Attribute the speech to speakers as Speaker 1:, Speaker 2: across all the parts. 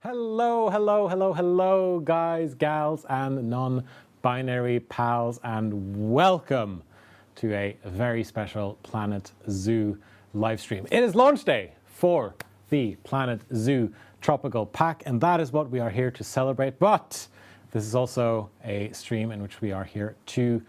Speaker 1: Hello, hello, hello, hello, guys, gals, and non-binary pals, and welcome to a very special Planet Zoo live stream. It is launch day for the Planet Zoo Tropical Pack, and that is what we are here to celebrate. But this is also a stream in which we are here to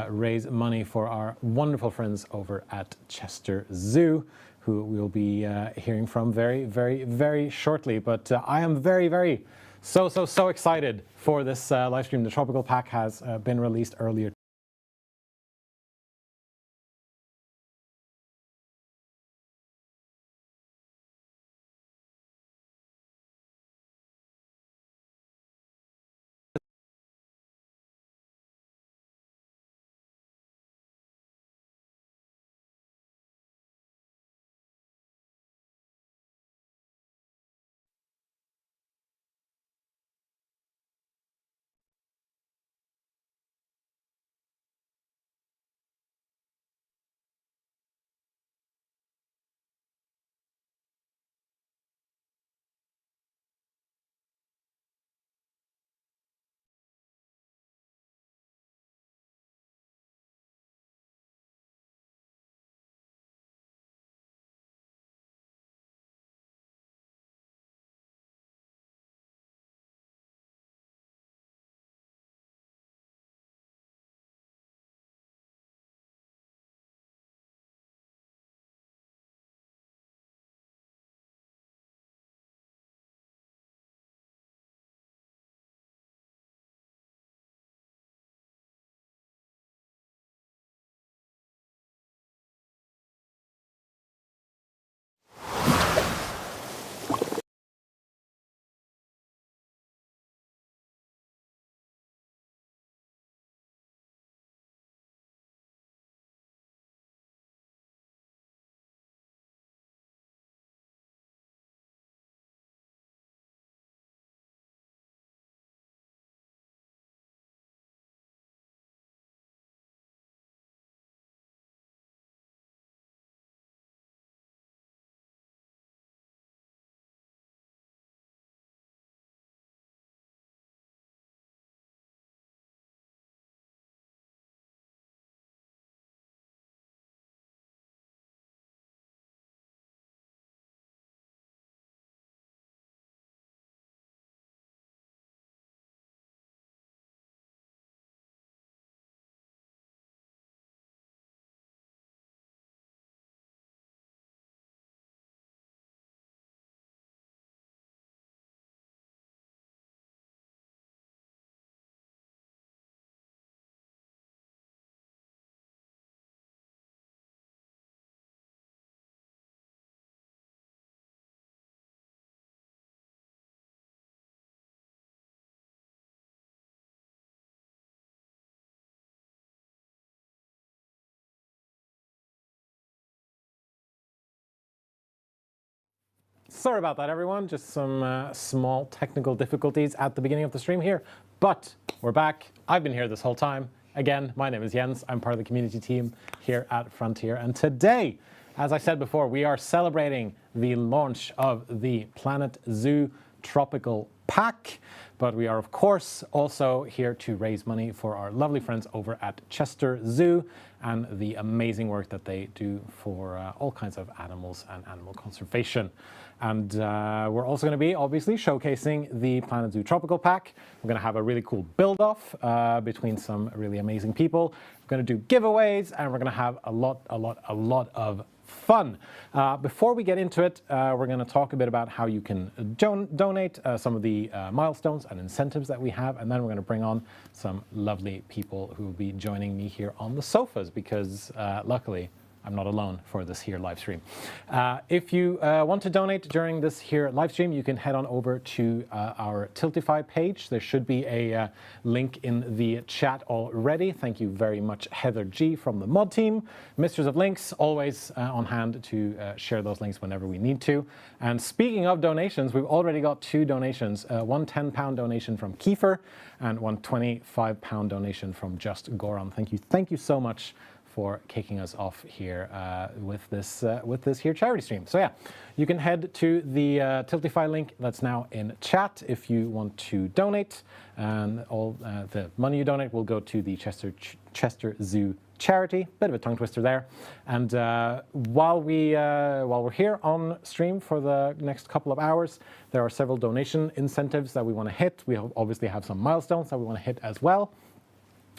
Speaker 1: raise money for our wonderful friends over at Chester Zoo, who we'll be hearing from very, very, very shortly. But I am very, so excited for this live stream. The Tropical Pack has been released earlier Sorry about that, everyone. Just some small technical difficulties at the beginning of the stream here. But we're back. I've been here this whole time. Again, my name is Jens. I'm part of the community team here at Frontier. And today, as I said before, we are celebrating the launch of the Planet Zoo Tropical Pack. But we are, of course, also here to raise money for our lovely friends over at Chester Zoo and the amazing work that they do for all kinds of animals and animal conservation. And we're also going to be, obviously, showcasing the Planet Zoo Tropical Pack. We're going to have a really cool build-off between some really amazing people. We're going to do giveaways, and we're going to have a lot of fun. Before we get into it, we're going to talk a bit about how you can donate, some of the milestones and incentives that we have, and then we're going to bring on some lovely people who will be joining me here on the sofas because luckily I'm not alone for this here live stream. If you want to donate during this here live stream, you can head on over to our Tiltify page. There should be a link in the chat already. Thank you very much, Heather G from the mod team. Mistress of Links, always on hand to share those links whenever we need to. And speaking of donations, we've already got two donations, one £10 donation from Kiefer and one £25 donation from Just Goran. Thank you so much for kicking us off here with this here charity stream. So yeah, you can head to the Tiltify link that's now in chat if you want to donate, and all the money you donate will go to the Chester Zoo charity. Bit of a tongue twister there. And while we're here on stream for the next couple of hours, there are several donation incentives that we want to hit. We obviously have some milestones that we want to hit as well.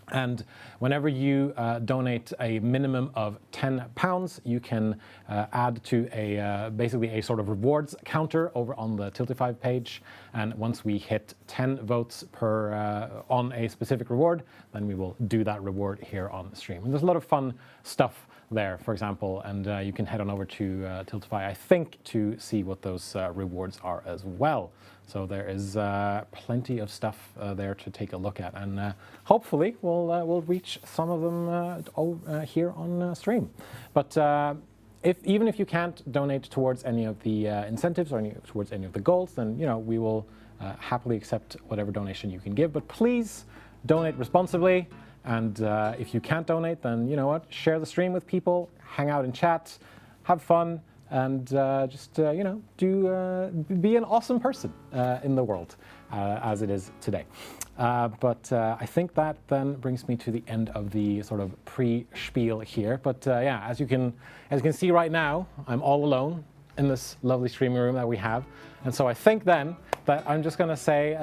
Speaker 1: And whenever you donate a minimum of £10, you can add to basically a sort of rewards counter over on the Tiltify page. And once we hit 10 votes on a specific reward, then we will do that reward here on stream. And there's a lot of fun stuff there, for example, and you can head on over to Tiltify, I think, to see what those rewards are as well. So there is plenty of stuff there to take a look at, and hopefully we'll reach some of them here on stream. But even if you can't donate towards any of the incentives or towards any of the goals, then we will happily accept whatever donation you can give. But please donate responsibly. And if you can't donate, then you know what? Share the stream with people, hang out in chat, have fun, and just be an awesome person in the world as it is today. But I think that then brings me to the end of the sort of pre-spiel here. But yeah, as you can see right now, I'm all alone in this lovely streaming room that we have, and so I think then that I'm just going to say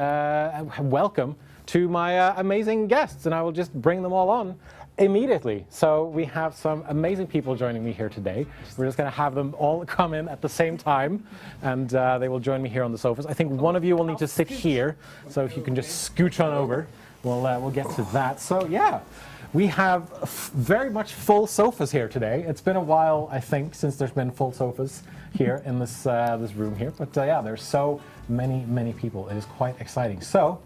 Speaker 1: welcome to my amazing guests, and I will just bring them all on immediately. So we have some amazing people joining me here today. We're just going to have them all come in at the same time, and they will join me here on the sofas. I think one of you will need to sit here, so if you can just scooch on over, we'll get to that. So yeah, we have very much full sofas here today. It's been a while, I think, since there's been full sofas here in this room here. But yeah, there's so many people. It is quite exciting. So,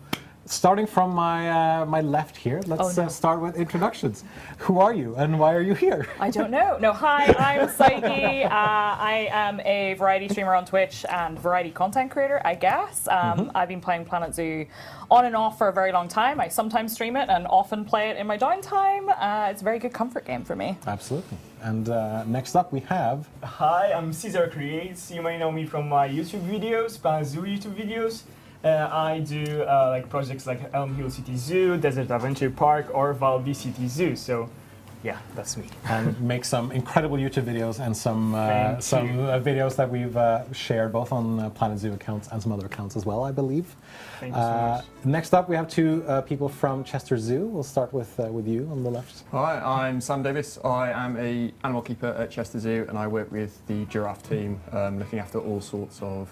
Speaker 1: starting from my left here, let's start with introductions. Who are you and why are you here?
Speaker 2: I don't know. No, hi, I'm Psyche. I am a variety streamer on Twitch and variety content creator, I guess. I've been playing Planet Zoo on and off for a very long time. I sometimes stream it and often play it in my downtime. It's a very good comfort game for me.
Speaker 1: Absolutely. And next up we have...
Speaker 3: Hi, I'm CesarCreates. You may know me from my YouTube videos, Planet Zoo YouTube videos. I do like projects like Elm Hill City Zoo, Desert Adventure Park, or Valby City Zoo. So, yeah, that's me.
Speaker 1: And make some incredible YouTube videos and some videos that we've shared both on Planet Zoo accounts and some other accounts as well, I believe.
Speaker 3: Thank you so much.
Speaker 1: Next up, we have two people from Chester Zoo. We'll start with you on the left.
Speaker 4: Hi, I'm Sam Davis. I am an animal keeper at Chester Zoo, and I work with the giraffe team, looking after all sorts of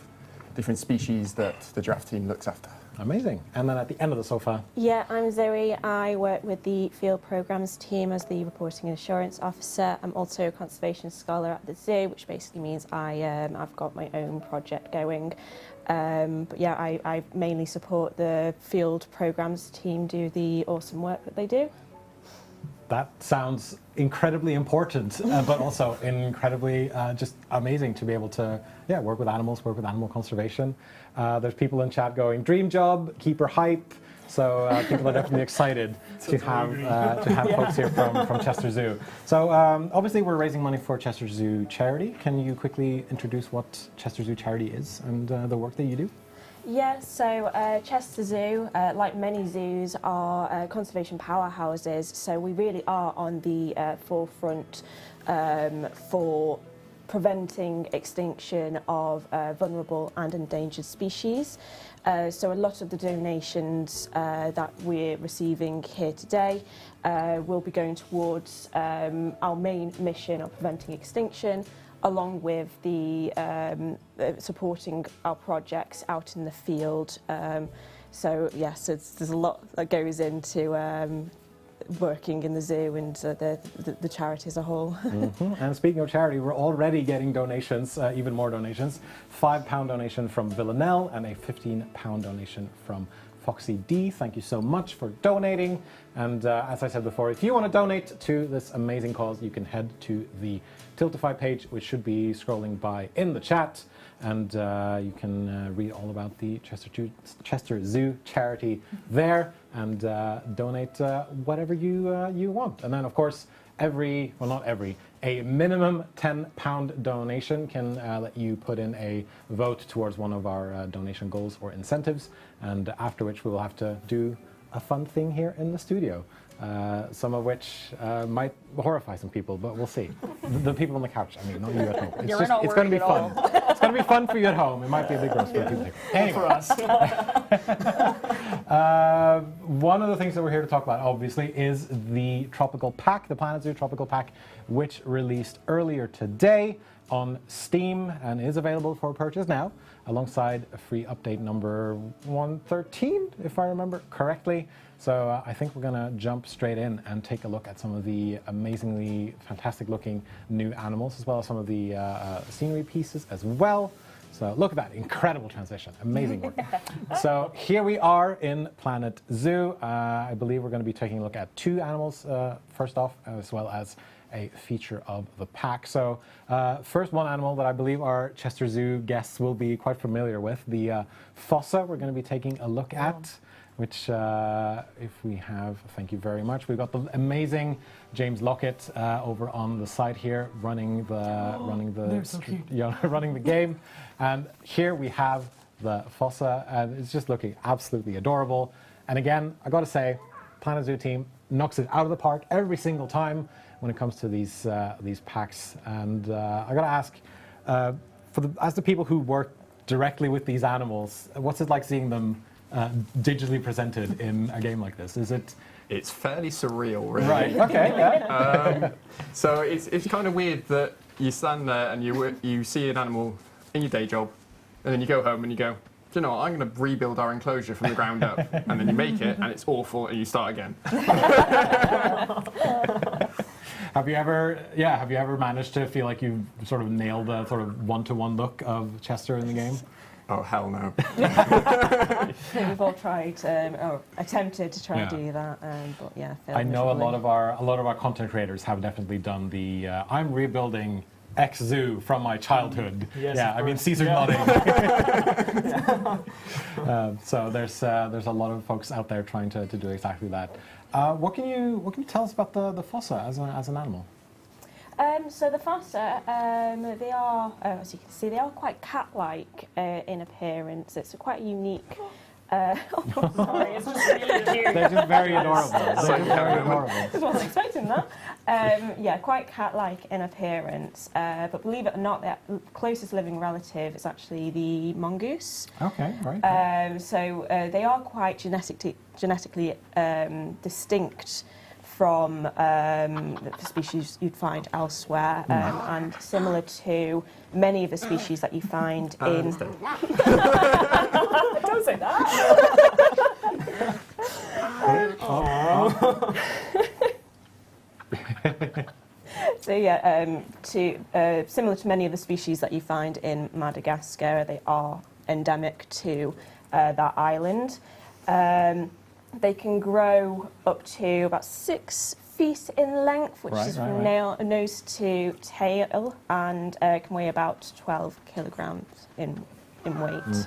Speaker 4: different species that the giraffe team looks after.
Speaker 1: Amazing. And then at the end of the sofa.
Speaker 5: Yeah, I'm Zoe. I work with the field programs team as the reporting and assurance officer. I'm also a conservation scholar at the zoo, which basically means I've got my own project going. But yeah, I mainly support the field programs team do the awesome work that they do.
Speaker 1: that sounds incredibly important, but also incredibly just amazing to be able to work with animals, work with animal conservation. There's people in chat going, dream job, keeper hype. So people are definitely excited to have folks here from Chester Zoo. So obviously we're raising money for Chester Zoo charity. Can you quickly introduce what Chester Zoo charity is and the work that you do?
Speaker 5: Yeah, so Chester Zoo, like many zoos, are conservation powerhouses. So we really are on the forefront for preventing extinction of vulnerable and endangered species. So a lot of the donations that we're receiving here today will be going towards our main mission of preventing extinction, along with the supporting our projects out in the field. So yes, there's a lot that goes into working in the zoo and the charity as a whole.
Speaker 1: And speaking of charity, we're already getting donations, even more donations. £5 donation from Villanelle and a £15 donation from Foxy D. Thank you so much for donating. And as I said before, if you want to donate to this amazing cause, you can head to the Tiltify page, which should be scrolling by in the chat. And you can read all about the Chester Zoo charity there and donate whatever you want. And then, of course, a minimum £10 donation can let you put in a vote towards one of our donation goals or incentives, and after which we will have to do a fun thing here in the studio. Some of which might horrify some people, but we'll see. The people on the couch, I mean, not you at home. It's going to be fun. It's going to be fun for you at home. It might be a bit gross for people here. Anyway.
Speaker 3: For us.
Speaker 1: One of the things that we're here to talk about, obviously, is the Tropical Pack, the Planet Zoo Tropical Pack, which released earlier today on Steam and is available for purchase now, alongside a free update number 113, if I remember correctly. So I think we're going to jump straight in and take a look at some of the amazingly fantastic looking new animals, as well as some of the scenery pieces as well. So look at that, incredible transition, amazing work. So here we are in Planet Zoo. I believe we're going to be taking a look at two animals first off, as well as a feature of the pack. So first one animal that I believe our Chester Zoo guests will be quite familiar with, the Fossa we're going to be taking a look at, which if we have, thank you very much. We've got the amazing James Lockett over on the side here running the game. And here we have the Fossa, and it's just looking absolutely adorable. And again, I got to say, Planet Zoo team knocks it out of the park every single time when it comes to these packs. And I got to ask, as the people who work directly with these animals, what's it like seeing them digitally presented in a game like this? Is it?
Speaker 4: It's fairly surreal, really.
Speaker 1: Right. Okay. Yeah.
Speaker 4: So it's kind of weird that you stand there and you see an animal in your day job, and then you go home and you go, do you know what, I'm going to rebuild our enclosure from the ground up, and then you make it and it's awful and you start again.
Speaker 1: Have you ever managed to feel like you've sort of nailed a sort of one-to-one look of Chester in the game?
Speaker 4: Oh, hell no.
Speaker 5: We've all tried, or attempted to try and do that, but yeah.
Speaker 1: I know a lot of our content creators have definitely done the I'm rebuilding X zoo from my childhood.
Speaker 3: Yes,
Speaker 1: yeah, I mean Caesar's nodding. So there's a lot of folks out there trying to do exactly that. What can you tell us about the Fossa as an animal?
Speaker 5: So the Fossa, they are, as you can see, they are quite cat-like in appearance. It's a quite unique.
Speaker 2: Sorry, it's just really cute.
Speaker 1: They're just very adorable.
Speaker 5: I wasn't expecting that. Yeah, quite cat-like in appearance. But believe it or not, their closest living relative is actually the mongoose.
Speaker 1: Okay, right.
Speaker 5: So they are quite genetically distinct from the species you'd find elsewhere, and similar to many of the species that you find in.
Speaker 2: Don't say that.
Speaker 5: So yeah, similar to many of the species that you find in Madagascar, they are endemic to that island. They can grow up to about 6 feet in length, which is from nose to tail, and can weigh about 12 kilograms in weight.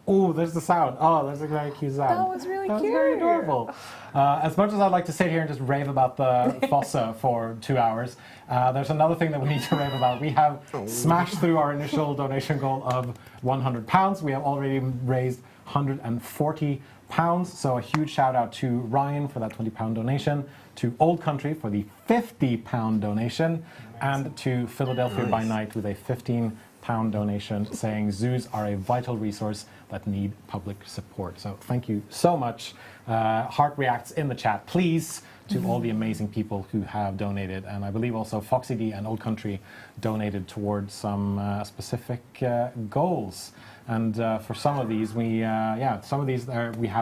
Speaker 1: Oh, there's the sound. Oh, that's a very cute sound.
Speaker 2: That was really
Speaker 1: That was
Speaker 2: cute.
Speaker 1: very adorable. As much as I'd like to sit here and just rave about the Fossa for 2 hours, there's another thing that we need to rave about. We have smashed through our initial donation goal of £100. We have already raised £140. So a huge shout out to Ryan for that £20 donation, to Old Country for the £50 donation, and to Philadelphia by Night with a £15 donation, saying zoos are a vital resource that need public support. So thank you so much. Heart reacts in the chat, please, to all the amazing people who have donated. And I believe also Foxy D and Old Country donated towards some specific goals. And for some of these, we have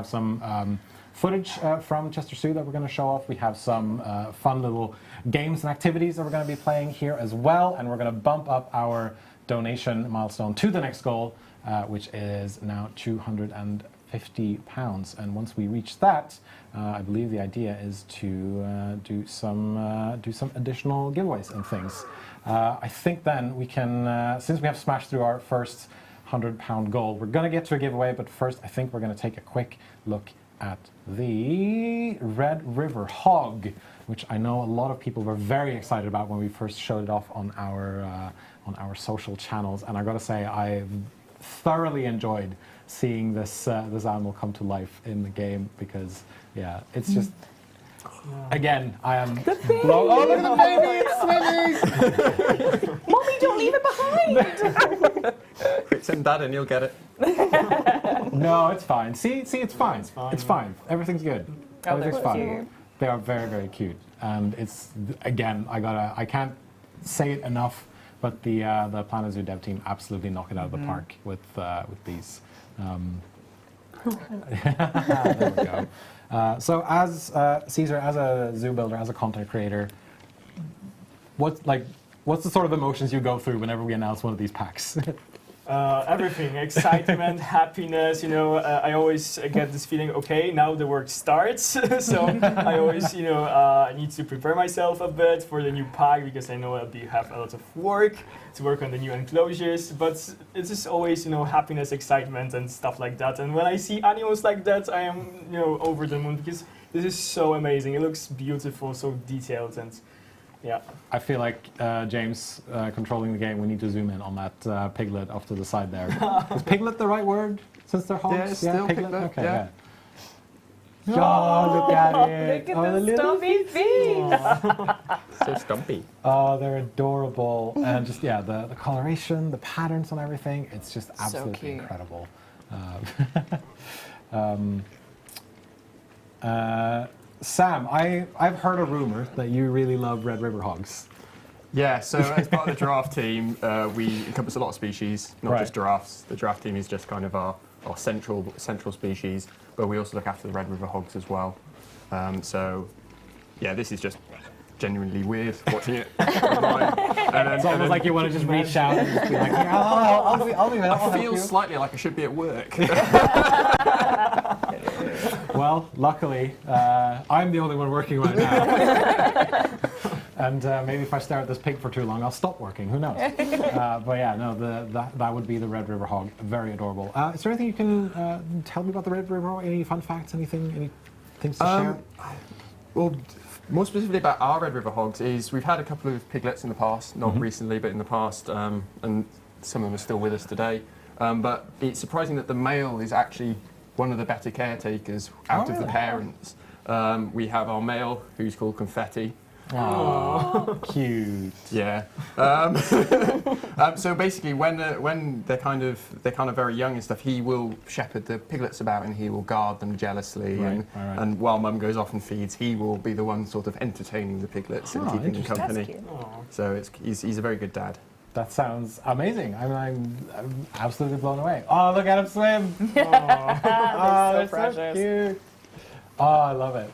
Speaker 1: some footage from Chester Zoo that we're going to show off. We have some fun little games and activities that we're going to be playing here as well. And we're going to bump up our donation milestone to the next goal, which is now £250. And once we reach that, I believe the idea is to do some additional giveaways and things. I think then we can, since we have smashed through our first £100 goal, we're going to get to a giveaway, but first I think we're going to take a quick look at the Red River Hog, which I know a lot of people were very excited about when we first showed it off on our social channels. And I got to say, I thoroughly enjoyed seeing this animal come to life in the game, because yeah, it's just again, I am blown. Oh, look at the baby! It's swimming!
Speaker 2: Mommy, don't leave it behind!
Speaker 4: Send Dad and you'll get it.
Speaker 1: No, it's fine. See, it's fine. It's fine. Everything's good.
Speaker 2: Oh,
Speaker 1: Everything's
Speaker 2: they're
Speaker 1: fine.
Speaker 2: cute.
Speaker 1: They are very, very cute, and it's again, I can't say it enough, but the Planet Zoo dev team absolutely knock it out of the park with these. There we go. So as Caesar, as a zoo builder, as a content creator, what's the sort of emotions you go through whenever we announce one of these packs?
Speaker 3: Everything, excitement, happiness, I always get this feeling, okay, now the work starts. So I always, need to prepare myself a bit for the new pack, because I know I'll have a lot of work to work on the new enclosures, but it's just always, happiness, excitement and stuff like that. And when I see animals like that, I am, over the moon, because this is so amazing. It looks beautiful, so detailed, and yeah.
Speaker 1: I feel like, James, controlling the game, we need to zoom in on that piglet off to the side there. Is piglet the right word, since they're hogs?
Speaker 4: Yeah, it's still piglet,
Speaker 1: Okay,
Speaker 4: yeah.
Speaker 1: Oh, look at it!
Speaker 2: Look at the stumpy feet!
Speaker 4: So stumpy.
Speaker 1: Oh, they're adorable. And just, the coloration, the patterns on everything, it's just absolutely
Speaker 2: cute.
Speaker 1: incredible. Sam, I've heard a rumor that you really love Red River Hogs.
Speaker 4: Yeah, so as part of the giraffe team, we encompass a lot of species, not just giraffes. The giraffe team is just kind of our central species, but we also look after the Red River Hogs as well. So, yeah, this is just genuinely weird watching it.
Speaker 1: It's almost like you want to just reach out and just be like, yeah, I'll do it.
Speaker 4: I feel slightly like I should be at work.
Speaker 1: Well, luckily, I'm the only one working right now. And maybe if I stare at this pig for too long, I'll stop working. Who knows? But yeah, no, that would be the Red River Hog. Very adorable. Is there anything you can tell me about the Red River Hog? Any fun facts? Any things to share?
Speaker 4: Well, more specifically about our Red River Hogs is we've had a couple of piglets in the past, not recently, but in the past, and some of them are still with us today. But it's surprising that the male is actually one of the better caretakers out of the parents. We have our male, who's called Confetti.
Speaker 1: Oh, cute.
Speaker 4: Yeah. So basically, when they're kind of very young and stuff, he will shepherd the piglets about and he will guard them jealously.
Speaker 1: Right.
Speaker 4: And while Mum goes off and feeds, he will be the one sort of entertaining the piglets and keeping them company.
Speaker 2: That's cute.
Speaker 4: So he's a very good dad.
Speaker 1: That sounds amazing. I'm absolutely blown away. Oh, look at him swim!
Speaker 2: They're so precious.
Speaker 1: So cute. Oh, I love it.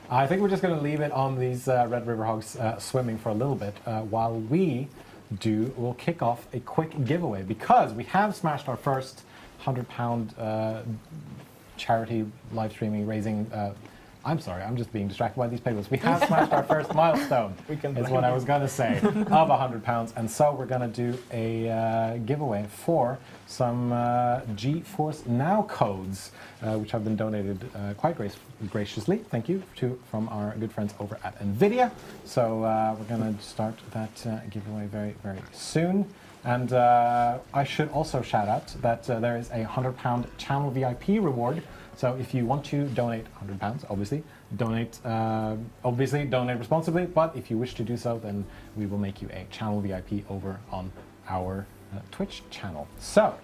Speaker 1: I think we're just going to leave it on these Red River Hogs swimming for a little bit while we'll kick off a quick giveaway, because we have smashed our first £100 charity live streaming, raising. I'm sorry, I'm just being distracted by these papers. We have smashed our first milestone, is what I was going to say, of £100. And so we're going to do a giveaway for some GeForce Now codes, which have been donated quite graciously, thank you, from our good friends over at NVIDIA. So we're going to start that giveaway very, very soon. And I should also shout out that there is a £100 channel VIP reward. So if you want to donate £100, obviously donate responsibly. But if you wish to do so, then we will make you a channel VIP over on our Twitch channel. So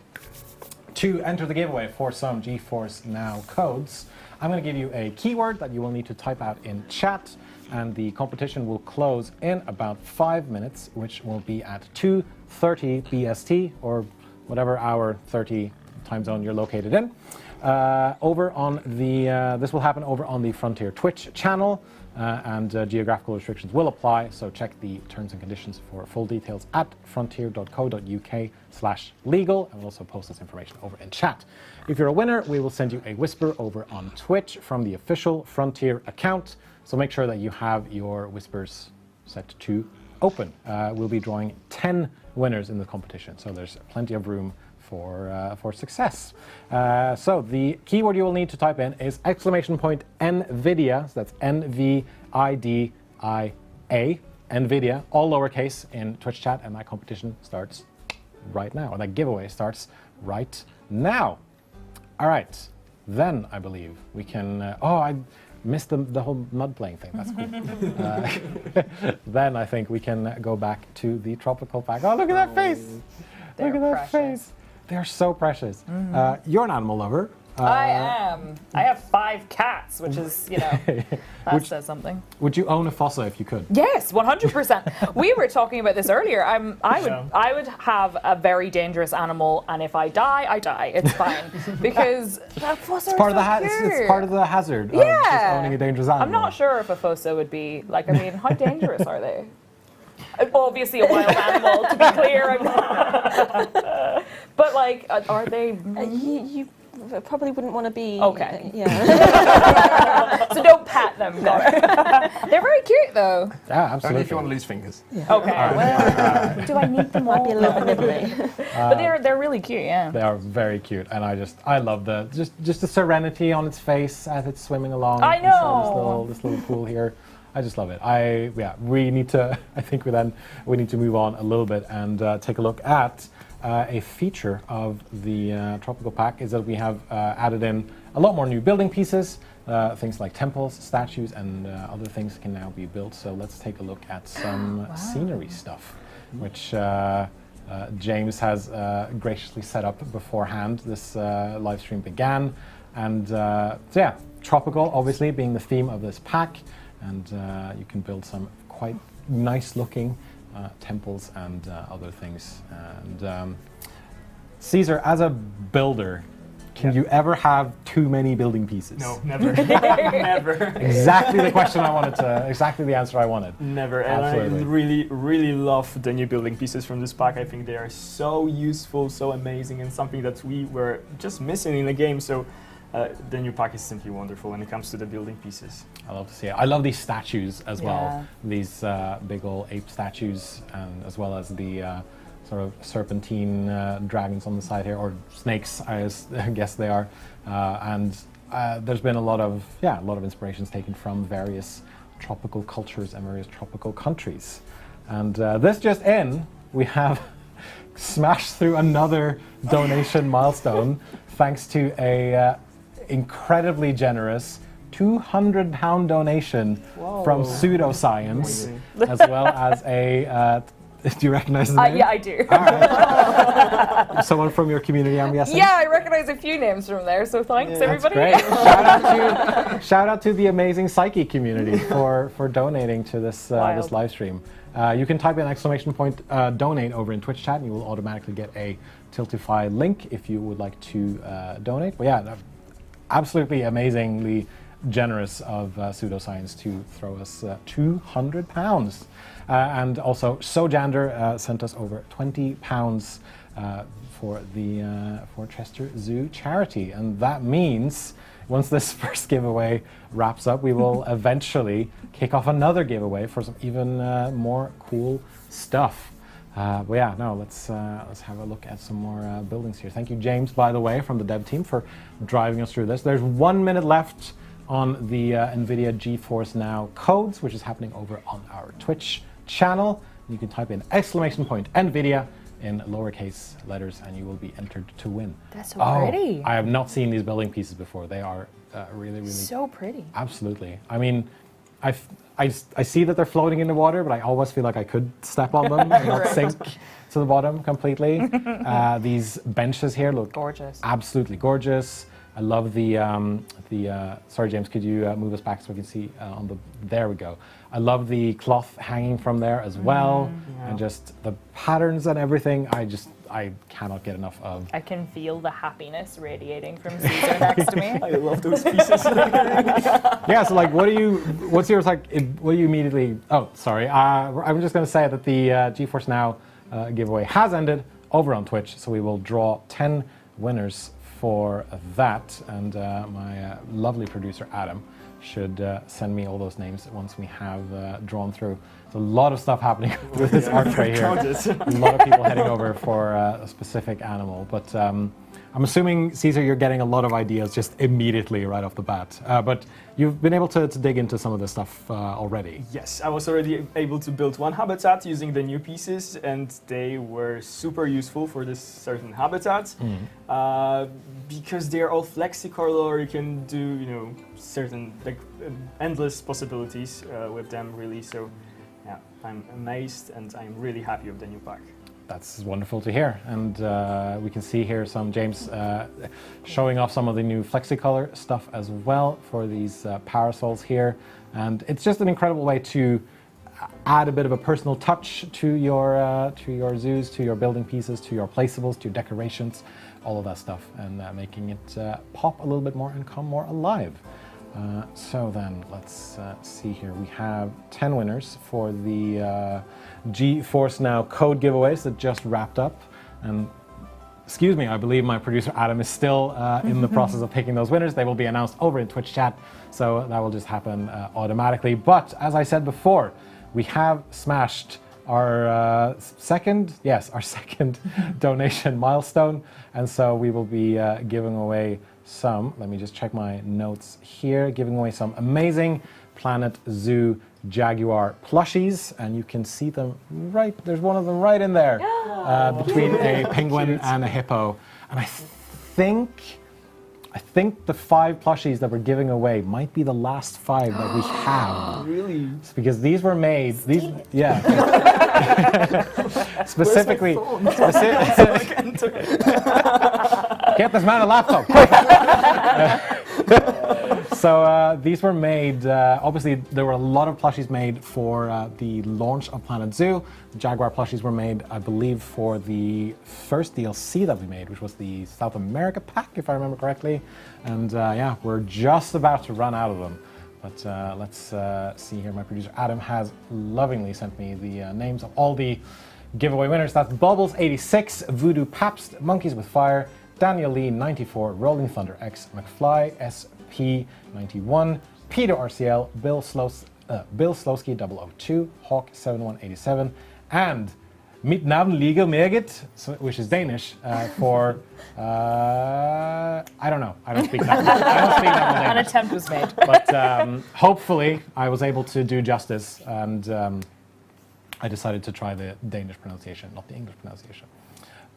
Speaker 1: to enter the giveaway for some GeForce Now codes, I'm going to give you a keyword that you will need to type out in chat, and the competition will close in about 5 minutes, which will be at 2:30 BST, or whatever hour 30 time zone you're located in. Over on the this will happen over on the Frontier Twitch channel, and geographical restrictions will apply, so check the terms and conditions for full details at frontier.co.uk/legal, and we'll also post this information over in chat. If you're a winner, we will send you a whisper over on Twitch from the official Frontier account, so make sure that you have your whispers set to open. We'll be drawing 10 winners in the competition, so there's plenty of room for success. So the keyword you will need to type in is !NVIDIA, so that's NVIDIA, NVIDIA, all lowercase in Twitch chat, and that competition starts right now, or that giveaway starts right now. All right, then I believe we can, I missed the whole mud playing thing, that's cool. Then I think we can go back to the tropical pack. Oh, look at that face! Look at that face! They're so precious. You're an animal lover.
Speaker 2: I am. I have 5 cats, which is, that says something.
Speaker 1: Would you own a Fossa if you could?
Speaker 2: Yes, 100%. We were talking about this earlier. I would have a very dangerous animal, and if I die, I die. It's fine because that Fossa
Speaker 1: It's part of the
Speaker 2: it's
Speaker 1: part of the hazard of just owning a dangerous animal.
Speaker 2: I'm not sure if a Fossa would be like. I mean, how dangerous are they? Obviously a wild animal, to be clear. But like, are they?
Speaker 5: You probably wouldn't want to be.
Speaker 2: Okay.
Speaker 5: Yeah.
Speaker 2: So don't pat them. They're very cute, though.
Speaker 1: Yeah, absolutely.
Speaker 4: Only if you want to lose fingers.
Speaker 5: Yeah.
Speaker 2: Okay. Well, do I need them all?
Speaker 5: Might be a little bit nibbly.
Speaker 2: But they're really cute. Yeah.
Speaker 1: They are very cute, and I love the just the serenity on its face as it's swimming along.
Speaker 2: I know.
Speaker 1: This little pool here. I just love it. We need to. I think we need to move on a little bit and take a look at a feature of the tropical pack is that we have added in a lot more new building pieces. Things like temples, statues, and other things can now be built. So let's take a look at some scenery stuff, which James has graciously set up beforehand. This live stream began, and tropical obviously being the theme of this pack. And you can build some quite nice-looking temples and other things. And Caesar, as a builder, can you ever have too many building pieces?
Speaker 3: No, never. Never.
Speaker 1: Exactly the question I wanted to. Exactly the answer I wanted.
Speaker 3: Never.
Speaker 1: Absolutely.
Speaker 3: And I really, really love the new building pieces from this pack. I think they are so useful, so amazing, and something that we were just missing in the game. So. The new pack is simply wonderful when it comes to the building pieces.
Speaker 1: I love to see it. I love these statues as well. These big old ape statues, and as well as the sort of serpentine dragons on the side here, or snakes, I guess they are. And there's been a lot of inspirations taken from various tropical cultures and various tropical countries. And this just in, we have smashed through another donation milestone thanks to a incredibly generous £200 donation from Pseudoscience, as well as a. Do you recognize the name?
Speaker 2: Yeah, I do.
Speaker 1: All right. Someone from your community, I'm guessing?
Speaker 2: Yeah, I recognize a few names from there, so thanks, everybody.
Speaker 1: That's great. Shout out to the amazing Psyche community for donating to this this live stream. You can type in !donate over in Twitch chat, and you will automatically get a Tiltify link if you would like to donate. But yeah, absolutely amazingly generous of Pseudoscience to throw us £200. And also, Sojander sent us over £20 for the Chester Zoo charity. And that means once this first giveaway wraps up, we will eventually kick off another giveaway for some even more cool stuff. But yeah, no, let's have a look at some more buildings here. Thank you, James, by the way, from the dev team for driving us through this. There's 1 minute left on the NVIDIA GeForce Now codes, which is happening over on our Twitch channel. You can type in !NVIDIA in lowercase letters and you will be entered to win.
Speaker 2: That's so pretty.
Speaker 1: I have not seen these building pieces before. They are really, really...
Speaker 2: So pretty.
Speaker 1: Absolutely. I mean, I see that they're floating in the water, but I always feel like I could step on them and not sink to the bottom completely. These benches here look
Speaker 2: gorgeous.
Speaker 1: Absolutely gorgeous. I love the sorry, James, could you move us back so we can see on the, there we go. I love the cloth hanging from there as well, and just the patterns and everything. I cannot get enough of.
Speaker 2: I can feel the happiness radiating from Caesar next to me.
Speaker 3: I love those pieces.
Speaker 1: Yeah, so like, what do you immediately, oh, sorry. I'm just going to say that the GeForce Now giveaway has ended over on Twitch, so we will draw 10 winners for that, and my lovely producer Adam should send me all those names once we have drawn through. There's a lot of stuff happening with this art tray here. A lot of people heading over for a specific animal, but I'm assuming, Caesar, you're getting a lot of ideas just immediately right off the bat. But you've been able to dig into some of this stuff already.
Speaker 3: Yes, I was already able to build one habitat using the new pieces, and they were super useful for this certain habitat. Because they're all flexicolor, you can do, certain, endless possibilities with them, really. So, yeah, I'm amazed, and I'm really happy with the new pack.
Speaker 1: That's wonderful to hear, and we can see here some James showing off some of the new FlexiColor stuff as well for these parasols here, and it's just an incredible way to add a bit of a personal touch to your zoos, to your building pieces, to your placeables, to your decorations, all of that stuff, and making it pop a little bit more and come more alive. So then, let's see here. We have 10 winners for the GeForce Now code giveaways that just wrapped up. And excuse me, I believe my producer Adam is still in the process of picking those winners. They will be announced over in Twitch chat, so that will just happen automatically. But as I said before, we have smashed our second donation milestone, and so we will be giving away some, let me just check my notes here, giving away some amazing Planet Zoo Jaguar plushies, and you can see them right, there's one of them right in there, between a penguin and a hippo. And I think the 5 plushies that we're giving away might be the last 5 that we have.
Speaker 3: Really?
Speaker 1: It's because these were made, specifically, get this man a laptop, quick! So these were made, obviously there were a lot of plushies made for the launch of Planet Zoo. The Jaguar plushies were made, I believe, for the first DLC that we made, which was the South America pack, if I remember correctly. And yeah, we're just about to run out of them. But let's see here. My producer Adam has lovingly sent me the names of all the giveaway winners. That's Bubbles86, Voodoo Pabst, Monkeys with Fire, Daniel Lee 94, Rolling Thunder X, McFly SP91, Peter RCL, Bill Slowski 002, Hawk 7187, and Mitt navn ligger meget, which is Danish for I don't know. I don't speak that. I don't speak that Danish.
Speaker 2: An attempt was made,
Speaker 1: but hopefully I was able to do justice, and I decided to try the Danish pronunciation, not the English pronunciation.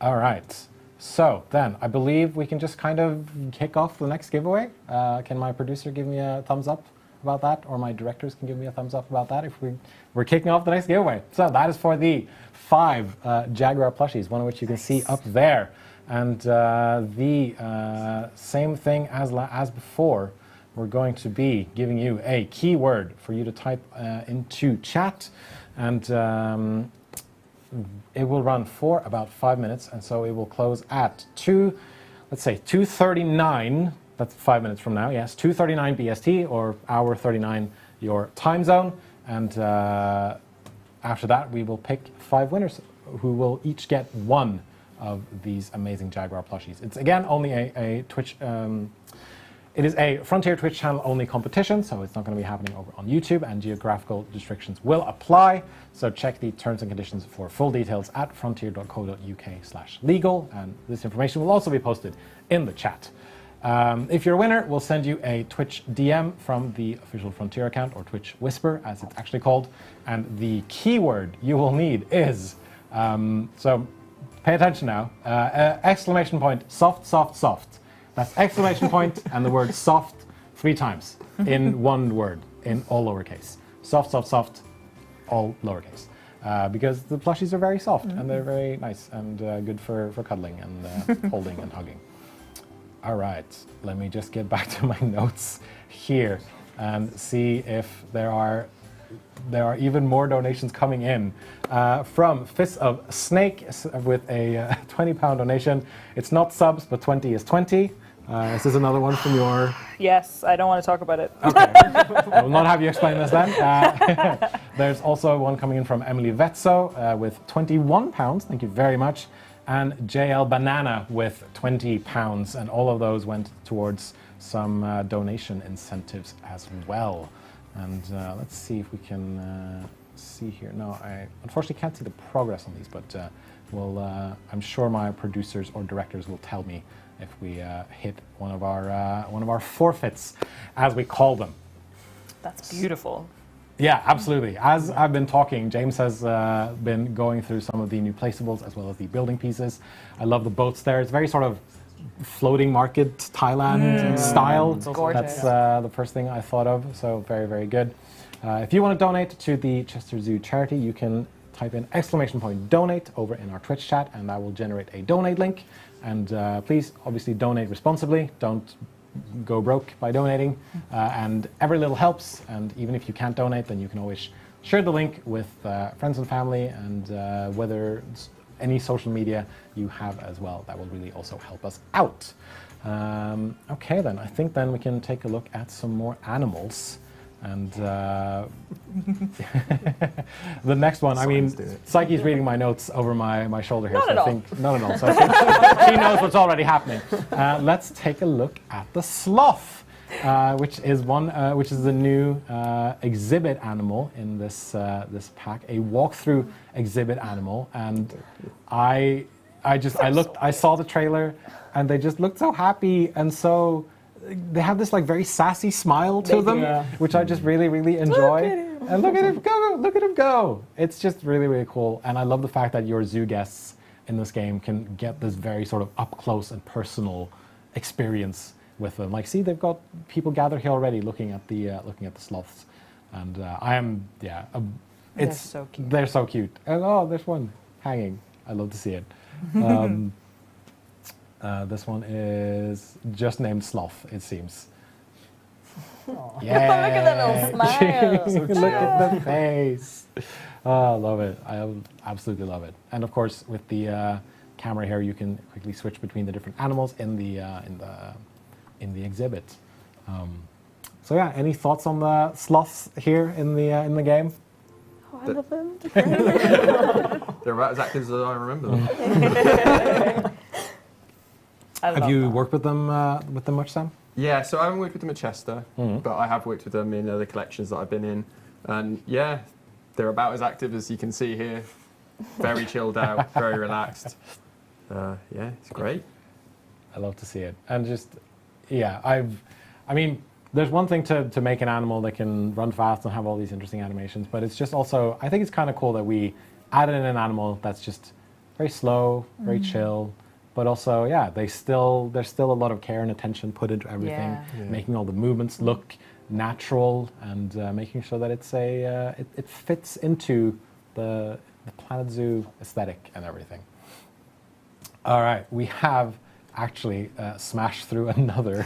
Speaker 1: All right. So then, I believe we can just kind of kick off the next giveaway. Can my producer give me a thumbs up about that, or my directors can give me a thumbs up about that if we're kicking off the next giveaway. So that is for the 5 Jaguar plushies, one of which you can see up there. And the same thing as before, we're going to be giving you a keyword for you to type into chat, and it will run for about 5 minutes, and so it will close at 2:39. That's 5 minutes from now. Yes, 2:39 BST, or hour 39 your time zone. And after that, we will pick 5 winners who will each get 1 of these amazing Jaguar plushies. It's again only a Twitch. It is a Frontier Twitch channel only competition, so it's not going to be happening over on YouTube, and geographical restrictions will apply. So check the terms and conditions for full details at frontier.co.uk/legal, and this information will also be posted in the chat. If you're a winner, we'll send you a Twitch DM from the official Frontier account, or Twitch Whisper, as it's actually called. And the keyword you will need is, so pay attention now, exclamation point, soft, soft, soft. That's exclamation point and the word soft 3 times in one word, in all lowercase. Soft, soft, soft, all lowercase. Because the plushies are very soft and they're very nice and good for cuddling and holding and hugging. All right, let me just get back to my notes here and see if there are even more donations coming in. From Fist of Snake with a £20 donation. It's not subs, but 20 is 20. Is this another one from your...
Speaker 2: Yes, I don't want to talk about it.
Speaker 1: Okay, I will not have you explain this then. There's also one coming in from Emily Vetso with £21. Thank you very much. And JL Banana with £20. And all of those went towards some donation incentives as well. And let's see if we can see here. No, I unfortunately can't see the progress on these, but I'm sure my producers or directors will tell me if we hit one of our forfeits, as we call them.
Speaker 2: That's beautiful.
Speaker 1: Yeah, absolutely. As I've been talking, James has been going through some of the new placeables as well as the building pieces. I love the boats there. It's very sort of floating market Thailand style.
Speaker 2: It's gorgeous.
Speaker 1: That's the first thing I thought of, so very, very good. If you want to donate to the Chester Zoo charity, you can type in exclamation point donate over in our Twitch chat, and that will generate a donate link. And please, obviously, donate responsibly. Don't go broke by donating. And every little helps. And even if you can't donate, then you can always share the link with friends and family, and whether it's any social media you have as well. That will really also help us out. Okay, then. I think then we can take a look at some more animals. And the next one, I mean, Psyche's reading my notes over my shoulder here.
Speaker 2: Not at all.
Speaker 1: Not at all. So I think she knows what's already happening. Let's take a look at the sloth, which is the new exhibit animal in this pack, a walkthrough exhibit animal. And I saw the trailer, and they just looked so happy and so. They have this like very sassy smile to them, which I just really, really enjoy. And look at him go! Look at him go! It's just really, really cool. And I love the fact that your zoo guests in this game can get this very sort of up close and personal experience with them. Like, see, they've got people gathered here already looking at the sloths, and
Speaker 2: They're so cute.
Speaker 1: They're so cute. And oh, there's one hanging. I love to see it. This one is just named Sloth, it seems.
Speaker 2: Look at that little smile.
Speaker 1: Look at the face. Oh, I love it. I absolutely love it. And of course, with the camera here, you can quickly switch between the different animals in the exhibit. So yeah, any thoughts on the sloths here in the game?
Speaker 5: Oh, I love them.
Speaker 4: They're about as active as I remember them.
Speaker 1: Have you worked with them much, Sam?
Speaker 4: Yeah, so I haven't worked with them at Chester, but I have worked with them in other collections that I've been in. And yeah, they're about as active as you can see here. Very chilled out, very relaxed. Yeah, it's great.
Speaker 1: I love to see it. And just, yeah, I mean, there's one thing to make an animal that can run fast and have all these interesting animations, but it's just also, I think it's kind of cool that we added in an animal that's just very slow, very chill. But also, yeah, there's still a lot of care and attention put into everything, making all the movements look natural and making sure that it fits into the Planet Zoo aesthetic and everything. All right, we have actually smashed through another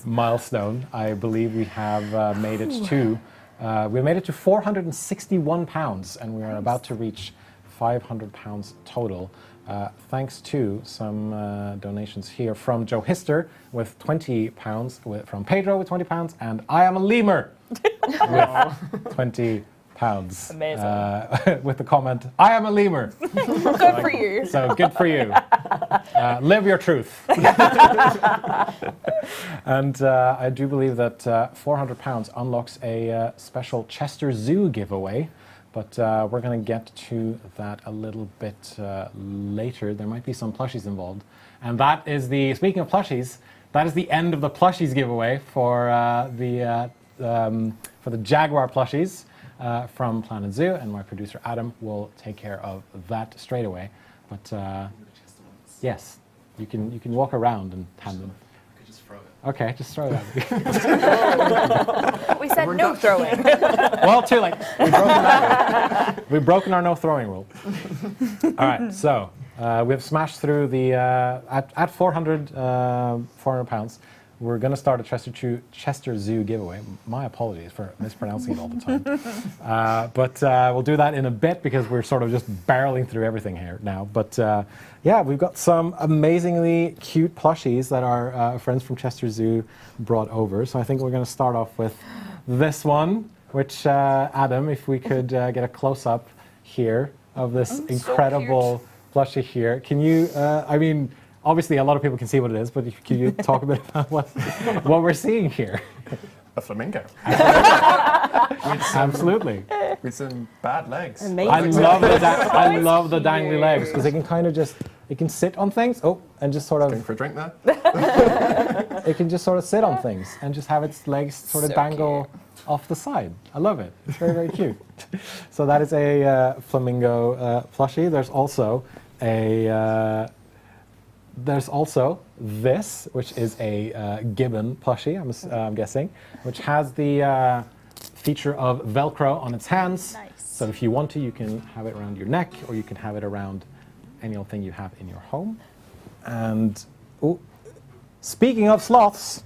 Speaker 1: milestone. I believe we have made it to £461, and we are about to reach £500 total. Thanks to some donations here from Joe Hister with £20, from Pedro with £20, and I am a lemur with £20. pounds.
Speaker 2: Amazing.
Speaker 1: With the comment, I am a lemur.
Speaker 2: Good for you.
Speaker 1: So good for you. Live your truth. And I do believe that £400 unlocks a special Chester Zoo giveaway. But we're going to get to that a little bit later. There might be some plushies involved. And that is speaking of plushies, that is the end of the plushies giveaway for the Jaguar plushies from Planet Zoo. And my producer Adam will take care of that straight away. But yes, you can walk around and hand them. Okay, just throw it at me.
Speaker 2: We said no throwing.
Speaker 1: Well, too late. We've broken our no throwing rule. All right, so we've smashed through the at 400 £400. We're going to start a Chester Zoo giveaway. My apologies for mispronouncing it all the time. But we'll do that in a bit because we're sort of just barreling through everything here now. But yeah, we've got some amazingly cute plushies that our friends from Chester Zoo brought over. So I think we're going to start off with this one, which Adam, if we could get a close-up here of this incredible plushie here. Can you, I mean, obviously, a lot of people can see what it is, but can you talk a bit about what we're seeing here?
Speaker 4: A flamingo.
Speaker 1: Absolutely.
Speaker 4: With some bad legs.
Speaker 5: Amazing.
Speaker 1: I love the dangly legs because they can kind of just, it can sit on things. Oh, and just sort
Speaker 4: Going
Speaker 1: of,
Speaker 4: for a drink there?
Speaker 1: it can just sort of sit on things and just have its legs sort of
Speaker 2: So
Speaker 1: dangle off the side. I love it. It's very, very cute. So that is a flamingo plushie. There's also this, which is a gibbon plushie, I'm guessing, which has the feature of Velcro on its hands.
Speaker 2: Nice.
Speaker 1: So if you want to, you can have it around your neck, or you can have it around any old thing you have in your home. And speaking of sloths,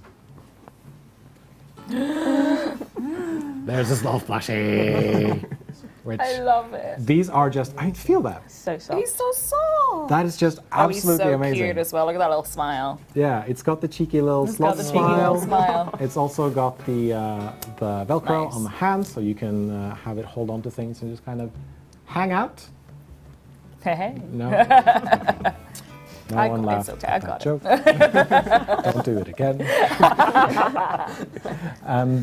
Speaker 1: there's a sloth plushie. Which
Speaker 2: I love it.
Speaker 1: these are just, I feel that.
Speaker 5: So soft.
Speaker 2: He's so soft.
Speaker 1: That is just absolutely
Speaker 2: he's so
Speaker 1: amazing.
Speaker 2: cute as well. Look at that little smile.
Speaker 1: Yeah, it's got the cheeky little
Speaker 2: He's got
Speaker 1: sloth
Speaker 2: the cheeky little
Speaker 1: smile.
Speaker 2: smile.
Speaker 1: It's also got the Velcro
Speaker 2: Nice.
Speaker 1: on the hands, so you can have it hold on to things and just kind of hang out.
Speaker 2: Hey.
Speaker 1: No, no one laughed
Speaker 2: It's okay, I
Speaker 1: at
Speaker 2: got
Speaker 1: that joke. Don't do it again. And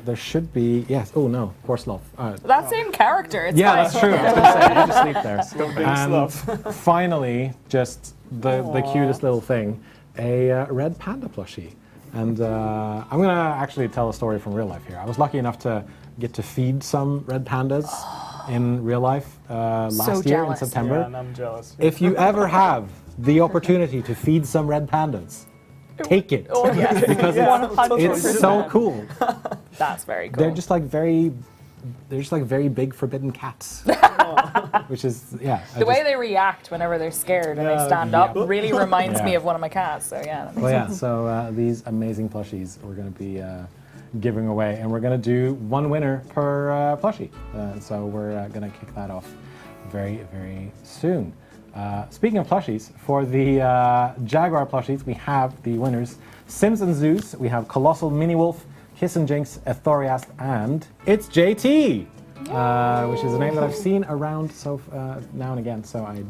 Speaker 1: there should be, yes, oh no, poor sloth.
Speaker 2: That same character. It's
Speaker 1: Yeah,
Speaker 2: fine.
Speaker 1: that's true. I was going to say, you just sleep there.
Speaker 3: Don't big
Speaker 1: And
Speaker 3: sloth.
Speaker 1: finally, just the cutest little thing, a red panda plushie. And I'm going to actually tell a story from real life here. I was lucky enough to get to feed some red pandas in real life last year in
Speaker 2: jealous.
Speaker 1: September.
Speaker 3: Yeah, and I'm jealous.
Speaker 1: If you ever have the opportunity to feed some red pandas, take it.
Speaker 2: Oh, yes.
Speaker 1: Because it's so cool.
Speaker 2: That's very cool.
Speaker 1: They're just like very big forbidden cats. Which is, yeah.
Speaker 2: the way they react whenever they're scared and they
Speaker 3: Yeah,
Speaker 2: stand up really reminds me
Speaker 1: Yeah.
Speaker 2: of one of my cats. So yeah. That makes
Speaker 1: Well, yeah, so these amazing plushies we're going to be giving away, and we're going to do one winner per plushie. So we're going to kick that off very, very soon. Speaking of plushies, for the Jaguar plushies, we have the winners. Sims and Zeus, we have Colossal Mini Wolf, Kiss and Jinx, Ethoriast, and it's JT, which is a name that I've seen around now and again, so I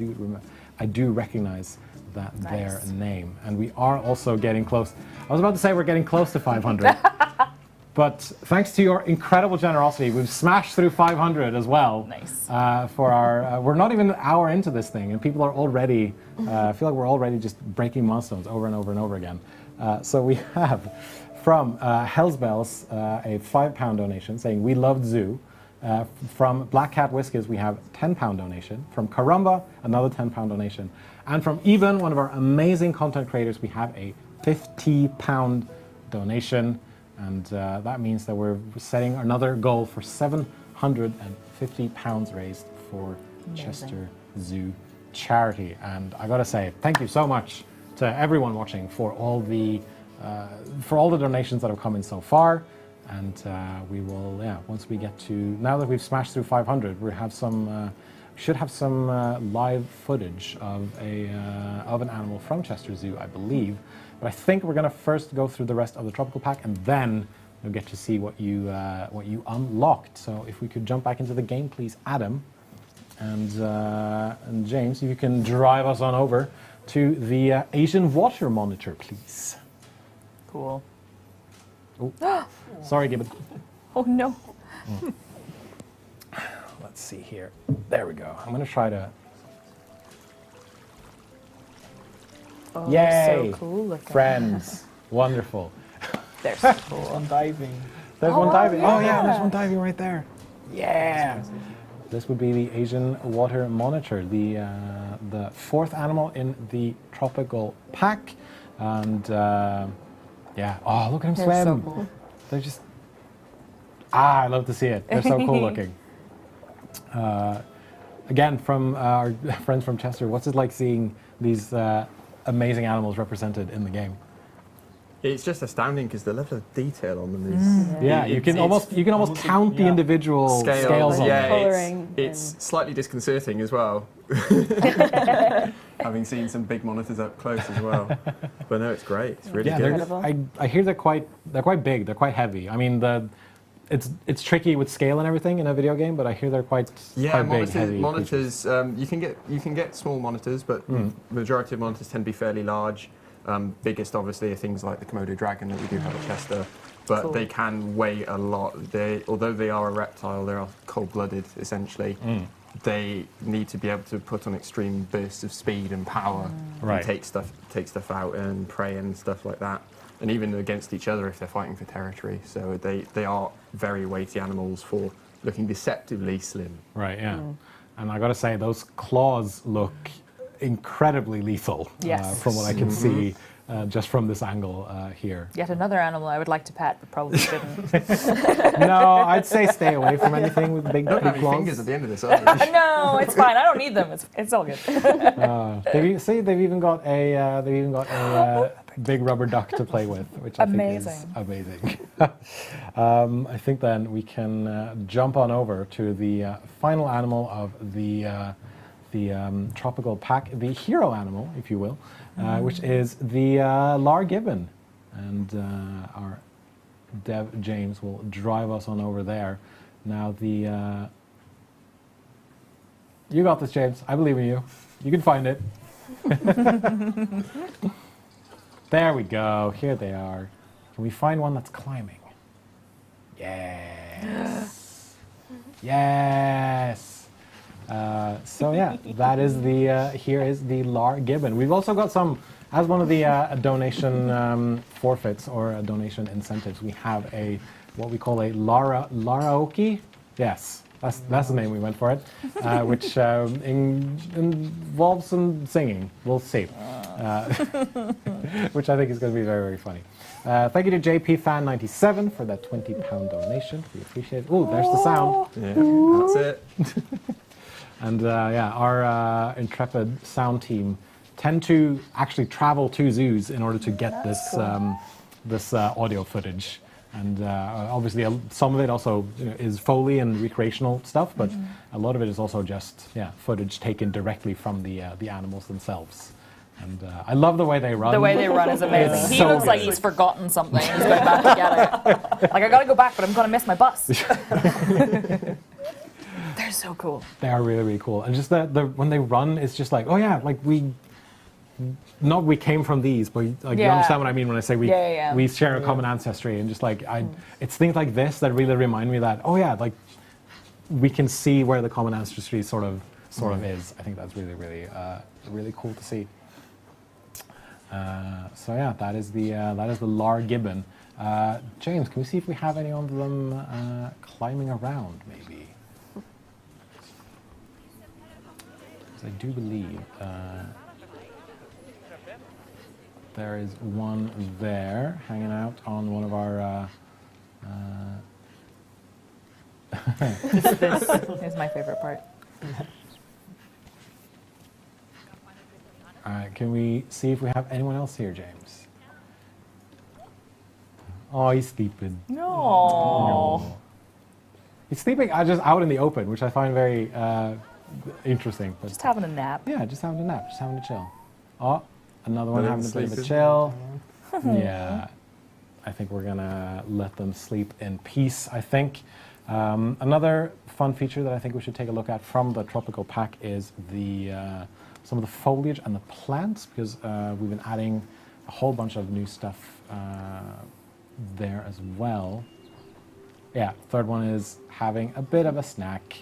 Speaker 1: do recognize their name. And we are also getting close. I was about to say we're getting close to 500. But thanks to your incredible generosity, we've smashed through 500 as well.
Speaker 2: Nice.
Speaker 1: For our, we're not even an hour into this thing, and people are already, I feel like we're already just breaking milestones over and over and over again. So we have from Hell's Bells a £5 donation saying we loved Zoo. From Black Cat Whiskers, we have £10 donation. From Karumba, another £10 donation. And from Even, one of our amazing content creators, we have a £50 donation. And that means that we're setting another goal for £750 raised for Chester Zoo charity. And I gotta say, thank you so much to everyone watching for all the donations that have come in so far. And we will, once we get to, now that we've smashed through 500, we have some, should have some live footage of an animal from Chester Zoo, I believe. But I think we're going to first go through the rest of the tropical pack, and then you'll get to see what you unlocked. So if we could jump back into the game, please, Adam and James, if you can drive us on over to the Asian water monitor, please.
Speaker 2: Cool.
Speaker 1: Oh, sorry, Gibbon.
Speaker 2: Oh no.
Speaker 1: Let's see here. There we go. I'm going to try to...
Speaker 2: Oh,
Speaker 1: Yay!
Speaker 2: so cool looking.
Speaker 1: Friends. Wonderful.
Speaker 2: They're so cool.
Speaker 3: On diving.
Speaker 1: There's one diving.
Speaker 2: yeah.
Speaker 1: Oh, yeah, there's one diving right there. Yeah! This would be the Asian water monitor, the fourth animal in the tropical pack. And, yeah. Oh, look at them
Speaker 2: They're
Speaker 1: swim.
Speaker 2: so cool.
Speaker 1: They're just... I love to see it. They're so cool looking. Again, from our friends from Chester, what's it like seeing these amazing animals represented in the game?
Speaker 4: It's just astounding because the level of detail on them is.
Speaker 1: Yeah, you can almost count the individual scales on them.
Speaker 5: Colouring
Speaker 4: It's slightly disconcerting as well. Having seen some big monitors up close as well. But no, it's great. It's really
Speaker 1: Yeah,
Speaker 4: good.
Speaker 5: Incredible.
Speaker 1: I hear they're quite big. They're quite heavy. I mean, it's tricky with scale and everything in a video game, but I hear they're quite big, heavy.
Speaker 4: Monitors. You can get small monitors, but the majority of monitors tend to be fairly large. Biggest, obviously, are things like the Komodo dragon that we do have at Chester, but
Speaker 2: Cool.
Speaker 4: they can weigh a lot. Although they are a reptile, they are cold-blooded essentially. They need to be able to put on extreme bursts of speed and power,
Speaker 1: Right.
Speaker 4: and take stuff out and prey and stuff like that. And even against each other if they're fighting for territory. So they are very weighty animals for looking deceptively slim.
Speaker 1: Right, yeah. And I got to say, those claws look incredibly lethal
Speaker 2: Yes.
Speaker 1: from what I can see just from this angle here.
Speaker 2: Yet another animal I would like to pet, but probably shouldn't.
Speaker 1: No, I'd say stay away from anything with big,
Speaker 4: Don't have
Speaker 1: big
Speaker 4: any fingers
Speaker 1: claws.
Speaker 4: at the end of this, either.
Speaker 2: No, it's fine. I don't need them. It's all good.
Speaker 1: They've even got a big rubber duck to play with, which I think is amazing. I think then we can jump on over to the final animal of the tropical pack, the hero animal, if you will, which is the gibbon. And our dev James will drive us on over there. Now you got this, James. I believe in you. You can find it. There we go. Here they are. Can we find one that's climbing? Yes. Yes. So yeah, that is here is the gibbon. We've also got some, as one of the donation forfeits or donation incentives, we have what we call a Laraoke. Yes, that's the name we went for it, which involves some singing. We'll see, which I think is going to be very, very funny. Thank you to JPFan97 for that £20 donation. We appreciate it. Oh, there's the sound.
Speaker 4: Yeah, that's it.
Speaker 1: And yeah, our intrepid sound team tend to actually travel to zoos in order to get this audio footage. And obviously, some of it also is Foley and recreational stuff, but a lot of it is also just footage taken directly from the animals themselves. And I love the way they run.
Speaker 2: The way they run is amazing.
Speaker 1: It's
Speaker 2: He
Speaker 1: so
Speaker 2: looks like
Speaker 1: good.
Speaker 2: he's forgotten something. He's going back to get it. Like, I gotta go back, but I'm gonna miss my bus. They're so cool.
Speaker 1: They are really, really cool. And just when they run, it's just like, oh yeah, like we came from these, but like you understand what I mean when I say we share a common ancestry, and just like it's things like this that really remind me that, oh yeah, like we can see where the common ancestry sort of is. I think that's really, really, really cool to see. So yeah, that is the gibbon. James, can we see if we have any of them climbing around, maybe? Because I do believe there is one there hanging out on one of our.
Speaker 2: This is my favorite part.
Speaker 1: All right, can we see if we have anyone else here, James? Oh, he's sleeping.
Speaker 2: No.
Speaker 1: He's sleeping just out in the open, which I find very interesting. But
Speaker 2: Just having a nap.
Speaker 1: yeah, just having a nap, just having a chill. Oh, another one
Speaker 4: No,
Speaker 1: having a bit of a
Speaker 4: sleeping.
Speaker 1: chill. Yeah. I think we're going to let them sleep in peace, I think. Another fun feature that I think we should take a look at from the tropical pack is some of the foliage and the plants, because we've been adding a whole bunch of new stuff there as well. Yeah, third one is having a bit of a snack.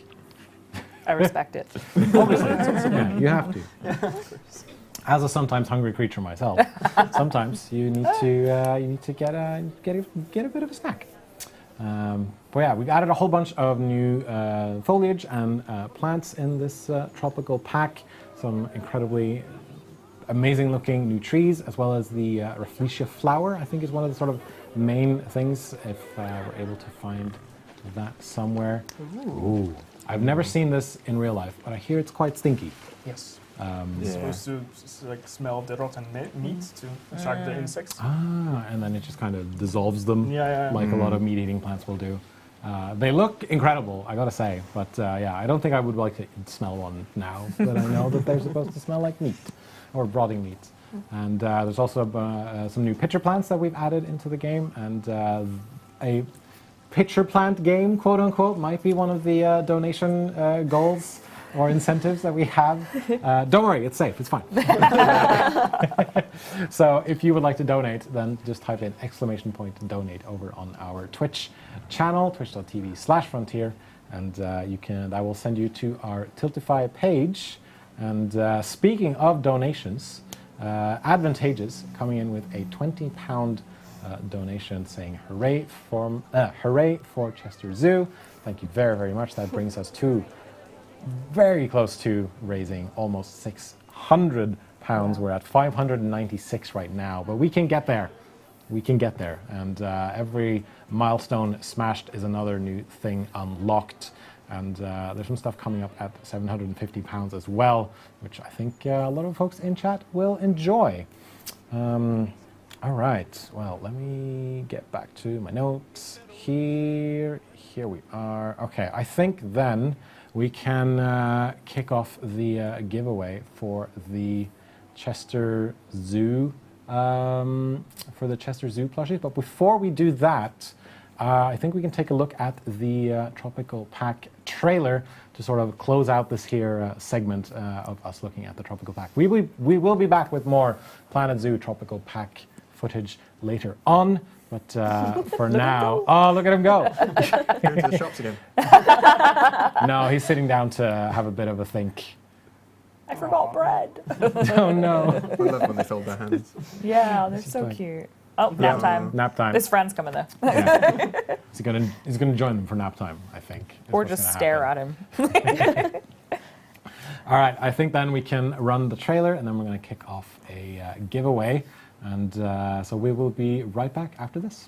Speaker 2: I respect it.
Speaker 1: Obviously, yeah, you have to. As a sometimes hungry creature myself, sometimes you need to get a bit of a snack. But yeah, we've added a whole bunch of new foliage and plants in this tropical pack. Some incredibly amazing looking new trees, as well as the Rafflesia flower, I think is one of the sort of main things, if we're able to find that somewhere. Ooh. I've never seen this in real life, but I hear it's quite stinky.
Speaker 3: Yes. It's supposed to smell the rotten meat to attract the insects.
Speaker 1: Ah, and then it just kind of dissolves them, like a lot of meat-eating plants will do. They look incredible, I gotta say, but yeah, I don't think I would like to smell one now, but I know that they're supposed to smell like meat, or rotting meat. And there's also some new pitcher plants that we've added into the game, and a pitcher plant game, quote unquote, might be one of the donation goals or incentives that we have. Don't worry, it's safe, it's fine. So if you would like to donate, then just type in !donate over on our Twitch channel, twitch.tv/frontier, and that will send you to our Tiltify page. And speaking of donations, Advantageous coming in with a £20 donation saying hooray for Chester Zoo. Thank you very, very much. That brings us to very close to raising almost £600. We're at 596 right now, but we can get there. We can get there. And every milestone smashed is another new thing unlocked. And there's some stuff coming up at £750 as well, which I think a lot of folks in chat will enjoy. All right, well, let me get back to my notes here. Here we are. Okay, I think then we can kick off the giveaway for the Chester Zoo, plushies. But before we do that, I think we can take a look at the Tropical Pack trailer to sort of close out this here segment of us looking at the Tropical Pack. We will be back with more Planet Zoo Tropical Pack footage later on, but for now, look at him go.
Speaker 4: Going to the shops again.
Speaker 1: No, he's sitting down to have a bit of a think.
Speaker 2: I forgot bread.
Speaker 1: Oh no.
Speaker 4: I love when they fold their hands.
Speaker 2: Yeah, they're so
Speaker 1: like-
Speaker 2: cute. Oh, nap time.
Speaker 1: Nap time.
Speaker 2: His friend's coming though.
Speaker 1: Yeah. He's gonna join them for nap time, I think.
Speaker 2: Or just stare at him.
Speaker 1: All right, I think then we can run the trailer, and then we're going to kick off a giveaway. And so we will be right back after this.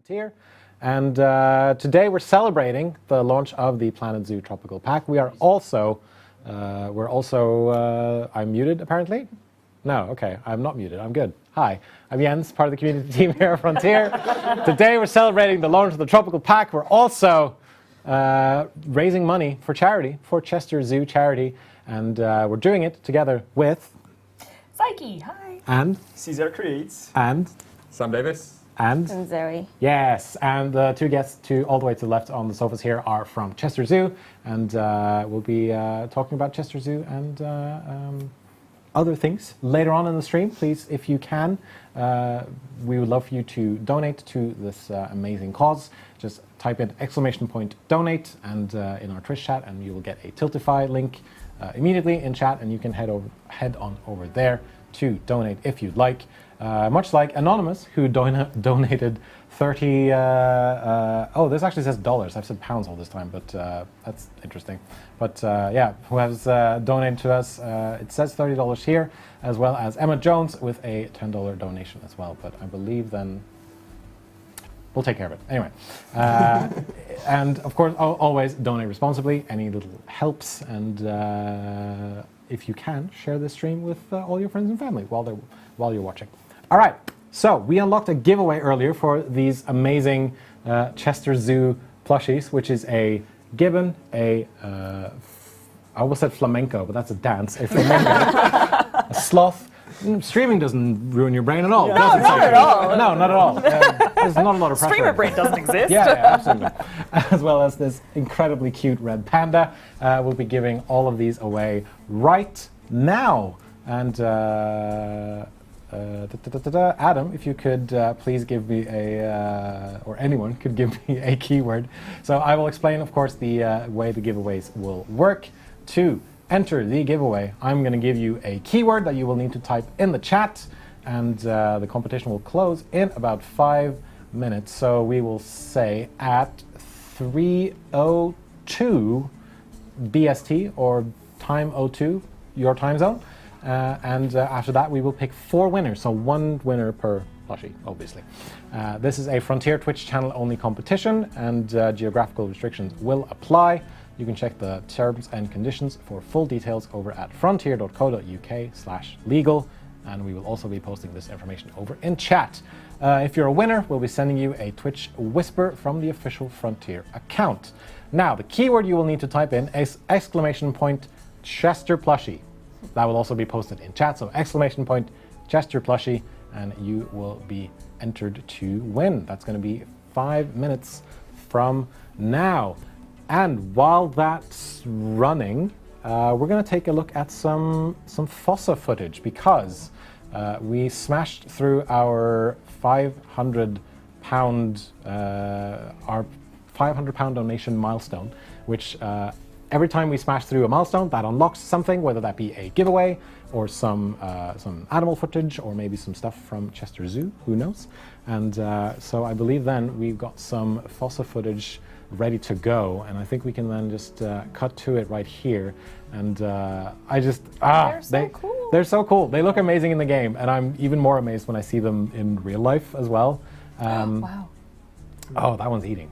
Speaker 1: Frontier. And today we're celebrating the launch of the Planet Zoo Tropical Pack. We are also, I'm muted apparently? No, okay, I'm not muted, I'm good. Hi, I'm Jens, part of the community team here at Frontier. Today we're celebrating the launch of the Tropical Pack. We're also raising money for charity, for Chester Zoo charity. And we're doing it together with...
Speaker 2: Psyche, hi.
Speaker 1: And...
Speaker 3: CesarCreates.
Speaker 1: And...
Speaker 4: Sam Davis.
Speaker 1: And
Speaker 5: Zoe.
Speaker 1: yes, and the two guests all the way to the left on the sofas here are from Chester Zoo, and we'll be talking about Chester Zoo and other things later on in the stream. Please, if you can, we would love for you to donate to this amazing cause. Just type in !donate and in our Twitch chat, and you will get a Tiltify link immediately in chat, and you can head on over there to donate if you'd like. Much like Anonymous, who donated 30... oh, this actually says dollars. I've said pounds all this time, but that's interesting. But yeah, who has donated to us. It says $30 here, as well as Emma Jones with a $10 donation as well. But I believe then... we'll take care of it. Anyway. And of course, always donate responsibly. Any little helps. And if you can, share this stream with all your friends and family while you're watching. All right, so we unlocked a giveaway earlier for these amazing Chester Zoo plushies, which is a gibbon, I almost said flamenco, but that's a dance, a flamenco, a sloth. Streaming doesn't ruin your brain at all.
Speaker 2: No, not at all.
Speaker 1: No, not at all. There's not a lot of pressure.
Speaker 2: Streamer brain doesn't exist.
Speaker 1: Yeah, absolutely. As well as this incredibly cute red panda. We'll be giving all of these away right now. And Adam, if you could please give me or anyone could give me a keyword. So I will explain, of course, the way the giveaways will work. To enter the giveaway, I'm going to give you a keyword that you will need to type in the chat, and the competition will close in about 5 minutes. So we will say at 3:02 BST, or time 02, your time zone. And after that, we will pick 4 winners, so 1 winner per plushie, obviously. This is a Frontier Twitch channel only competition, and geographical restrictions will apply. You can check the terms and conditions for full details over at frontier.co.uk/legal, and we will also be posting this information over in chat. If you're a winner, we'll be sending you a Twitch whisper from the official Frontier account. Now, the keyword you will need to type in is !Chester plushie. That will also be posted in chat, so !Chester plushie, and you will be entered to win. That's going to be 5 minutes from now. And while that's running, we're going to take a look at some Fossa footage, because we smashed through our £500 donation milestone, which every time we smash through a milestone, that unlocks something, whether that be a giveaway or some animal footage, or maybe some stuff from Chester Zoo, who knows. And so I believe then we've got some Fossa footage ready to go, and I think we can then just cut to it right here. And they're so cool. They're so cool. They look amazing in the game, and I'm even more amazed when I see them in real life as well.
Speaker 2: Wow.
Speaker 1: Oh, that one's eating.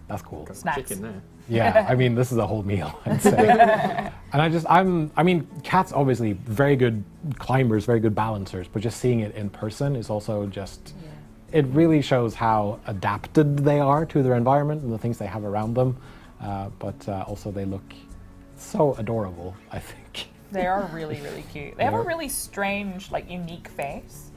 Speaker 1: That's cool.
Speaker 2: Snacks.
Speaker 4: Chicken there.
Speaker 1: Yeah, I mean, this is a whole meal, I'd say. And I mean, cats obviously very good climbers, very good balancers, but just seeing it in person is also just, it really shows how adapted they are to their environment and the things they have around them. But also they look so adorable, I think.
Speaker 2: They are really, really cute. They have a really strange, like, unique face.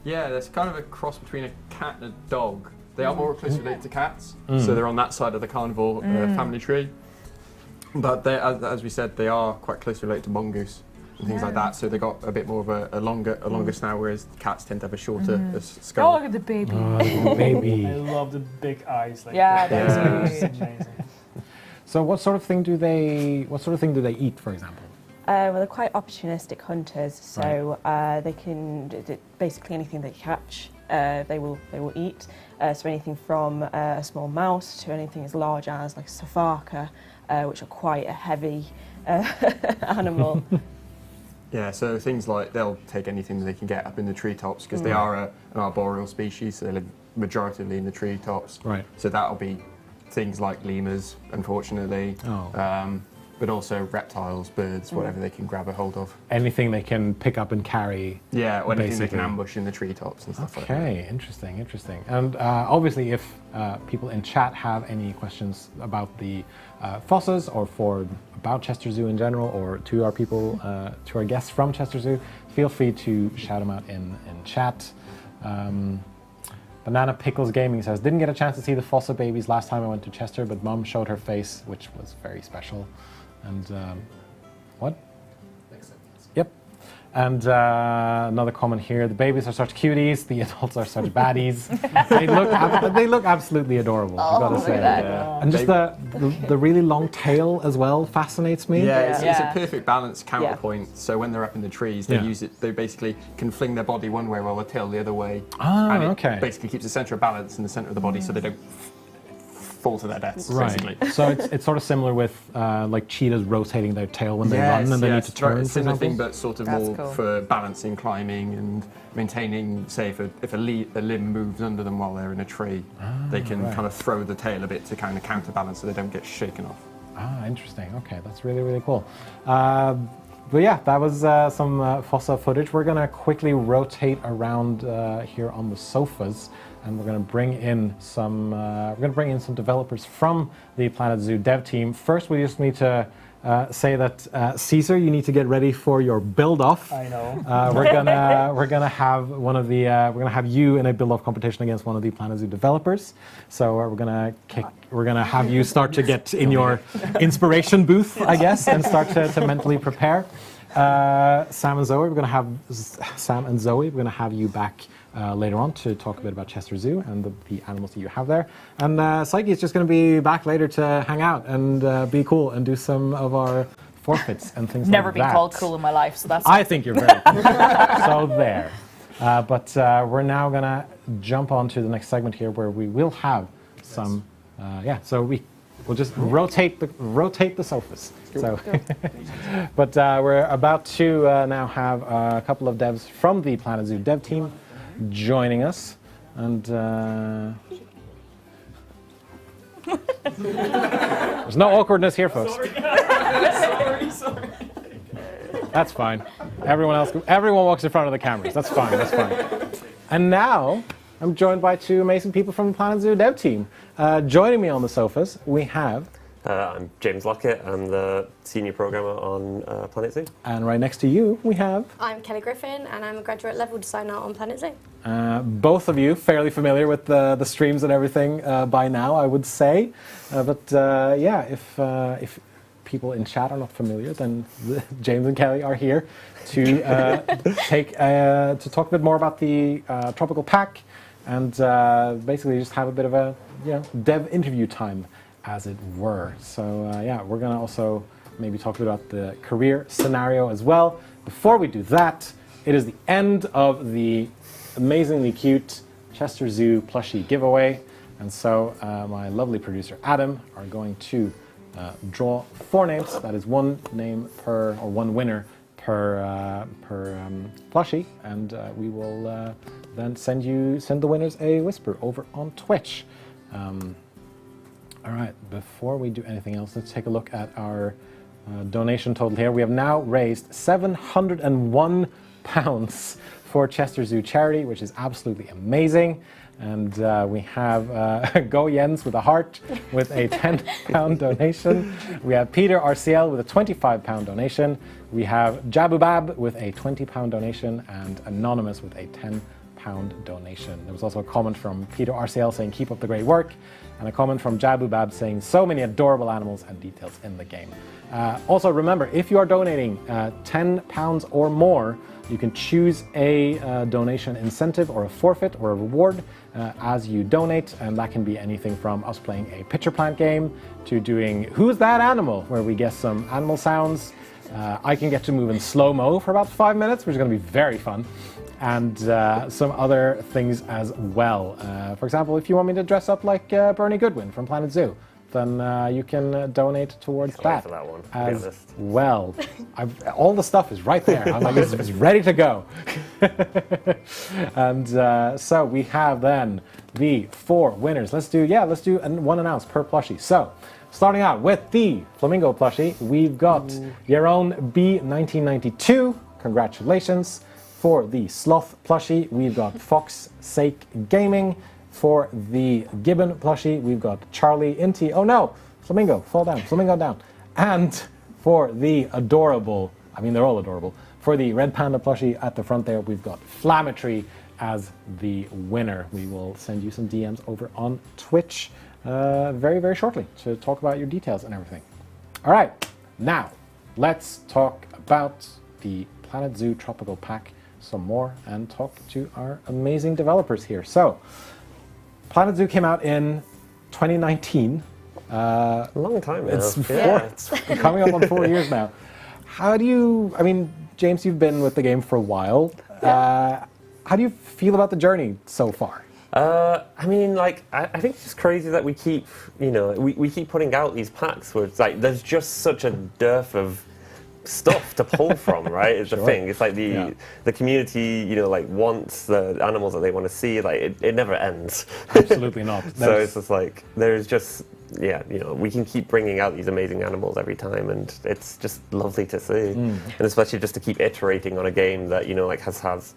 Speaker 4: Yeah, there's kind of a cross between a cat and a dog. They are more closely related to cats, so they're on that side of the carnivore family tree. But as we said, they are quite closely related to mongoose and things like that. So they got a bit more of a longer snout, whereas cats tend to have a shorter skull.
Speaker 2: Oh, look at the baby!
Speaker 1: Baby.
Speaker 3: I love the big eyes. Like
Speaker 2: Yeah,
Speaker 3: that.
Speaker 2: that's
Speaker 3: It's amazing.
Speaker 1: So what sort of thing do they eat, for example?
Speaker 5: Well, they're quite opportunistic hunters, so they can basically anything they catch, they will eat. So anything from a small mouse to anything as large as like a safarka, which are quite a heavy animal.
Speaker 4: Yeah, so things like they'll take anything that they can get up in the treetops, because they are an arboreal species, so they live majority in the treetops.
Speaker 1: Right.
Speaker 4: So that'll be things like lemurs, unfortunately.
Speaker 1: Oh.
Speaker 4: But also reptiles, birds, whatever they can grab a hold of.
Speaker 1: Anything they can pick up and carry.
Speaker 4: Yeah, or anything they can
Speaker 1: Basically.
Speaker 4: ambush in the treetops and stuff like that.
Speaker 1: Okay, interesting. And obviously, if people in chat have any questions about the Fossas or about Chester Zoo in general, or to our people, to our guests from Chester Zoo, feel free to shout them out in chat. Banana Pickles Gaming says, didn't get a chance to see the Fossa babies last time I went to Chester, but Mum showed her face, which was very special. And what? Yep. And another comment here: the babies are such cuties, the adults are such baddies. they look absolutely adorable. I've got to say.
Speaker 4: Yeah.
Speaker 1: And just the really long tail as well fascinates me.
Speaker 4: Yeah, it's
Speaker 2: Yeah.
Speaker 4: a perfect balance counterpoint. So when they're up in the trees, they
Speaker 1: Yeah.
Speaker 4: use it. They basically can fling their body one way while the tail the other way.
Speaker 1: Ah,
Speaker 4: and it
Speaker 1: okay.
Speaker 4: basically keeps the center of balance in the center of the body, so they don't fall to their deaths. Basically.
Speaker 1: Right. So it's sort of similar with like cheetahs rotating their tail when they run and they need to
Speaker 4: it's right,
Speaker 1: turn.
Speaker 4: a
Speaker 1: For
Speaker 4: similar
Speaker 1: example.
Speaker 4: thing, but sort of
Speaker 2: That's
Speaker 4: more
Speaker 2: cool.
Speaker 4: for balancing, climbing, and maintaining. Say, if a limb moves under them while they're in a tree, they can
Speaker 1: right.
Speaker 4: kind of throw the tail a bit to kind of counterbalance, so they don't get shaken off.
Speaker 1: Ah, interesting. Okay, that's really cool. But yeah, that was some Fossa footage. We're gonna quickly rotate around here on the sofas, and we're gonna bring in some developers from the Planet Zoo dev team. First, we just need to say that Caesar, you need to get ready for your build-off.
Speaker 3: I know.
Speaker 1: We're gonna have we're gonna have you in a build-off competition against one of the Planet Zoo developers. So we're gonna have you start to get in your inspiration booth, I guess, and start to mentally prepare. Sam and Zoe, we're gonna have you back later on to talk a bit about Chester Zoo and the animals that you have there. And Psyche is just going to be back later to hang out and be cool and do some of our forfeits and things
Speaker 2: Never
Speaker 1: like
Speaker 2: been
Speaker 1: that.
Speaker 2: called cool in my life, so that's.
Speaker 1: I think you're very cool. So there. But we're now going to jump on to the next segment here where we will have some, so we'll just rotate the sofas. So, but we're about to now have a couple of devs from the Planet Zoo dev team joining us, and there's no awkwardness here, folks.
Speaker 3: Sorry.
Speaker 1: That's fine. Everyone walks in front of the cameras. That's fine. And now I'm joined by two amazing people from the Planet Zoo dev team. Joining me on the sofas, we have.
Speaker 6: I'm James Lockett. I'm the senior programmer on Planet Zoo.
Speaker 1: And right next to you, we have.
Speaker 7: I'm Kelly Griffin, and I'm a graduate level designer on Planet Zoo.
Speaker 1: Both of you fairly familiar with the streams and everything by now, I would say. If people in chat are not familiar, then James and Kelly are here to to talk a bit more about the Tropical Pack and basically just have a bit of a dev interview time, as it were. So we're going to also maybe talk a bit about the career scenario as well. Before we do that, it is the end of the amazingly cute Chester Zoo plushie giveaway. And so my lovely producer Adam are going to draw 4 names. That is one name per, or one winner per plushie. And we will then send the winners a whisper over on Twitch. All right, before we do anything else, let's take a look at our donation total here. We have now raised £701 for Chester Zoo charity, which is absolutely amazing. And we have Go Jens with a heart with a £10 donation. We have Peter RCL with a £25 donation. We have Jabubab with a £20 donation and Anonymous with a £10 donation. There was also a comment from Peter RCL saying keep up the great work, and a comment from Jabubab saying so many adorable animals and details in the game. Also remember, if you are donating £10 or more, you can choose a donation incentive or a forfeit or a reward as you donate, and that can be anything from us playing a picture plant game to doing Who's That Animal, where we guess some animal sounds. I can get to move in slow-mo for about 5 minutes, which is going to be very fun, and some other things as well. For example, if you want me to dress up like Bernie Goodwin from Planet Zoo, then you can donate towards
Speaker 6: Can't wait
Speaker 1: that,
Speaker 6: for that one, to be
Speaker 1: as
Speaker 6: honest.
Speaker 1: well. All the stuff is right there. I'm like, it's ready to go. And so we have then the 4 winners. Let's do one announce per plushie. So starting out with the Flamingo plushie, we've got Yaron B1992. Congratulations. For the Sloth plushie, we've got Fox Sake Gaming. For the Gibbon plushie, we've got Charlie Inti. Oh no, Flamingo, fall down, Flamingo down. And for the adorable, I mean they're all adorable, for the Red Panda plushie at the front there, we've got Flametry as the winner. We will send you some DMs over on Twitch very, very shortly to talk about your details and everything. All right, now let's talk about the Planet Zoo Tropical Pack some more and talk to our amazing developers here. So, Planet Zoo came out in 2019.
Speaker 6: A long time now.
Speaker 1: It's coming up on 4 years now. How do you, I mean, James, you've been with the game for a while. How do you feel about the journey so far?
Speaker 6: I mean, like, I think it's just crazy that we keep, we keep putting out these packs where it's like, there's just such a dearth of stuff to pull from, right? Is the thing. It's like the community, like wants the animals that they want to see. Like it never ends.
Speaker 1: Absolutely not.
Speaker 6: So it's just like there's just we can keep bringing out these amazing animals every time, and it's just lovely to see. And especially just to keep iterating on a game that like has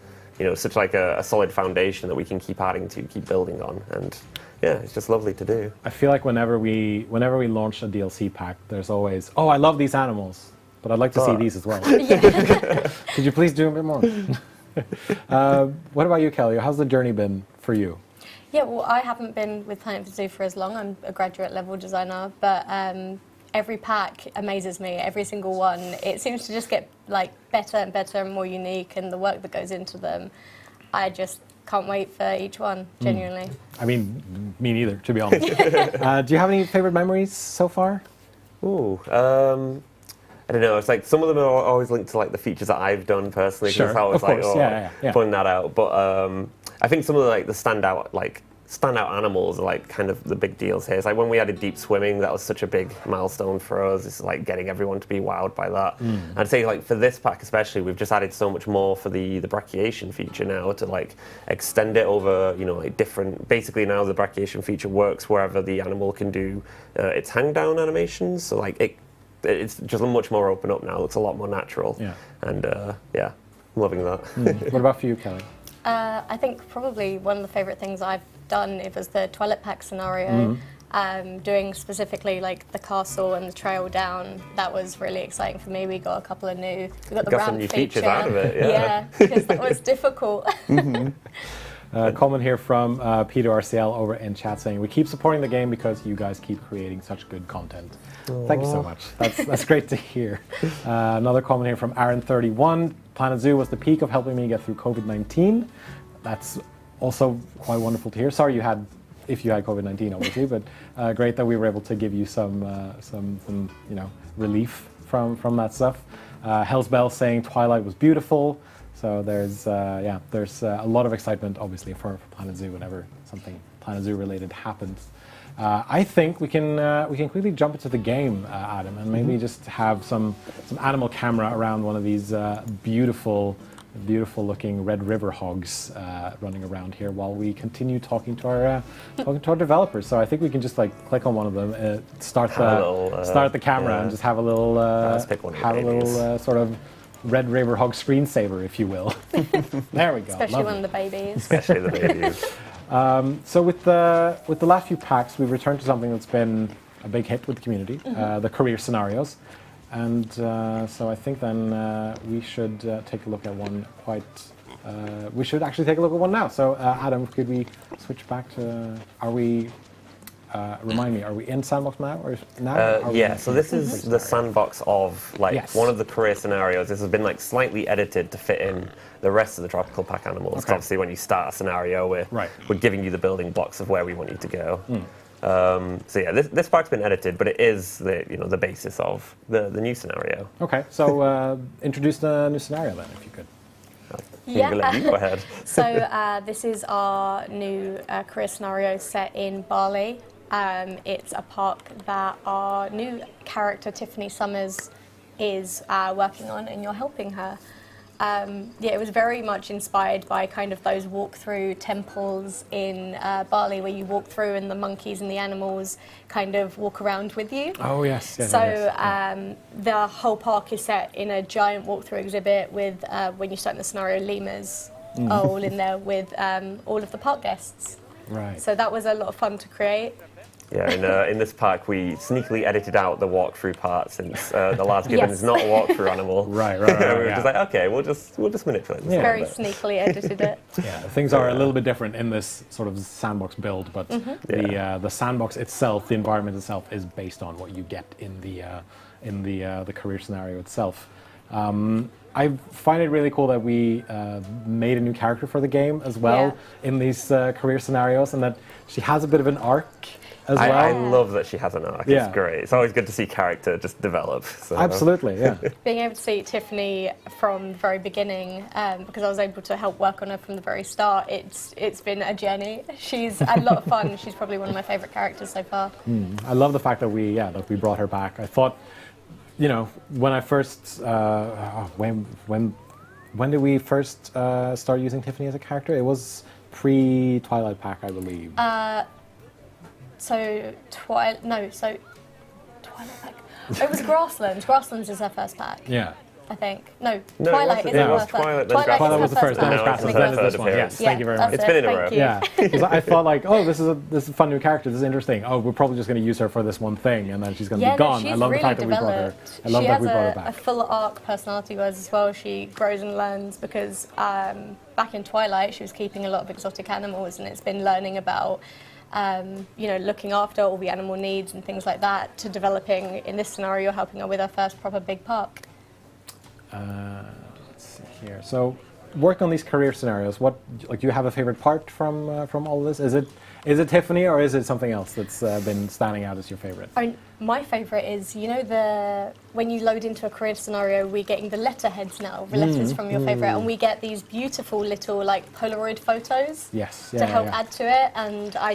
Speaker 6: such like a solid foundation that we can keep adding to, keep building on, and yeah, it's just lovely to do.
Speaker 1: I feel like whenever we launch a DLC pack, there's always, oh, I love these animals, but I'd like to see these as well. Could you please do a bit more? What about you, Kelly? How's the journey been for you?
Speaker 7: Yeah, well, I haven't been with Planet Zoo for as long. I'm a graduate level designer, but every pack amazes me. Every single one. It seems to just get like better and better and more unique, and the work that goes into them. I just can't wait for each one, genuinely.
Speaker 1: I mean, me neither, to be honest. Do you have any favorite memories so far?
Speaker 6: Ooh, I don't know. It's like some of them are always linked to like the features that I've done personally.
Speaker 1: Sure,
Speaker 6: That's how it's like, pulling that out. But I think some of the like the standout animals are like kind of the big deals here. It's like when we added deep swimming, that was such a big milestone for us. It's like getting everyone to be wowed by that. I'd say like for this pack especially, we've just added so much more for the brachiation feature now to like extend it over, like different. Basically now the brachiation feature works wherever the animal can do its hang down animations. So like it's just much more open up now. It looks a lot more natural. Yeah. And I'm loving that.
Speaker 1: What about for you, Kelly?
Speaker 7: I think probably one of the favourite things I've done, it was the toilet pack scenario. Doing specifically like the castle and the trail down. That was really exciting for me. We got a couple of we got the ramp
Speaker 6: some new
Speaker 7: feature.
Speaker 6: features out of it.
Speaker 7: Yeah, because that was difficult.
Speaker 1: Comment here from Peter RCL over in chat saying, we keep supporting the game because you guys keep creating such good content. Aww. Thank you so much. That's great to hear. Another comment here from Aaron31. Planet Zoo was the peak of helping me get through COVID-19. That's also quite wonderful to hear. Sorry if you had COVID-19, obviously, but great that we were able to give you some relief from that stuff. Hell's Bell saying Twilight was beautiful. So there's a lot of excitement, obviously, for Planet Zoo whenever something Planet Zoo related happens. I think we can quickly jump into the game, Adam, and maybe just have some animal camera around one of these beautiful looking Red River hogs running around here while we continue talking to our developers. So I think we can just like click on one of them, start the camera, and just have a little
Speaker 6: let's pick one of
Speaker 1: sort of Red River hog screensaver, if you will. There we go.
Speaker 7: Especially one of the babies.
Speaker 6: Especially the babies.
Speaker 1: So with the last few packs, we've returned to something that's been a big hit with the community, the career scenarios. And so I think then we should take a look at one we should actually take a look at one now. So Adam, could we switch back to, remind me, are we in Sandbox now?
Speaker 6: So this is the sandbox of one of the career scenarios. This has been like slightly edited to fit in the rest of the tropical pack animals. Okay. Obviously, when you start a scenario, we're giving you the building blocks of where we want you to go. This part's been edited, but it is the basis of the new scenario.
Speaker 1: Okay, so introduce the new scenario then, if you could.
Speaker 7: Yeah.
Speaker 6: You go ahead.
Speaker 7: So this is our new career scenario set in Bali. It's a park that our new character, Tiffany Summers, is working on, and you're helping her. It was very much inspired by kind of those walk-through temples in Bali where you walk through and the monkeys and the animals kind of walk around with you.
Speaker 1: Oh, yes.
Speaker 7: So the whole park is set in a giant walk-through exhibit with, when you start in the scenario, lemurs are all in there with all of the park guests.
Speaker 1: Right.
Speaker 7: So that was a lot of fun to create.
Speaker 6: Yeah, in this pack we sneakily edited out the walkthrough part since the last gibbon is not a walkthrough animal.
Speaker 1: Right.
Speaker 6: We were just like, okay, we'll just manipulate this.
Speaker 7: Very sneakily edited it.
Speaker 1: Yeah, things are a little bit different in this sort of sandbox build, but the sandbox itself, the environment itself, is based on what you get in the career scenario itself. I find it really cool that we made a new character for the game as well in these career scenarios, and that she has a bit of an arc as well.
Speaker 6: I love that she has an arc.
Speaker 1: Yeah.
Speaker 6: It's great. It's always good to see character just develop. So.
Speaker 1: Absolutely, yeah.
Speaker 7: Being able to see Tiffany from the very beginning, because I was able to help work on her from the very start, it's been a journey. She's a lot of fun. She's probably one of my favourite characters so far.
Speaker 1: I love the fact that we brought her back. I thought, when I first when did we first start using Tiffany as a character? It was pre-Twilight Pack, I believe.
Speaker 7: Twilight Pack. It was Grasslands. Grasslands is her first pack.
Speaker 1: Yeah.
Speaker 7: I think. No,
Speaker 6: No,
Speaker 7: Twilight
Speaker 6: it
Speaker 7: is her
Speaker 6: wasn't.
Speaker 7: first
Speaker 6: Twilight,
Speaker 7: pack.
Speaker 6: then
Speaker 1: Twilight was the first, then it was
Speaker 6: Now it's
Speaker 1: Grasslands,
Speaker 6: her
Speaker 1: then it's this
Speaker 6: third
Speaker 1: one. Yes,
Speaker 6: appearance.
Speaker 1: thank you very much.
Speaker 6: It's been in a row.
Speaker 1: Yeah, because I thought like, oh, this is a fun new character. This is interesting. Oh, we're probably just going to use her for this one thing, and then she's going to be gone.
Speaker 7: She's
Speaker 1: I love
Speaker 7: really
Speaker 1: the fact that we brought her.
Speaker 7: developed.
Speaker 1: I love
Speaker 7: she
Speaker 1: that we
Speaker 7: has
Speaker 1: brought her
Speaker 7: a
Speaker 1: back.
Speaker 7: full arc personality-wise as well. She grows and learns because back in Twilight, she was keeping a lot of exotic animals, and it's been learning about looking after all the animal needs and things like that, to developing, in this scenario, helping her with her first proper big park.
Speaker 1: Let's see here. So, work on these career scenarios. What, like, do you have a favorite part from all of this? Is it Tiffany, or is it something else that's been standing out as your favorite?
Speaker 7: My favourite is, when you load into a career scenario, we're getting the letterheads now, the letters from your favourite, and we get these beautiful little Polaroid photos to help add to it, and I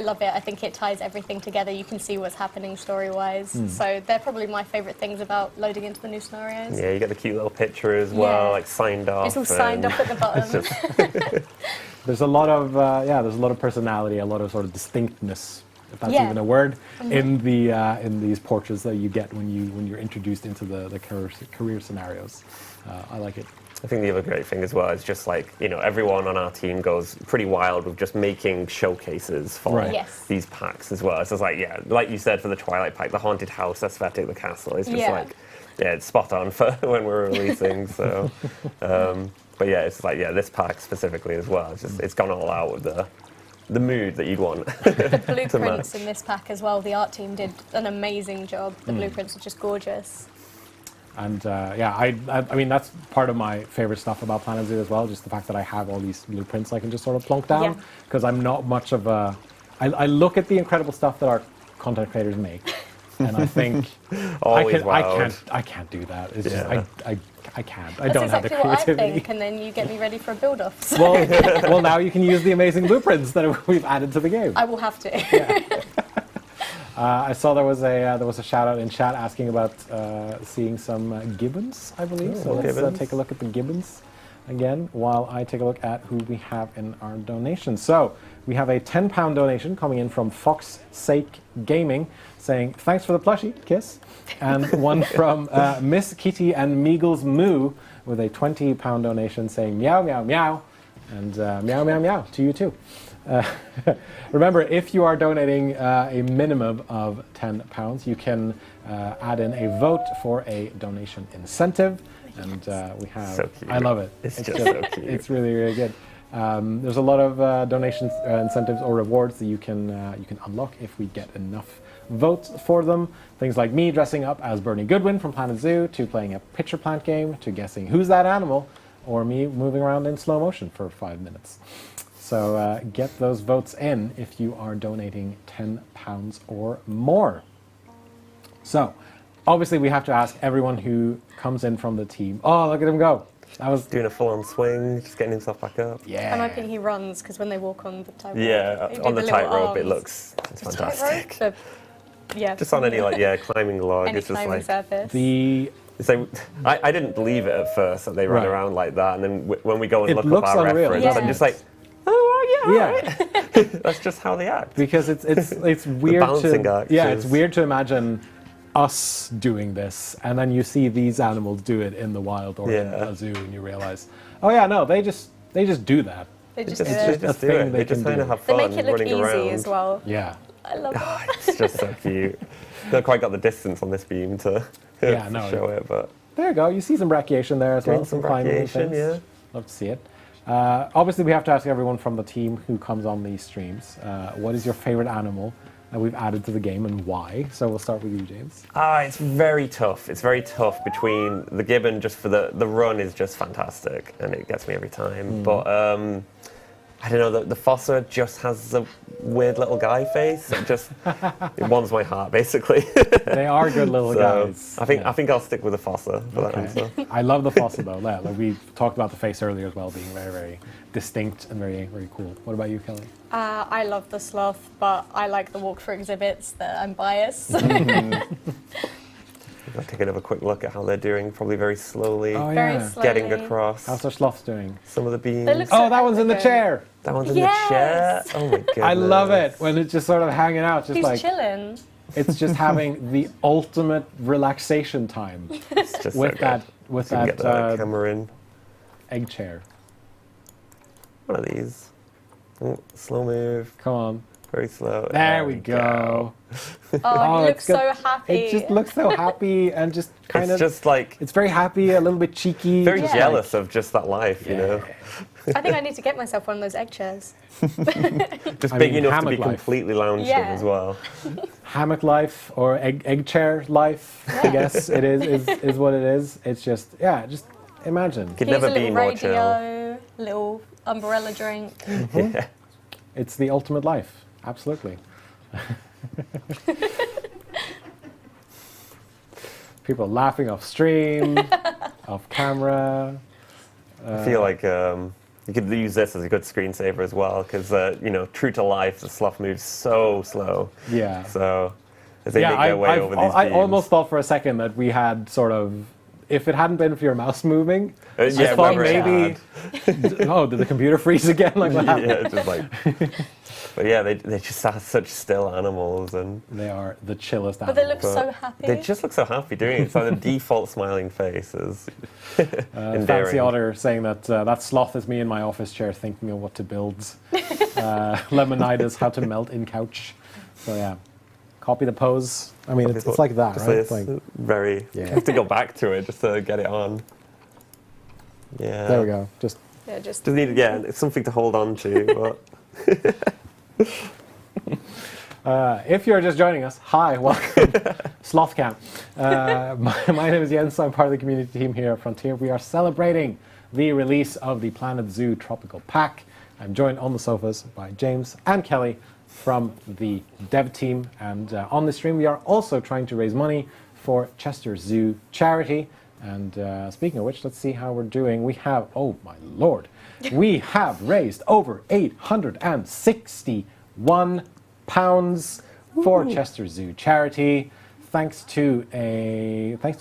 Speaker 7: love it. I think it ties everything together. You can see what's happening story-wise. So they're probably my favourite things about loading into the new scenarios.
Speaker 6: Yeah, you get the cute little picture as well, like signed off.
Speaker 7: It's all signed off at the bottom.
Speaker 1: There's a lot of personality, a lot of sort of distinctness, if that's even a word, in these portraits that you get when you're introduced into the career scenarios. I like it.
Speaker 6: I think the other great thing as well is just everyone on our team goes pretty wild with just making showcases for these packs as well. It's just like you said, for the Twilight Pack, the haunted house aesthetic, the castle is just it's spot on for when we're releasing. So, but yeah, it's this pack specifically as well. It's gone all out with the mood that you'd want.
Speaker 7: The blueprints in this pack as well, the art team did an amazing job. The blueprints are just gorgeous.
Speaker 1: And I mean, that's part of my favorite stuff about Planet Zoo as well, just the fact that I have all these blueprints I can just sort of plonk down, because I'm not much of a... I look at the incredible stuff that our content creators make, and I think I can't do that. It's just I can't. I don't have the creativity.
Speaker 7: That's exactly what I think, and then you get me ready for a build-off. So.
Speaker 1: Well, now you can use the amazing blueprints that we've added to the game.
Speaker 7: I will have to.
Speaker 1: I saw there was a shout out in chat asking about seeing some gibbons, I believe. So let's take a look at the gibbons again while I take a look at who we have in our donations. So we have a £10 donation coming in from Fox Sake Gaming, saying thanks for the plushie, kiss, and one from Miss Kitty and Meagles Moo with a £20 donation saying meow meow meow, and meow meow meow to you too. Remember, if you are donating a minimum of £10, you can add in a vote for a donation incentive, and we have.
Speaker 6: So cute.
Speaker 1: I love it.
Speaker 6: It's just so cute.
Speaker 1: It's really, really good. There's a lot of donations, incentives, or rewards that you can unlock if we get enough votes for them. Things like me dressing up as Bernie Goodwin from Planet Zoo, to playing a picture plant game, to guessing who's that animal, or me moving around in slow motion for 5 minutes. So get those votes in if you are donating £10 or more. So obviously we have to ask everyone who comes in from the team. Oh, look at him go. That was
Speaker 6: doing a full-on swing, just getting himself back up.
Speaker 1: yeah.
Speaker 7: I'm hoping he runs because when they walk on the tightrope,
Speaker 6: Yeah,
Speaker 7: they do
Speaker 6: on the
Speaker 7: little
Speaker 6: tightrope, it
Speaker 7: arms.
Speaker 6: looks fantastic.
Speaker 7: Tightrope? Yeah.
Speaker 6: Just on any climbing log,
Speaker 7: any
Speaker 6: it's just
Speaker 7: climbing
Speaker 6: like.
Speaker 7: surface.
Speaker 6: It's like I didn't believe it at first that they run
Speaker 1: Right.
Speaker 6: around like that, and then when we go and
Speaker 1: It
Speaker 6: look
Speaker 1: looks
Speaker 6: up our
Speaker 1: unreal,
Speaker 6: reference,
Speaker 7: doesn't
Speaker 6: I'm
Speaker 7: it?
Speaker 6: just like, oh yeah,
Speaker 1: Yeah.
Speaker 6: that's just how they act.
Speaker 1: Because it's weird
Speaker 6: balancing
Speaker 1: to
Speaker 6: act
Speaker 1: it's
Speaker 6: is-
Speaker 1: weird to imagine us doing this, and then you see these animals do it in the wild or in
Speaker 6: Yeah.
Speaker 1: a zoo, and you realize, oh yeah, no, they just do that.
Speaker 7: They just
Speaker 6: Just,
Speaker 7: do
Speaker 6: they
Speaker 7: it.
Speaker 6: just
Speaker 1: a
Speaker 6: do
Speaker 1: thing
Speaker 6: it.
Speaker 1: they
Speaker 6: They just
Speaker 1: can
Speaker 6: kind of
Speaker 1: do.
Speaker 6: have
Speaker 7: They
Speaker 6: fun
Speaker 7: make it look
Speaker 6: running
Speaker 7: easy
Speaker 6: around.
Speaker 7: as well.
Speaker 1: Yeah,
Speaker 7: I love it.
Speaker 6: Ah, it's just so cute. Not quite got the distance on this beam to
Speaker 1: Yeah, no.
Speaker 6: show it, but
Speaker 1: there you go. You see some brachiation there as well,
Speaker 6: doing some
Speaker 1: climbing and
Speaker 6: brachiation,
Speaker 1: things.
Speaker 6: yeah.
Speaker 1: Love to see it. Obviously, we have to ask everyone from the team who comes on these streams, what is your favorite animal that we've added to the game and why? So we'll start with you, James.
Speaker 6: It's very tough. It's very tough between the gibbon, just for the run is just fantastic, and it gets me every time. But I don't know, the Fossa just has a weird little guy face. It warms my heart, basically.
Speaker 1: They are good little
Speaker 6: So,
Speaker 1: guys.
Speaker 6: I think
Speaker 1: Yeah.
Speaker 6: I think I'll stick with the Fossa for that
Speaker 1: Okay.
Speaker 6: answer.
Speaker 1: I love the Fossa though. Yeah, like we talked about the face earlier as well, being very, very distinct and very, very cool. What about you, Kelly?
Speaker 7: I love the sloth, but I like the walkthrough exhibits. That I'm biased.
Speaker 6: I'll take another quick look at how they're doing, probably very slowly,
Speaker 1: Oh
Speaker 7: Very
Speaker 1: yeah.
Speaker 7: slowly.
Speaker 6: getting across
Speaker 1: How's our sloths doing?
Speaker 6: some of the beams.
Speaker 7: They look
Speaker 1: Oh,
Speaker 7: so
Speaker 1: that one's in the
Speaker 7: elegant.
Speaker 1: chair.
Speaker 6: That one's in
Speaker 7: Yes!
Speaker 6: the chair. Oh my god!
Speaker 1: I love it when it's just sort of hanging out, just
Speaker 7: He's
Speaker 1: like
Speaker 7: chilling.
Speaker 1: it's just having the ultimate relaxation time
Speaker 6: It's just so
Speaker 1: with
Speaker 6: good.
Speaker 1: that with
Speaker 6: So you can
Speaker 1: that
Speaker 6: get the camera in.
Speaker 1: egg chair.
Speaker 6: One of these. Oh, slow move,
Speaker 1: Come on,
Speaker 6: very slow.
Speaker 1: there we go.
Speaker 7: Oh,
Speaker 1: Oh,
Speaker 7: he
Speaker 1: it's
Speaker 7: looks
Speaker 1: good.
Speaker 7: so happy.
Speaker 1: It just looks so happy and just kind
Speaker 6: It's
Speaker 1: of.
Speaker 6: just like
Speaker 1: It's very happy, a little bit cheeky.
Speaker 6: very
Speaker 1: just
Speaker 6: jealous of just that life, you
Speaker 1: Yeah.
Speaker 6: know.
Speaker 7: I think I need to get myself one of those egg chairs.
Speaker 6: Just
Speaker 1: I
Speaker 6: big
Speaker 1: mean,
Speaker 6: enough to
Speaker 1: hammock
Speaker 6: be
Speaker 1: life.
Speaker 6: completely lounged in
Speaker 7: Yeah.
Speaker 6: as well.
Speaker 1: Hammock life or egg chair life, I guess it is what it is. It's just just imagine.
Speaker 6: Could
Speaker 7: Here's
Speaker 6: never
Speaker 7: a
Speaker 6: be
Speaker 7: little
Speaker 6: more chill.
Speaker 7: radio, little umbrella drink.
Speaker 6: Yeah.
Speaker 1: It's the ultimate life, absolutely. People laughing off stream, off camera.
Speaker 6: I feel like you could use this as a good screensaver as well, because true to life, the sloth moves so slow.
Speaker 1: Yeah.
Speaker 6: So as they
Speaker 1: Yeah,
Speaker 6: make their way over these
Speaker 1: I
Speaker 6: beams.
Speaker 1: almost thought for a second that we had sort of, if it hadn't been for your mouse moving, I
Speaker 6: yeah,
Speaker 1: thought
Speaker 6: whatever it
Speaker 1: maybe, did the computer freeze again? Like what happened?
Speaker 6: yeah, just like. But yeah, they just are such still animals, and
Speaker 1: They are the chillest
Speaker 7: But they
Speaker 1: animals.
Speaker 7: look so happy.
Speaker 6: they just look so happy doing it. It's like the default smiling face is endearing.
Speaker 1: Fancy Otter saying that that sloth is me in my office chair thinking of what to build. Lemonidas, how to melt in couch. So yeah, copy the pose. I mean, it's like that,
Speaker 6: Just
Speaker 1: right?
Speaker 6: this
Speaker 1: Like,
Speaker 6: very.
Speaker 1: Yeah.
Speaker 6: You have to go back to it just to get it on. Yeah.
Speaker 1: there we go. Just
Speaker 7: Yeah, just
Speaker 6: Just need, it's something to hold on to. But
Speaker 1: if you're just joining us, hi, welcome, Sloth Camp. My name is Jens. I'm part of the community team here at Frontier. We are celebrating the release of the Planet Zoo Tropical Pack. I'm joined on the sofas by James and Kelly from the dev team. And on this stream, we are also trying to raise money for Chester Zoo charity. And speaking of which, let's see how we're doing. We have, oh my lord, we have raised over £861 for Chester Zoo charity. Thanks to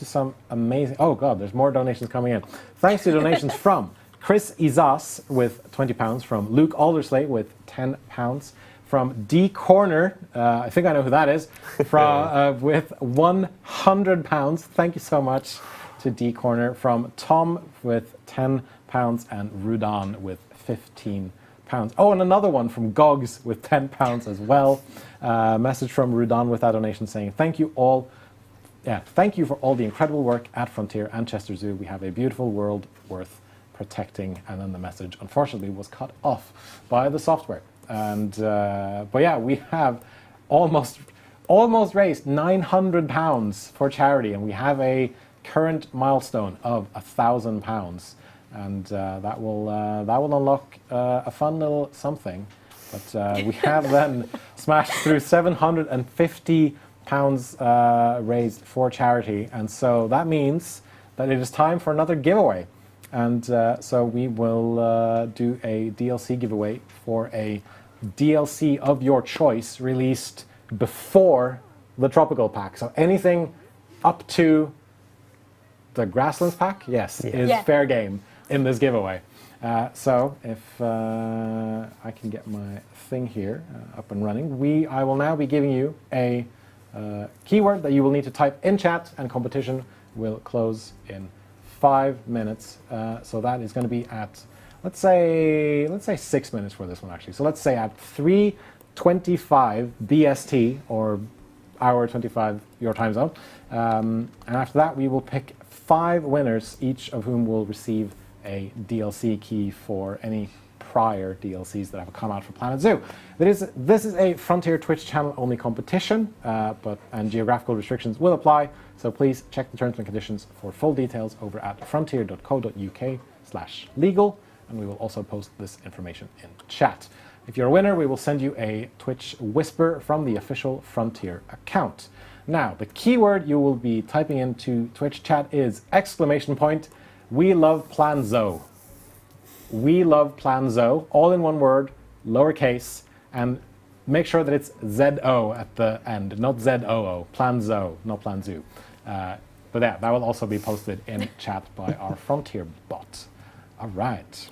Speaker 1: some amazing. Oh god, there's more donations coming in. Thanks to donations from Chris Izas with £20, from Luke Aldersley with £10, from D Corner. I think I know who that is. From with £100. Thank you so much to D Corner. From Tom with £10 and Rudan with £15. Oh, and another one from Gogs with £10 as well. Message from Rudan with that donation saying, thank you all. Yeah, thank you for all the incredible work at Frontier and Chester Zoo. We have a beautiful world worth protecting. And then the message, unfortunately, was cut off by the software. And but yeah, we have almost raised £900 for charity, and we have a current milestone of £1,000. And that will unlock a fun little something. But we have then smashed through £750 raised for charity, and so that means that it is time for another giveaway. And so we will do a DLC giveaway for a DLC of your choice released before the Tropical Pack. So anything up to the Grasslands Pack, is fair game in this giveaway. So if I can get my thing here up and running, I will now be giving you a keyword that you will need to type in chat, and competition will close in 5 minutes. So that is going to be at, let's say 6 minutes for this one actually. So let's say at 3:25 BST, or hour 25 your time zone. And after that we will pick 5 winners, each of whom will receive a DLC key for any prior DLCs that have come out for Planet Zoo. This is a Frontier Twitch channel only competition, and geographical restrictions will apply, so please check the terms and conditions for full details over at frontier.co.uk/legal, and we will also post this information in chat. If you're a winner, we will send you a Twitch Whisper from the official Frontier account. Now, the keyword you will be typing into Twitch chat is "we love Plan Zoo." We love Plan Zoo, all in one word, lowercase, and make sure that it's Z-O at the end, not Z-O-O. Plan Zoo, not Plan Zoo. But yeah, that will also be posted in chat by our Frontier bot. All right.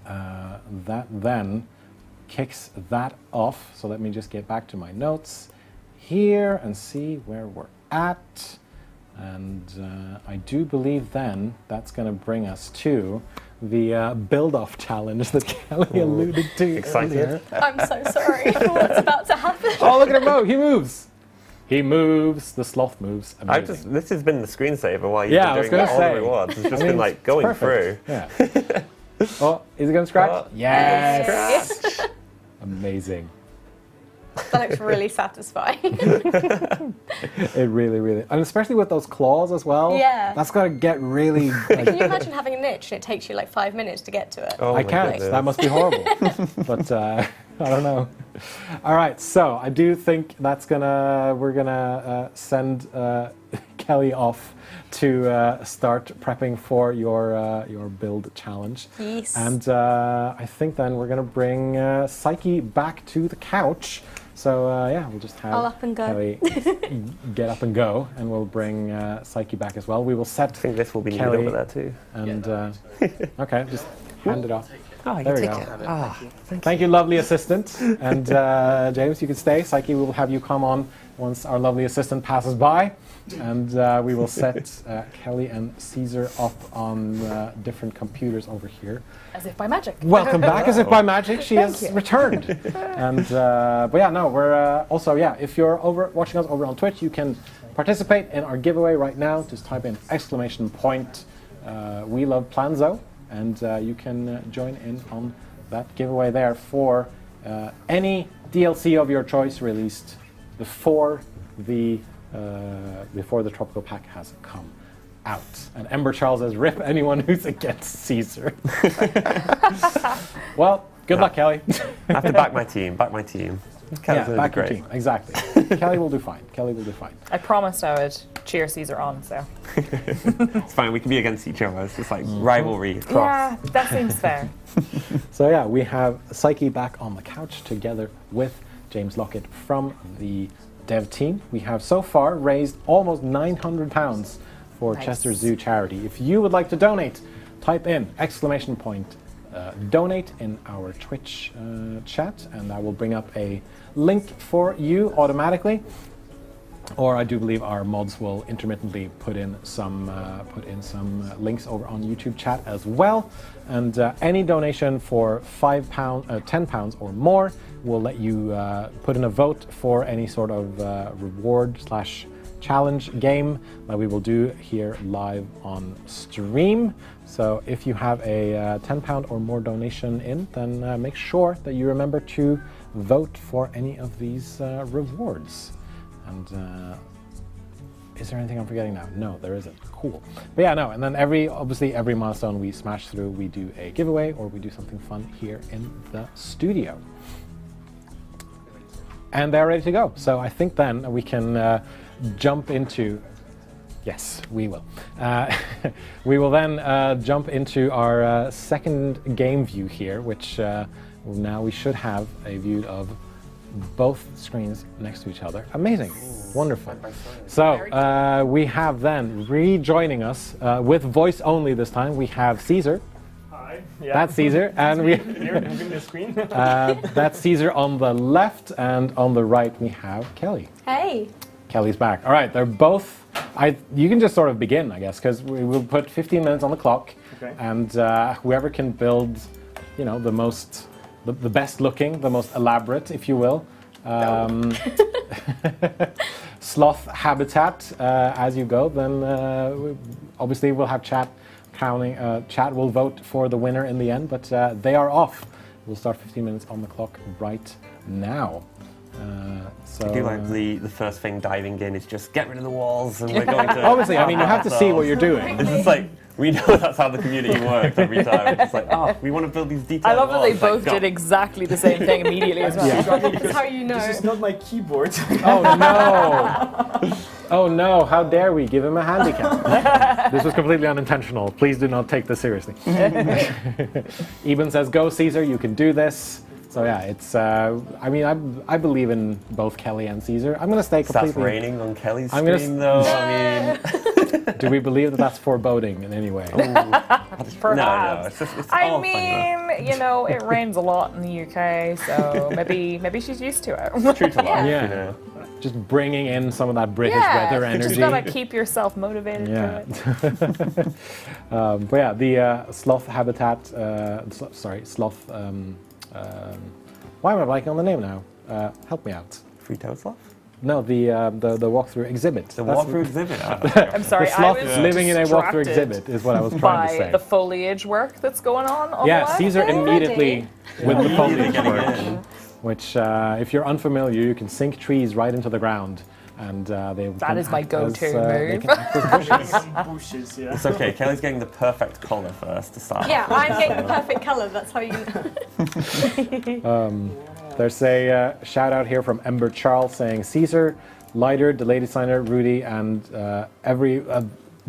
Speaker 1: That then kicks that off. So let me just get back to my notes here and see where we're at. And I do believe then that's going to bring us to the build-off challenge that Kelly alluded to earlier.
Speaker 7: I'm so sorry for what's about to happen.
Speaker 1: Oh, look at him move! He moves. He moves. The sloth moves. Amazing.
Speaker 6: This has been the screensaver while you've been doing all the rewards. It's just been like going through.
Speaker 1: Yeah. Oh, is it going to scratch?
Speaker 6: Oh,
Speaker 1: yes. Amazing.
Speaker 7: That looks really satisfying.
Speaker 1: It really, really, and especially with those claws as well.
Speaker 7: Yeah.
Speaker 1: That's got to get really.
Speaker 7: Can you imagine having an itch and it takes you like 5 minutes to get to it?
Speaker 6: Oh
Speaker 1: I can't.
Speaker 6: goodness.
Speaker 1: That must be horrible. But I don't know. All right, so I do think we're gonna send Kelly off to start prepping for your build challenge.
Speaker 7: Yes.
Speaker 1: And I think then we're gonna bring Psyche back to the couch. So we'll just have
Speaker 7: I'll up and go.
Speaker 1: Kelly get up and go, and we'll bring Psyche back as well. We will set.
Speaker 6: I think this will be needed
Speaker 1: Kelly
Speaker 6: over there too.
Speaker 1: And okay, just hand it off.
Speaker 6: Oh, you
Speaker 1: There we
Speaker 6: take
Speaker 1: go.
Speaker 6: it. Ah,
Speaker 1: Thank you, lovely assistant. And James, you can stay. Psyche, we will have you come on once our lovely assistant passes by. And we will set Kelly and Caesar up on different computers over here.
Speaker 2: As if by magic.
Speaker 1: Welcome back, as if by magic, she has returned. And but yeah, no, we're also if you're watching us over on Twitch, you can participate in our giveaway right now. Just type in !! We love Plan Zoo, and you can join in on that giveaway there for any DLC of your choice released before the Tropical Pack has come out. And Ember Charles says, "Rip anyone who's against Caesar." Well, good luck, Kelly.
Speaker 6: I have to back my team. Back my team.
Speaker 1: Yeah, back your team. Exactly. Kelly will do fine. Kelly will do fine.
Speaker 2: I promised I would cheer Caesar on, so.
Speaker 6: It's fine. We can be against each other. It's just like rivalry across.
Speaker 2: Yeah, that seems fair.
Speaker 1: So yeah, we have Psyche back on the couch together with James Lockett from the dev team. We have so far raised almost £900 for
Speaker 2: Nice.
Speaker 1: Chester Zoo charity. If you would like to donate, type in ! Donate in our Twitch chat, and I will bring up a link for you automatically. Or I do believe our mods will intermittently put in some links over on YouTube chat as well. And any donation for £5, £10 or more will let you put in a vote for any sort of reward/challenge game that we will do here live on stream. So if you have a £10 or more donation in, then make sure that you remember to vote for any of these rewards. And is there anything I'm forgetting now? No, there isn't. Cool. But yeah, no, and then every milestone we smash through, we do a giveaway or we do something fun here in the studio. And they're ready to go. So I think then we can jump into Yes, we will. We will then jump into our second game view here, which now we should have a view of both screens next to each other. Amazing. Wonderful. So we have then rejoining us with voice only this time. We have Caesar.
Speaker 3: Hi. Yeah.
Speaker 1: That's Caesar, and we
Speaker 3: You're moving the screen.
Speaker 1: that's Caesar on the left, and on the right we have Kelly.
Speaker 7: Hey.
Speaker 1: Kelly's back. All right, they're both. You can just sort of begin, I guess, because we will put 15 minutes on the clock,
Speaker 3: Okay.
Speaker 1: and whoever can build, the best looking, the most elaborate, if you will. Sloth habitat as you go, then obviously we'll have chat counting. Chat will vote for the winner in the end, but they are off. We'll start 15 minutes on the clock right now.
Speaker 6: I do like the first thing diving in is just get rid of the walls and we're going to...
Speaker 1: Obviously, I mean, you have to see what you're doing.
Speaker 6: It's just like, we know that's how the community works every time. It's like, oh, we want to build these details.
Speaker 2: I love that they both did exactly the same thing immediately as well.
Speaker 7: That's how you know.
Speaker 3: This is not my keyboard.
Speaker 1: Oh no! Oh no, how dare we give him a handicap? This was completely unintentional. Please do not take this seriously. Eben says, go Caesar, you can do this. So yeah, it's, I mean, I believe in both Kelly and Caesar. I'm going to stay completely...
Speaker 6: That's raining on Kelly's
Speaker 1: I'm gonna
Speaker 6: stream though, I mean...
Speaker 1: Do we believe that that's foreboding in any way?
Speaker 6: No, it's just, it's
Speaker 2: I
Speaker 6: all
Speaker 2: mean, it rains a lot in the UK, so maybe she's used to it.
Speaker 6: true to life,
Speaker 1: Yeah.
Speaker 6: you know.
Speaker 1: Just bringing in some of that British weather
Speaker 2: you
Speaker 1: energy.
Speaker 2: just gotta keep yourself motivated
Speaker 1: Yeah.
Speaker 2: to it.
Speaker 1: But yeah, the sloth habitat, sloth, why am I blanking on the name now? Help me out.
Speaker 6: Free-toed sloth?
Speaker 1: No, the walkthrough exhibit.
Speaker 6: The walkthrough exhibit?
Speaker 2: I'm sorry,
Speaker 1: The sloth
Speaker 2: I was
Speaker 1: living in a walkthrough
Speaker 2: distracted
Speaker 1: exhibit is what I was trying to
Speaker 2: by
Speaker 1: say.
Speaker 2: the foliage work that's going on
Speaker 1: Yeah,
Speaker 2: the left.
Speaker 1: Caesar immediately with the foliage
Speaker 6: getting
Speaker 1: work,
Speaker 6: in.
Speaker 1: which if you're unfamiliar, you can sink trees right into the ground. And
Speaker 2: That is my go-to
Speaker 1: They
Speaker 2: move.
Speaker 1: can act as bushes.
Speaker 3: Some bushes, yeah.
Speaker 6: It's okay, Kelly's getting the perfect colour first to start.
Speaker 7: Yeah, I'm getting the perfect colour. That's how you know.
Speaker 1: There's a shout out here from Ember Charles saying Caesar, Lighter, the lady designer, Rudy, and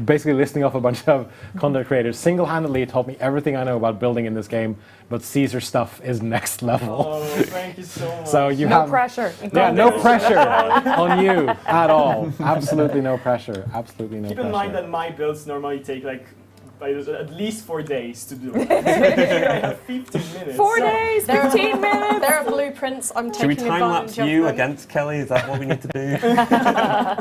Speaker 1: basically listing off a bunch of content creators. Single-handedly taught me everything I know about building in this game, but Caesar stuff is next level.
Speaker 3: Oh, thank you so much.
Speaker 1: So you
Speaker 2: No
Speaker 1: have
Speaker 2: pressure.
Speaker 1: Yeah, no pressure on you at all. Absolutely no pressure. Absolutely no
Speaker 3: Keep
Speaker 1: pressure.
Speaker 3: in mind that my builds normally take like at least 4 days to do. Here I have 15 minutes.
Speaker 2: 4 days, 15 minutes.
Speaker 7: There are blueprints. I'm
Speaker 6: Should we
Speaker 7: taking
Speaker 6: time-lapse
Speaker 7: advantage
Speaker 6: you
Speaker 7: of them.
Speaker 6: against Kelly? Is that what we need to do?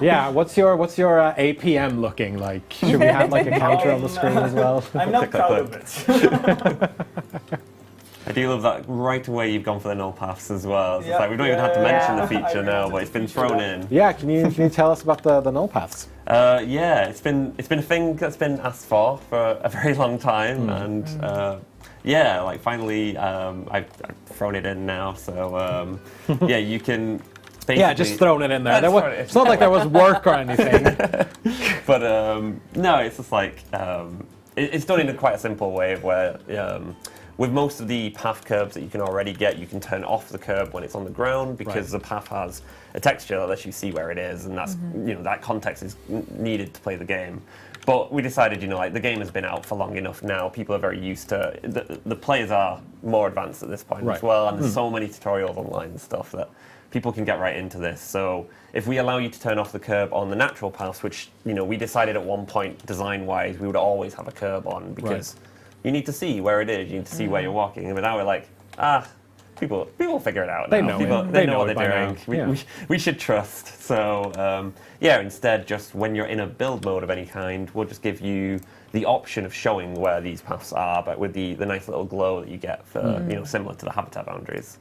Speaker 1: Yeah, what's your APM looking like? Should we have like a counter on the screen as well?
Speaker 3: I'm not proud of it.
Speaker 6: I do love that right away you've gone for the null paths as well. It's
Speaker 3: Yeah,
Speaker 6: like we don't even have to mention the
Speaker 3: I
Speaker 6: feature now,
Speaker 3: wanted
Speaker 6: but it's
Speaker 3: to
Speaker 6: been
Speaker 3: feature
Speaker 6: thrown
Speaker 3: that.
Speaker 6: in.
Speaker 1: Yeah, can you tell us about the null paths?
Speaker 6: Yeah, it's been a thing that's been asked for a very long time, and yeah, like finally I've thrown it in now. So yeah, you can. Basically,
Speaker 1: Yeah, just throwing it in there.
Speaker 6: That's right.
Speaker 1: It's not like there was work or anything.
Speaker 6: But no, it's just like it's done in quite a simple way where with most of the path curbs that you can already get, you can turn off the curb when it's on the ground because the path has a texture that lets you see where it is, and that's that context is needed to play the game. But we decided, like the game has been out for long enough now. People are very used to the players are more advanced at this point as well, and there's so many tutorials online and stuff that people can get right into this. So if we allow you to turn off the curb on the natural paths, which we decided at one point design-wise we would always have a curb on because you need to see where it is, you need to see where you're walking. But now we're like, people figure it out now.
Speaker 1: They know it.
Speaker 6: They know
Speaker 1: it
Speaker 6: what they're
Speaker 1: by
Speaker 6: doing.
Speaker 1: now.
Speaker 6: We should trust. So yeah, instead, just when you're in a build mode of any kind, we'll just give you the option of showing where these paths are, but with the nice little glow that you get for similar to the habitat boundaries.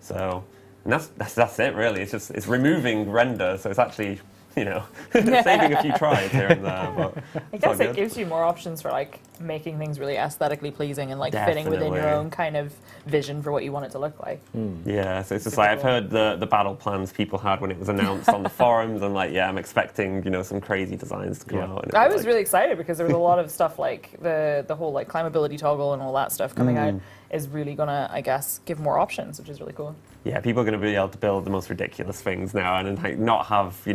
Speaker 6: So and that's it really. It's removing render, so it's actually saving a few tries here and there. But
Speaker 2: I guess it gives you more options for like making things really aesthetically pleasing and like fitting within your
Speaker 6: Definitely.
Speaker 2: own kind of vision for what you want it to look like.
Speaker 6: Yeah, so it's just
Speaker 2: Super
Speaker 6: like I've
Speaker 2: cool.
Speaker 6: heard the battle plans people had when it was announced on the forums, and like I'm expecting some crazy designs to come out. And
Speaker 2: I
Speaker 6: it's
Speaker 2: was
Speaker 6: like,
Speaker 2: really excited because there was a lot of stuff like the whole like climbability toggle and all that stuff coming out is really gonna, I guess, give more options, which is really cool.
Speaker 6: yeah, people are going to be able to build the most ridiculous things now and like not have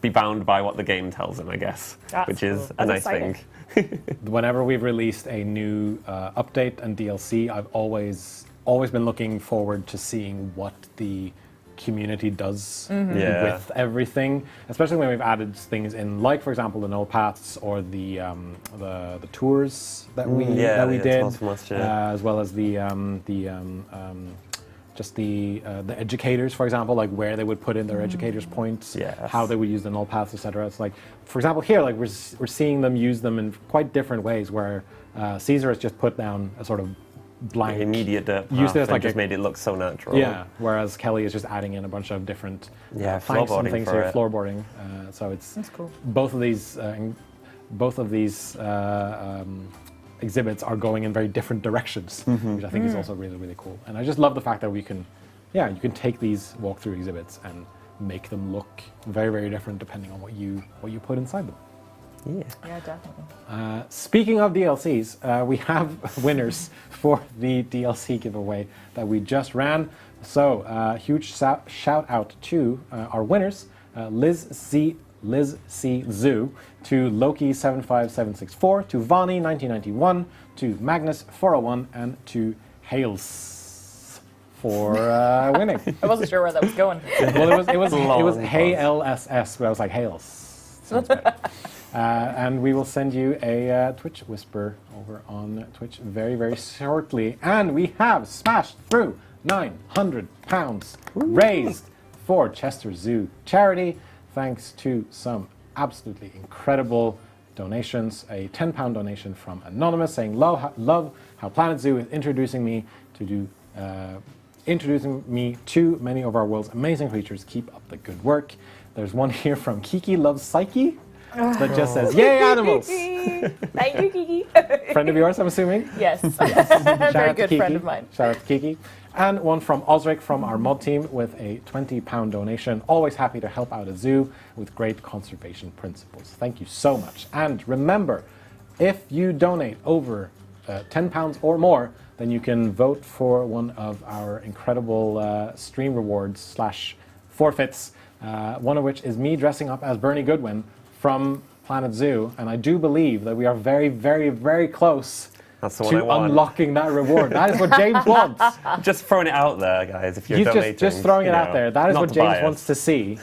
Speaker 6: be bound by what the game tells him, I guess,
Speaker 2: That's
Speaker 6: which is
Speaker 2: cool.
Speaker 6: a
Speaker 2: That's
Speaker 6: nice
Speaker 2: exciting.
Speaker 6: thing.
Speaker 1: Whenever we've released a new update and DLC, I've always been looking forward to seeing what the community does
Speaker 6: Yeah.
Speaker 1: with everything, especially when we've added things in, like for example the null paths or the tours that we did, as well as the educators, for example, like where they would put in their educators points, how they would use the null paths, etc. It's like, for example, here, like we're seeing them use them in quite different ways. Where Caesar has just put down a sort of blank
Speaker 6: immediate dirt path,
Speaker 1: used it as
Speaker 6: and
Speaker 1: like
Speaker 6: just made it look so natural.
Speaker 1: Yeah, whereas Kelly is just adding in a bunch of different planks and
Speaker 6: floorboarding
Speaker 1: things
Speaker 6: for
Speaker 1: here,
Speaker 6: it.
Speaker 1: floorboarding. So it's
Speaker 2: That's cool.
Speaker 1: both of these exhibits are going in very different directions, which I think is also really, really cool. And I just love the fact that you can take these walkthrough exhibits and make them look very, very different depending on what you put inside them.
Speaker 2: Yeah, definitely.
Speaker 1: Speaking of DLCs, we have winners for the DLC giveaway that we just ran. So huge shout out to our winners, Liz C. Zoo, to Loki75764, to Vani1991, to Magnus401, and to Hales for winning.
Speaker 2: I wasn't sure where that was going.
Speaker 1: Well, it was Hey LSS, but I was like Hales. Sounds better. And we will send you a Twitch whisper over on Twitch very, very shortly. And we have smashed through £900 raised for Chester Zoo charity, thanks to some absolutely incredible donations. A £10 donation from Anonymous saying, love how Planet Zoo is introducing me to many of our world's amazing creatures. Keep up the good work. There's one here from Kiki Loves Psyche that just says, yay animals!
Speaker 2: Thank you, Kiki.
Speaker 1: Friend of yours, I'm assuming?
Speaker 2: Yes. Very good friend of mine.
Speaker 1: Shout out to Kiki. And one from Osric from our mod team with a £20 donation. Always happy to help out a zoo with great conservation principles. Thank you so much. And remember, if you donate over £10 or more, then you can vote for one of our incredible stream rewards / forfeits, one of which is me dressing up as Bernie Goodwin from Planet Zoo. And I do believe that we are very, very, very close to unlocking that reward. That is what James wants.
Speaker 6: Just throwing it out there, guys, if you're donating.
Speaker 1: Just throwing it out there. That is what James wants to see.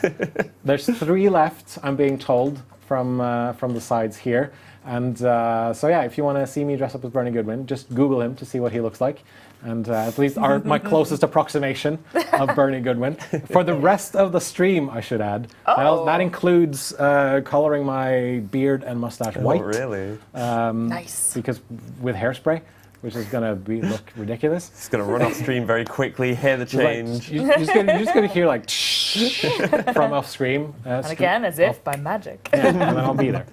Speaker 1: There's 3 left, I'm being told, from the sides here. And so yeah, if you want to see me dress up as Bernie Goodwin, just Google him to see what he looks like. And at least my closest approximation of Bernie Goodwin. For the rest of the stream, I should add, that includes coloring my beard and mustache white.
Speaker 6: Oh, really?
Speaker 2: Nice.
Speaker 1: Because with hairspray, which is going to look ridiculous.
Speaker 6: It's going to run off stream very quickly, hear the change.
Speaker 1: You're just going to hear like from off screen.
Speaker 2: And again, as if by magic.
Speaker 1: Yeah, and then I'll be there.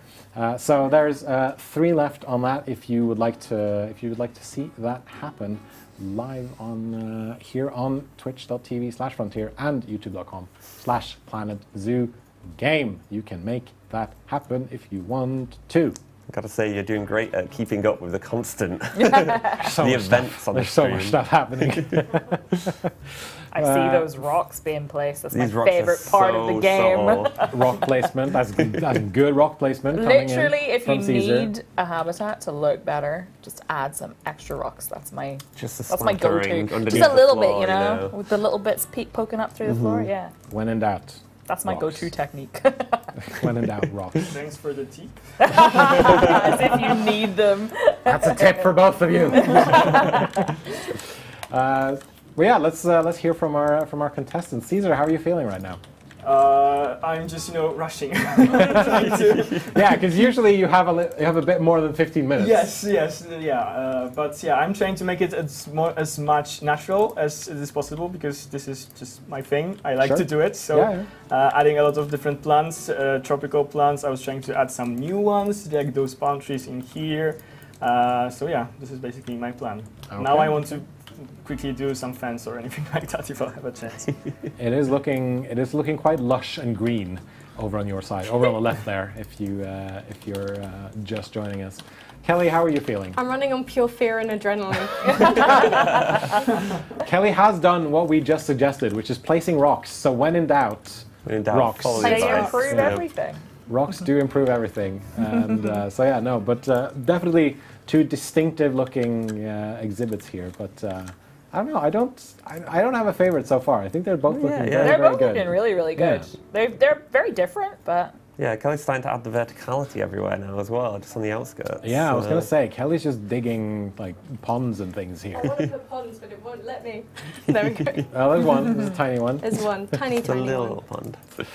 Speaker 1: So there's 3 left on that. If you would like to see that happen live on here on twitch.tv/frontier and youtube.com/planetzoo-game, you can make that happen if you want to.
Speaker 6: I've got to say, you're doing great at keeping up with the constant events on the stream.
Speaker 1: There's so much stuff happening.
Speaker 2: I see those rocks being placed. That's my
Speaker 6: These rocks
Speaker 2: favorite
Speaker 6: are
Speaker 2: part of the game.
Speaker 1: Rock placement. That's good rock placement.
Speaker 2: Literally, if you
Speaker 1: Caesar.
Speaker 2: need a habitat to look better, just add some extra rocks. That's my
Speaker 6: Just
Speaker 2: that's my go-to.
Speaker 6: underneath
Speaker 2: Just a little
Speaker 6: the
Speaker 2: bit,
Speaker 6: floor,
Speaker 2: you know, with the little bits poking up through the floor. Yeah,
Speaker 1: When in doubt.
Speaker 2: that's my
Speaker 1: Rocks.
Speaker 2: go-to technique.
Speaker 1: When in doubt, rocks.
Speaker 3: Thanks for the tip.
Speaker 2: As if you need them.
Speaker 1: That's a tip for both of you. Well, yeah, let's hear from our contestants. Caesar, how are you feeling right now?
Speaker 3: I'm just, rushing. Trying to.
Speaker 1: Yeah, because usually you have a bit more than 15 minutes.
Speaker 3: Yes, yeah. But yeah, I'm trying to make it as much natural as it is possible because this is just my thing. I like to do it. So adding a lot of different plants, tropical plants. I was trying to add some new ones, like those palm trees in here. So yeah, this is basically my plan.
Speaker 1: Okay.
Speaker 3: Now I want to quickly do some fence or anything like that if I have a chance.
Speaker 1: It is looking quite lush and green over on your side, over on the left there. If you're just joining us, Kelly, how are you feeling?
Speaker 7: I'm running on pure fear and adrenaline.
Speaker 1: Kelly has done what we just suggested, which is placing rocks. So when in doubt,
Speaker 6: In doubt,
Speaker 1: Rocks.
Speaker 6: foliage.
Speaker 2: They improve everything.
Speaker 1: Rocks do improve everything, and so yeah, no, but definitely two distinctive-looking exhibits here. But I don't know. I don't have a favorite so far. I think they're both looking very,
Speaker 2: They're
Speaker 1: very
Speaker 2: both
Speaker 1: good.
Speaker 2: looking really, really good.
Speaker 1: Yeah.
Speaker 2: They're very different, but
Speaker 6: Yeah, Kelly's starting to add the verticality everywhere now as well, just on the outskirts.
Speaker 1: Yeah, I was gonna say Kelly's just digging like ponds and things here.
Speaker 7: I wanted the ponds, but it won't let me. There we go.
Speaker 1: Oh, there's one. There's a tiny one.
Speaker 7: There's one tiny,
Speaker 6: It's a
Speaker 7: tiny
Speaker 6: little
Speaker 7: one.
Speaker 6: pond.
Speaker 1: Just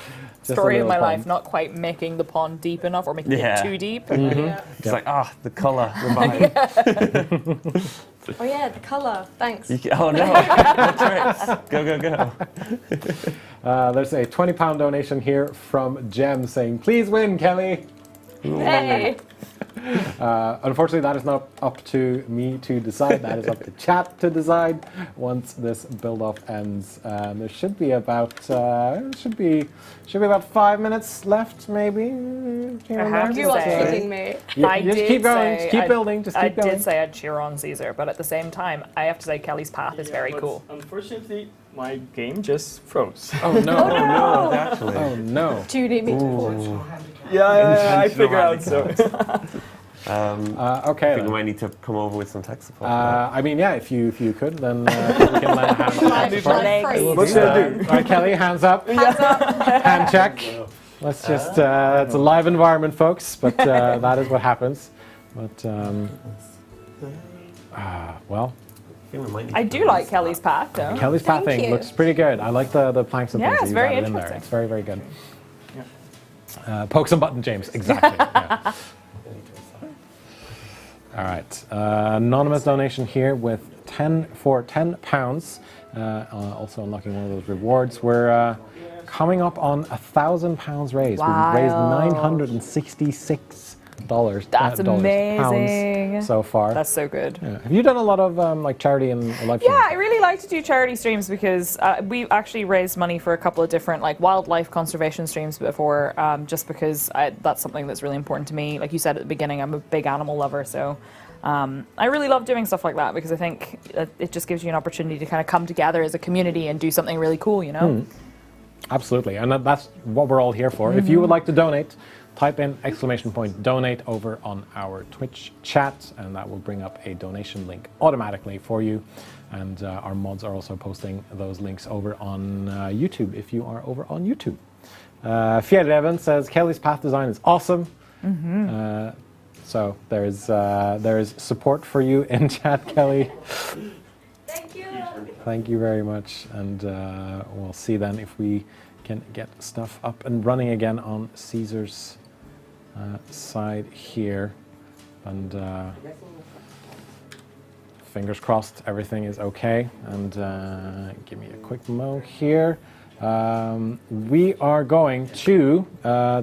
Speaker 1: a
Speaker 2: story of
Speaker 1: little
Speaker 2: my
Speaker 1: pond.
Speaker 2: life, not quite making the pond deep enough or making
Speaker 6: Yeah.
Speaker 2: it too deep.
Speaker 7: Yeah.
Speaker 6: It's like, the colour, the vibe.
Speaker 7: Oh yeah, the colour. Thanks.
Speaker 6: Oh no, what tricks? Go.
Speaker 1: There's a £20 donation here from Jem saying, "Please win, Kelly."
Speaker 2: Hey!
Speaker 1: Unfortunately, that is not up to me to decide. That is up to chat to decide once this build-off ends. There should be about 5 minutes left, maybe.
Speaker 2: I have to
Speaker 7: You are
Speaker 2: say-
Speaker 7: kidding me.
Speaker 1: You just keep going. Just keep building. Just
Speaker 2: I
Speaker 1: keep going.
Speaker 2: did say I'd cheer on Caesar, but at the same time, I have to say Kelly's path is very
Speaker 3: but
Speaker 2: cool.
Speaker 3: Unfortunately, my game just froze.
Speaker 1: Oh no!
Speaker 6: No, actually.
Speaker 1: Oh no!
Speaker 7: Do you need me to pause?
Speaker 3: Yeah, I figured out so.
Speaker 1: Okay.
Speaker 6: I think
Speaker 1: then.
Speaker 6: we might need to come over with some tech support.
Speaker 1: I mean, yeah. If you could, then we can lend a hand.
Speaker 7: Like,
Speaker 1: support.
Speaker 7: like crazy.
Speaker 3: What should I do?
Speaker 1: All right, Kelly, hands up. Hand check. Let's just, it's a live environment, folks, but that is what happens. But, well,
Speaker 2: I do like Kelly's path, though.
Speaker 1: Kelly's
Speaker 7: Thank
Speaker 1: pathing
Speaker 7: you.
Speaker 1: looks pretty good. I like the planks and
Speaker 2: Yeah,
Speaker 1: things
Speaker 2: it's
Speaker 1: that
Speaker 2: very
Speaker 1: you've added in there.
Speaker 2: interesting.
Speaker 1: It's very, very good. Poke some button, James. Exactly. Yeah. All right. Anonymous donation here with £10. Also unlocking one of those rewards. We're coming up on £1,000 raised.
Speaker 2: Wow.
Speaker 1: We've raised $966.
Speaker 2: That's amazing.
Speaker 1: Pounds so far.
Speaker 2: That's so good.
Speaker 1: Yeah. Have you done a lot of like charity and live
Speaker 2: Yeah, I
Speaker 1: streams?
Speaker 2: really like to do charity streams because we actually raised money for a couple of different like wildlife conservation streams before, just because that's something that's really important to me. Like you said at the beginning, I'm a big animal lover, so I really love doing stuff like that because I think it just gives you an opportunity to kind of come together as a community and do something really cool, you know?
Speaker 1: Absolutely, and that's what we're all here for. If you would like to donate, type in !donate over on our Twitch chat, and that will bring up a donation link automatically for you. And our mods are also posting those links over on YouTube if you are over on YouTube. Fjellreven says Kelly's path design is awesome. So there's support for you in chat, Kelly.
Speaker 7: Thank you.
Speaker 1: Thank you very much, and we'll see then if we can get stuff up and running again on Caesar's side here, and fingers crossed everything is okay. And give me a quick mo here. We are going to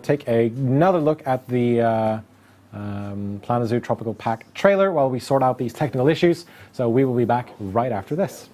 Speaker 1: take another look at the Planet Zoo Tropical Pack trailer while we sort out these technical issues. So we will be back right after this.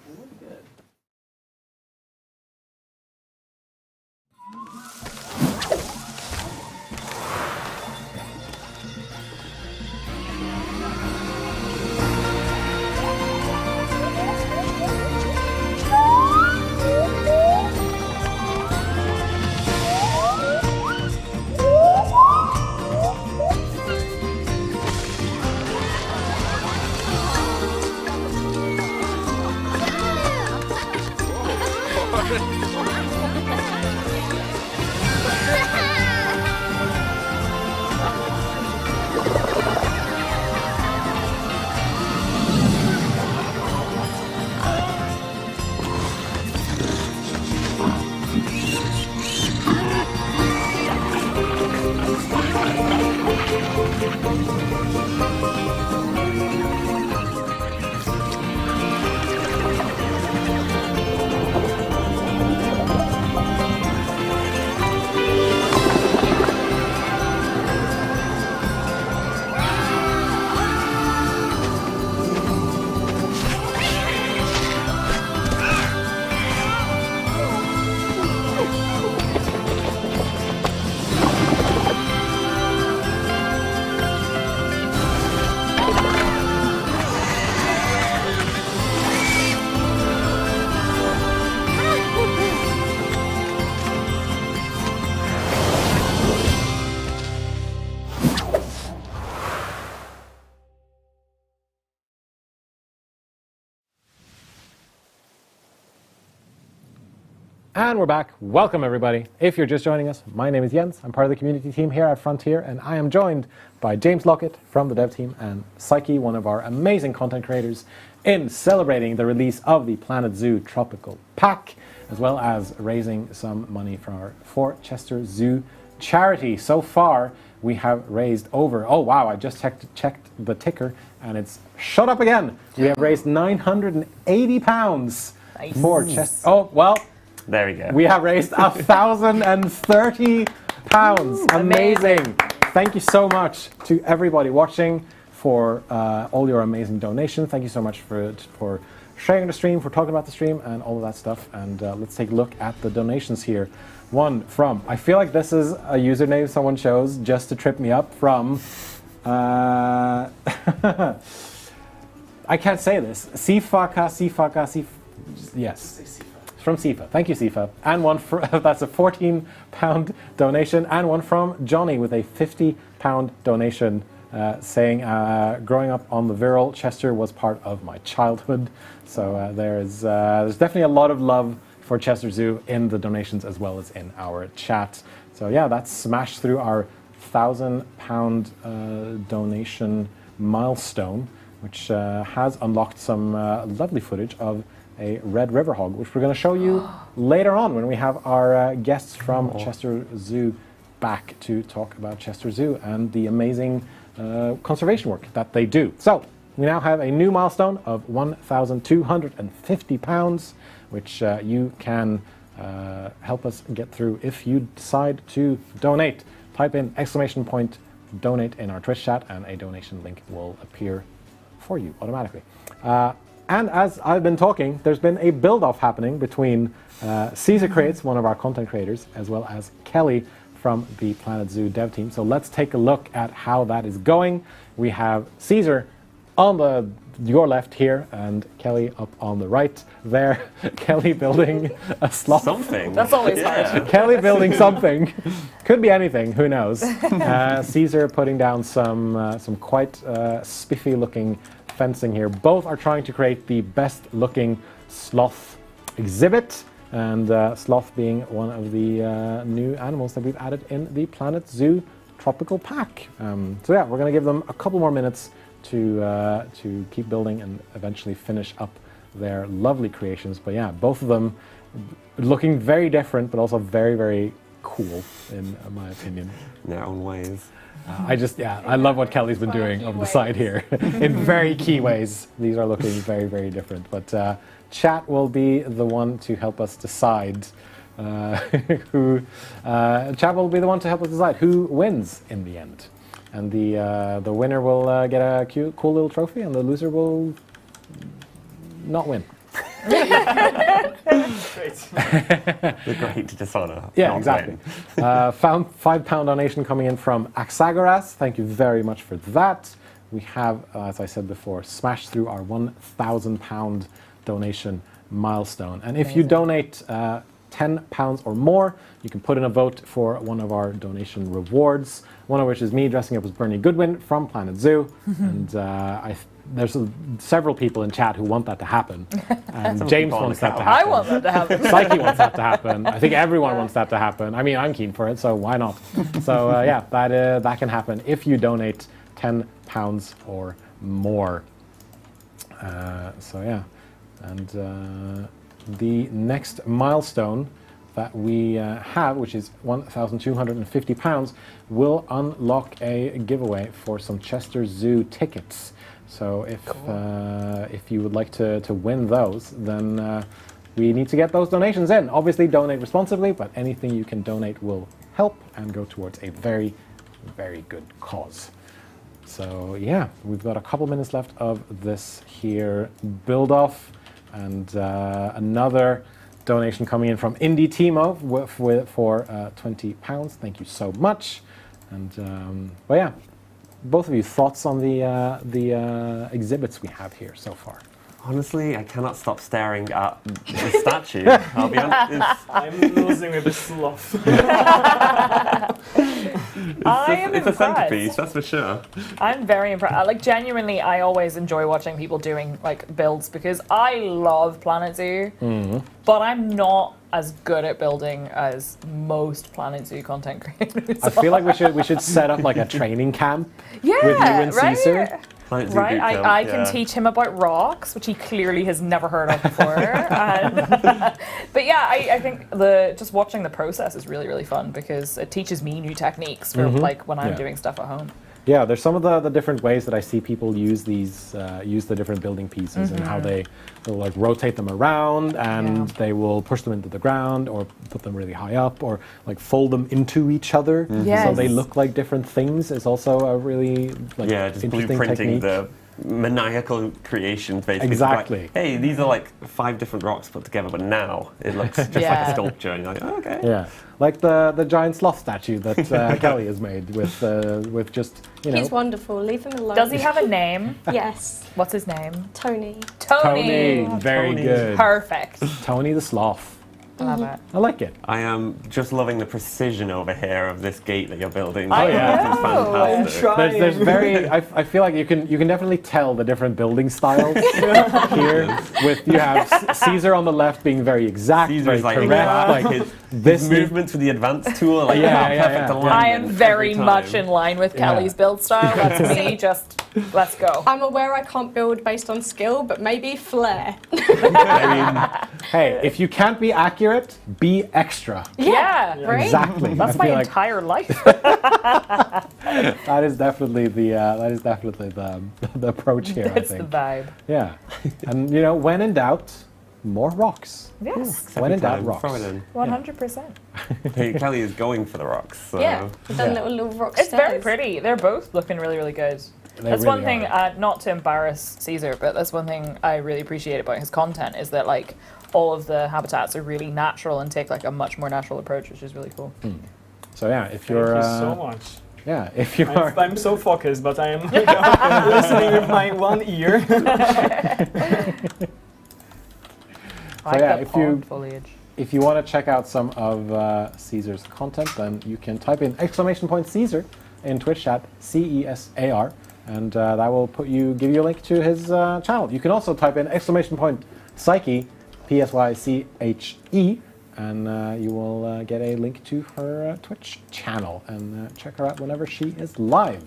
Speaker 1: And we're back. Welcome, everybody. If you're just joining us, my name is Jens. I'm part of the community team here at Frontier, and I am joined by James Lockett from the dev team and Psyche, one of our amazing content creators, in celebrating the release of the Planet Zoo Tropical Pack, as well as raising some money for Chester Zoo charity. So far, we have raised over, oh wow, I just checked the ticker, and it's shot up again. We have raised £980 for Chester. Oh, well.
Speaker 6: There we go.
Speaker 1: We have raised £1,030. Amazing. Thank you so much to everybody watching for all your amazing donations. Thank you so much for sharing the stream, for talking about the stream and all of that stuff. And let's take a look at the donations here. One from, I feel like this is a username someone chose just to trip me up, from, I can't say this, Sifaka, yes. From Sifa. Thank you, Sifa. And one that's a £14 donation, and one from Johnny with a £50 donation saying, growing up on the Wirral, Chester was part of my childhood. So there's definitely a lot of love for Chester Zoo in the donations as well as in our chat. So yeah, that's smashed through our £1,000 donation milestone, which has unlocked some lovely footage of a red river hog, which we're going to show you later on when we have our guests from Chester Zoo back to talk about Chester Zoo and the amazing conservation work that they do. So we now have a new milestone of £1,250, which you can help us get through if you decide to donate. Type in !donate in our Twitch chat, and a donation link will appear for you automatically. And as I've been talking, there's been a build-off happening between CesarCreates, one of our content creators, as well as Kelly from the Planet Zoo dev team. So let's take a look at how that is going. We have Caesar on your left here, and Kelly up on the right there. Kelly building a sloth.
Speaker 6: Something.
Speaker 2: That's always hard.
Speaker 1: Kelly building something. Could be anything, who knows. Caesar putting down some quite spiffy-looking fencing here. Both are trying to create the best looking sloth exhibit, and sloth being one of the new animals that we've added in the Planet Zoo Tropical Pack. So yeah, we're going to give them a couple more minutes to keep building and eventually finish up their lovely creations. But yeah, both of them looking very different, but also very, very cool in my opinion.
Speaker 6: In their own ways.
Speaker 1: I love what Kelly's been doing on the side here in very key ways. These are looking very, very different. But chat will be the one to help us decide chat will be the one to help us decide who wins in the end. And the winner will get a cool little trophy, and the loser will not win.
Speaker 3: Great.
Speaker 6: The great dishonor.
Speaker 1: Yeah, exactly. Found £5 donation coming in from Axagoras. Thank you very much for that. We have, as I said before, smashed through our £1,000 donation milestone. And if you donate £10 or more, you can put in a vote for one of our donation rewards, one of which is me dressing up as Bernie Goodwin from Planet Zoo. And there's several people in chat who want that to happen. And James wants that to happen.
Speaker 2: I want that to happen.
Speaker 1: Psyche wants that to happen. I think everyone wants that to happen. I mean, I'm keen for it, so why not? So yeah, that can happen if you donate £10 or more. So yeah, and the next milestone that we have, which is £1,250, will unlock a giveaway for some Chester Zoo tickets. So if you would like to win those, then we need to get those donations in. Obviously, donate responsibly, but anything you can donate will help and go towards a very, very good cause. So yeah, we've got a couple minutes left of this here build-off, and another donation coming in from Indie Timo for £20. Thank you so much. And but yeah, both of you, thoughts on the exhibits we have here so far?
Speaker 6: Honestly, I cannot stop staring at the statue. I'll be honest.
Speaker 3: I'm losing with the sloth.
Speaker 2: I am
Speaker 6: It's a
Speaker 2: impressed.
Speaker 6: centerpiece, that's for sure.
Speaker 2: I'm very impressed. Like, genuinely, I always enjoy watching people doing like builds because I love Planet Zoo, but I'm not as good at building as most Planet Zoo content creators.
Speaker 1: I feel like we should set up like a training camp
Speaker 2: yeah,
Speaker 1: with you and
Speaker 2: right?
Speaker 1: Caesar.
Speaker 2: Right, I can teach him about rocks, which he clearly has never heard of before. But yeah, I think just watching the process is really, really fun because it teaches me new techniques for like when I'm doing stuff at home.
Speaker 1: Yeah, there's some of the different ways that I see people use these, use the different building pieces and how they'll like rotate them around and they will push them into the ground or put them really high up or like fold them into each other so they look like different things. Is also a really like
Speaker 6: just
Speaker 1: interesting
Speaker 6: blueprinting
Speaker 1: technique.
Speaker 6: the maniacal creations, basically.
Speaker 1: Exactly.
Speaker 6: Like, hey, these are like 5 different rocks put together, but now it looks just like a sculpture. And you're like, oh, okay.
Speaker 1: Yeah, like the giant sloth statue that Kelly has made with just, you know.
Speaker 7: He's wonderful. Leave him alone.
Speaker 2: Does he have a name?
Speaker 7: Yes.
Speaker 2: What's his name?
Speaker 7: Tony.
Speaker 1: Tony, very
Speaker 6: Tony.
Speaker 1: good.
Speaker 2: Perfect.
Speaker 1: Tony the sloth.
Speaker 2: I love it.
Speaker 1: I like it.
Speaker 6: I am just loving the precision over here of this gate that you're building.
Speaker 2: I
Speaker 6: It's
Speaker 2: know.
Speaker 6: fantastic.
Speaker 1: There's very. I feel like you can definitely tell the different building styles here. With you have Caesar on the left being very exact,
Speaker 6: Caesar's
Speaker 1: very
Speaker 6: like,
Speaker 1: correct.
Speaker 6: like
Speaker 1: Like
Speaker 6: his movements with the advanced tool are like perfect alignment.
Speaker 2: I am very
Speaker 6: every
Speaker 2: much
Speaker 6: time.
Speaker 2: in line with Kelly's build style. That's me. Just let's go.
Speaker 7: I'm aware I can't build based on skill, but maybe flair.
Speaker 1: Hey, if you can't be accurate, be extra.
Speaker 2: Yeah,
Speaker 7: right?
Speaker 1: Exactly.
Speaker 2: That's
Speaker 1: I
Speaker 2: my
Speaker 1: feel like
Speaker 2: entire life.
Speaker 1: that is definitely the approach here.
Speaker 2: That's
Speaker 1: I
Speaker 2: the
Speaker 1: think.
Speaker 2: vibe.
Speaker 1: Yeah, and you know, when in doubt, more rocks.
Speaker 2: Yes,
Speaker 1: When in doubt,
Speaker 6: Time,
Speaker 1: rocks.
Speaker 6: throw it in.
Speaker 2: 100%.
Speaker 6: Hey, Kelly is going for the rocks. So.
Speaker 7: Yeah, we've done little rock
Speaker 2: It's very
Speaker 7: stairs.
Speaker 2: pretty. They're both looking really, really good.
Speaker 1: They
Speaker 2: That's
Speaker 1: really
Speaker 2: one thing,
Speaker 1: are.
Speaker 2: not to embarrass Caesar, but that's one thing I really appreciate about his content is that like all of the habitats are really natural and take like a much more natural approach, which is really cool.
Speaker 1: So yeah, if you're
Speaker 3: Thank you so much.
Speaker 1: yeah, if you are
Speaker 3: I'm so focused, but I am listening with my one ear.
Speaker 2: I like
Speaker 1: yeah,
Speaker 2: the
Speaker 1: if you-
Speaker 2: pond foliage.
Speaker 1: if you want to check out some of Caesar's content, then you can type in !Caesar in Twitch chat, CESAR, and that will give you a link to his channel. You can also type in !Psyche, PSYCHE, and you will get a link to her Twitch channel, and check her out whenever she is live.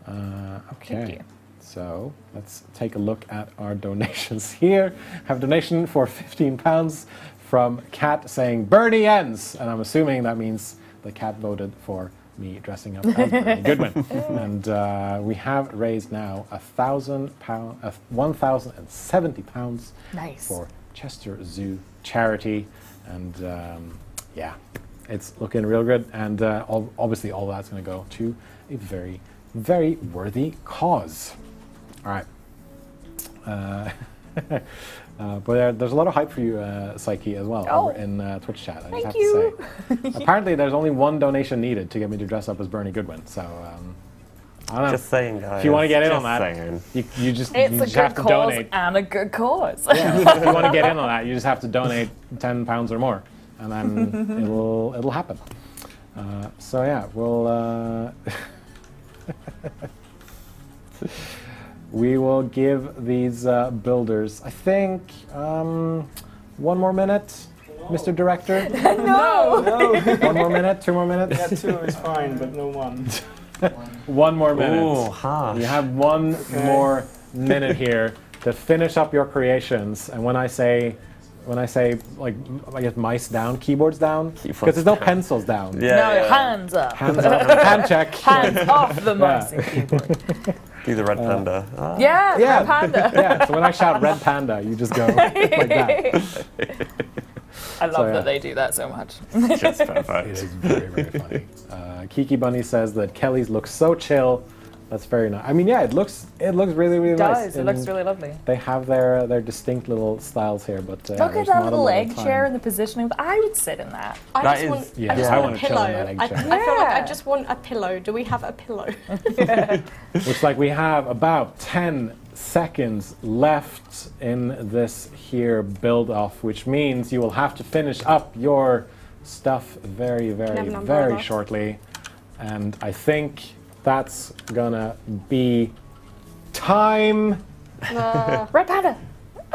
Speaker 1: Okay.
Speaker 2: Thank you.
Speaker 1: So let's take a look at our donations here. Have a donation for £15 from Kat saying Bernie ends, and I'm assuming that means the cat voted for me dressing up as Bernie Goodwin. And we have raised now £1,070
Speaker 2: Nice.
Speaker 1: for Chester Zoo charity, and yeah, it's looking real good. And obviously, all that's going to go to a very, very worthy cause. All right. But there's a lot of hype for you, Psyche, as well, over in Twitch chat. I just have to say. Apparently, there's only one donation needed to get me to dress up as Bernie Goodwin. So, I don't know.
Speaker 6: Just saying, guys.
Speaker 1: If you want to get in on
Speaker 6: Just
Speaker 1: that,
Speaker 6: saying.
Speaker 1: you just
Speaker 2: It's a
Speaker 1: have
Speaker 2: good
Speaker 1: to
Speaker 2: cause
Speaker 1: donate.
Speaker 2: and a good cause.
Speaker 1: Yeah, if you want to get in on that, you just have to donate £10 or more, and then it'll happen. So yeah, we'll we will give these builders, I think, 1 more minute, Mr. Director.
Speaker 2: No.
Speaker 1: 1 more minute, 2 more minutes.
Speaker 3: Yeah, 2 is fine, but no 1.
Speaker 1: 1 more minute.
Speaker 6: Ooh, harsh.
Speaker 1: You have 1 more minute here to finish up your creations, and when I say like, I guess mice down, keyboards down, because there's no pencils down.
Speaker 6: Yeah,
Speaker 2: No,
Speaker 6: yeah.
Speaker 2: hands up.
Speaker 1: Hands up, hand check.
Speaker 2: Hands off the mouse and keyboard.
Speaker 6: Do the red panda.
Speaker 2: Yeah,
Speaker 1: Yeah.
Speaker 2: Red panda.
Speaker 1: Yeah, so when I shout red panda, you just go like that.
Speaker 2: I love
Speaker 1: yeah.
Speaker 2: that they do that so much.
Speaker 6: Just
Speaker 1: It
Speaker 6: perfect.
Speaker 1: is very, very funny. Kiki Bunny says that Kelly's looks so chill. That's very nice. I mean, yeah, it looks really, really
Speaker 2: It
Speaker 1: nice.
Speaker 2: does. It looks really lovely.
Speaker 1: They have their distinct little styles here, but
Speaker 2: Look at
Speaker 1: there's
Speaker 2: that
Speaker 1: not a
Speaker 2: little
Speaker 1: lot of
Speaker 2: egg
Speaker 1: time.
Speaker 2: chair and the positioning. I would sit in that.
Speaker 7: I
Speaker 6: That
Speaker 7: just
Speaker 6: is-
Speaker 7: want,
Speaker 1: yeah,
Speaker 7: I just
Speaker 1: I
Speaker 7: want
Speaker 1: wanna
Speaker 7: a
Speaker 1: chill in
Speaker 7: pillow.
Speaker 1: that egg
Speaker 7: I
Speaker 1: chair.
Speaker 7: feel like I
Speaker 2: Yeah.
Speaker 7: just want a pillow. Do we have a pillow?
Speaker 1: Looks like we have about 10 seconds left in this here build-off, which means you will have to finish up your stuff very,
Speaker 7: Have
Speaker 1: very,
Speaker 7: an
Speaker 1: very
Speaker 7: umbrella.
Speaker 1: shortly. And I think that's gonna be time.
Speaker 2: Red Panda.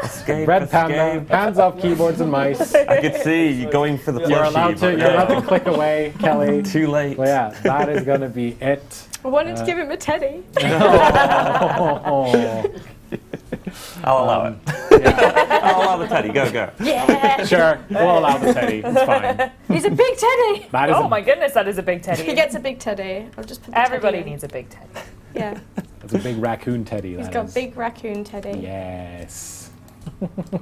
Speaker 6: Escape,
Speaker 1: Red Panda,
Speaker 6: escape.
Speaker 1: hands off keyboards and mice.
Speaker 6: I could see you going for the plushie.
Speaker 1: You're allowed to click away, Kelly.
Speaker 6: Too late.
Speaker 1: Well, yeah, that is gonna be it.
Speaker 7: I wanted to give him a teddy.
Speaker 1: Oh.
Speaker 6: I'll allow it. I'll allow the teddy. Go.
Speaker 7: Yeah.
Speaker 1: Sure, we'll allow the teddy. It's fine.
Speaker 7: He's a big teddy.
Speaker 1: That is
Speaker 2: Oh my goodness, that is a big teddy.
Speaker 7: He gets a big teddy. I'll just put the
Speaker 2: Everybody
Speaker 7: teddy in.
Speaker 2: needs a big teddy.
Speaker 7: Yeah.
Speaker 1: That's a big raccoon teddy.
Speaker 7: He's
Speaker 1: that
Speaker 7: got
Speaker 1: is.
Speaker 7: big raccoon teddy.
Speaker 1: Yes.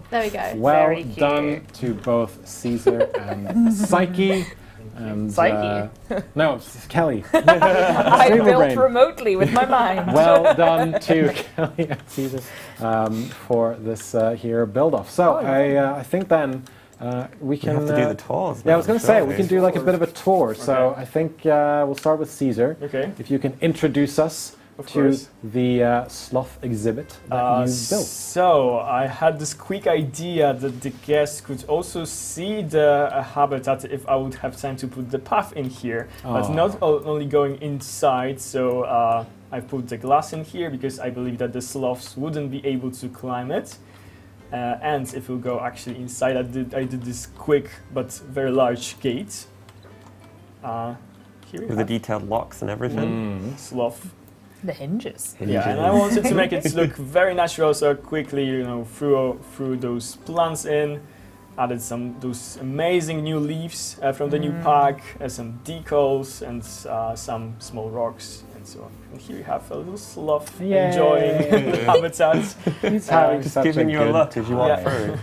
Speaker 7: There we go.
Speaker 1: Well
Speaker 2: Very cute.
Speaker 1: done to both Caesar and Psyche. And,
Speaker 2: Psyche?
Speaker 1: No, it's Kelly.
Speaker 2: I
Speaker 1: Streamer
Speaker 2: built
Speaker 1: brain.
Speaker 2: remotely with my mind.
Speaker 1: Well done to Kelly and Caesar for this here build-off. So I think then we can...
Speaker 6: We have to do the tours.
Speaker 1: Yeah, I was going to say, we
Speaker 6: surely.
Speaker 1: can do like a bit of a tour. So
Speaker 3: Okay.
Speaker 1: I think we'll start with Caesar.
Speaker 3: Okay.
Speaker 1: If you can introduce us
Speaker 3: Of
Speaker 1: to
Speaker 3: course.
Speaker 1: the sloth exhibit that you built.
Speaker 3: So I had this quick idea that the guests could also see the habitat if I would have time to put the path in here, but
Speaker 1: Aw.
Speaker 3: not only going inside. So I put the glass in here because I believe that the sloths wouldn't be able to climb it. And if we go actually inside, I did this quick but very large gate. Here we
Speaker 6: With the
Speaker 3: have
Speaker 6: detailed locks and everything.
Speaker 3: sloth.
Speaker 2: The hinges.
Speaker 3: Yeah, and I wanted to make it look very natural, so I quickly, threw those plants in, added those amazing new leaves from the new pack, some decals, and some small rocks, and so on. And here you have a little sloth
Speaker 1: Yay.
Speaker 3: enjoying the habitat.
Speaker 1: He's having
Speaker 6: Just
Speaker 1: such
Speaker 6: giving you a
Speaker 1: good
Speaker 6: look as you walk
Speaker 3: Yeah.
Speaker 6: through.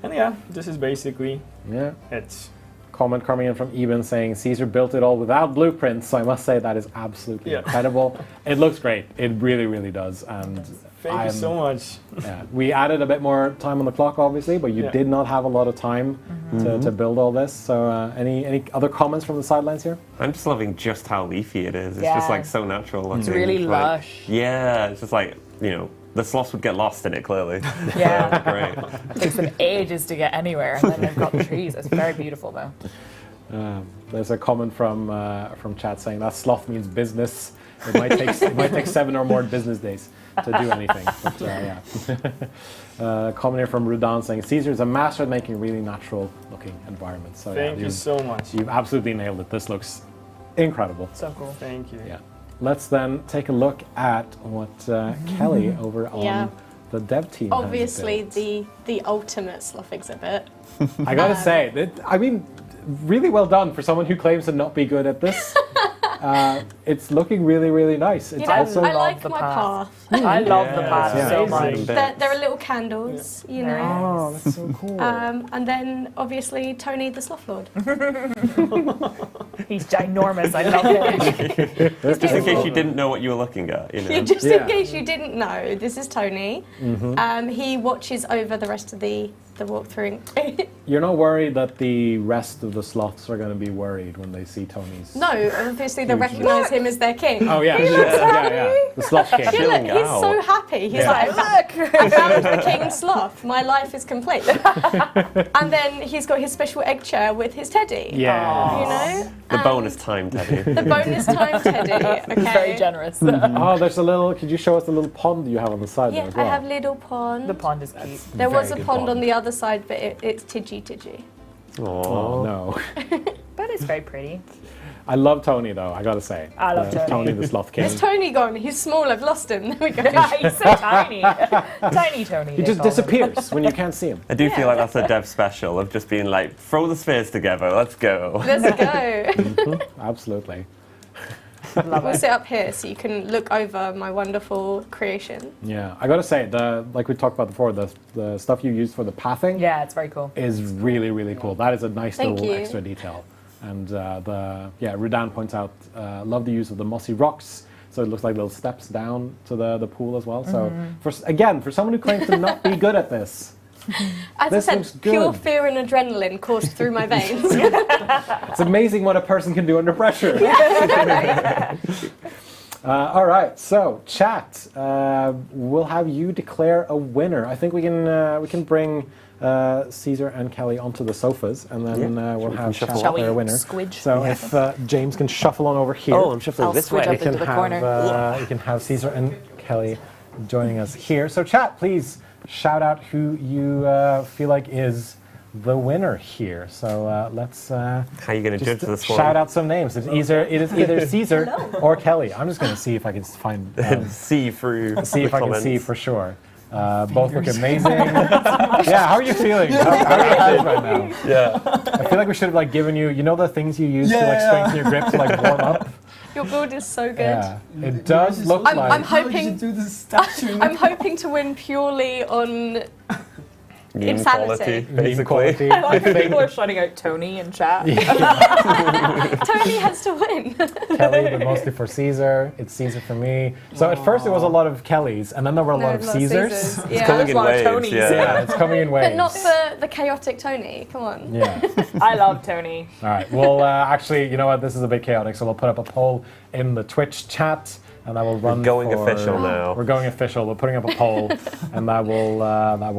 Speaker 3: And yeah, this is basically
Speaker 1: Yeah.
Speaker 3: it.
Speaker 1: Comment coming in from Eben saying Caesar built it all without blueprints. So I must say that is absolutely
Speaker 3: Yeah.
Speaker 1: incredible. It looks great. It really, really does. And
Speaker 3: Thank you so much.
Speaker 1: yeah, we added a bit more time on the clock, obviously, but you
Speaker 3: Yeah.
Speaker 1: did not have a lot of time to build all this. So any other comments from the sidelines here?
Speaker 6: I'm just loving just how leafy it is. It's
Speaker 2: Yeah.
Speaker 6: just like so natural looking.
Speaker 2: It's really
Speaker 6: like-
Speaker 2: lush.
Speaker 6: Yeah, it's just like, the sloths would get lost in it clearly.
Speaker 2: Yeah.
Speaker 6: Great.
Speaker 2: It takes them ages to get anywhere, and then they've got the trees. It's very beautiful, though.
Speaker 1: There's a comment from chat saying that sloth means business. It might take 7 or more business days to do anything. But yeah. Comment here from Rudan saying Caesar's a master at making really natural looking environments. So
Speaker 3: Thank you so much.
Speaker 1: You've absolutely nailed it. This looks incredible.
Speaker 2: So cool.
Speaker 3: Thank you.
Speaker 1: Yeah. Let's then take a look at what Kelly over on
Speaker 7: Yeah.
Speaker 1: the dev team has
Speaker 7: Obviously,
Speaker 1: built.
Speaker 7: the ultimate sloth exhibit.
Speaker 1: I gotta say, I mean, really well done for someone who claims to not be good at this. It's looking really, really nice. It's
Speaker 7: You know,
Speaker 1: also
Speaker 7: I
Speaker 2: love
Speaker 7: like
Speaker 2: the
Speaker 7: my
Speaker 2: path.
Speaker 7: path.
Speaker 2: I love the
Speaker 6: Yeah,
Speaker 2: path
Speaker 1: yeah.
Speaker 2: so
Speaker 3: Amazing.
Speaker 2: much.
Speaker 7: There are little candles, you know.
Speaker 1: oh, that's so cool.
Speaker 7: And then obviously Tony the Sloth Lord.
Speaker 2: He's ginormous. I love him.
Speaker 6: Just in case you didn't know what you were looking at,
Speaker 7: Just
Speaker 1: Yeah.
Speaker 7: in case you didn't know, this is Tony. He watches over the rest of the walkthrough.
Speaker 1: You're not worried that the rest of the sloths are going to be worried when they see Tony's.
Speaker 7: No, obviously they recognise him as their king.
Speaker 1: Oh yeah, yeah. The sloth king.
Speaker 7: Yeah, look,
Speaker 6: chilling
Speaker 7: he's so
Speaker 6: out.
Speaker 7: happy. He's
Speaker 1: Yeah.
Speaker 7: like, look, I found the king sloth. My life is complete. And then he's got his special egg chair with his teddy.
Speaker 1: Yeah.
Speaker 7: You know?
Speaker 6: The
Speaker 7: And
Speaker 6: bonus time, Teddy.
Speaker 7: The bonus time teddy. Okay.
Speaker 2: He's very generous.
Speaker 1: Oh, there's a little. Could you show us the little pond you have on the side there
Speaker 7: Yeah,
Speaker 1: as well?
Speaker 7: I have little pond.
Speaker 2: The pond is cute.
Speaker 7: There was a
Speaker 1: Very good
Speaker 7: pond on the other side, but it's tidgy.
Speaker 1: Oh
Speaker 6: Aww.
Speaker 1: no.
Speaker 2: But it's very pretty.
Speaker 1: I love Tony though. I gotta say.
Speaker 2: I love Tony.
Speaker 1: Tony the sloth king.
Speaker 7: Is Tony gone? He's small. I've lost him. There we go.
Speaker 2: He's so tiny. Tiny Tony.
Speaker 1: He
Speaker 2: they
Speaker 1: just
Speaker 2: call him.
Speaker 1: disappears when you can't see him.
Speaker 6: I do
Speaker 7: Yeah.
Speaker 6: feel like that's a dev special of just being like, throw the spheres together, let's go.
Speaker 7: Let's go.
Speaker 1: Absolutely.
Speaker 2: Love
Speaker 7: We'll
Speaker 2: it.
Speaker 7: sit up here so you can look over my wonderful creation.
Speaker 1: Yeah, I gotta say, like we talked about before, the stuff you used for the pathing
Speaker 2: Yeah, it's very cool.
Speaker 1: is really, really cool. That is a nice
Speaker 7: Thank
Speaker 1: little
Speaker 7: you.
Speaker 1: extra detail. And Rudan points out, love the use of the mossy rocks. So it looks like little steps down to the pool as well. So for someone who claims to not be good at this,
Speaker 7: As
Speaker 1: This
Speaker 7: I
Speaker 1: looks
Speaker 7: said, pure
Speaker 1: good.
Speaker 7: fear and adrenaline coursed through my veins.
Speaker 1: it's amazing what a person can do under pressure. All right, so chat, we'll have you declare a winner. I think we can bring Caesar and Kelly onto the sofas, and then we'll have
Speaker 6: shuffle
Speaker 1: Chat
Speaker 6: up?
Speaker 1: play a winner.
Speaker 2: Squidge?
Speaker 1: So if James can shuffle on over here,
Speaker 6: Oh, I'm shuffling
Speaker 2: I'll
Speaker 6: this
Speaker 2: switch
Speaker 6: way.
Speaker 2: up into the corner.
Speaker 1: you can have Caesar and Kelly joining us here. So Chat, please shout out who you feel like is the winner here. So let's
Speaker 6: How are you going to judge this one?
Speaker 1: shout out some names. It is either Caesar or Kelly. I'm just going to see if I can find
Speaker 6: See through
Speaker 1: see
Speaker 6: the
Speaker 1: if I can
Speaker 6: comments.
Speaker 1: see for sure. Both look amazing. Yeah, how are you feeling? How are you feeling right now?
Speaker 6: Yeah.
Speaker 1: I feel like we should have like given you the things you use to like strengthen your grip to like warm up.
Speaker 7: Your build is so good.
Speaker 1: Yeah, it does look
Speaker 7: I'm
Speaker 1: like.
Speaker 7: hoping.
Speaker 3: do the statue.
Speaker 7: I'm hoping to win purely on
Speaker 6: Meme
Speaker 7: insanity.
Speaker 6: quality,
Speaker 1: Meme
Speaker 6: basically.
Speaker 1: quality.
Speaker 2: I like
Speaker 1: I
Speaker 2: people are
Speaker 1: think
Speaker 2: shouting out Tony in chat.
Speaker 7: Tony has to win.
Speaker 1: Kelly, but mostly for Caesar. It's Caesar for me. So at first it was a lot of Kellys, and then there were a lot of Caesars.
Speaker 7: Yeah.
Speaker 6: Coming in
Speaker 2: a lot of
Speaker 6: waves,
Speaker 2: Tonys.
Speaker 1: Yeah, it's coming in waves.
Speaker 7: But not the chaotic Tony. Come on.
Speaker 1: Yeah.
Speaker 2: I love Tony.
Speaker 1: All right. Well, actually, you know what? This is a bit chaotic, so we'll put up a poll in the Twitch chat, and that will run.
Speaker 6: We're going
Speaker 1: for-
Speaker 6: official now.
Speaker 1: We're going official. We're putting up a poll, and that will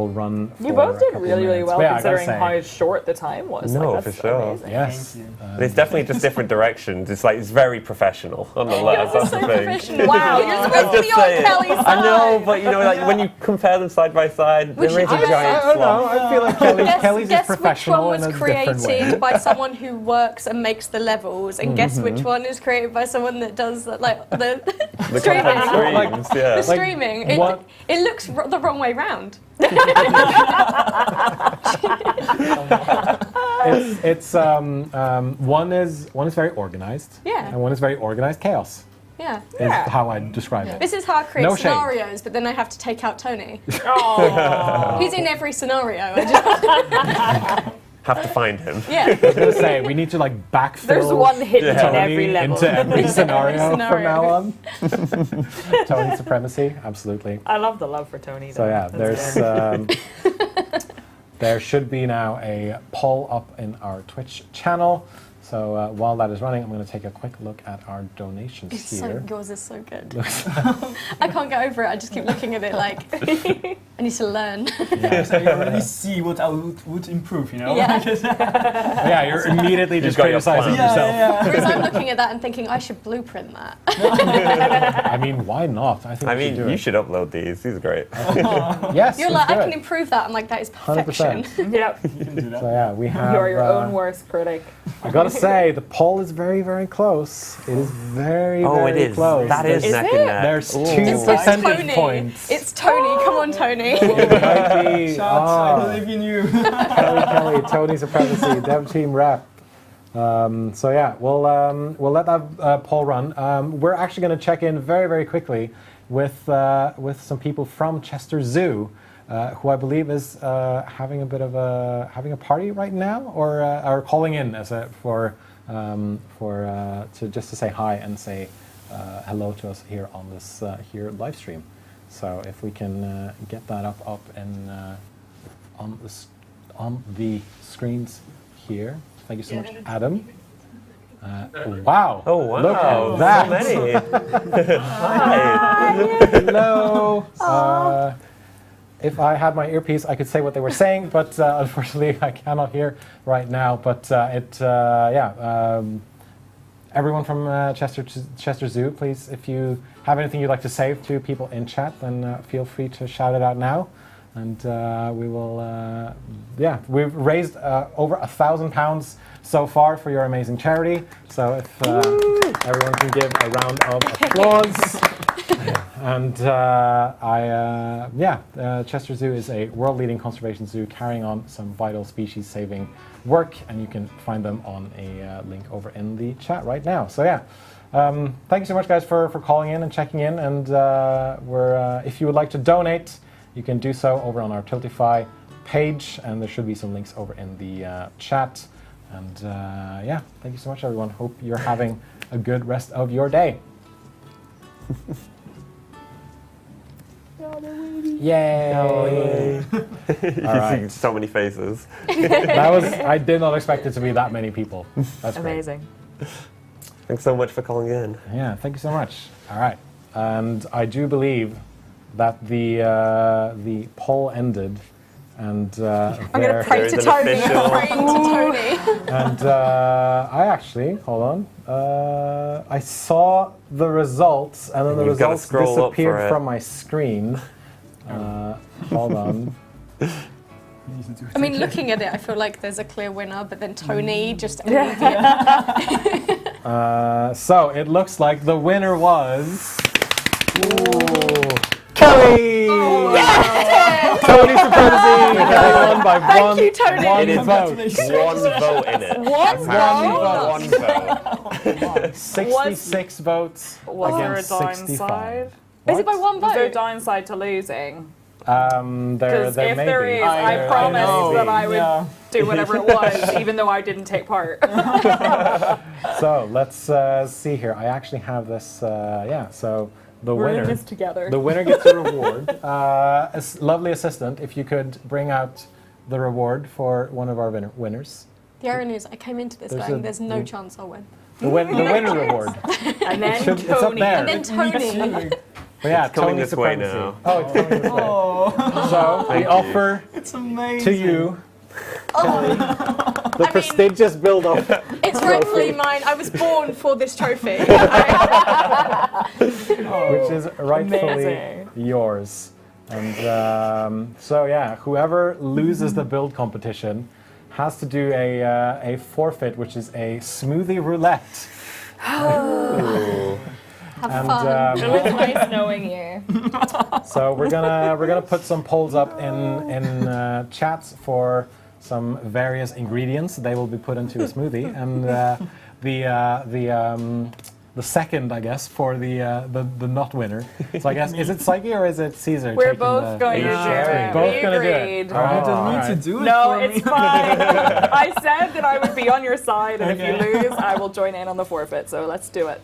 Speaker 1: run.
Speaker 2: You
Speaker 1: for
Speaker 2: both
Speaker 1: a
Speaker 2: did
Speaker 1: couple
Speaker 2: really, really
Speaker 1: minutes.
Speaker 2: well
Speaker 1: But yeah, I gotta
Speaker 2: considering how short the time was.
Speaker 6: No,
Speaker 2: like, that's
Speaker 6: for sure.
Speaker 2: amazing.
Speaker 1: Yes.
Speaker 6: It's definitely just different directions. It's like it's very professional on the left.
Speaker 7: Yours
Speaker 6: That's
Speaker 7: is so
Speaker 6: the thing.
Speaker 7: professional. Wow, you're
Speaker 6: I'm
Speaker 7: supposed to
Speaker 6: just
Speaker 7: be on
Speaker 6: saying.
Speaker 7: Kelly's side.
Speaker 6: I know, but you know, like when you compare them side by side, there is a
Speaker 7: should do
Speaker 6: giant
Speaker 1: I don't know.
Speaker 6: slump.
Speaker 1: I feel like Kelly's is
Speaker 7: Guess
Speaker 1: professional
Speaker 7: which
Speaker 1: in
Speaker 7: one
Speaker 1: a
Speaker 7: was
Speaker 1: different way.
Speaker 7: created by someone who works and makes the levels, and guess which one is created by someone that does like the
Speaker 6: The
Speaker 7: streaming.
Speaker 6: content streams, yeah.
Speaker 7: The streaming.
Speaker 1: what-
Speaker 7: It looks the wrong way round.
Speaker 1: It's one is very organized.
Speaker 7: Yeah.
Speaker 1: And one is very organized chaos.
Speaker 7: Yeah.
Speaker 1: Is how I describe it.
Speaker 7: This is how I create
Speaker 1: No shade.
Speaker 7: scenarios, but then I have to take out Tony.
Speaker 2: Aw.
Speaker 7: He's in every scenario. I just,
Speaker 6: Have to find him.
Speaker 7: yeah.
Speaker 1: I was gonna say we need to like backfill.
Speaker 2: There's one hidden
Speaker 1: Tony
Speaker 2: in every level.
Speaker 1: into every scenario from
Speaker 7: scenario.
Speaker 1: now on. Tony supremacy, absolutely.
Speaker 2: I love the love for Tony.
Speaker 1: So
Speaker 2: though.
Speaker 1: yeah,
Speaker 2: That's
Speaker 1: there's there should be now a poll up in our Twitch channel. So while that is running, I'm going to take a quick look at our donations
Speaker 7: It's
Speaker 1: here.
Speaker 7: yours is so good. I can't get over it. I just keep looking at it like I need to learn.
Speaker 3: So you already see what I would improve, you know?
Speaker 7: Yeah.
Speaker 1: Yeah, you're immediately just
Speaker 6: got your
Speaker 1: criticizing
Speaker 6: plan.
Speaker 1: yourself.
Speaker 7: Whereas I'm looking at that and thinking I should blueprint that.
Speaker 1: I mean, why not? I think
Speaker 6: I
Speaker 1: we
Speaker 6: mean,
Speaker 1: should do
Speaker 6: you
Speaker 1: it.
Speaker 6: should upload these. These are great.
Speaker 1: Yes,
Speaker 7: You're
Speaker 1: let's
Speaker 7: like,
Speaker 1: do
Speaker 7: I can
Speaker 1: it.
Speaker 7: improve that. I'm like, that is perfection.
Speaker 1: 100%.
Speaker 2: Yep.
Speaker 3: You can do that.
Speaker 1: So yeah, we have.
Speaker 2: You're your own worst critic.
Speaker 1: I gotta say, the poll is very, very close. It is very,
Speaker 6: Oh,
Speaker 1: very
Speaker 6: it is.
Speaker 1: close.
Speaker 6: That is
Speaker 2: Is
Speaker 6: neck
Speaker 2: it?
Speaker 6: and neck.
Speaker 1: There's
Speaker 6: Ooh.
Speaker 1: 2
Speaker 7: It's
Speaker 1: percentage
Speaker 7: Tony.
Speaker 1: points.
Speaker 7: It's Tony. Come on, Tony.
Speaker 1: It might be.
Speaker 3: Shots, I
Speaker 1: Oh,
Speaker 3: believe in you.
Speaker 1: Kelly, Tony supremacy, dev team rep. So yeah, we'll let that poll run. We're actually going to check in very, very quickly with some people from Chester Zoo, who I believe is having a bit of a party right now, or calling in as to say hi and say hello to us here on this here live stream. So if we can get that up in on the screens here. Thank you so much, Adam. Wow!
Speaker 6: Oh wow!
Speaker 1: Look at that!
Speaker 6: So many. Hi.
Speaker 1: Hello. If I had my earpiece, I could say what they were saying, but unfortunately, I cannot hear right now. But everyone from Chester Zoo, please, if you have anything you'd like to say to people in chat, then feel free to shout it out now. And we will, we've raised over £1,000 so far for your amazing charity. So if everyone can give a round of applause. And Chester Zoo is a world-leading conservation zoo carrying on some vital species-saving work, and you can find them on a link over in the chat right now. So yeah, thank you so much, guys, for calling in and checking in. And if you would like to donate, you can do so over on our Tiltify page, and there should be some links over in the chat. And thank you so much, everyone. Hope you're having a good rest of your day. Yay!
Speaker 6: All
Speaker 1: right.
Speaker 6: right. So many faces.
Speaker 1: I did not expect it to be that many people. That's great.
Speaker 2: Amazing.
Speaker 6: Thanks so much for calling in.
Speaker 1: Yeah, thank you so much. All right, and I do believe that the poll ended And
Speaker 2: I'm going to pray
Speaker 6: There
Speaker 2: to
Speaker 6: is an
Speaker 2: Tony.
Speaker 6: official-
Speaker 7: Praying to Tony.
Speaker 1: and I actually, hold on, I saw the results, and then the
Speaker 6: You've gotta
Speaker 1: results
Speaker 6: scroll up for
Speaker 1: disappeared
Speaker 6: it.
Speaker 1: from my screen. Hold on.
Speaker 7: I mean, looking at it, I feel like there's a clear winner, but then Tony just immediately.
Speaker 1: So it looks like the winner was Kelly. Tony Supremacy. Kelly won by
Speaker 7: Thank you, Tony.
Speaker 1: one
Speaker 6: It is
Speaker 1: vote.
Speaker 6: one vote in it.
Speaker 2: One
Speaker 6: Apparently
Speaker 2: vote?
Speaker 6: one vote.
Speaker 1: 66 votes
Speaker 2: Was there a
Speaker 1: against
Speaker 2: downside?
Speaker 1: 65.
Speaker 7: Is it by one
Speaker 2: Was there a
Speaker 7: vote?
Speaker 2: downside to losing?
Speaker 1: There
Speaker 2: Because if
Speaker 1: may
Speaker 2: there
Speaker 1: be.
Speaker 2: is, I
Speaker 1: There
Speaker 2: promise
Speaker 1: may be.
Speaker 2: that I would
Speaker 3: Yeah.
Speaker 2: do whatever it was, even though I didn't take part.
Speaker 1: So let's see here. I actually have this. Yeah. So the
Speaker 2: We're in
Speaker 1: winner.
Speaker 2: this together.
Speaker 1: The winner gets a reward. Lovely assistant, if you could bring out the reward for one of our winners.
Speaker 7: The irony is, I came into this
Speaker 1: There's
Speaker 7: going,
Speaker 1: a-
Speaker 7: there's no chance I'll win.
Speaker 1: The winner reward.
Speaker 2: And then
Speaker 1: It's up
Speaker 2: Tony.
Speaker 1: there.
Speaker 7: And then Tony.
Speaker 1: But yeah,
Speaker 6: It's coming
Speaker 1: Tony
Speaker 6: this way
Speaker 1: Supremacy.
Speaker 6: now.
Speaker 1: Oh, it's coming this way.
Speaker 3: Oh,
Speaker 1: So
Speaker 6: Thank
Speaker 1: we
Speaker 6: you.
Speaker 1: offer
Speaker 3: it's amazing.
Speaker 1: to you the
Speaker 7: mean-
Speaker 1: prestigious build-up,
Speaker 7: It's rightfully mine. I was born for this trophy.
Speaker 1: which is rightfully
Speaker 2: Amazing.
Speaker 1: yours. And so yeah, whoever loses the build competition has to do a forfeit, which is a smoothie roulette.
Speaker 7: Have
Speaker 1: And
Speaker 7: fun.
Speaker 2: It was nice knowing you.
Speaker 1: so we're gonna put some polls up in chats for some various ingredients. They will be put into a smoothie, and the second, I guess, for the not winner. So I guess, is it Psyche or is it Caesar?
Speaker 2: We're
Speaker 1: taking
Speaker 2: both
Speaker 1: the-
Speaker 2: going to do
Speaker 3: Yeah.
Speaker 2: it.
Speaker 1: Both
Speaker 2: We
Speaker 1: gonna do it.
Speaker 2: agreed.
Speaker 1: All right.
Speaker 3: You don't
Speaker 1: all
Speaker 3: need
Speaker 1: right.
Speaker 3: to do it
Speaker 2: No,
Speaker 3: for
Speaker 2: it's
Speaker 3: me.
Speaker 2: fine. I said that I would be on your side, and if
Speaker 3: Okay.
Speaker 2: you lose, I will join in on the forfeit. So let's do it.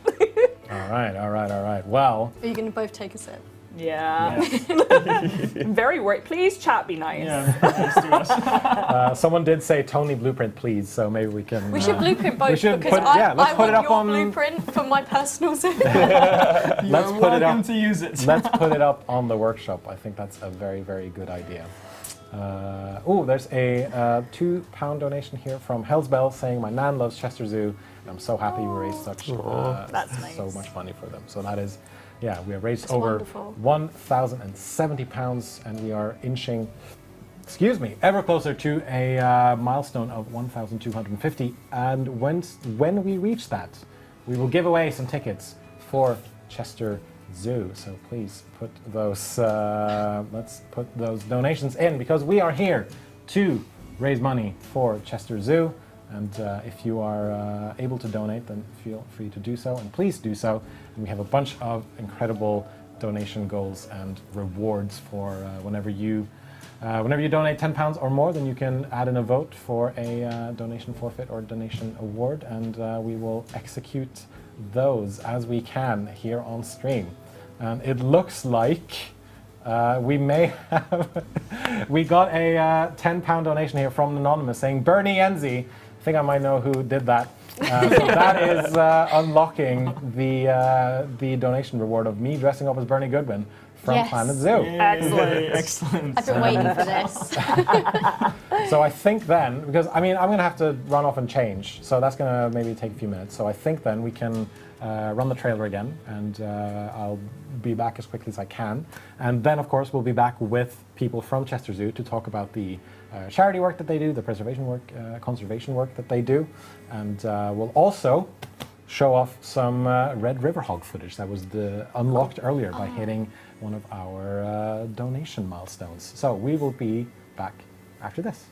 Speaker 1: All right. Well,
Speaker 7: Are you going to both take a sip?
Speaker 2: Yeah. I'm very worried. Please, chat, be nice.
Speaker 3: Yeah, please do us.
Speaker 1: someone did say Tony blueprint, please. So maybe we can.
Speaker 7: We should blueprint both
Speaker 1: we should
Speaker 7: because
Speaker 1: put- yeah, let's
Speaker 7: I
Speaker 1: put
Speaker 7: want
Speaker 1: it up
Speaker 7: your
Speaker 1: on-
Speaker 7: blueprint for my personal zoo.
Speaker 3: You're
Speaker 1: Let's put it
Speaker 3: welcome
Speaker 1: up.
Speaker 3: to use it.
Speaker 1: Let's put it up on the workshop. I think that's a very, very good idea. Oh, there's a £2 donation here from Hell's Bell saying, "My nan loves Chester Zoo, and I'm so happy we raised such
Speaker 2: That's
Speaker 1: so
Speaker 2: nice.
Speaker 1: much money for them." So that is, yeah, we have raised
Speaker 7: That's
Speaker 1: over
Speaker 7: wonderful.
Speaker 1: £1,070, and we are inching, ever closer to a milestone of 1,250. And when we reach that, we will give away some tickets for Chester Zoo. So please put those. Let's put those donations in, because we are here to raise money for Chester Zoo. And if you are able to donate, then feel free to do so, and please do so. And we have a bunch of incredible donation goals and rewards for whenever you donate £10 or more, then you can add in a vote for a donation forfeit or donation award, and we will execute those as we can here on stream. And it looks like we may have we got a £10 donation here from Anonymous saying, "Bernie Enzi." I think I might know who did that. So that is unlocking the donation reward of me dressing up as Bernie Goodwin from
Speaker 7: Yes.
Speaker 1: Planet Zoo.
Speaker 2: Excellent.
Speaker 3: Excellent.
Speaker 7: I've been waiting for this.
Speaker 1: So I think then, because I mean, I'm going to have to run off and change, so that's going to maybe take a few minutes. So I think then we can run the trailer again, and I'll be back as quickly as I can. And then, of course, we'll be back with people from Chester Zoo to talk about the charity work that they do, the preservation work, conservation work that they do. And we'll also show off some Red River hog footage that was unlocked earlier by hitting one of our donation milestones. So we will be back after this.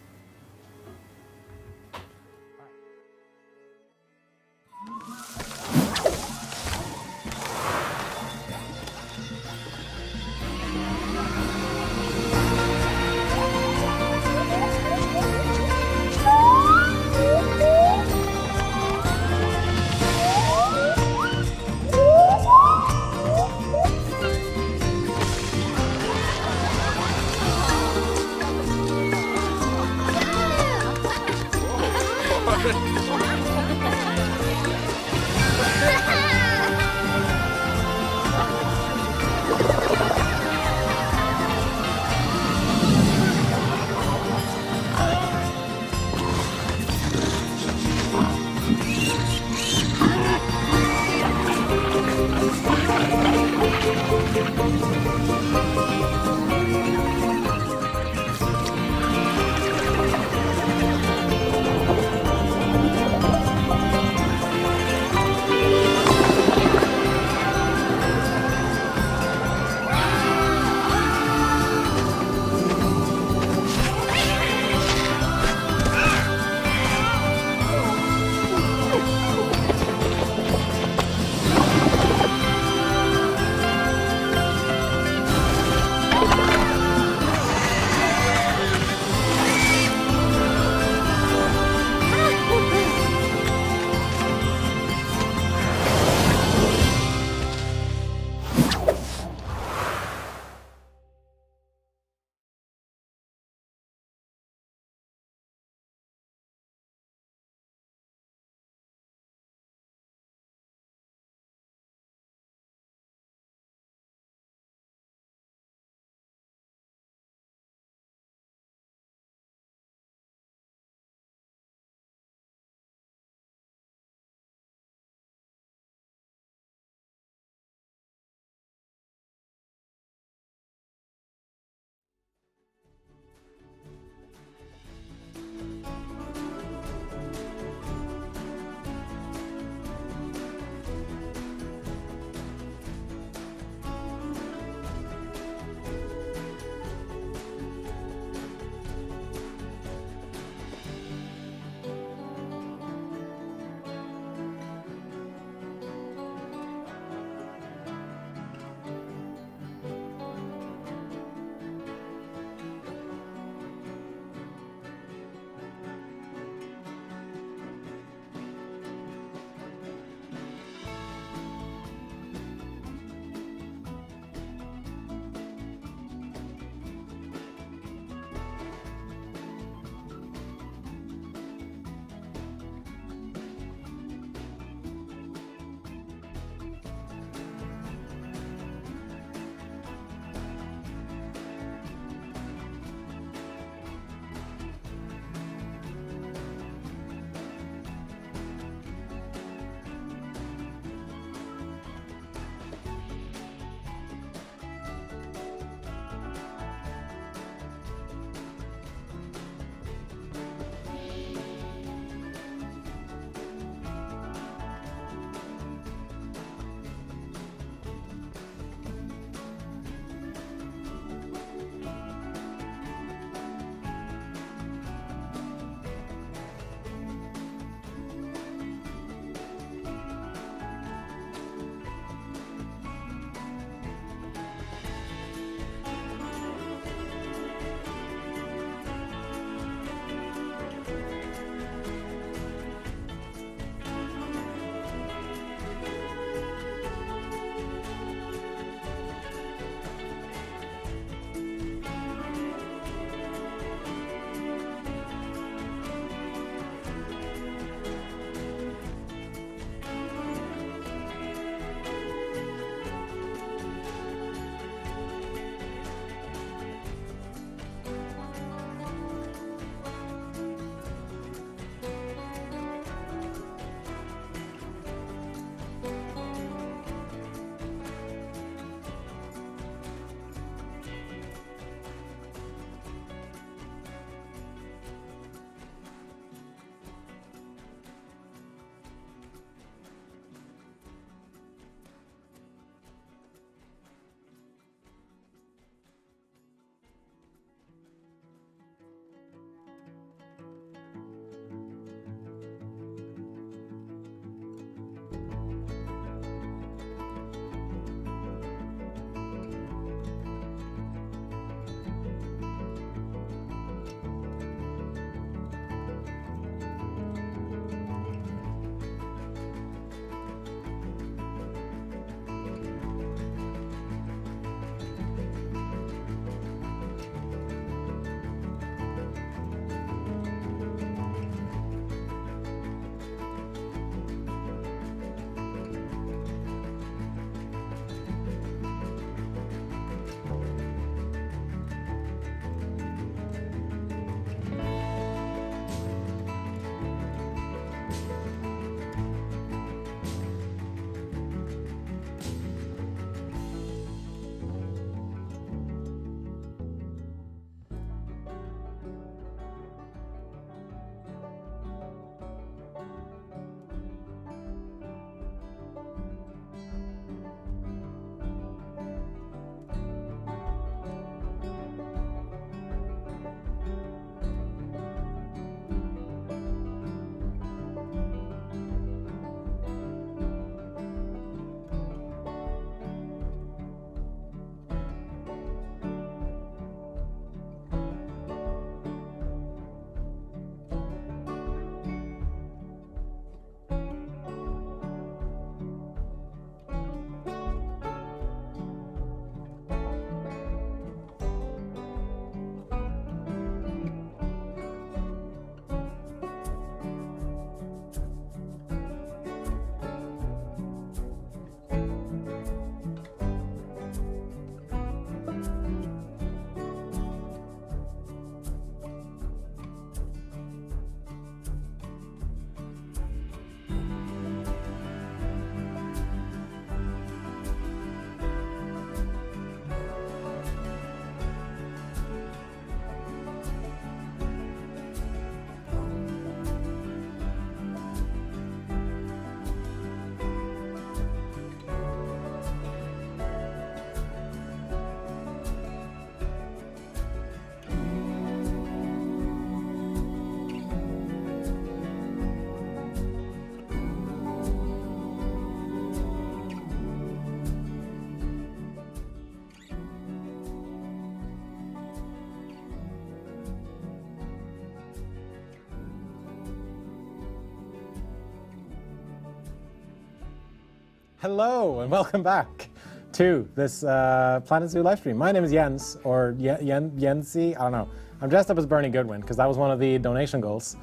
Speaker 1: hello, and welcome back to this Planet Zoo live stream. My name is Jens, or Jensi, I don't know. I'm dressed up as Bernie Goodwin because that was one of the donation goals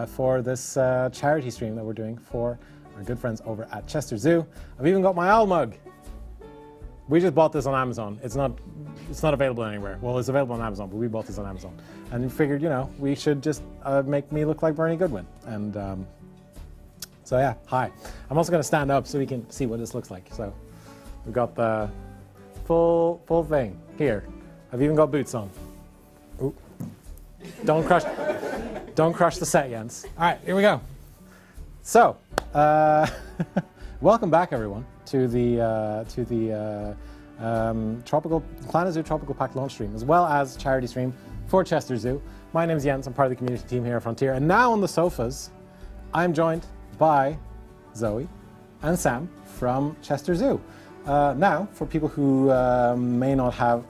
Speaker 1: for this charity stream that we're doing for our good friends over at Chester Zoo. I've even got my owl mug. We just bought this on Amazon. It's not available anywhere. Well, it's available on Amazon, but we bought this on Amazon. And we figured, you know, we should just make me look like Bernie Goodwin. And so yeah, hi. I'm also going to stand up so we can see what this looks like. So we've got the full thing here. I've even got boots on. Ooh. Don't crush the set, Jens. All right, here we go. So, welcome back, everyone, to the Planet Zoo Tropical Pack launch stream, as well as charity stream for Chester Zoo. My name is Jens. I'm part of the community team here at Frontier, and now on the sofas, I'm joined by Zoe and Sam from Chester Zoo. Now, for people who may not have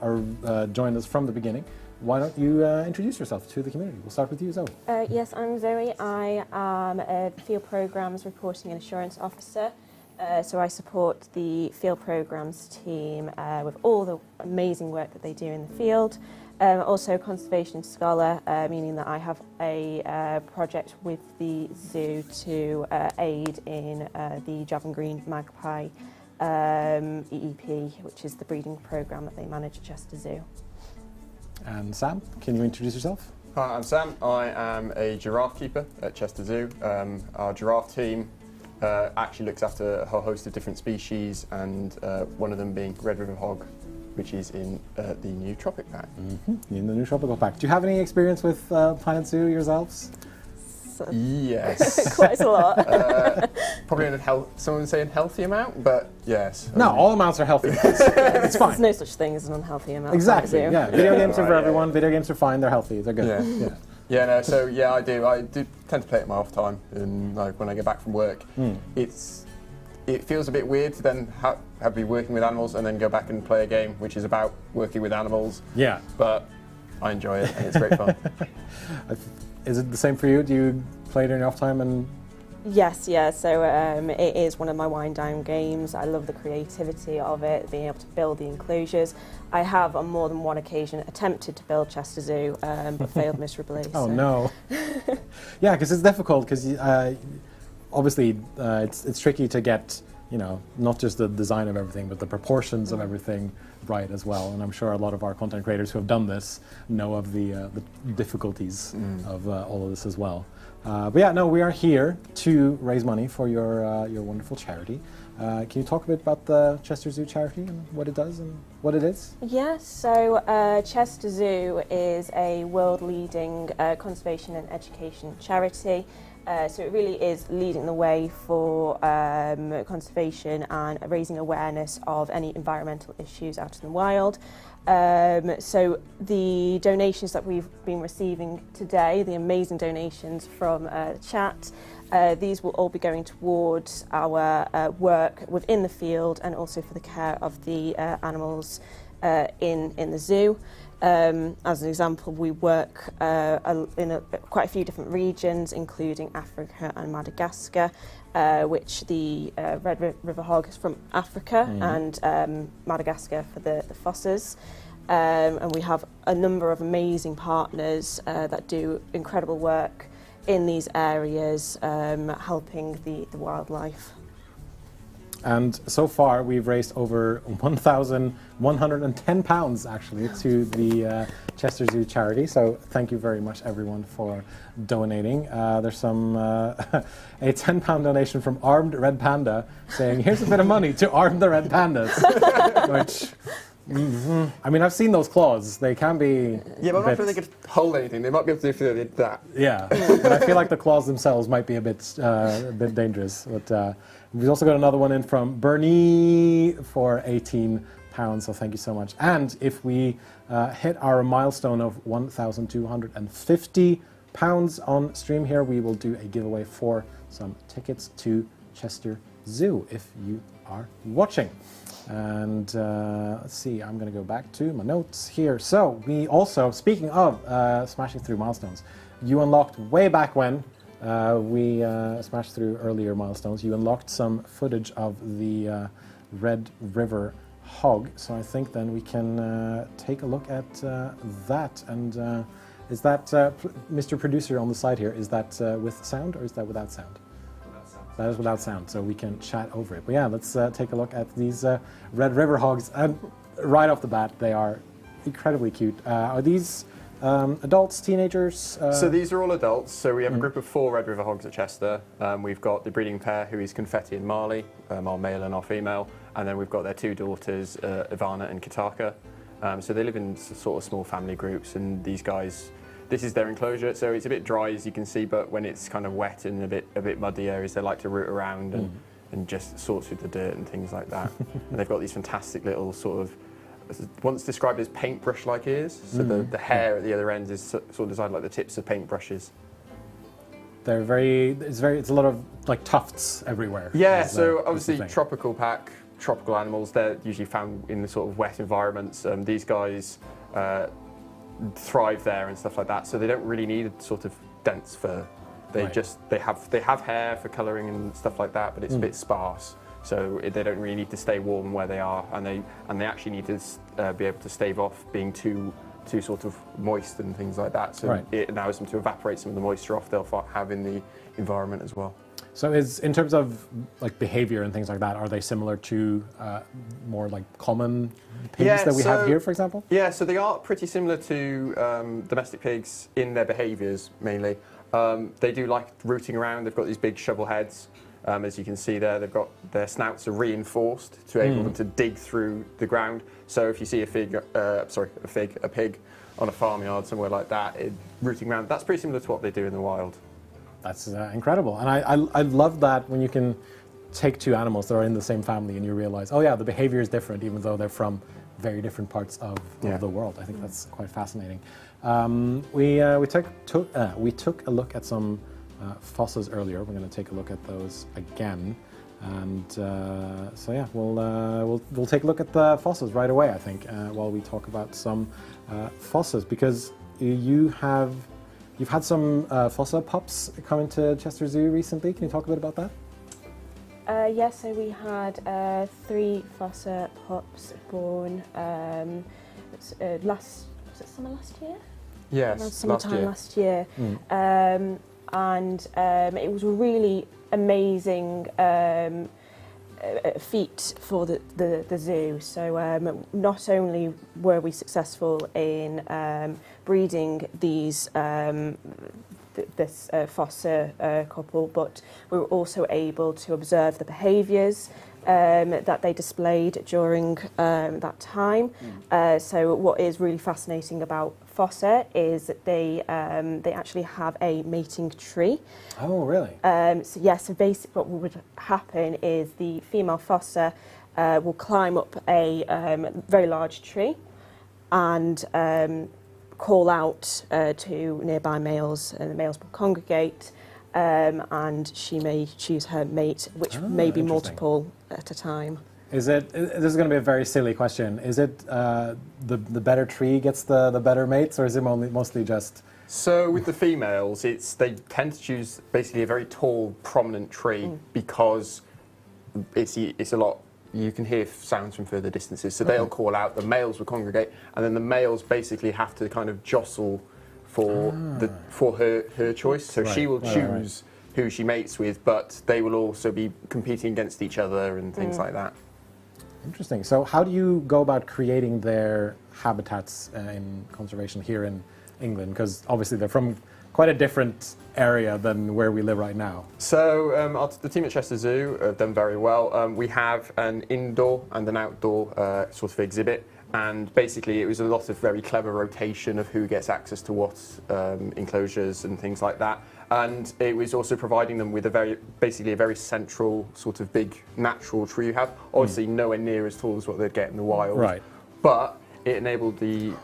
Speaker 1: joined us from the beginning, why don't you introduce yourself to the community? We'll start with you, Zoe.
Speaker 5: Yes, I'm Zoe. I am a Field Programs Reporting and Assurance Officer. So I support the Field Programs team with all the amazing work that they do in the field. Also a conservation scholar, meaning that I have a project with the zoo to aid in the Javan Green Magpie EEP, which is the breeding program that they manage at Chester Zoo.
Speaker 1: And Sam, can you introduce yourself?
Speaker 4: Hi, I'm Sam. I am a giraffe keeper at Chester Zoo. Our giraffe team actually looks after a whole host of different species, and one of them being red river hog, which is in the new tropic pack.
Speaker 1: Mm-hmm. In the new tropical pack. Do you have any experience with Planet Zoo yourselves?
Speaker 4: Yes.
Speaker 5: Quite a lot.
Speaker 4: Probably someone would say a healthy amount, but yes.
Speaker 1: No, all amounts are healthy. It's fine.
Speaker 5: There's no such thing as an unhealthy amount.
Speaker 1: Exactly.
Speaker 5: Zoo.
Speaker 1: Yeah. Video games are for
Speaker 4: Right,
Speaker 1: everyone. Video games are fine. They're healthy. They're good.
Speaker 4: Yeah. Yeah, no, so yeah, I do tend to play it in my off time, and like when I get back from work, it feels a bit weird to then have be working with animals and then go back and play a game which is about working with animals. Yeah. But I enjoy it, and it's great fun.
Speaker 1: Is it the same for you? Do you play it in your off time? And
Speaker 5: Yes, yeah. So it is one of my wind down games. I love the creativity of it, being able to build the enclosures. I have on more than one occasion attempted to build Chester Zoo, but failed miserably.
Speaker 1: Oh no! Yeah, because it's difficult. Because obviously it's tricky to get, you know, not just the design of everything, but the proportions of everything right as well. And I'm sure a lot of our content creators who have done this know of the difficulties of all of this as well. But yeah, no, we are here to raise money for your wonderful charity. Can you talk a bit about the Chester Zoo charity and what it does and what it is?
Speaker 5: Yes, so Chester Zoo is a world-leading conservation and education charity. So it really is leading the way for conservation and raising awareness of any environmental issues out in the wild. So the donations that we've been receiving today, the amazing donations from the chat, these will all be going towards our work within the field and also for the care of the animals in the zoo. As an example, we work in quite a few different regions, including Africa and Madagascar, which the red river hog is from Africa, and Madagascar for the Fossas. And we have a number of amazing partners that do incredible work in these areas, helping the wildlife.
Speaker 1: And so far, we've raised over £1,110 actually to the Chester Zoo charity. So thank you very much, everyone, for donating. There's some a £10 donation from Armed Red Panda saying, "Here's a bit of money to arm the red pandas," which. I mean, I've seen those claws. They can be.
Speaker 4: Yeah, but I'm not sure they could hold anything. They might be able to do if they did that.
Speaker 1: Yeah, but I feel like the claws themselves might be a bit dangerous. But we've also got another one in from Bernie for £18. So thank you so much. And if we hit our milestone of £1,250 on stream here, we will do a giveaway for some tickets to Chester Zoo if you are watching. And let's see, I'm going to go back to my notes here. So we also, speaking of smashing through milestones, you unlocked way back when we smashed through earlier milestones. You unlocked some footage of the Red River hog, so I think then we can take a look at that. And is that, Mr. Producer on the side here, is that with sound or is that without sound? Without sound. That is without sound, so we can chat over it. But yeah, let's take a look at these Red River hogs. And right off the bat, they are incredibly cute. Are these adults, teenagers?
Speaker 4: So these are all adults. So we have a group of 4 Red River hogs at Chester. We've got the breeding pair, who is Confetti and Marley, our male and our female. And then we've got their 2 daughters, Ivana and Kitaka. So they live in sort of small family groups, and these guys, this is their enclosure. So it's a bit dry, as you can see, but when it's kind of wet and a bit muddy areas, they like to root around and just sort through the dirt and things like that. And they've got these fantastic little sort of, once described as paintbrush-like ears. So the hair at the other end is sort of designed like the tips of paintbrushes.
Speaker 1: They're it's a lot of like tufts everywhere.
Speaker 4: Yeah, so obviously tropical pack, tropical animals, they're usually found in the sort of wet environments. These guys thrive there and stuff like that, so they don't really need a sort of dense fur. They they have hair for colouring and stuff like that, but it's a bit sparse. So they don't really need to stay warm where they are, and they actually need to be able to stave off being too sort of moist and things like that. So it allows them to evaporate some of the moisture off they'll have in the environment as well.
Speaker 1: So in terms of like behavior and things like that, are they similar to more like common pigs that we have here, for example?
Speaker 4: Yeah, so they are pretty similar to domestic pigs in their behaviors mainly. They do like rooting around. They've got these big shovel heads. As you can see there, they've got their snouts are reinforced to enable them to dig through the ground. So if you see a pig on a farmyard somewhere like that, rooting around, that's pretty similar to what they do in the wild.
Speaker 1: That's incredible, and I love that when you can take 2 animals that are in the same family and you realize, oh yeah, the behavior is different, even though they're from very different parts of the world. I think that's quite fascinating. We took a look at some fossas earlier. We're going to take a look at those again, and so yeah, we'll take a look at the fossas right away, I think, while we talk about some fossas, because you've had some fossa pups come into Chester Zoo recently. Can you talk a bit about that?
Speaker 5: Yeah, so we had 3 fossa pups born was it summer last year?
Speaker 4: Yes,
Speaker 5: summertime last year. And it was a really amazing feat for the zoo. So not only were we successful in breeding these this fossa couple, but we were also able to observe the behaviours that they displayed during that time. So what is really fascinating about fossa is that they actually have a mating tree.
Speaker 1: Oh, really?
Speaker 5: So basically what would happen is the female fossa will climb up a very large tree and call out to nearby males, and the males will congregate, and she may choose her mate, which may be multiple at a time.
Speaker 1: This is going to be a very silly question. Is it the better tree gets the better mates, or is it mostly just...
Speaker 4: So with the females, they tend to choose basically a very tall, prominent tree because it's a lot. You can hear sounds from further distances, so they'll call out. The males will congregate, and then the males basically have to kind of jostle for her choice. So she will choose who she mates with, but they will also be competing against each other and things like that.
Speaker 1: Interesting. So how do you go about creating their habitats in conservation here in England? Because obviously they're from quite a different area than where we live right now.
Speaker 4: So the team at Chester Zoo have done very well. We have an indoor and an outdoor sort of exhibit, and basically it was a lot of very clever rotation of who gets access to what enclosures and things like that. And it was also providing them with basically a very central sort of big natural tree you have. Obviously nowhere near as tall as what they'd get in the wild.
Speaker 1: Right.
Speaker 4: But it enabled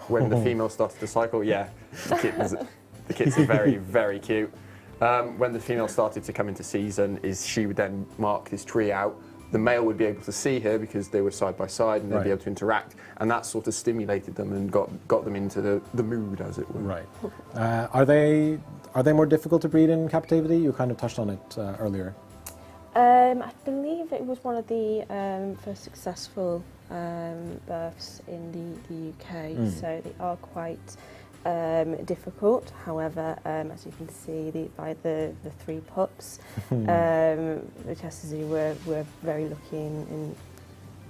Speaker 4: when the female started to cycle, the kits are very, very cute. When the female started to come into season, she would then mark this tree out. The male would be able to see her because they were side by side, and they'd be able to interact, and that sort of stimulated them and got them into the mood, as it were.
Speaker 1: Right. Are they more difficult to breed in captivity? You kind of touched on it earlier.
Speaker 5: I believe it was one of the first successful births in the UK, so they are quite difficult. However, as you can see by the 3 pups, the Chester Zoo were very lucky in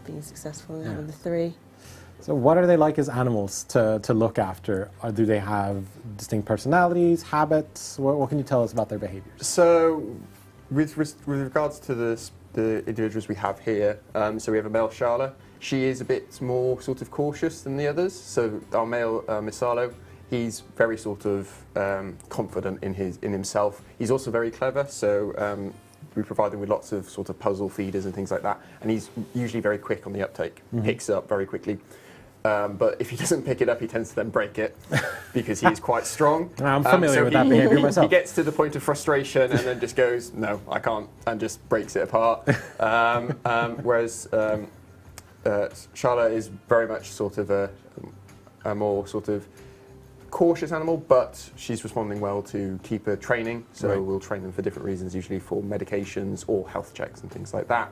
Speaker 5: being successful in having the 3.
Speaker 1: So what are they like as animals to look after? Or do they have distinct personalities, habits? What can you tell us about their behaviors?
Speaker 4: So, with regards to the individuals we have here, so we have a male Charlotte. She is a bit more sort of cautious than the others. So our male Misalo, he's very sort of confident in himself. He's also very clever. So we provide him with lots of sort of puzzle feeders and things like that. And he's usually very quick on the uptake. Picks it up very quickly. But if he doesn't pick it up, he tends to then break it because he is quite strong.
Speaker 1: I'm familiar with that behavior myself.
Speaker 4: He gets to the point of frustration and then just goes, no, I can't, and just breaks it apart. Whereas Charlotte is very much sort of a more sort of cautious animal, but she's responding well to keeper training. So we'll train them for different reasons, usually for medications or health checks and things like that.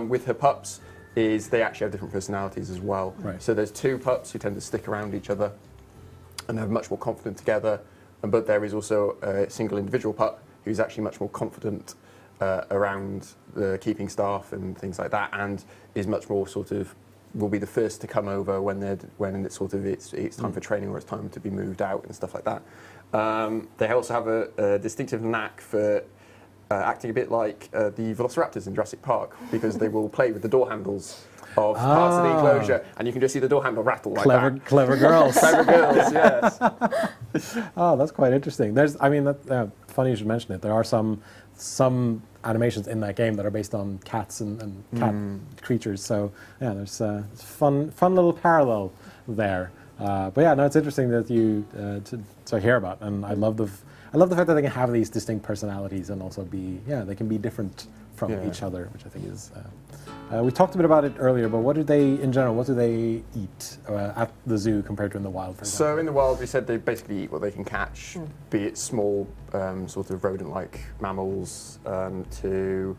Speaker 4: With her pups, they actually have different personalities as well. So there's 2 pups who tend to stick around each other and they're much more confident together. But there is also a single individual pup who's actually much more confident around the keeping staff and things like that, and is much more sort of will be the first to come over when it's sort of it's time for training or it's time to be moved out and stuff like that. They also have a distinctive knack for acting a bit like the velociraptors in Jurassic Park, because they will play with the door handles of parts of the enclosure, and you can just see the door handle rattle like that.
Speaker 1: Clever girls.
Speaker 4: Clever girls, yes.
Speaker 1: Oh, that's quite interesting. Funny you should mention it. There are some animations in that game that are based on cats and cat creatures. So yeah, there's fun little parallel there. But yeah, no, it's interesting that you to hear about, and I love the fact that they can have these distinct personalities and also they can be different from each other, which I think is. We talked a bit about it earlier, but what do they eat at the zoo compared to in the wild, for example?
Speaker 4: So in the wild, we said they basically eat what they can catch, be it small sort of rodent-like mammals to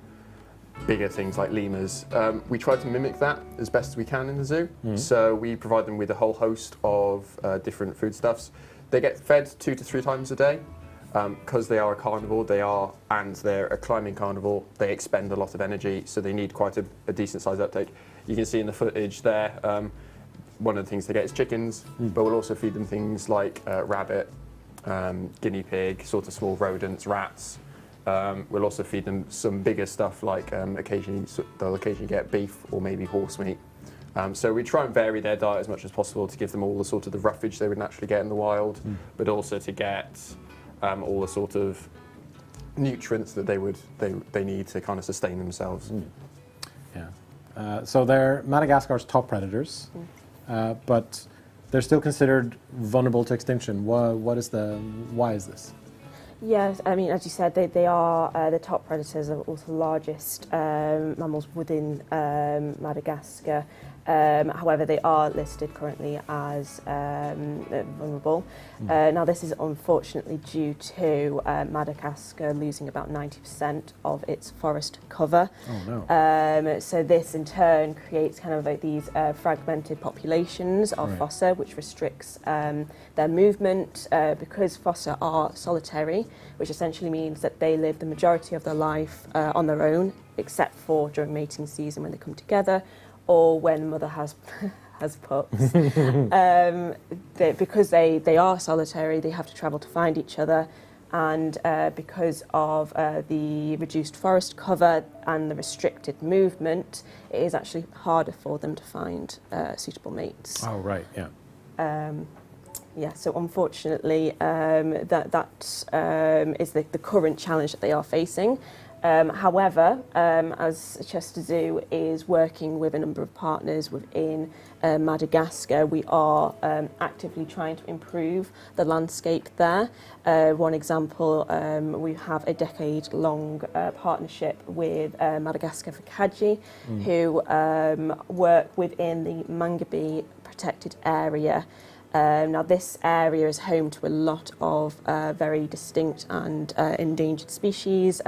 Speaker 4: bigger things like lemurs. We try to mimic that as best as we can in the zoo. So we provide them with a whole host of different foodstuffs. They get fed 2 to 3 times a day. Because they are a carnivore, they're a climbing carnivore, they expend a lot of energy, so they need quite a decent sized uptake. You can see in the footage there, one of the things they get is chickens, but we'll also feed them things like rabbit, guinea pig, sort of small rodents, rats. We'll also feed them some bigger stuff like they'll occasionally get beef or maybe horse meat. So we try and vary their diet as much as possible to give them all the sort of the roughage they would naturally get in the wild, but also to get all the sort of nutrients that they need to kind of sustain themselves.
Speaker 1: Yeah. So they're Madagascar's top predators, but they're still considered vulnerable to extinction. Why is this?
Speaker 5: Yes, I mean, as you said, they are the top predators, are also the largest mammals within Madagascar. However, they are listed currently as vulnerable. Now, this is unfortunately due to Madagascar losing about 90% of its forest cover.
Speaker 1: Oh, no.
Speaker 5: So this in turn creates kind of like these fragmented populations of Fossa, which restricts their movement because Fossa are solitary, which essentially means that they live the majority of their life on their own, except for during mating season when they come together, or when mother has pups. Because they are solitary, they have to travel to find each other, and because of the reduced forest cover and the restricted movement, it is actually harder for them to find suitable mates.
Speaker 1: Oh, right, yeah.
Speaker 5: Yeah, so unfortunately, that is the current challenge that they are facing. However, as Chester Zoo is working with a number of partners within Madagascar, we are actively trying to improve the landscape there. One example, we have a decade-long partnership with Madagascar Fakaji, who work within the Mangabe protected area. Now, this area is home to a lot of very distinct and endangered species,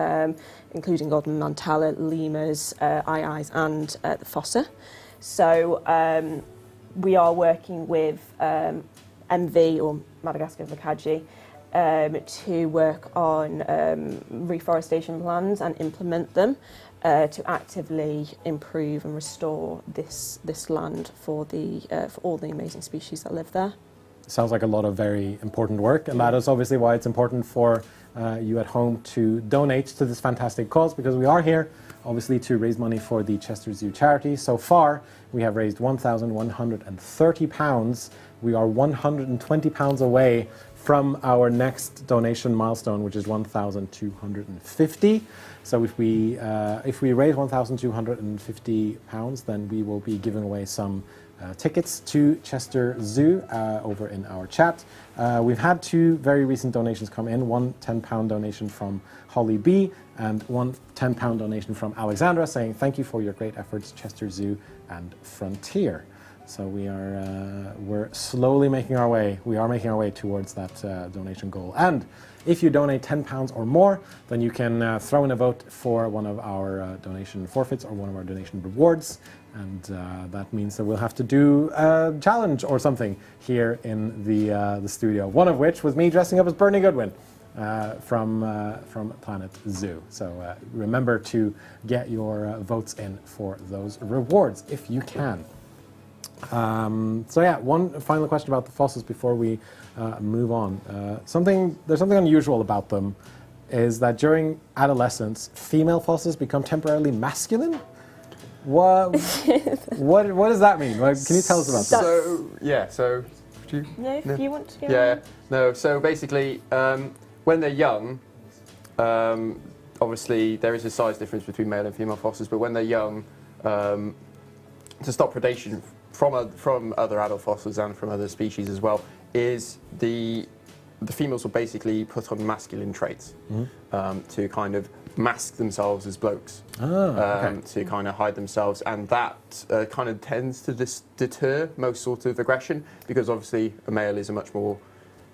Speaker 5: including golden mantella, lemurs, aye-ayes, and the fossa. So we are working with MV, or Madagascar Vikaji, to work on reforestation plans and implement them to actively improve and restore this land for all the amazing species that live there.
Speaker 1: Sounds like a lot of very important work, and that is obviously why it's important for you at home to donate to this fantastic cause, because we are here obviously to raise money for the Chester Zoo charity. So far we have raised £1,130. We are £120 away from our next donation milestone, which is 1,250. So if we raise £1,250, then we will be giving away some tickets to Chester Zoo over in our chat. We've had 2 very recent donations come in, one £10 donation from Holly B and one £10 donation from Alexandra, saying thank you for your great efforts, Chester Zoo and Frontier. So we're slowly making our way. We are making our way towards that donation goal. And if you donate £10 or more, then you can throw in a vote for one of our donation forfeits or one of our donation rewards. And that means that we'll have to do a challenge or something here in the studio. One of which was me dressing up as Bernie Goodwin from Planet Zoo. So remember to get your votes in for those rewards if you can. So yeah, one final question about the fossils before we move on. There's something unusual about them, is that during adolescence, female fossils become temporarily masculine. What does that mean? Can you tell us about that?
Speaker 4: So do you?
Speaker 5: No, if you want to go
Speaker 4: Yeah, no. So basically, when they're young, obviously there is a size difference between male and female fossils, but when they're young, to stop predation from other adult fossils and from other species as well, is the females will basically put on masculine traits to kind of mask themselves as blokes, to kind of hide themselves, and that kind of tends to deter most sort of aggression, because obviously a male is a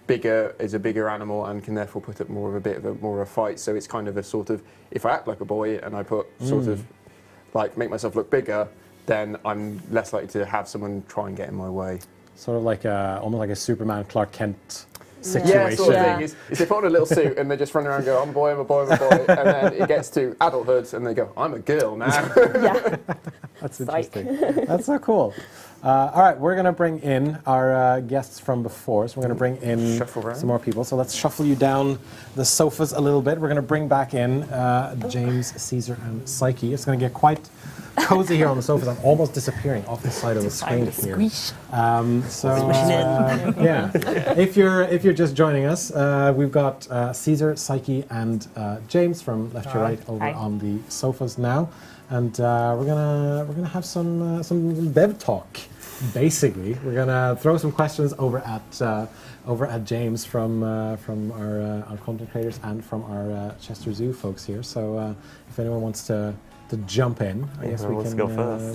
Speaker 4: bigger animal and can therefore put up more of a fight. So it's kind of a sort of, if I act like a boy and I put sort of like make myself look bigger, then I'm less likely to have someone try and get in my way.
Speaker 1: Sort of like almost like a Superman Clark Kent situation.
Speaker 4: Yeah, sort of thing. Is they put on a little suit and they just run around and go, I'm a boy, I'm a boy, I'm a boy. And then it gets to adulthood and they go, I'm a girl now.
Speaker 5: Yeah.
Speaker 1: That's interesting. That's so cool. All right, we're going to bring in our guests from before. So we're going to bring in some more people. So let's shuffle you down the sofas a little bit. We're going to bring back in James, Caesar, and Psyche. It's going to get quite cozy here on the sofas. I'm almost disappearing off the side of the screen here. Yeah. If you're just joining us, we've got Caesar, Psyche, and James from left to right over on the sofas now, and we're gonna have some dev talk. Basically, we're gonna throw some questions over at James from our content creators and from our Chester Zoo folks here. So if anyone wants to jump in, I guess we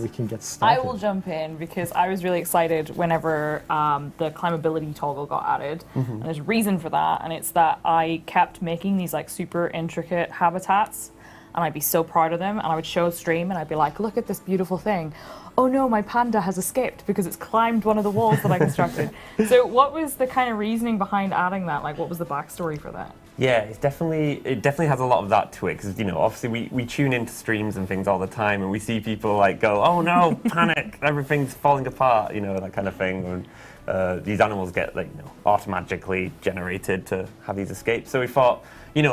Speaker 1: can get started.
Speaker 2: I will jump in because I was really excited whenever the climbability toggle got added, and there's a reason for that, and it's that I kept making these like super intricate habitats, and I'd be so proud of them, and I would show a stream, and I'd be like, look at this beautiful thing. Oh no, my panda has escaped because it's climbed one of the walls that I constructed. So what was the kind of reasoning behind adding that? Like, what was the backstory for that?
Speaker 6: Yeah, it definitely has a lot of that to it, because obviously we tune into streams and things all the time, and we see people like go, oh no, panic, everything's falling apart, that kind of thing. And these animals get automatically generated to have these escapes. So we thought,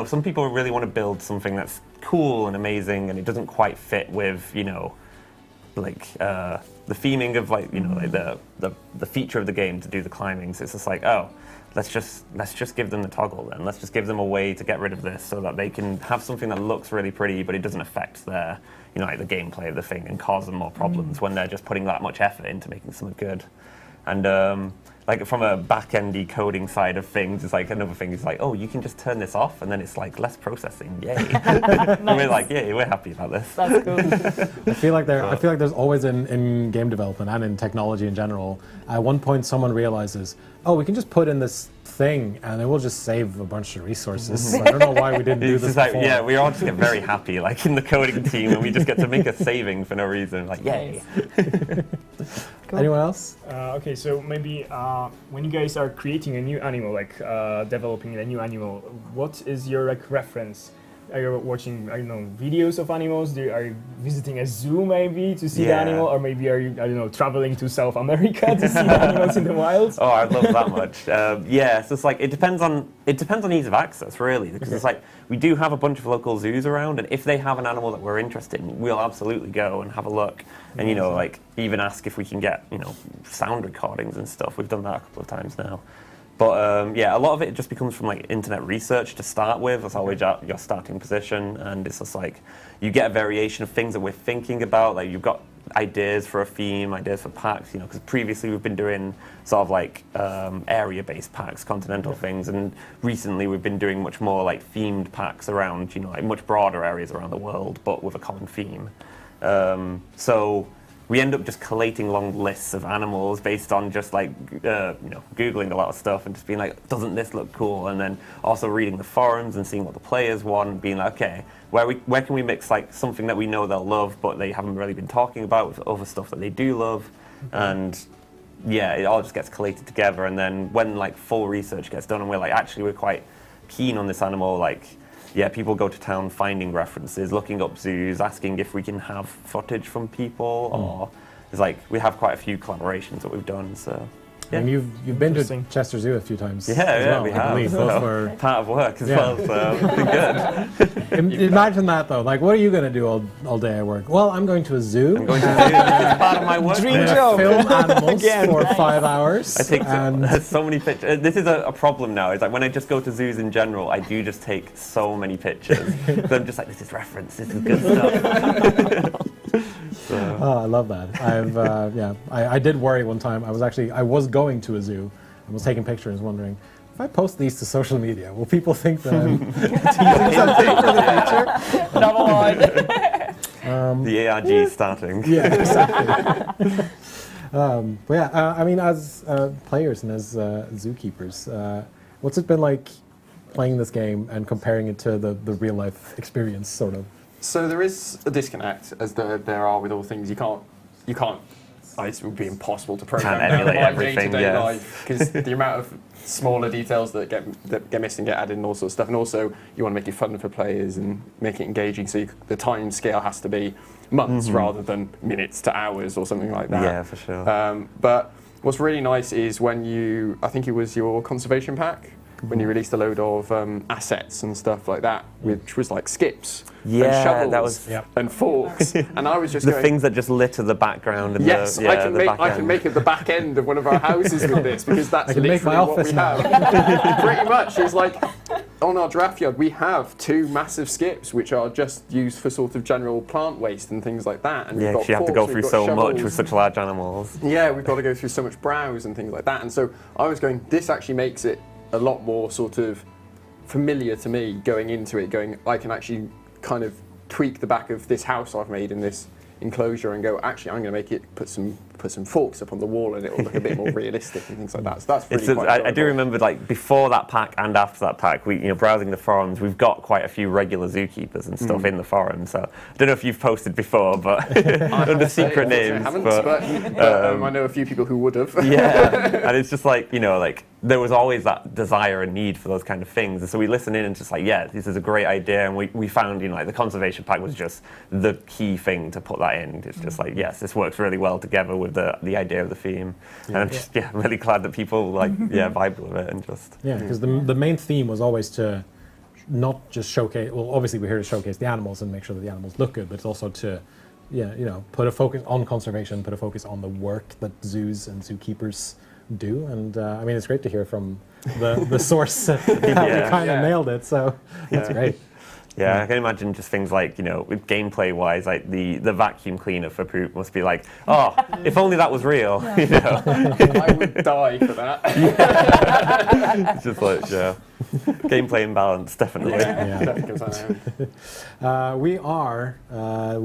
Speaker 6: some people really want to build something that's cool and amazing, and it doesn't quite fit with the theming of the feature of the game to do the climbing. So it's just like, oh, let's just give them the toggle then. Let's just give them a way to get rid of this so that they can have something that looks really pretty, but it doesn't affect their, the gameplay of the thing and cause them more problems when they're just putting that much effort into making something good. And like from a back-endy coding side of things, it's like another thing is like, oh, you can just turn this off, and then it's like less processing. Yay! And we're like, yeah, we're happy about this.
Speaker 2: That's cool.
Speaker 1: I feel like there's always in game development and in technology in general. At one point, someone realizes, oh, we can just put in this thing and it will just save a bunch of resources. I don't know why we didn't do this before.
Speaker 6: Yeah, we all just get very happy, like in the coding team, and we just get to make a saving for no reason. Like, yay!
Speaker 2: Cool.
Speaker 1: Anyone else?
Speaker 3: Okay, so maybe when you guys are creating a new animal, like developing a new animal, what is your like reference? Are you watching, I don't know, videos of animals? Are you visiting a zoo maybe to see the animal? Or maybe are you, I don't know, traveling to South America to see the animals in the wild?
Speaker 6: Oh, I love that much. Yeah, so it's like, it depends on ease of access, really, because it's like, we do have a bunch of local zoos around, and if they have an animal that we're interested in, we'll absolutely go and have a look. And, you know, like, even ask if we can get, you know, sound recordings and stuff. We've done that a couple of times now. But yeah, a lot of it just becomes from like internet research to start with. That's always your starting position, and it's just like you get a variation of things that we're thinking about. Like you've got ideas for a theme, ideas for packs, you know, because previously we've been doing sort of like area-based packs, continental things, and recently we've been doing much more like themed packs around, you know, like much broader areas around the world, but with a common theme. So we end up just collating long lists of animals based on just like, you know, Googling a lot of stuff and just being like, doesn't this look cool? And then also reading the forums and seeing what the players want and being like, okay, where can we mix like something that we know they'll love but they haven't really been talking about with other stuff that they do love? And yeah, it all just gets collated together, and then when like full research gets done and we're like, actually we're quite keen on this animal, like, yeah, people go to town finding references, looking up zoos, asking if we can have footage from people, or it's like we have quite a few collaborations that we've done. So yeah.
Speaker 1: And you've been to Chester Zoo a few times.
Speaker 6: Yeah,
Speaker 1: as well,
Speaker 6: we
Speaker 1: I
Speaker 6: have.
Speaker 1: believe. Those were
Speaker 6: part of work as well, so it's been good.
Speaker 1: Imagine that though. Like, what are you going to do all day at work? Well, I'm going to a zoo.
Speaker 6: I'm going to zoo. It's part of my work.
Speaker 3: Dream job.
Speaker 1: Film animals for 5 hours.
Speaker 6: I take so many pictures. This is a problem now. It's like when I just go to zoos in general, I do just take so many pictures. So I'm just like, this is reference. This is good stuff. So.
Speaker 1: Oh, I love that. I did worry one time. I was going to a zoo and was taking pictures, wondering if I post these to social media, will people think that I'm teasing something for the future?
Speaker 2: Number one.
Speaker 6: The ARG starting.
Speaker 1: Yeah, exactly. But yeah, I mean, as players and as zookeepers, what's it been like playing this game and comparing it to the real life experience, sort of?
Speaker 4: So there is a disconnect, as there are with all things. You can't. It would be impossible to program
Speaker 6: Can't emulate everything,
Speaker 4: day-to-day
Speaker 6: yes.
Speaker 4: life, because the amount of smaller details that get missed and get added and all sorts of stuff. And also, you want to make it fun for players and make it engaging. So the time scale has to be months rather than minutes to hours or something like that.
Speaker 6: Yeah, for sure.
Speaker 4: But what's really nice is when I think it was your conservation pack, when you released a load of assets and stuff like that, which was like skips and shovels
Speaker 6: that was
Speaker 4: and forks. And I was just
Speaker 6: the
Speaker 4: going,
Speaker 6: things that just litter the background. And
Speaker 4: yes,
Speaker 6: I
Speaker 4: can make it the back end of one of our houses with this, because that's
Speaker 1: can make my
Speaker 4: literally what
Speaker 1: office
Speaker 4: we
Speaker 1: now.
Speaker 4: have. Pretty much, it's like on our draft yard we have 2 massive skips which are just used for sort of general plant waste and things like that. And
Speaker 6: Yeah,
Speaker 4: we've got
Speaker 6: you have to
Speaker 4: forks,
Speaker 6: go through
Speaker 4: we've got
Speaker 6: so
Speaker 4: shovels.
Speaker 6: much with such large animals.
Speaker 4: Yeah, we've got to go through so much browse and things like that. And so I was going, this actually makes it a lot more sort of familiar to me going into it, I can actually kind of tweak the back of this house I've made in this enclosure and go, actually, I'm going to make it put some forks up on the wall and it will look a bit more realistic and things like that. So that's really quite
Speaker 6: I do remember, like, before that pack and after that pack, we, you know, browsing the forums, we've got quite a few regular zookeepers and stuff in the forum. So I don't know if you've posted before, but under secret names.
Speaker 4: I haven't, but I know a few people who would have.
Speaker 6: Yeah, and it's just like, you know, like, there was always that desire and need for those kind of things. And so we listen in and just like, yeah, this is a great idea. And we found, you know, like the conservation pack was just the key thing to put that in. It's just like, yes, this works really well together with the idea of the theme. And I'm just, really glad that people like, vibe with it and just.
Speaker 1: Yeah, because the main theme was always to not just showcase, well, obviously we're here to showcase the animals and make sure that the animals look good, but it's also to, put a focus on conservation, put a focus on the work that zoos and zookeepers do. And I mean, it's great to hear from the source that we kind of nailed it, so that's great.
Speaker 6: Yeah, I can imagine just things like, with gameplay-wise, like the vacuum cleaner for poop must be like, oh, if only that was real,
Speaker 4: I would die for that.
Speaker 6: It's just like, gameplay imbalance, definitely.
Speaker 1: We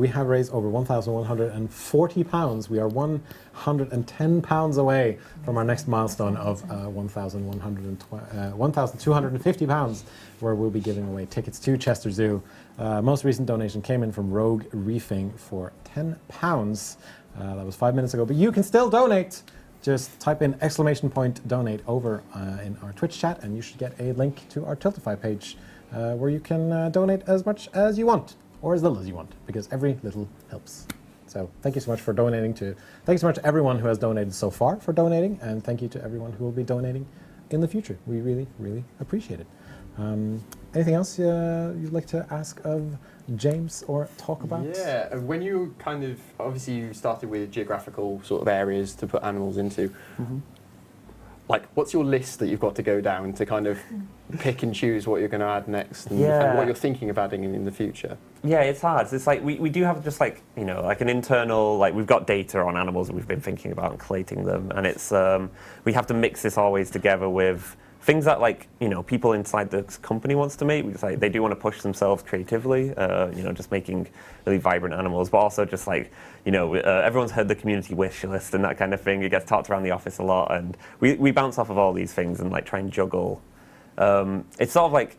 Speaker 1: have raised over £1,140. We are £110 away from our next milestone of £1,250, where we'll be giving away tickets to Chester Zoo. Most recent donation came in from Rogue Reefing for £10. That was 5 minutes ago, but you can still donate. Just type in !donate over in our Twitch chat, and you should get a link to our Tiltify page where you can donate as much as you want, or as little as you want, because every little helps. So thank you so much for donating thank you so much to everyone who has donated so far for donating, and thank you to everyone who will be donating in the future. We really, really appreciate it. Anything else you'd like to ask of James or talk about?
Speaker 4: Yeah, when you obviously you started with geographical sort of areas to put animals into. Like, what's your list that you've got to go down to kind of pick and choose what you're going to add next and what you're thinking of adding in the future?
Speaker 6: Yeah, it's hard. It's like we do have just like, like an internal, like we've got data on animals that we've been thinking about and collating them. And it's, we have to mix this always together with things that like, people inside the company wants to make. Like, they do want to push themselves creatively, just making really vibrant animals, but also just like, everyone's heard the community wish list and that kind of thing. It gets talked around the office a lot, and we bounce off of all these things and like try and juggle. It's sort of like,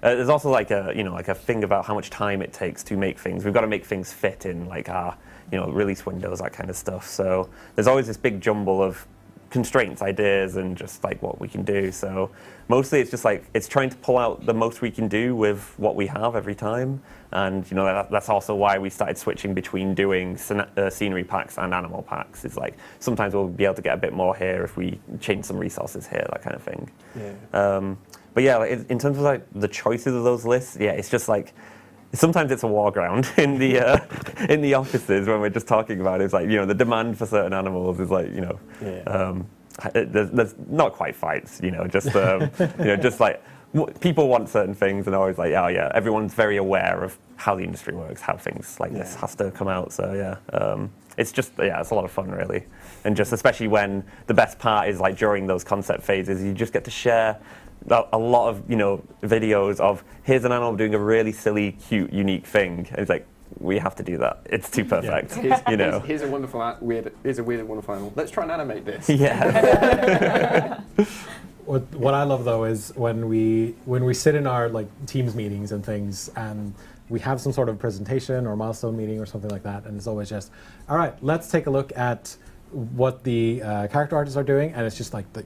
Speaker 6: there's also like a thing about how much time it takes to make things. We've got to make things fit in like our, release windows, that kind of stuff. So there's always this big jumble of constraints, ideas, and just like what we can do. So mostly it's just like it's trying to pull out the most we can do with what we have every time. And that's also why we started switching between doing scenery packs and animal packs. It's like sometimes we'll be able to get a bit more here if we change some resources here, that kind of thing. But yeah, like, in terms of like the choices of those lists, it's just like sometimes it's a war ground in the offices when we're just talking about it. It's like, the demand for certain animals is like, there's not quite fights, just just like people want certain things, and always like, everyone's very aware of how the industry works, how things like this has to come out. So it's just it's a lot of fun really, and just especially when the best part is like during those concept phases, you just get to share a lot of videos of here's an animal doing a really silly, cute, unique thing. And it's like, we have to do that. It's too perfect.
Speaker 4: Here's a wonderful, weird and wonderful animal. Let's try and animate this.
Speaker 1: Yeah. What I love though is when we sit in our like Teams meetings and things, and we have some sort of presentation or milestone meeting or something like that, and it's always just, all right, let's take a look at what the character artists are doing, and it's just like the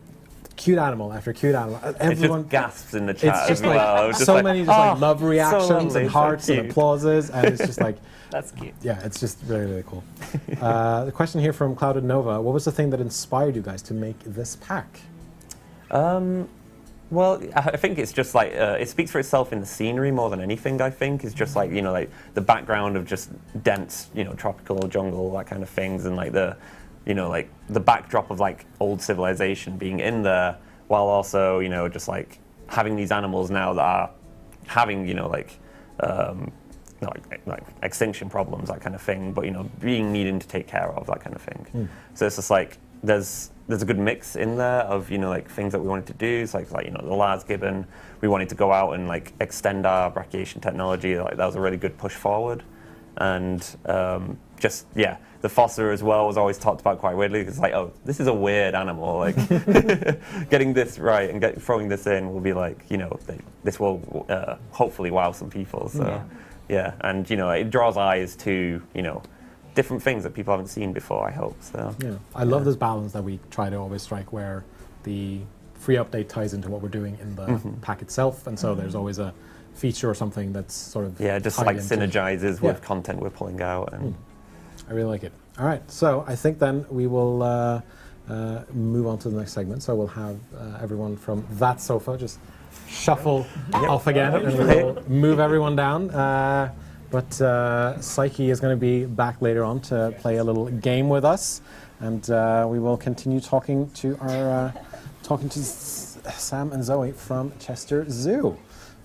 Speaker 1: cute animal after cute animal. Everyone
Speaker 6: just gasps in the chat.
Speaker 1: It's just
Speaker 6: as well.
Speaker 1: Just so many love reactions and hearts and applauses, and it's just like
Speaker 2: that's cute.
Speaker 1: Yeah, it's just really, really cool. The question here from Clouded Nova: what was the thing that inspired you guys to make this pack?
Speaker 6: Well, I think it's just like it speaks for itself in the scenery more than anything. I think it's just like like the background of just dense tropical jungle, that kind of things, and like the like the backdrop of like old civilization being in there, while also, just like having these animals now that are having, like extinction problems, that kind of thing, but, being needing to take care of, that kind of thing. So it's just like, there's a good mix in there of, like things that we wanted to do. It's like the Lars gibbon, we wanted to go out and like extend our brachiation technology. Like that was a really good push forward. And the Fossa as well was always talked about quite weirdly. It's like, oh, this is a weird animal. Like, getting this right and throwing this in will be like, this will hopefully wow some people. So, and it draws eyes to, different things that people haven't seen before, I hope. So,
Speaker 1: I love this balance that we try to always strike, where the free update ties into what we're doing in the pack itself, and so there's always a feature or something that's sort of
Speaker 6: just like synergizes with content we're pulling out. And
Speaker 1: I really like it. All right, so I think then we will move on to the next segment. So we'll have everyone from that sofa just shuffle off again, and we'll move everyone down. But Psyche is going to be back later on to play a little game with us, and we will continue talking to Sam and Zoe from Chester Zoo.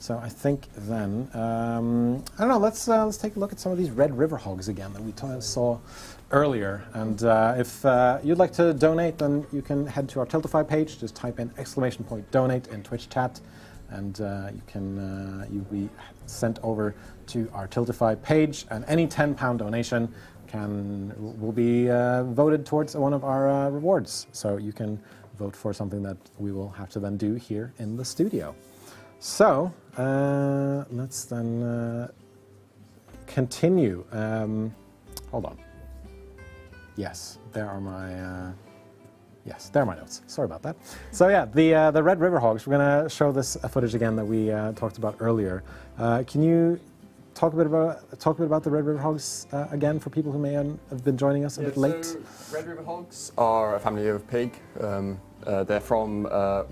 Speaker 1: So I think then, I don't know, let's take a look at some of these red river hogs again that we saw earlier. And if you'd like to donate, then you can head to our Tiltify page, just type in _donate in Twitch chat, and you'll be sent over to our Tiltify page, and any £10 donation will be voted towards one of our rewards. So you can vote for something that we will have to then do here in the studio. So let's then continue. Hold on. Yes, there are my notes. Sorry about that. So yeah, the red river hogs. We're going to show this footage again that we talked about earlier. Can you talk a bit about the red river hogs again for people who may have been joining us a bit late?
Speaker 4: So red river hogs are a family of pig. They're from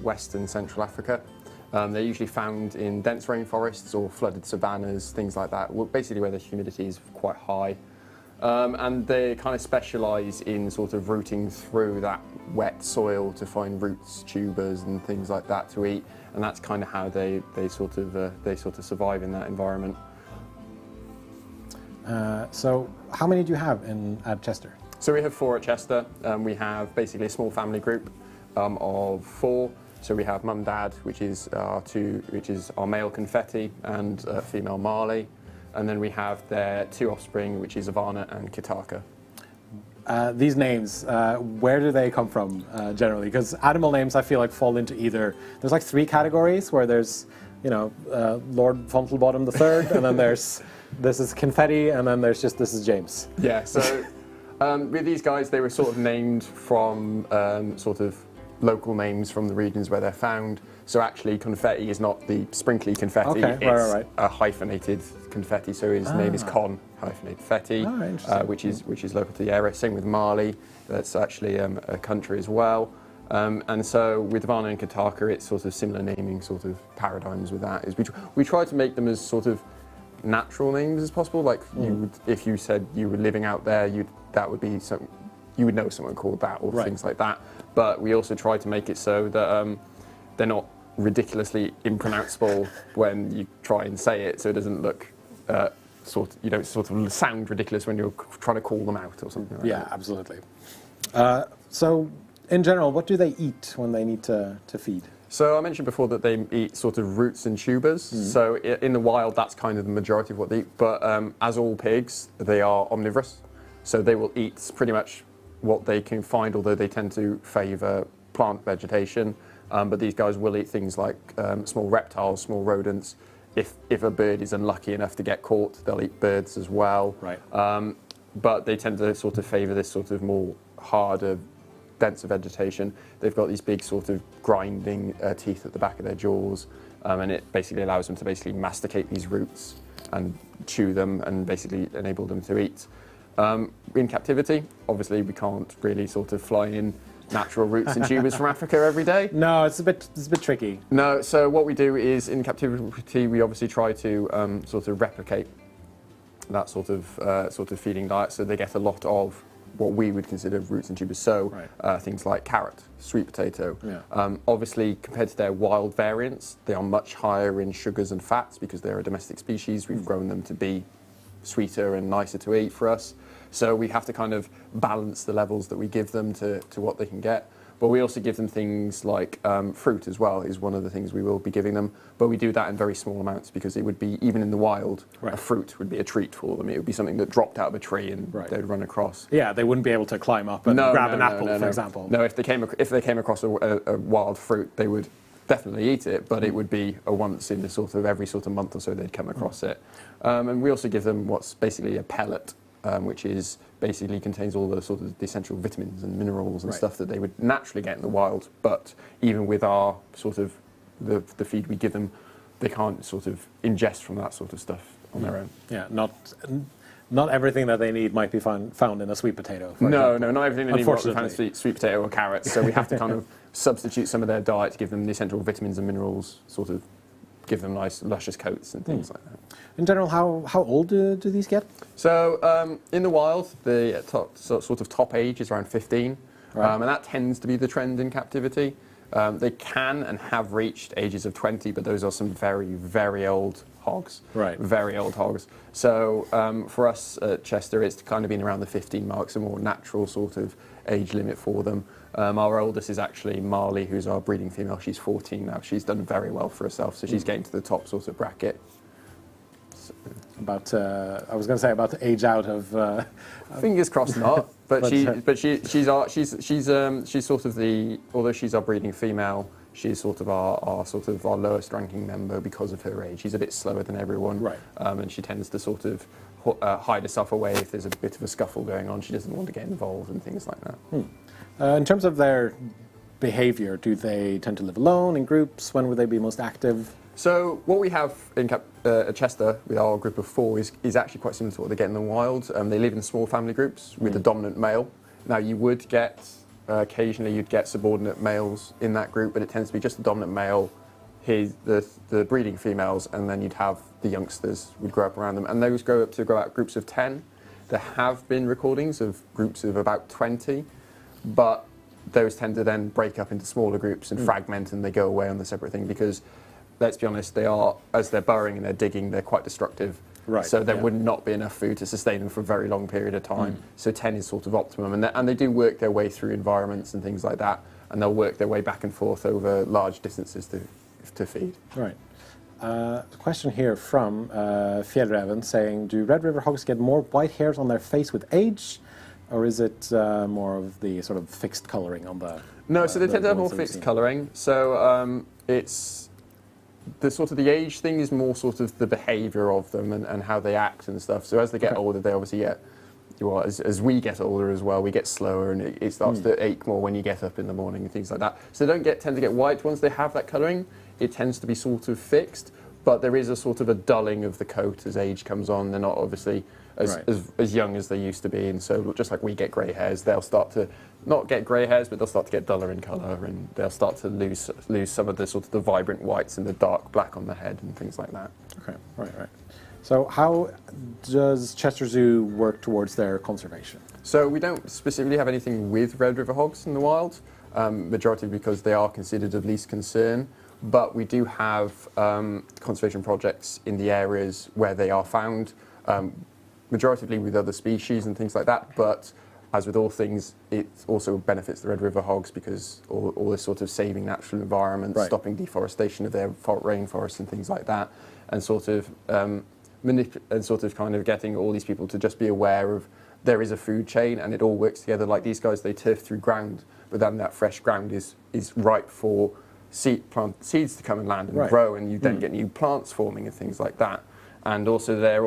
Speaker 4: West and Central Africa. They're usually found in dense rainforests or flooded savannas, things like that, basically where the humidity is quite high. And they kind of specialise in sort of rooting through that wet soil to find roots, tubers and things like that to eat, and that's kind of how they sort of survive in that environment.
Speaker 1: So how many do you have at Chester?
Speaker 4: So we have 4 at Chester. We have basically a small family group of 4. So we have mum, dad, which is our male confetti and female Marley, and then we have their 2 offspring, which is Ivana and Kitaka.
Speaker 1: These names, where do they come from generally? Because animal names, I feel like fall into either. There's like 3 categories where there's, Lord Fontelbottom III, and then there's this is confetti, and then there's just this is James.
Speaker 4: Yeah. So with these guys, they were sort of named from sort of local names from the regions where they're found. So actually, confetti is not the sprinkly confetti.
Speaker 1: Okay,
Speaker 4: it's
Speaker 1: right.
Speaker 4: a hyphenated confetti. So his name is Con hyphenated Fetti, which is local to the area. Same with Mali. That's actually a country as well. And so with Ivana and Kitaka, it's sort of similar naming sort of paradigms with that. Is we try to make them as sort of natural names as possible. Like if you said you were living out there, that would be some. You would know someone called that or things like that. But we also try to make it so that they're not ridiculously impronounceable when you try and say it, so it doesn't look you don't sort of sound ridiculous when you're trying to call them out or something like that.
Speaker 1: Yeah, absolutely. So in general, what do they eat when they need to feed?
Speaker 4: So I mentioned before that they eat sort of roots and tubers. So in the wild, that's kind of the majority of what they eat. But as all pigs, they are omnivorous. So they will eat pretty much what they can find, although they tend to favour plant vegetation. But these guys will eat things like small reptiles, small rodents. If a bird is unlucky enough to get caught, they'll eat birds as well.
Speaker 1: Right.
Speaker 4: But they tend to sort of favour this sort of more harder, denser vegetation. They've got these big sort of grinding teeth at the back of their jaws, and it basically allows them to basically masticate these roots and chew them and basically enable them to eat. In captivity, obviously we can't really sort of fly in natural roots and tubers from Africa every day.
Speaker 1: No, it's a bit tricky.
Speaker 4: No, so what we do is in captivity we obviously try to sort of replicate that sort of feeding diet, so they get a lot of what we would consider roots and tubers. So things like carrot, sweet potato. Yeah. Obviously, compared to their wild variants, they are much higher in sugars and fats because they're a domestic species. We've grown them to be sweeter and nicer to eat for us. So we have to kind of balance the levels that we give them to what they can get. But we also give them things like fruit as well, is one of the things we will be giving them. But we do that in very small amounts because it would be, even in the wild, a fruit would be a treat for them. It would be something that dropped out of a tree and they'd run across.
Speaker 1: Yeah, they wouldn't be able to climb up and grab an apple, for example.
Speaker 4: No, if they came across a wild fruit, they would definitely eat it, but it would be a once in every sort of month or so they'd come across it. And we also give them what's basically a pellet, which is basically contains all the sort of the essential vitamins and minerals and stuff that they would naturally get in the wild. But even with our sort of the feed we give them, they can't sort of ingest from that sort of stuff on their own.
Speaker 1: Yeah, not everything that they need might be found in a sweet potato.
Speaker 4: No, not everything they need might be found in sweet potato or carrots. So we have to kind of substitute some of their diet to give them the essential vitamins and minerals, sort of give them nice luscious coats and things like that.
Speaker 1: In general, how old do these get?
Speaker 4: So in the wild, the top age is around 15, and that tends to be the trend in captivity. They can and have reached ages of 20, but those are some very, very old hogs.
Speaker 1: Right.
Speaker 4: Very old hogs. So for us at Chester, it's kind of been around the 15 marks, a more natural sort of age limit for them. Our oldest is actually Marley, who's our breeding female. She's 14 now. She's done very well for herself, so she's getting to the top sort of bracket. So.
Speaker 1: I was going to say about the age out of.
Speaker 4: Fingers crossed not, but she's sort of the, although she's our breeding female, she's sort of our lowest ranking member because of her age. She's a bit slower than everyone,
Speaker 1: right?
Speaker 4: And she tends to sort of hide herself away if there's a bit of a scuffle going on. She doesn't want to get involved and things like that.
Speaker 1: In terms of their behavior, do they tend to live alone, in groups? When would they be most active?
Speaker 4: So what we have in at Chester with our group of 4 is actually quite similar to what they get in the wild. They live in small family groups with a dominant male. Now you would get, occasionally you'd get subordinate males in that group, but it tends to be just the dominant male, the breeding females, and then you'd have the youngsters would grow up around them. And those grow out groups of 10. There have been recordings of groups of about 20, but those tend to then break up into smaller groups and fragment, and they go away on the separate thing because, let's be honest, they are, as they're burrowing and they're digging, they're quite destructive.
Speaker 1: Right.
Speaker 4: So there would not be enough food to sustain them for a very long period of time. So 10 is sort of optimum. And they do work their way through environments and things like that, and they'll work their way back and forth over large distances to feed.
Speaker 1: Right. A question here from Fjellreven saying, do Red River hogs get more white hairs on their face with age, or is it more of the sort of fixed colouring on the...
Speaker 4: No, so they tend to have more fixed colouring. So it's... the age thing is more sort of the behaviour of them and how they act and stuff. So as they get older, they obviously get, as we get older as well, we get slower and it starts to ache more when you get up in the morning and things like that. So they don't tend to get white. Once they have that colouring, it tends to be sort of fixed, but there is a sort of a dulling of the coat as age comes on. They're not obviously as young as they used to be, and so just like we get grey hairs, they'll start to not get grey hairs, but they'll start to get duller in colour, and they'll start to lose some of the sort of the vibrant whites and the dark black on the head and things like that. Okay, right.
Speaker 1: So how does Chester Zoo work towards their conservation?
Speaker 4: So we don't specifically have anything with Red River hogs in the wild, majority because they are considered of least concern, but we do have conservation projects in the areas where they are found, majoritively with other species and things like that, but as with all things, it also benefits the Red River hogs because all this sort of saving natural environments, stopping deforestation of their rainforests and things like that, and sort of kind of getting all these people to just be aware of there is a food chain and it all works together. Like these guys, they turf through ground, but then that fresh ground is ripe for seeds to come and land and grow, and you then get new plants forming and things like that. And also they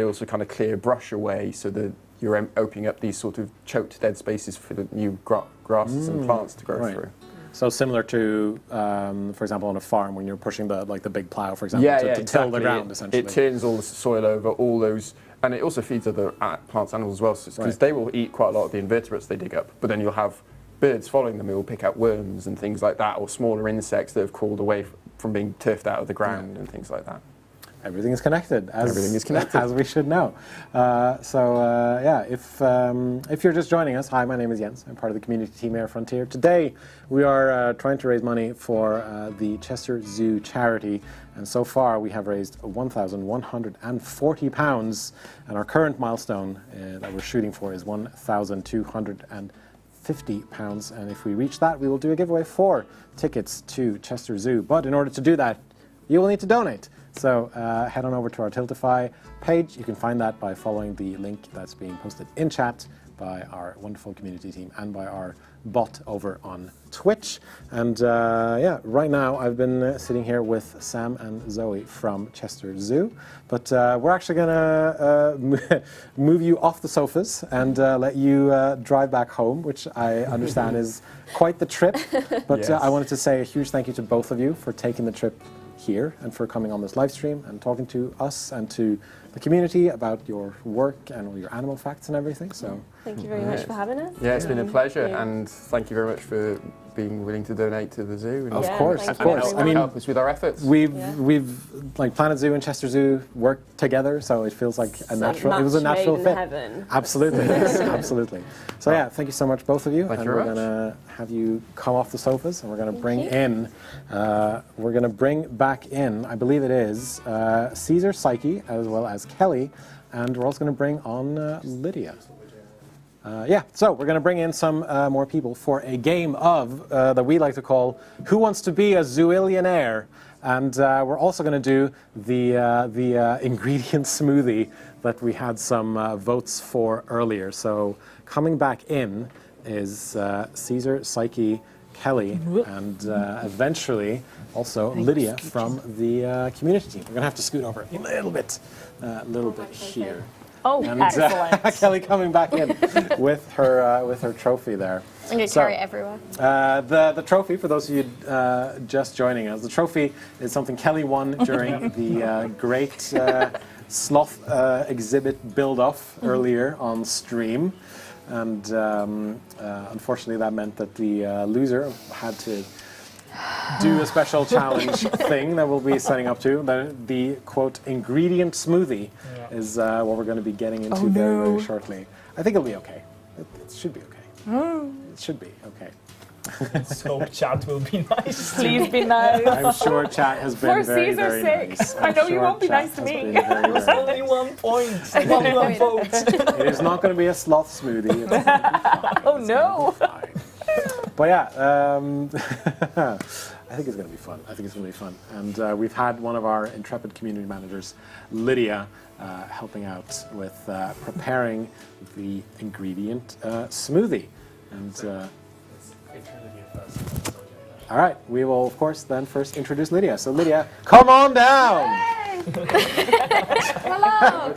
Speaker 4: also kind of clear brush away so that you're opening up these sort of choked dead spaces for the new grasses and plants to grow through.
Speaker 1: So similar to, for example, on a farm when you're pushing the big plough, for example, to till the ground, essentially.
Speaker 4: It turns all the soil over, all those, and it also feeds other plants, animals as well, because they will eat quite a lot of the invertebrates they dig up. But then you'll have birds following them who will pick out worms and things like that, or smaller insects that have crawled away from being turfed out of the ground and things like that.
Speaker 1: Everything is connected,
Speaker 4: everything is connected,
Speaker 1: as we should know. If you're just joining us, hi, my name is Jens. I'm part of the community team here at Frontier. Today, we are trying to raise money for the Chester Zoo charity, and so far we have raised £1,140, and our current milestone that we're shooting for is £1,250, and if we reach that, we will do a giveaway for tickets to Chester Zoo. But in order to do that, you will need to donate. So head on over to our Tiltify page. You can find that by following the link that's being posted in chat by our wonderful community team and by our bot over on Twitch. And right now I've been sitting here with Sam and Zoe from Chester Zoo. But we're actually going to move you off the sofas and let you drive back home, which I understand is quite the trip. But I wanted to say a huge thank you to both of you for taking the trip here and for coming on this live stream and talking to us and to the community about your work and all your animal facts and everything. So
Speaker 5: thank you very much for having us.
Speaker 4: Yeah, it's been a pleasure, and thank you very much for being willing to donate to the zoo. And
Speaker 1: Of
Speaker 5: Yeah,
Speaker 1: course,
Speaker 5: thank
Speaker 1: of
Speaker 5: you
Speaker 1: course.
Speaker 5: everyone.
Speaker 1: I mean,
Speaker 4: help us with our efforts.
Speaker 1: we've like Planet Zoo and Chester Zoo worked together, so it feels like a natural. It was a
Speaker 5: match
Speaker 1: natural
Speaker 5: made in
Speaker 1: fit.
Speaker 5: heaven.
Speaker 1: Absolutely, yes, absolutely. So yeah, thank you so much, both of you.
Speaker 4: Thank
Speaker 1: and
Speaker 4: you
Speaker 1: we're
Speaker 4: very much.
Speaker 1: gonna have you come off the sofas, and we're gonna bring
Speaker 5: you.
Speaker 1: in. We're gonna bring back in. I believe it is Caesar, Psyche, as well as Kelly, and we're also gonna bring on Lydia. Yeah, so we're going to bring in some more people for a game of that we like to call "Who Wants to Be a Zoillionaire?" And we're also going to do the ingredient smoothie that we had some votes for earlier. So coming back in is Caesar, Psyche, Kelly, and eventually also Lydia from the community team. We're going to have to scoot over a little bit here.
Speaker 2: Oh,
Speaker 1: And
Speaker 2: excellent.
Speaker 1: Kelly coming back in with her trophy there.
Speaker 7: I'm going to carry it everywhere.
Speaker 1: The trophy, for those of you just joining us, the trophy is something Kelly won during the great Sloth exhibit build-off earlier on stream. And unfortunately that meant that the loser had to do a special challenge thing that we'll be setting up to. The quote, ingredient smoothie is what we're going to be getting into very, very shortly. I think it'll be okay. It should be okay. It should be okay.
Speaker 3: Let's hope chat will be nice.
Speaker 2: Please be nice.
Speaker 1: I'm sure chat has been
Speaker 2: For
Speaker 1: very,
Speaker 2: Caesar's
Speaker 1: very
Speaker 2: sake.
Speaker 1: nice.
Speaker 2: I know
Speaker 1: I'm
Speaker 2: you
Speaker 1: sure
Speaker 2: won't be
Speaker 1: chat
Speaker 2: nice to
Speaker 1: has
Speaker 2: me.
Speaker 1: been very,
Speaker 3: It's
Speaker 1: very
Speaker 3: only
Speaker 1: nice.
Speaker 3: 1 point. One vote.
Speaker 1: It is not going to be a sloth smoothie. It's
Speaker 2: Oh no.
Speaker 1: fine. But yeah, I think it's going to be fun. I think it's going to be fun. And we've had one of our intrepid community managers, Lydia, helping out with preparing the ingredient smoothie. And all right, we will of course then first introduce Lydia. So Lydia, come on down.
Speaker 8: Hello.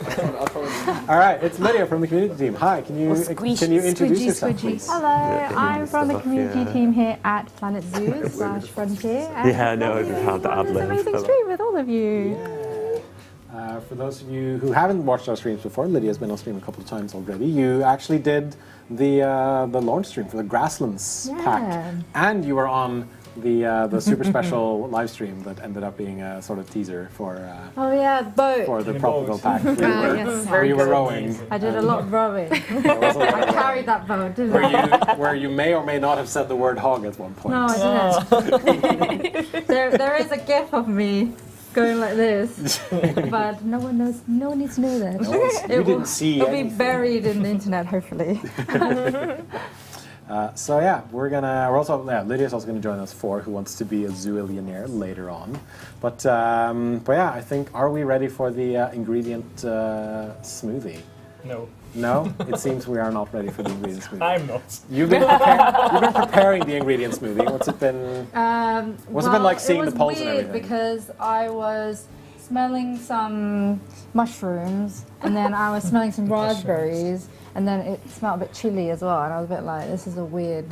Speaker 1: All right, it's Lydia from the community team. Hi, can you introduce yourself, please?
Speaker 8: Hello, I'm from the community team here at Planet Zoo / Frontier. And
Speaker 6: Yeah, no,
Speaker 8: it's
Speaker 6: we've had the ad
Speaker 8: this
Speaker 6: lib.
Speaker 8: amazing stream with all of you.
Speaker 1: For those of you who haven't watched our streams before, Lydia's been on stream a couple of times already. You actually did the launch stream for the Grasslands pack, and you were on the super special live stream that ended up being a sort of teaser for
Speaker 8: Oh yeah, boat.
Speaker 1: for the
Speaker 3: The
Speaker 1: tropical
Speaker 3: boat.
Speaker 1: pack.
Speaker 8: Yes.
Speaker 1: Where you were rowing.
Speaker 8: I did a lot of rowing.
Speaker 1: There was a lot
Speaker 8: I
Speaker 1: of
Speaker 8: carried that boat, didn't
Speaker 1: where
Speaker 8: I?
Speaker 1: where you may or may not have said the word hog at one point.
Speaker 8: No, I didn't. there is a gif of me going like this, but no one knows. No one needs to know that.
Speaker 1: You didn't see
Speaker 8: It'll be
Speaker 1: anything.
Speaker 8: buried in the internet, hopefully.
Speaker 1: So yeah, Lydia's also going to join us for Who Wants to Be a Zoillionaire later on. But yeah, I think, are we ready for the ingredient smoothie?
Speaker 3: No,
Speaker 1: No? It seems we are not ready for the ingredient smoothie.
Speaker 3: I'm not.
Speaker 1: You've been preparing the ingredient smoothie. What's it been? What's it been like seeing the polls and
Speaker 8: weird
Speaker 1: everything?
Speaker 8: because I was smelling some mushrooms, and then I was smelling some raspberries, and then it smelled a bit chilly as well, and I was a bit like, this is a weird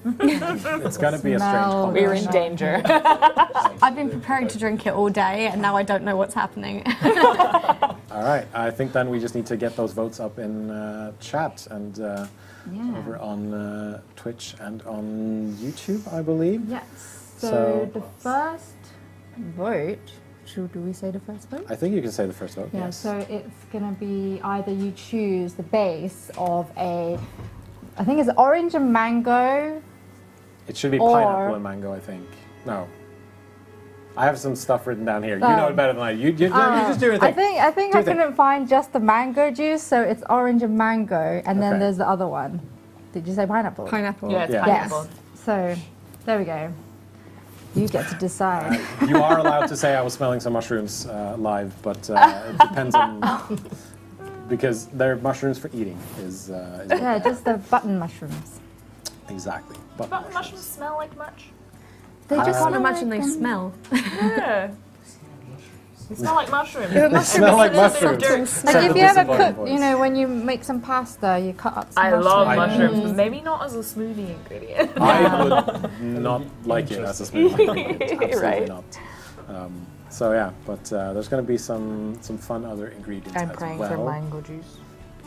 Speaker 1: It's going to be a strange
Speaker 8: smell.
Speaker 2: We're in
Speaker 1: combination.
Speaker 2: danger.
Speaker 7: I've been preparing to drink it all day, and now I don't know what's happening.
Speaker 1: All right, I think then we just need to get those votes up in chat and over on Twitch and on YouTube, I believe.
Speaker 8: Yes.
Speaker 1: So-
Speaker 8: So the first vote, do we say the first vote?
Speaker 1: I think you can say the first vote.
Speaker 8: Yeah,
Speaker 1: Yes.
Speaker 8: so it's going to be either you choose the base of I think it's orange and mango.
Speaker 1: It should be
Speaker 8: or-
Speaker 1: pineapple and mango, I think. No. I have some stuff written down here. You
Speaker 8: Oh.
Speaker 1: know it better than I. You just do your thing.
Speaker 8: I think
Speaker 1: Do
Speaker 8: I
Speaker 1: your thing.
Speaker 8: couldn't find just the mango juice, so it's orange and mango, and then
Speaker 1: Okay.
Speaker 8: there's the other one. Did you say pineapple?
Speaker 7: Pineapple.
Speaker 2: Yeah, it's
Speaker 1: Yeah.
Speaker 2: pineapple.
Speaker 8: Yes. So there we go. You get to decide.
Speaker 1: You are allowed to say I was smelling some mushrooms live, but it depends on because they're mushrooms for eating. Is
Speaker 8: Yeah, just the button mushrooms.
Speaker 1: exactly. But
Speaker 2: But mushrooms smell like much.
Speaker 8: They
Speaker 7: I
Speaker 8: just
Speaker 7: can't
Speaker 8: smell
Speaker 7: imagine
Speaker 8: like
Speaker 7: they
Speaker 8: them.
Speaker 7: smell.
Speaker 2: Yeah. They smell like mushrooms.
Speaker 1: smell like mushrooms.
Speaker 8: Like
Speaker 1: Said
Speaker 8: if
Speaker 1: the
Speaker 8: you ever
Speaker 1: disappointed
Speaker 8: cook,
Speaker 1: voice.
Speaker 8: when you make some pasta, you cut up some
Speaker 2: I love
Speaker 8: mushrooms.
Speaker 2: mushrooms, but maybe not as a smoothie ingredient.
Speaker 1: I would not like it as a smoothie ingredient. Absolutely
Speaker 2: Right.
Speaker 1: not. So yeah, but there's going to be some fun other ingredients
Speaker 2: I'm
Speaker 1: as
Speaker 2: praying
Speaker 1: well.
Speaker 2: for mango juice.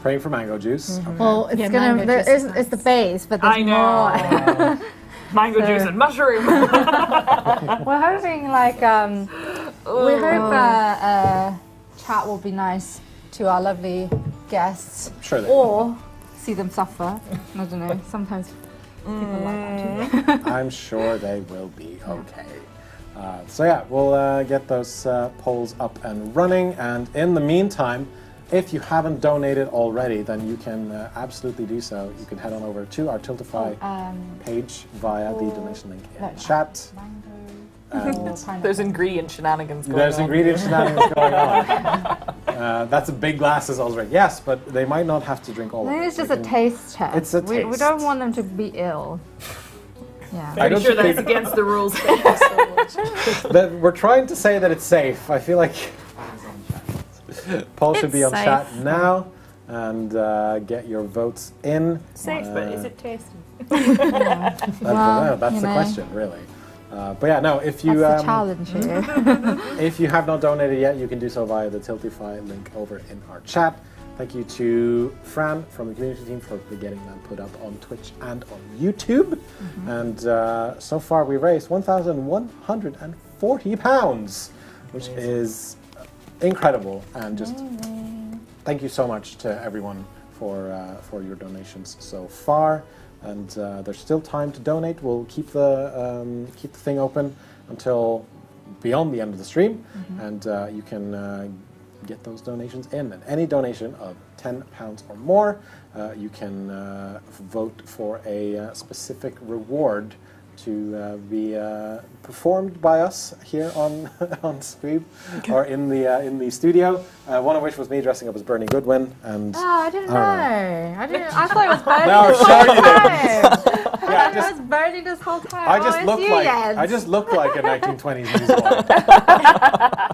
Speaker 1: Praying for mango juice. Okay.
Speaker 8: Well, it's
Speaker 7: Yeah,
Speaker 8: gonna.
Speaker 7: mango juice is
Speaker 8: It's the base, but there's
Speaker 2: I know.
Speaker 8: more.
Speaker 2: Mango juice and mushroom.
Speaker 8: We're hoping like we hope chat will be nice to our lovely guests,
Speaker 1: Sure they
Speaker 8: or see them suffer. I don't know. Sometimes people like that too.
Speaker 1: I'm sure they will be okay. So yeah, we'll get those polls up and running, and in the meantime, if you haven't donated already, then you can absolutely do so. You can head on over to our Tiltify page via the donation link in chat.
Speaker 2: There's ingredient shenanigans going on.
Speaker 1: There's ingredient shenanigans going on. That's a big glass is already. Yes, but they might not have to drink all of it.
Speaker 8: I think it's just
Speaker 1: They
Speaker 8: a
Speaker 1: can-
Speaker 8: taste test.
Speaker 1: It's a
Speaker 8: We
Speaker 1: taste.
Speaker 8: don't want them to be ill. Yeah.
Speaker 1: I don't
Speaker 2: Sure,
Speaker 1: think
Speaker 2: that's against the rules. Thank you so much.
Speaker 1: that we're trying to say that it's safe. I feel like Paul should be on
Speaker 7: It's
Speaker 1: chat
Speaker 7: safe.
Speaker 1: now and get your votes in.
Speaker 2: Safe, but is it tasty?
Speaker 1: I don't know. That's
Speaker 8: you
Speaker 1: the
Speaker 8: know.
Speaker 1: question, really. But yeah, no. If you
Speaker 8: That's the challenge here.
Speaker 1: if you have not donated yet, you can do so via the Tiltify link over in our chat. Thank you to Fran from the community team for getting them put up on Twitch and on YouTube. And so far we raised £1,140, which is incredible. And just thank you so much to everyone for your donations so far. And there's still time to donate. We'll keep the thing open until beyond the end of the stream, and you can get those donations in. And any donation of £10 or more, you can vote for a specific reward to be performed by us here on on stream or in the studio. One of which was me dressing up as Bernie Goodwin, and
Speaker 8: Oh, I didn't know.
Speaker 1: I
Speaker 8: I didn't. I thought it was Bernie
Speaker 1: No,
Speaker 8: this
Speaker 1: sure
Speaker 8: whole
Speaker 1: you didn't.
Speaker 8: time.
Speaker 1: Yeah,
Speaker 8: I thought it was Bernie this whole time.
Speaker 1: I just
Speaker 8: it's
Speaker 1: looked
Speaker 8: you,
Speaker 1: like
Speaker 8: Jens.
Speaker 1: I just looked like a 1920s newsboy.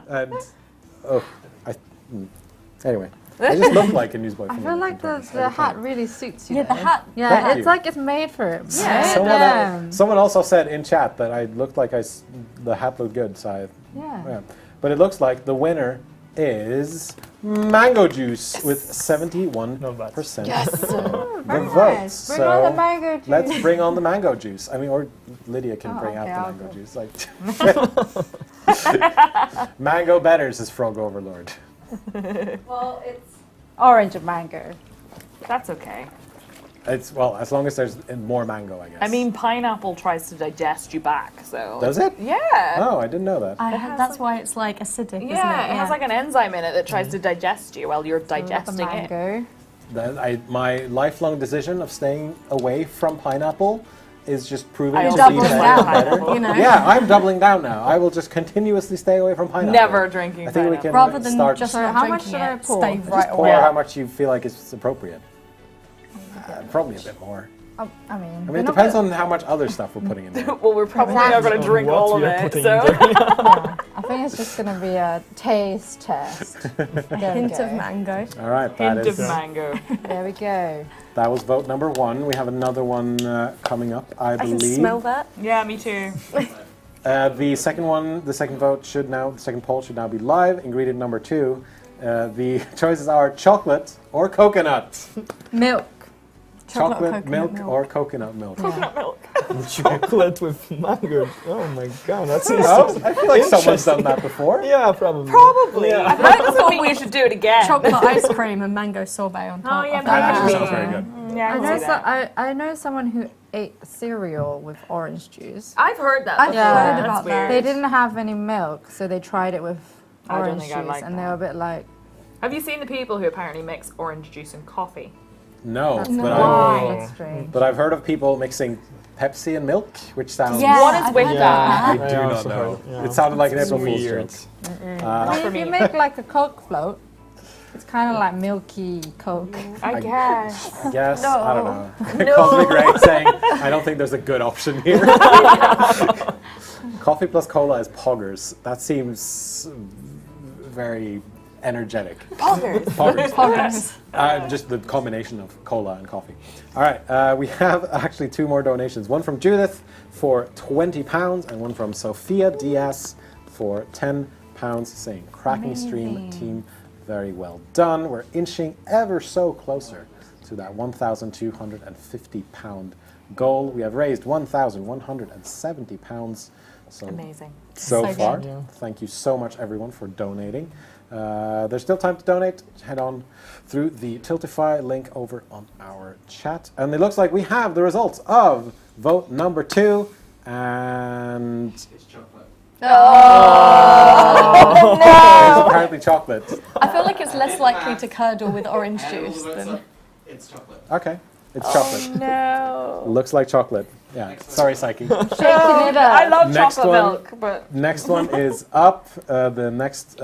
Speaker 1: And anyway, I just looked like a newsboy.
Speaker 8: I
Speaker 1: From
Speaker 8: feel like the
Speaker 1: 1920s.
Speaker 8: hat really suits you.
Speaker 7: Yeah, the
Speaker 8: though.
Speaker 7: hat.
Speaker 8: Yeah,
Speaker 1: Thank
Speaker 8: it's
Speaker 1: you.
Speaker 8: like it's made for it.
Speaker 7: Yeah.
Speaker 1: Someone also said in chat that I looked like the hat looked good. So
Speaker 8: Yeah.
Speaker 1: but it looks like the winner is mango juice with 71%
Speaker 3: Yes.
Speaker 1: of the
Speaker 8: Very
Speaker 1: votes.
Speaker 8: nice. Bring on the mango juice.
Speaker 1: Let's bring on the mango juice. I mean, or Lydia can
Speaker 8: Oh,
Speaker 1: bring out
Speaker 8: okay,
Speaker 1: the
Speaker 8: I'll
Speaker 1: mango
Speaker 8: go.
Speaker 1: juice. Like mango betters is Frog Overlord.
Speaker 8: Well, it's orange and mango.
Speaker 2: That's okay.
Speaker 1: It's well, as long as there's more mango, I guess.
Speaker 2: I mean, pineapple tries to digest you back, so.
Speaker 1: does it?
Speaker 2: Yeah.
Speaker 1: Oh, I didn't know that.
Speaker 7: That's why it's like acidic, isn't it?
Speaker 2: Yeah, it has like an enzyme in it that tries to digest you while you're
Speaker 8: The
Speaker 2: digesting it.
Speaker 8: mango.
Speaker 1: My lifelong decision of staying away from pineapple is just proving
Speaker 2: I
Speaker 1: to
Speaker 2: also
Speaker 1: be
Speaker 2: dislike
Speaker 1: better and
Speaker 2: pineapple.
Speaker 1: better.
Speaker 7: You know?
Speaker 1: Yeah, I'm doubling down now. I will just continuously stay away from pineapple.
Speaker 2: Never drinking
Speaker 1: I think we can
Speaker 7: Rather than
Speaker 1: start
Speaker 7: just
Speaker 8: So
Speaker 7: not
Speaker 8: how much
Speaker 7: drinking
Speaker 8: should I
Speaker 7: it,
Speaker 8: pour?
Speaker 7: stay
Speaker 8: Just
Speaker 7: right
Speaker 1: pour
Speaker 7: away.
Speaker 1: how much you feel like is appropriate. Probably a bit more.
Speaker 8: I
Speaker 1: I
Speaker 8: mean,
Speaker 1: mean, it depends on how much other stuff we're putting in there.
Speaker 2: Well, we're probably not going to drink
Speaker 3: What
Speaker 2: all of
Speaker 3: we are
Speaker 2: it,
Speaker 3: putting
Speaker 2: so.
Speaker 3: in there.
Speaker 8: I think it's just gonna be a taste test. There we
Speaker 7: Hint
Speaker 8: go.
Speaker 7: of mango.
Speaker 1: All right, that
Speaker 2: Hint of
Speaker 1: is
Speaker 2: mango.
Speaker 8: There we go.
Speaker 1: that was vote number 1. We have another one coming up, I
Speaker 7: I can
Speaker 1: believe.
Speaker 7: smell that.
Speaker 2: Yeah, me too.
Speaker 1: The second poll should now be live. Ingredient number 2. The choices are chocolate or coconut.
Speaker 8: Milk.
Speaker 1: Chocolate,
Speaker 7: coconut
Speaker 1: milk, or coconut milk.
Speaker 2: Coconut milk.
Speaker 3: Chocolate with mango. Oh my god, that's
Speaker 1: Oh, I feel like someone's done that before.
Speaker 3: Yeah, probably.
Speaker 2: Probably.
Speaker 3: Yeah.
Speaker 2: That doesn't mean we should do it again.
Speaker 7: Chocolate ice cream and mango sorbet on top.
Speaker 2: Oh, yeah,
Speaker 7: of
Speaker 1: That
Speaker 7: that.
Speaker 1: actually
Speaker 2: Yeah.
Speaker 1: sounds very good.
Speaker 2: Yeah, I
Speaker 8: I
Speaker 2: can
Speaker 8: know,
Speaker 2: see that.
Speaker 8: I know someone who ate cereal with orange juice.
Speaker 2: I've heard that
Speaker 7: I've
Speaker 2: before.
Speaker 8: heard
Speaker 2: That's
Speaker 7: about that.
Speaker 2: weird.
Speaker 8: They didn't have any milk, so they tried it with
Speaker 2: I don't
Speaker 8: orange
Speaker 2: think I
Speaker 8: juice,
Speaker 2: like
Speaker 8: and they were a bit like,
Speaker 2: Have you seen the people who apparently mix orange juice and coffee?
Speaker 1: No,
Speaker 8: that's
Speaker 1: but,
Speaker 2: Why?
Speaker 8: that's strange.
Speaker 1: but I've heard of people mixing Pepsi and milk, which sounds.
Speaker 7: Yeah,
Speaker 2: What is
Speaker 7: I've
Speaker 2: with
Speaker 7: heard
Speaker 2: that?
Speaker 1: I
Speaker 3: I
Speaker 1: do not
Speaker 3: also
Speaker 1: know.
Speaker 3: heard, yeah.
Speaker 1: It sounded like an April Fool's
Speaker 3: Weird.
Speaker 1: joke.
Speaker 8: I mean,
Speaker 2: for
Speaker 8: if
Speaker 2: me.
Speaker 8: you make like a Coke float, it's kind of like milky Coke.
Speaker 2: I guess.
Speaker 1: I guess. I don't know.
Speaker 2: No.
Speaker 1: Cosmic Ray saying, I don't think there's a good option here. Coffee plus cola is poggers. That seems very energetic.
Speaker 2: Poggers.
Speaker 1: Poggers. Just the combination of cola and coffee. All right, we have actually 2 more donations. One from Judith for £20 and one from Sophia Diaz for £10, saying cracking stream team, very well done. We're inching ever so closer to that £1,250 goal. We have raised £1,170. So
Speaker 2: Amazing.
Speaker 1: so
Speaker 7: So
Speaker 1: far.
Speaker 3: good.
Speaker 1: Thank you so much, everyone, for donating. There's still time to donate. Head on through the Tiltify link over on our chat. And it looks like we have the results of vote number 2. And
Speaker 4: It's chocolate.
Speaker 1: it is apparently chocolate.
Speaker 7: I feel like it's less likely to curdle with orange juice than.
Speaker 4: It's chocolate.
Speaker 1: Okay, it's chocolate.
Speaker 2: No.
Speaker 1: Looks like chocolate. Yeah, sorry, Psyche.
Speaker 8: Shaking it
Speaker 2: I
Speaker 8: up.
Speaker 2: love
Speaker 1: Next
Speaker 2: chocolate
Speaker 1: one.
Speaker 2: milk, but
Speaker 1: Next one is up. The next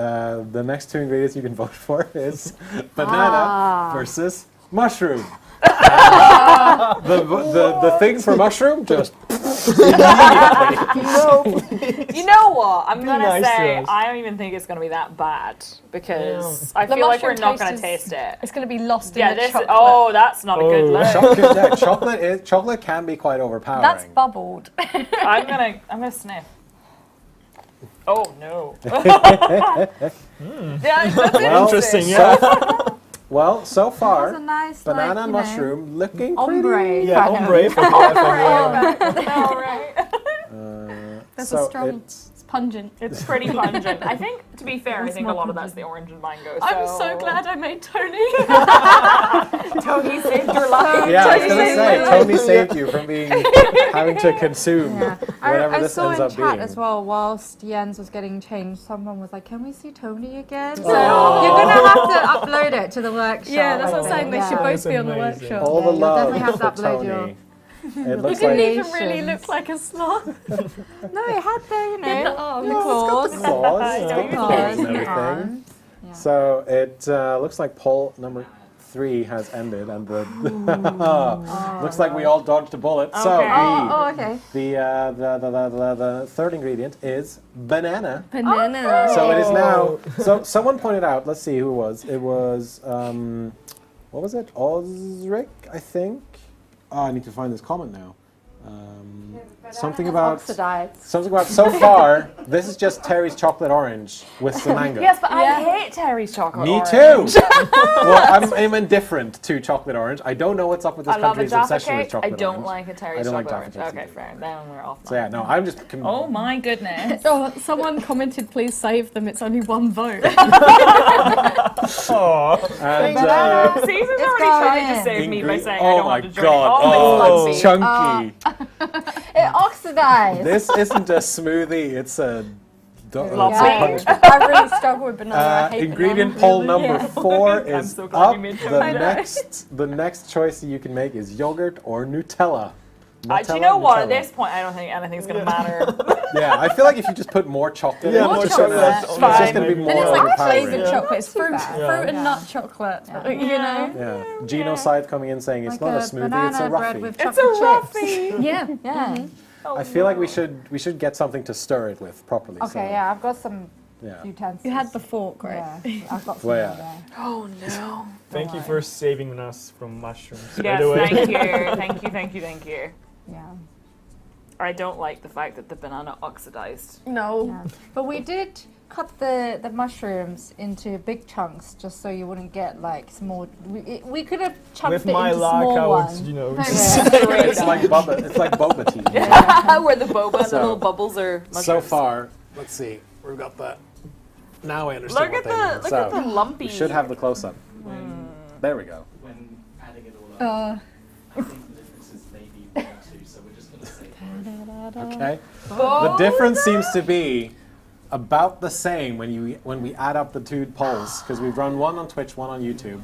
Speaker 1: 2 ingredients you can vote for is banana versus mushroom. The thing for mushroom just
Speaker 2: you know what? I'm gonna
Speaker 3: nice to
Speaker 2: say
Speaker 3: us.
Speaker 2: I don't even think it's gonna be that bad because
Speaker 3: Yeah.
Speaker 2: I
Speaker 7: The
Speaker 2: feel like we're
Speaker 7: mushroom
Speaker 2: not gonna
Speaker 7: taste
Speaker 2: taste it.
Speaker 7: It's going to be lost
Speaker 2: Yeah,
Speaker 7: in the
Speaker 2: this.
Speaker 7: chocolate.
Speaker 2: That's not a good
Speaker 3: Oh.
Speaker 2: look.
Speaker 1: chocolate can be quite overpowering.
Speaker 7: That's bubbled.
Speaker 2: I'm gonna sniff. Oh no. Yeah, that's
Speaker 1: Well,
Speaker 3: Interesting,
Speaker 1: so-
Speaker 3: yeah.
Speaker 1: Well, so
Speaker 8: That's a
Speaker 1: far,
Speaker 8: nice,
Speaker 1: banana
Speaker 8: like,
Speaker 1: and
Speaker 8: you know,
Speaker 1: mushroom looking
Speaker 8: ombre.
Speaker 1: pretty.
Speaker 3: Yeah,
Speaker 8: kind of.
Speaker 3: ombre for
Speaker 2: All right.
Speaker 7: That's
Speaker 1: So
Speaker 7: a strong.
Speaker 1: it's
Speaker 7: It's pungent.
Speaker 2: It's pretty pungent. I think, to be fair, I think a lot of that's the orange and mango.
Speaker 7: I'm so glad I made Tony.
Speaker 2: Tony saved your life.
Speaker 1: Yeah, I was gonna
Speaker 8: Tony
Speaker 1: say,
Speaker 8: saved
Speaker 1: Tony saved you from having to consume
Speaker 8: Yeah.
Speaker 1: whatever
Speaker 8: I
Speaker 1: this
Speaker 8: saw
Speaker 1: ends
Speaker 8: in
Speaker 1: up
Speaker 8: chat
Speaker 1: being.
Speaker 8: as well, whilst Jens was getting changed, someone was like, can we see Tony again? So you're going to have to upload it to the workshop.
Speaker 7: Yeah, that's what I'm
Speaker 8: I
Speaker 7: saying. They
Speaker 8: think,
Speaker 7: should
Speaker 8: yeah.
Speaker 7: both be on the
Speaker 3: amazing.
Speaker 7: workshop.
Speaker 1: All the
Speaker 8: Yeah, you'll
Speaker 1: love
Speaker 8: definitely have to
Speaker 1: for
Speaker 8: upload your-
Speaker 1: Tony. It
Speaker 7: It
Speaker 1: looks
Speaker 7: didn't
Speaker 1: like
Speaker 7: even really look like a sloth.
Speaker 8: No, it had the, you know,
Speaker 7: the arm.
Speaker 8: the claws.
Speaker 1: claws,
Speaker 2: Yeah,
Speaker 1: it's got
Speaker 2: you
Speaker 1: claws
Speaker 2: can
Speaker 1: and
Speaker 2: see
Speaker 1: everything.
Speaker 8: arms. Yeah.
Speaker 1: So it looks like poll number 3 has ended, and the looks like we all dodged a bullet. So
Speaker 2: Okay.
Speaker 8: Oh, okay.
Speaker 1: the third ingredient is banana.
Speaker 7: Banana.
Speaker 1: So it is now. So someone pointed out. Let's see who it was. It was what was it? Osric, I think. Oh, I need to find this comment now. Something about
Speaker 8: Oxidized.
Speaker 1: so far. This is just Terry's chocolate orange with some mango.
Speaker 2: Yes, but
Speaker 7: Yeah.
Speaker 2: I hate Terry's chocolate.
Speaker 1: Me
Speaker 2: orange.
Speaker 1: too. Well, I'm indifferent to chocolate orange. I don't know what's up with this
Speaker 2: I love a
Speaker 1: country's
Speaker 2: Jaffa
Speaker 1: obsession with
Speaker 2: cake. I
Speaker 1: chocolate
Speaker 2: don't
Speaker 1: orange.
Speaker 2: like a Terry's
Speaker 1: I don't like
Speaker 2: chocolate
Speaker 1: Jaffa
Speaker 2: orange.
Speaker 1: cakes
Speaker 2: Okay,
Speaker 1: either.
Speaker 2: fair. Then we're off.
Speaker 1: So yeah, no, I'm just.
Speaker 2: Oh my goodness.
Speaker 7: Oh, someone commented, please save them. It's only one vote.
Speaker 3: Oh,
Speaker 1: And,
Speaker 2: Caesar's
Speaker 8: It's
Speaker 2: already
Speaker 8: got
Speaker 2: tried
Speaker 8: it.
Speaker 2: to save me by saying I
Speaker 1: oh
Speaker 2: don't
Speaker 1: my
Speaker 2: want to drink.
Speaker 1: god!
Speaker 2: Oh,
Speaker 1: Oh,
Speaker 2: it's
Speaker 1: chunky.
Speaker 8: It oxidized.
Speaker 1: This isn't a smoothie. It's a.
Speaker 2: Lumpy.
Speaker 1: punch.
Speaker 7: I really struggle with banana. I hate
Speaker 1: Ingredient
Speaker 7: banana.
Speaker 1: poll number 4
Speaker 2: I'm
Speaker 1: is
Speaker 2: so glad
Speaker 1: up.
Speaker 2: you made
Speaker 1: The
Speaker 2: Tony.
Speaker 1: next choice you can make is yogurt or Nutella.
Speaker 2: Do you
Speaker 1: Nutella,
Speaker 2: know what? At
Speaker 1: Nutella.
Speaker 2: this point, I don't think anything's going to matter.
Speaker 1: Yeah, I feel like if you just put more chocolate
Speaker 3: Yeah,
Speaker 1: in,
Speaker 3: more
Speaker 1: it's just gonna-
Speaker 3: chocolate.
Speaker 1: it's just going to be
Speaker 3: Fine.
Speaker 1: more
Speaker 7: And it's like
Speaker 1: overpowering.
Speaker 7: flavored chocolate. It's fruit,
Speaker 8: bad.
Speaker 7: fruit and
Speaker 8: Yeah.
Speaker 7: nut chocolate.
Speaker 8: Yeah.
Speaker 7: You know?
Speaker 1: Yeah, Gino Side coming in saying it's
Speaker 8: Like
Speaker 1: not a smoothie,
Speaker 8: banana
Speaker 1: it's a
Speaker 8: bread
Speaker 1: roughy.
Speaker 8: with
Speaker 2: It's a
Speaker 8: chocolate chips.
Speaker 2: roughy.
Speaker 7: Yeah.
Speaker 8: Yeah.
Speaker 1: I feel like we should get something to stir it with properly. so,
Speaker 8: Okay, yeah, I've got some
Speaker 1: yeah.
Speaker 8: utensils.
Speaker 7: You had the fork, right?
Speaker 8: Yeah, I've got some
Speaker 1: Well, yeah.
Speaker 8: there.
Speaker 2: Oh no.
Speaker 3: thank you for saving us from mushrooms. by
Speaker 2: Yes,
Speaker 3: the way.
Speaker 2: thank you.
Speaker 8: Yeah.
Speaker 2: I don't like the fact that the banana oxidized.
Speaker 7: No.
Speaker 8: Yeah. But we did cut the mushrooms into big chunks just so you wouldn't get like small. We could have chunked
Speaker 3: With
Speaker 8: it
Speaker 3: my
Speaker 8: into
Speaker 3: luck,
Speaker 8: small
Speaker 3: I
Speaker 8: ones.
Speaker 3: would, you know.
Speaker 8: Yeah.
Speaker 1: It's like boba tea.
Speaker 2: Where the boba,
Speaker 1: So-
Speaker 2: the little bubbles are mushrooms.
Speaker 1: So far, let's see. We've got that. Now I understand
Speaker 2: Look
Speaker 1: what
Speaker 2: at
Speaker 1: they
Speaker 2: the
Speaker 1: mean.
Speaker 2: look
Speaker 1: So,
Speaker 2: at the lumpy.
Speaker 1: we should have the close up. There we go.
Speaker 9: When adding it all up, I think the difference is maybe 1 or 2, so we're just going to say
Speaker 1: Okay. The difference seems to be about the same when we add up the 2 polls because we've run one on Twitch, one on YouTube,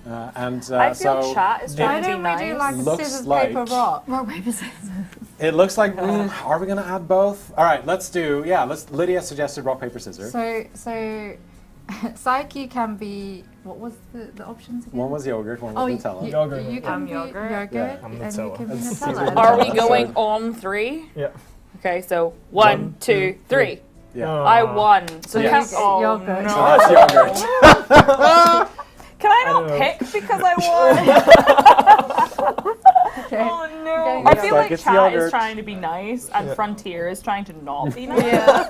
Speaker 1: and
Speaker 2: I feel
Speaker 1: so
Speaker 2: chat is
Speaker 8: Why
Speaker 2: trying to be
Speaker 8: don't we do like
Speaker 2: nice.
Speaker 8: a
Speaker 1: Looks
Speaker 8: scissors,
Speaker 1: like-
Speaker 8: paper, rock?
Speaker 7: Rock, paper, scissors.
Speaker 1: it looks like are we gonna add both? All right, let's do Lydia suggested rock paper scissors.
Speaker 8: So Psyche can be, what was the options again?
Speaker 1: One was yogurt, one was Nutella.
Speaker 3: Yogurt.
Speaker 8: You can be
Speaker 2: yogurt.
Speaker 8: yogurt,
Speaker 1: Yeah.
Speaker 3: I'm
Speaker 8: and you
Speaker 3: Nutella.
Speaker 8: can be
Speaker 1: It's
Speaker 8: Nutella.
Speaker 1: Caesar
Speaker 8: and
Speaker 2: Are we
Speaker 8: Nutella.
Speaker 2: going on 3?
Speaker 3: Yeah.
Speaker 2: Okay, so 1, 2, 3.
Speaker 1: Yeah.
Speaker 2: I won. So
Speaker 1: Yeah.
Speaker 2: that's all.
Speaker 8: Yogurt.
Speaker 1: So that's yogurt.
Speaker 2: Can I
Speaker 3: don't
Speaker 2: not
Speaker 3: know.
Speaker 2: pick because I won?
Speaker 8: Okay.
Speaker 2: Oh no!
Speaker 8: Okay.
Speaker 2: I
Speaker 1: Looks
Speaker 2: feel
Speaker 1: like
Speaker 2: like
Speaker 1: it's
Speaker 2: chat
Speaker 1: yogurt.
Speaker 2: is trying to be nice and
Speaker 3: Yeah.
Speaker 2: Frontier is trying to not be nice.
Speaker 7: Yeah.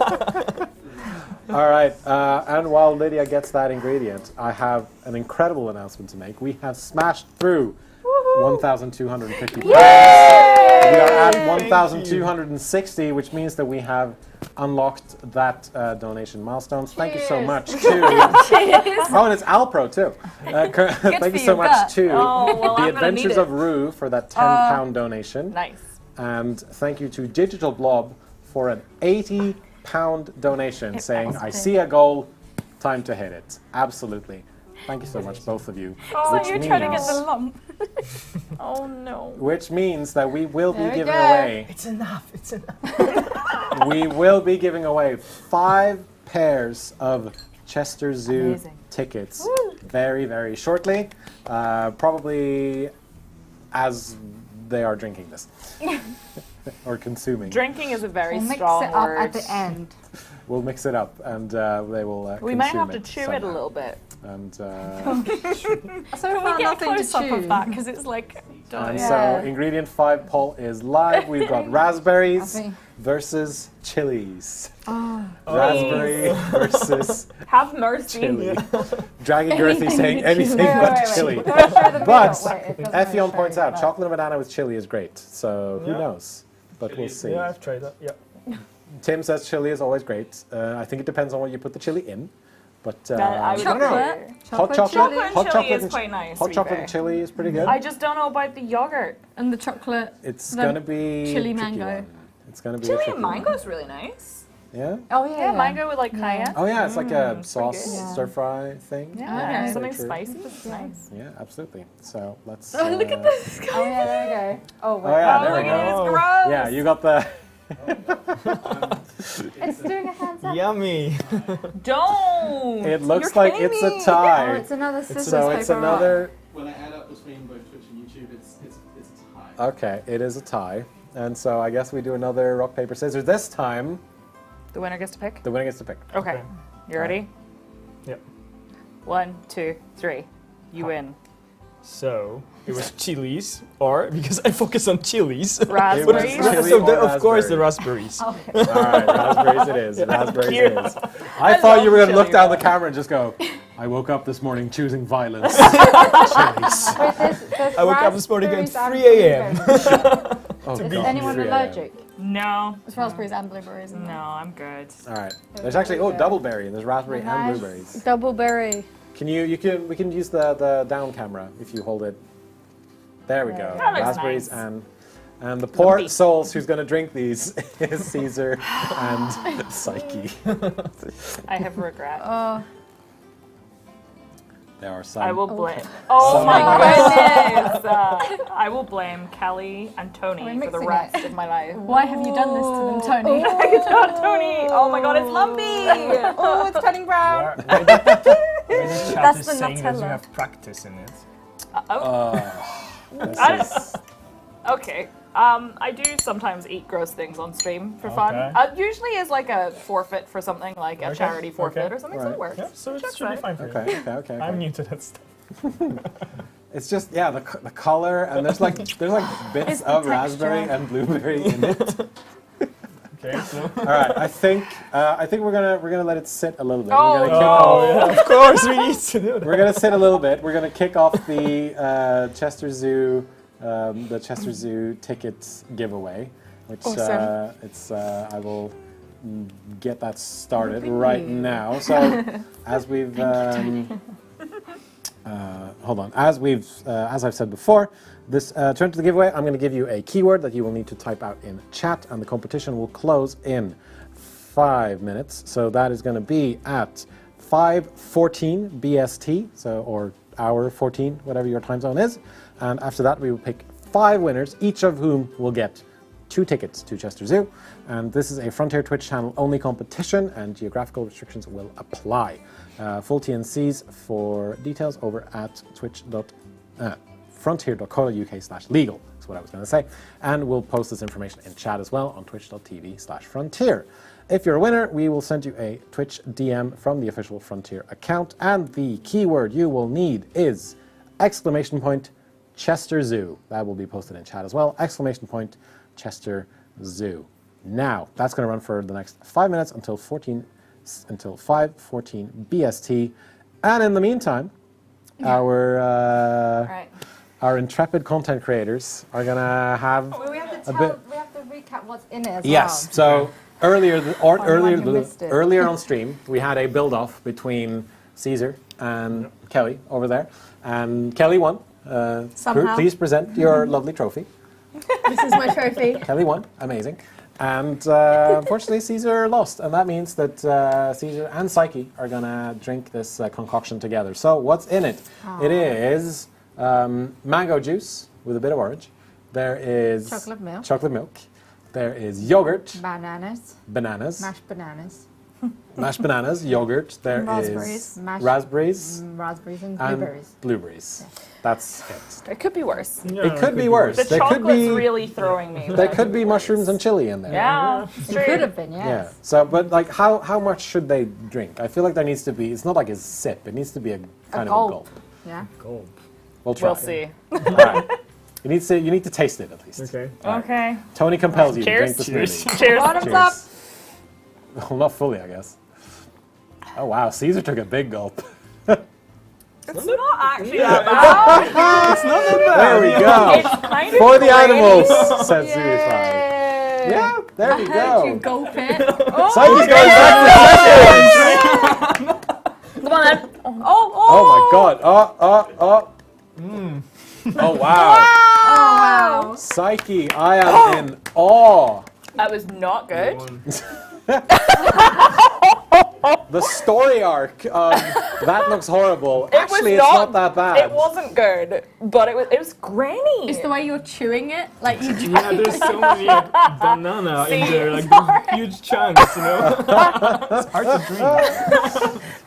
Speaker 1: All right, and while Lydia gets that ingredient, I have an incredible announcement to make. We have smashed through 1,250 pounds. We are at 1,260, which means that we have unlocked that donation milestone. Thank you so much to... Oh, and it's Alpro too. Thank you so much to The Adventures of Rue for that £10 donation.
Speaker 2: Nice.
Speaker 1: And thank you to Digital Blob for an £80 donation saying, I see a goal, time to hit it. Absolutely. Thank you so much, both of you.
Speaker 2: Oh, you're trying to get the lump. Oh, no.
Speaker 1: Which means that we will be giving away...
Speaker 3: It's enough. It's enough.
Speaker 1: We will be giving away 5 pairs of Chester Zoo tickets very, very shortly. Probably as they are drinking this. Or consuming.
Speaker 2: Drinking is a very
Speaker 8: We'll
Speaker 2: strong
Speaker 8: mix it up
Speaker 2: word.
Speaker 8: at the end.
Speaker 1: We'll mix it up and they will
Speaker 2: We might have to chew it a little bit.
Speaker 1: And,
Speaker 8: So
Speaker 2: Can
Speaker 8: far,
Speaker 2: we get a
Speaker 8: nothing to
Speaker 2: close up
Speaker 8: chew.
Speaker 2: of that? Because it's like done.
Speaker 1: and
Speaker 8: Yeah.
Speaker 1: so ingredient 5 poll is live. We've got raspberries versus chilies. Raspberry versus
Speaker 2: Have mercy.
Speaker 1: chili. Dragon Girthy saying anything
Speaker 8: Wait,
Speaker 1: but
Speaker 8: wait, wait.
Speaker 1: chili.
Speaker 8: Can I show the video?
Speaker 1: But
Speaker 8: Wait, it doesn't
Speaker 1: Effion
Speaker 8: really
Speaker 1: points
Speaker 8: show
Speaker 1: out
Speaker 8: you,
Speaker 1: chocolate and banana with chili is great. So who
Speaker 3: Yeah.
Speaker 1: knows? But we'll see.
Speaker 3: Yeah, I've tried that. Yeah.
Speaker 1: Tim says chili is always great. I think it depends on what you put the chili in. But
Speaker 2: I
Speaker 1: don't know. Hot chocolate,
Speaker 2: Chocolate and
Speaker 1: hot
Speaker 2: chili
Speaker 1: chocolate
Speaker 2: is
Speaker 1: and
Speaker 2: quite nice, to
Speaker 1: hot
Speaker 2: be
Speaker 1: chocolate
Speaker 2: fair.
Speaker 1: and chili is pretty good.
Speaker 2: I just don't know about the yogurt.
Speaker 10: And the chocolate.
Speaker 1: It's
Speaker 10: the
Speaker 1: gonna be
Speaker 10: chili
Speaker 1: a tricky
Speaker 10: mango.
Speaker 1: one. It's gonna be a
Speaker 2: Chili
Speaker 1: tricky
Speaker 2: and mango is really nice.
Speaker 1: one. Yeah.
Speaker 8: Oh, yeah.
Speaker 2: Yeah, mango with like cayenne.
Speaker 1: Oh yeah, it's like a
Speaker 2: it's
Speaker 1: sauce
Speaker 2: pretty
Speaker 8: good.
Speaker 1: stir fry thing.
Speaker 2: Yeah,
Speaker 10: Okay.
Speaker 2: something
Speaker 1: Very true.
Speaker 2: spicy. That's nice.
Speaker 1: Yeah, absolutely. So let's.
Speaker 10: Oh, look at this.
Speaker 8: Oh, yeah, there we go. Oh, wait.
Speaker 1: Oh yeah,
Speaker 2: Oh,
Speaker 1: there we
Speaker 2: look at it,
Speaker 1: go.
Speaker 2: it's gross.
Speaker 1: Yeah, you got the.
Speaker 8: It's doing a hands up.
Speaker 3: Yummy.
Speaker 2: Don't.
Speaker 1: It looks
Speaker 2: You're
Speaker 1: like
Speaker 2: kidding
Speaker 1: it's
Speaker 2: me.
Speaker 1: a tie.
Speaker 8: Oh, it's another scissors
Speaker 1: So
Speaker 8: paper
Speaker 1: it's another.
Speaker 9: When I add up between both Twitch and YouTube, it's a tie.
Speaker 1: Okay, it is a tie, and so I guess we do another rock paper scissors. This time,
Speaker 2: The winner gets to pick.
Speaker 1: the winner gets to pick.
Speaker 2: Okay. You ready?
Speaker 3: Yep.
Speaker 2: 1, 2, 3. You win.
Speaker 3: So it was chilies, or because I focus on chilies.
Speaker 2: Raspberries.
Speaker 1: Chili
Speaker 3: So
Speaker 1: or
Speaker 3: of course the
Speaker 1: raspberry?
Speaker 3: raspberries.
Speaker 1: All right, raspberries it is. Raspberries
Speaker 3: Cute.
Speaker 1: it is. I thought you were going to
Speaker 2: chili
Speaker 1: look down the
Speaker 2: though.
Speaker 1: camera and just go, I woke up this morning choosing violence. Chilies.
Speaker 8: Wait, there's
Speaker 3: I woke up this morning at
Speaker 8: raspberries
Speaker 3: 3
Speaker 8: and
Speaker 3: a.m.
Speaker 8: blueberries.
Speaker 1: Oh,
Speaker 8: Is
Speaker 1: God,
Speaker 8: anyone
Speaker 1: 3 a.m.
Speaker 8: allergic?
Speaker 2: No.
Speaker 7: It's raspberries and blueberries. Isn't
Speaker 2: No,
Speaker 7: it?
Speaker 2: I'm good.
Speaker 1: All right. There's actually, double berry. There's raspberry and
Speaker 8: Nice.
Speaker 1: blueberries.
Speaker 7: Double berry.
Speaker 1: We can use the down camera if you hold it. There we go.
Speaker 2: That looks
Speaker 1: Raspberries
Speaker 2: nice.
Speaker 1: and the poor souls who's going to drink these is Caesar and Psyche.
Speaker 2: I have regret.
Speaker 1: There are some.
Speaker 2: I will blame. Oh
Speaker 1: Some
Speaker 2: my
Speaker 1: are-
Speaker 2: goodness! I will blame Kelly and Tony for the
Speaker 8: mixing
Speaker 2: rest
Speaker 8: it?
Speaker 2: of my life.
Speaker 10: Why have you done this to them, Tony?
Speaker 2: Tony! Oh my god, it's lumpy!
Speaker 8: Oh, it's turning brown.
Speaker 7: That's
Speaker 3: That's
Speaker 7: the
Speaker 3: saying that you
Speaker 7: Nutella.
Speaker 3: have practice in it.
Speaker 1: This
Speaker 2: I
Speaker 1: is-
Speaker 2: Okay. I do sometimes eat gross things on stream for fun.
Speaker 3: Okay.
Speaker 2: Usually as like a forfeit for something like a
Speaker 3: Okay,
Speaker 2: charity forfeit
Speaker 3: okay.
Speaker 2: or something, so
Speaker 1: Right.
Speaker 2: it works.
Speaker 3: Yeah, so it
Speaker 2: Checks
Speaker 3: should be
Speaker 2: out.
Speaker 3: fine for you.
Speaker 1: okay.
Speaker 3: I'm new to that stuff.
Speaker 1: It's just the color and there's like bits of raspberry and blueberry in it.
Speaker 3: Okay, so.
Speaker 1: All right, I think we're gonna let it sit a little bit.
Speaker 2: Oh,
Speaker 1: We're gonna kick
Speaker 2: no.
Speaker 1: off.
Speaker 3: Oh, yeah, of course we need to do that.
Speaker 1: We're gonna sit a little bit. We're gonna kick off the Chester Zoo tickets giveaway, which
Speaker 7: Awesome.
Speaker 1: I will get that started right now. So as we've hold on, as I've said before, this turn to the giveaway. I'm going to give you a keyword that you will need to type out in chat, and the competition will close in 5 minutes. So that is going to be at 5:14 BST, or hour 14, whatever your time zone is. And after that, we will pick 5 winners, each of whom will get 2 tickets to Chester Zoo. And this is a Frontier Twitch channel only competition, and geographical restrictions will apply. Full TNCs for details over at frontier.co.uk/legal. That's what I was going to say. And we'll post this information in chat as well on twitch.tv/frontier. If you're a winner, we will send you a Twitch DM from the official Frontier account. And the keyword you will need is !Chester Zoo. That will be posted in chat as well. !Chester Zoo. Now, that's going to run for the next 5 minutes until 5:14 BST. And in the meantime, our our intrepid content creators are gonna have
Speaker 8: We have to
Speaker 1: a bit.
Speaker 8: we have to recap what's in it as
Speaker 1: Yes.
Speaker 8: well.
Speaker 1: So earlier,
Speaker 8: Anyone who missed it.
Speaker 1: earlier on stream, we had a build-off between Caesar and Kelly over there, and Kelly won.
Speaker 7: Somehow.
Speaker 1: Please present your lovely trophy.
Speaker 7: This is my trophy.
Speaker 1: Kelly won. Amazing. And unfortunately, Caesar lost, and that means that Caesar and Psyche are gonna drink this concoction together. So what's in it? It is mango juice with a bit of orange. There is
Speaker 8: Chocolate milk.
Speaker 1: There is yogurt,
Speaker 8: Bananas.
Speaker 1: bananas,
Speaker 8: Mashed bananas.
Speaker 1: mashed bananas, yogurt. There is
Speaker 7: Raspberries.
Speaker 1: raspberries
Speaker 8: Raspberries and
Speaker 1: and
Speaker 8: blueberries.
Speaker 1: blueberries. That's it.
Speaker 2: It could be worse.
Speaker 3: Yeah,
Speaker 1: It could be worse.
Speaker 2: The
Speaker 1: There could
Speaker 2: chocolate's
Speaker 1: be
Speaker 2: really throwing me.
Speaker 1: there could be mushrooms and chili in there.
Speaker 2: Yeah, it's
Speaker 8: It
Speaker 2: true.
Speaker 8: could have been, yes.
Speaker 1: Yeah. So, but like, how much should they drink? I feel like there needs to be. It's not like a sip. It needs to be a kind of a
Speaker 8: gulp.
Speaker 1: gulp.
Speaker 8: Yeah.
Speaker 3: Gulp.
Speaker 1: We'll try.
Speaker 2: We'll see.
Speaker 1: All right. You need to taste it at least.
Speaker 3: Okay.
Speaker 1: All right.
Speaker 2: Okay.
Speaker 1: Tony compels you to drink
Speaker 2: Cheers.
Speaker 1: the
Speaker 3: Cheers.
Speaker 1: smoothie.
Speaker 2: Cheers.
Speaker 8: Bottoms
Speaker 1: Cheers.
Speaker 8: up.
Speaker 1: Well, not fully, I guess. Oh wow, Caesar took a big gulp.
Speaker 2: It's not actually that bad.
Speaker 3: It's not that bad.
Speaker 1: There we go.
Speaker 2: It's kind of
Speaker 1: For the
Speaker 2: grainy.
Speaker 1: animals, said Suicide. Yeah, there we go.
Speaker 7: Gulp it.
Speaker 1: Psyche's going back to second.
Speaker 2: Come on then.
Speaker 1: Oh my god. Oh. Oh wow.
Speaker 7: Oh wow.
Speaker 1: Psyche, I am in awe.
Speaker 2: That was not good.
Speaker 1: The story arc of that looks horrible.
Speaker 2: It was
Speaker 1: Actually, it's not that bad.
Speaker 2: It wasn't good, but it was grainy.
Speaker 7: It's the way you're chewing it, like you do.
Speaker 3: Yeah, there's so many banana in
Speaker 2: See,
Speaker 3: there, like
Speaker 2: sorry.
Speaker 3: those huge chunks, you know? It's hard to drink.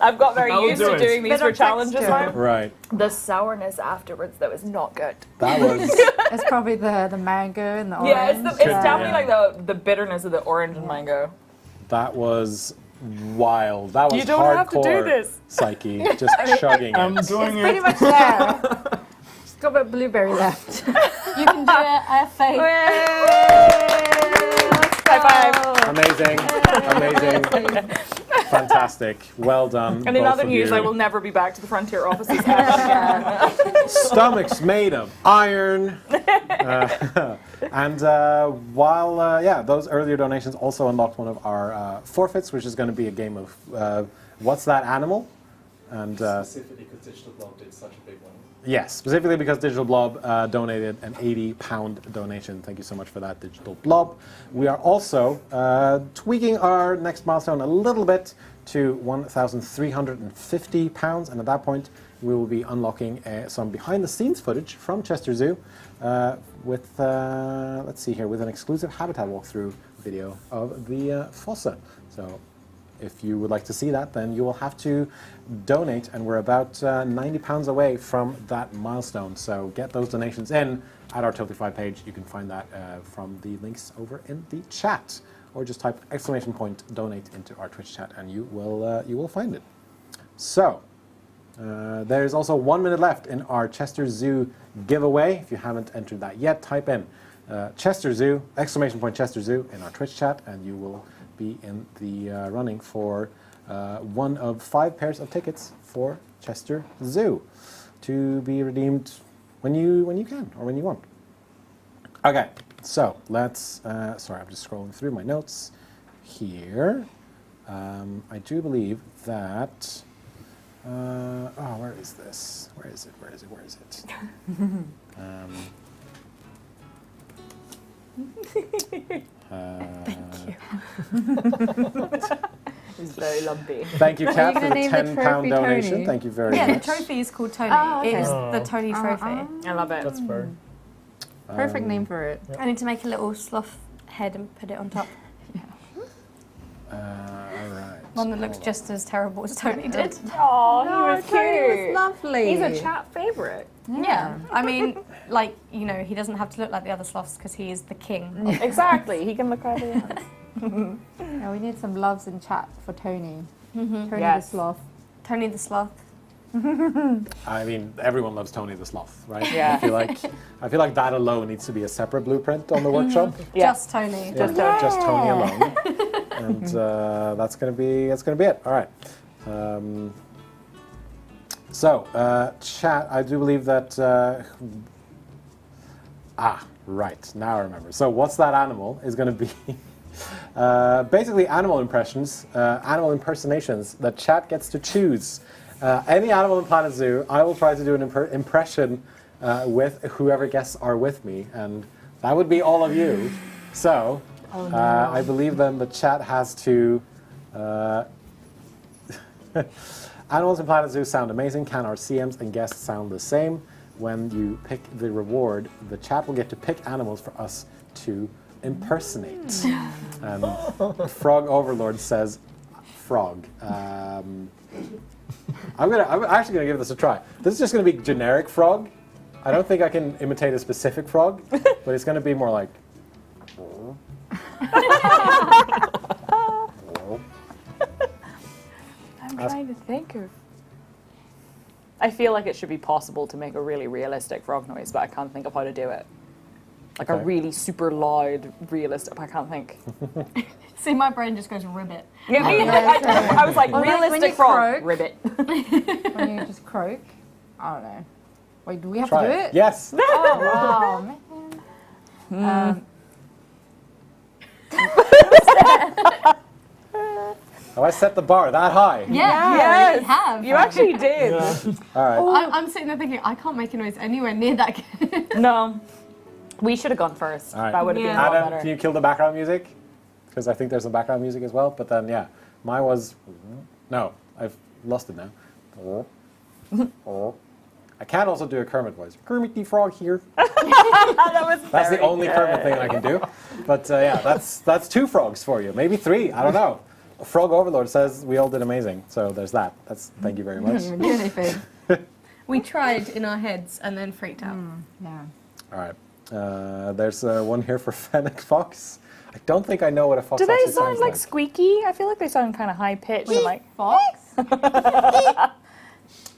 Speaker 2: I've got very
Speaker 3: I'll
Speaker 2: used
Speaker 3: do
Speaker 2: to
Speaker 3: it.
Speaker 2: doing these
Speaker 7: Bit
Speaker 2: for
Speaker 7: of
Speaker 2: challenges
Speaker 7: texture.
Speaker 2: now.
Speaker 1: Right.
Speaker 2: The sourness afterwards, that was not good.
Speaker 1: That was.
Speaker 8: It's probably the mango and the orange.
Speaker 2: Yeah, it's
Speaker 1: Could
Speaker 2: definitely
Speaker 1: be.
Speaker 2: like the bitterness of the orange and mango.
Speaker 1: That was wild. That was
Speaker 2: You don't
Speaker 1: hardcore.
Speaker 2: have to do this.
Speaker 1: Psyche, just chugging
Speaker 3: I'm
Speaker 1: it.
Speaker 3: doing
Speaker 8: Pretty
Speaker 3: it.
Speaker 8: much there. Just got a bit of blueberry left.
Speaker 7: You can do it. I have faith.
Speaker 2: High five.
Speaker 1: Amazing. Fantastic. Well done.
Speaker 2: And in
Speaker 1: both
Speaker 2: other
Speaker 1: of
Speaker 2: news,
Speaker 1: you.
Speaker 2: I will never be back to the Frontier offices ever again.
Speaker 1: Stomachs made of iron. And while, those earlier donations also unlocked one of our forfeits, which is going to be a game of What's That Animal? And
Speaker 9: Specifically because Digital Blob did such a big one.
Speaker 1: yes, specifically because Digital Blob donated an £80 donation. Thank you so much for that, Digital Blob. We are also tweaking our next milestone a little bit to £1,350, and at that point we will be unlocking some behind-the-scenes footage from Chester Zoo with, let's see here, with an exclusive habitat walkthrough video of the Fossa. So if you would like to see that, then you will have to donate, and we're about £90 away from that milestone. So get those donations in at our Tiltify page. You can find that from the links over in the chat, or just type !donate into our Twitch chat, and you will find it. So there's also 1 minute left in our Chester Zoo giveaway. If you haven't entered that yet, type in Chester Zoo, !Chester Zoo in our Twitch chat, and you will be in the running for one of 5 pairs of tickets for Chester Zoo to be redeemed when you can, or when you want. Okay, so let's, sorry, I'm just scrolling through my notes here. I do believe that, where is this? Where is it?
Speaker 7: Thank you.
Speaker 2: It's very lumpy.
Speaker 1: Thank you, Kat, for
Speaker 8: gonna
Speaker 1: the
Speaker 8: name the
Speaker 1: £10
Speaker 8: trophy
Speaker 1: donation.
Speaker 8: Tony?
Speaker 1: Thank you very
Speaker 7: Yeah, the
Speaker 1: much.
Speaker 7: trophy is called Tony.
Speaker 8: Oh, okay.
Speaker 7: It is
Speaker 3: Oh.
Speaker 7: the Tony trophy.
Speaker 2: I love it.
Speaker 3: That's fair.
Speaker 8: Perfect name for it.
Speaker 7: I need to make a little sloth head and put it on top.
Speaker 1: All right.
Speaker 7: One that looks just as terrible as Tony did.
Speaker 2: Oh, he
Speaker 8: Oh,
Speaker 2: was
Speaker 8: Tony
Speaker 2: cute.
Speaker 8: was lovely.
Speaker 2: He's a chat favorite.
Speaker 7: Yeah. I mean, like, you know, he doesn't have to look like the other sloths because he is the king.
Speaker 2: Exactly. He can look over the ends.
Speaker 8: Yeah, we need some loves in chat for Tony. Tony
Speaker 2: Yes.
Speaker 8: the sloth.
Speaker 7: Tony the sloth.
Speaker 1: I mean, everyone loves Tony the Sloth, right?
Speaker 2: Yeah.
Speaker 1: I feel like that alone needs to be a separate blueprint on the workshop.
Speaker 2: Yeah.
Speaker 7: Just Tony.
Speaker 1: Yeah, just Tony alone, and that's gonna be it. All right. So, chat. I do believe that Ah, right. Now I remember. So what's that animal is going to be basically animal impressions, animal impersonations that chat gets to choose. Any animal in Planet Zoo, I will try to do an impression with whoever guests are with me, and that would be all of you. So I believe then the chat has to... Animals in Planet Zoo sound amazing. Can our CMs and guests sound the same? When you pick the reward, the chat will get to pick animals for us to impersonate. And Frog Overlord says frog. I'm actually going to give this a try. This is just going to be generic frog. I don't think I can imitate a specific frog, but it's going to be more like...
Speaker 2: I'm trying to think of... I feel like it should be possible to make a really realistic frog noise, but I can't think of how to do it. Like a really super loud, realistic, I can't think.
Speaker 10: See, my brain just goes ribbit.
Speaker 2: Yeah, I was like, realistic frog,
Speaker 8: croak.
Speaker 2: ribbit.
Speaker 8: When you just croak. I don't know. Wait, do we have
Speaker 1: Try
Speaker 8: to do
Speaker 1: it.
Speaker 8: it?
Speaker 1: Yes.
Speaker 8: Oh, wow, man.
Speaker 1: Have I set the bar that high?
Speaker 10: Yeah,
Speaker 2: Yes.
Speaker 10: you have.
Speaker 2: You actually did.
Speaker 1: All right.
Speaker 10: I'm sitting there thinking, I can't make a noise anywhere near that.
Speaker 2: No. We should have gone first.
Speaker 1: All right.
Speaker 2: That would have been a lot
Speaker 1: Adam,
Speaker 2: better.
Speaker 1: can you kill the background music? Because I think there's some background music as well. But then, yeah, mine was... No, I've lost it now. I can also do a Kermit voice. Kermit the Frog here. That's the only Kermit thing I can do. But yeah, that's 2 frogs for you. Maybe 3. I don't know. Frog Overlord says we all did amazing. So there's that. Thank you very much.
Speaker 8: Do anything.
Speaker 10: We tried in our heads and then freaked out.
Speaker 8: Yeah.
Speaker 1: All right. There's one here for Fennec Fox. I don't think I know what a fox
Speaker 2: Do they
Speaker 1: actually
Speaker 2: sound
Speaker 1: sounds
Speaker 2: like squeaky? I feel like they sound kind of high pitched. And like
Speaker 10: Fox?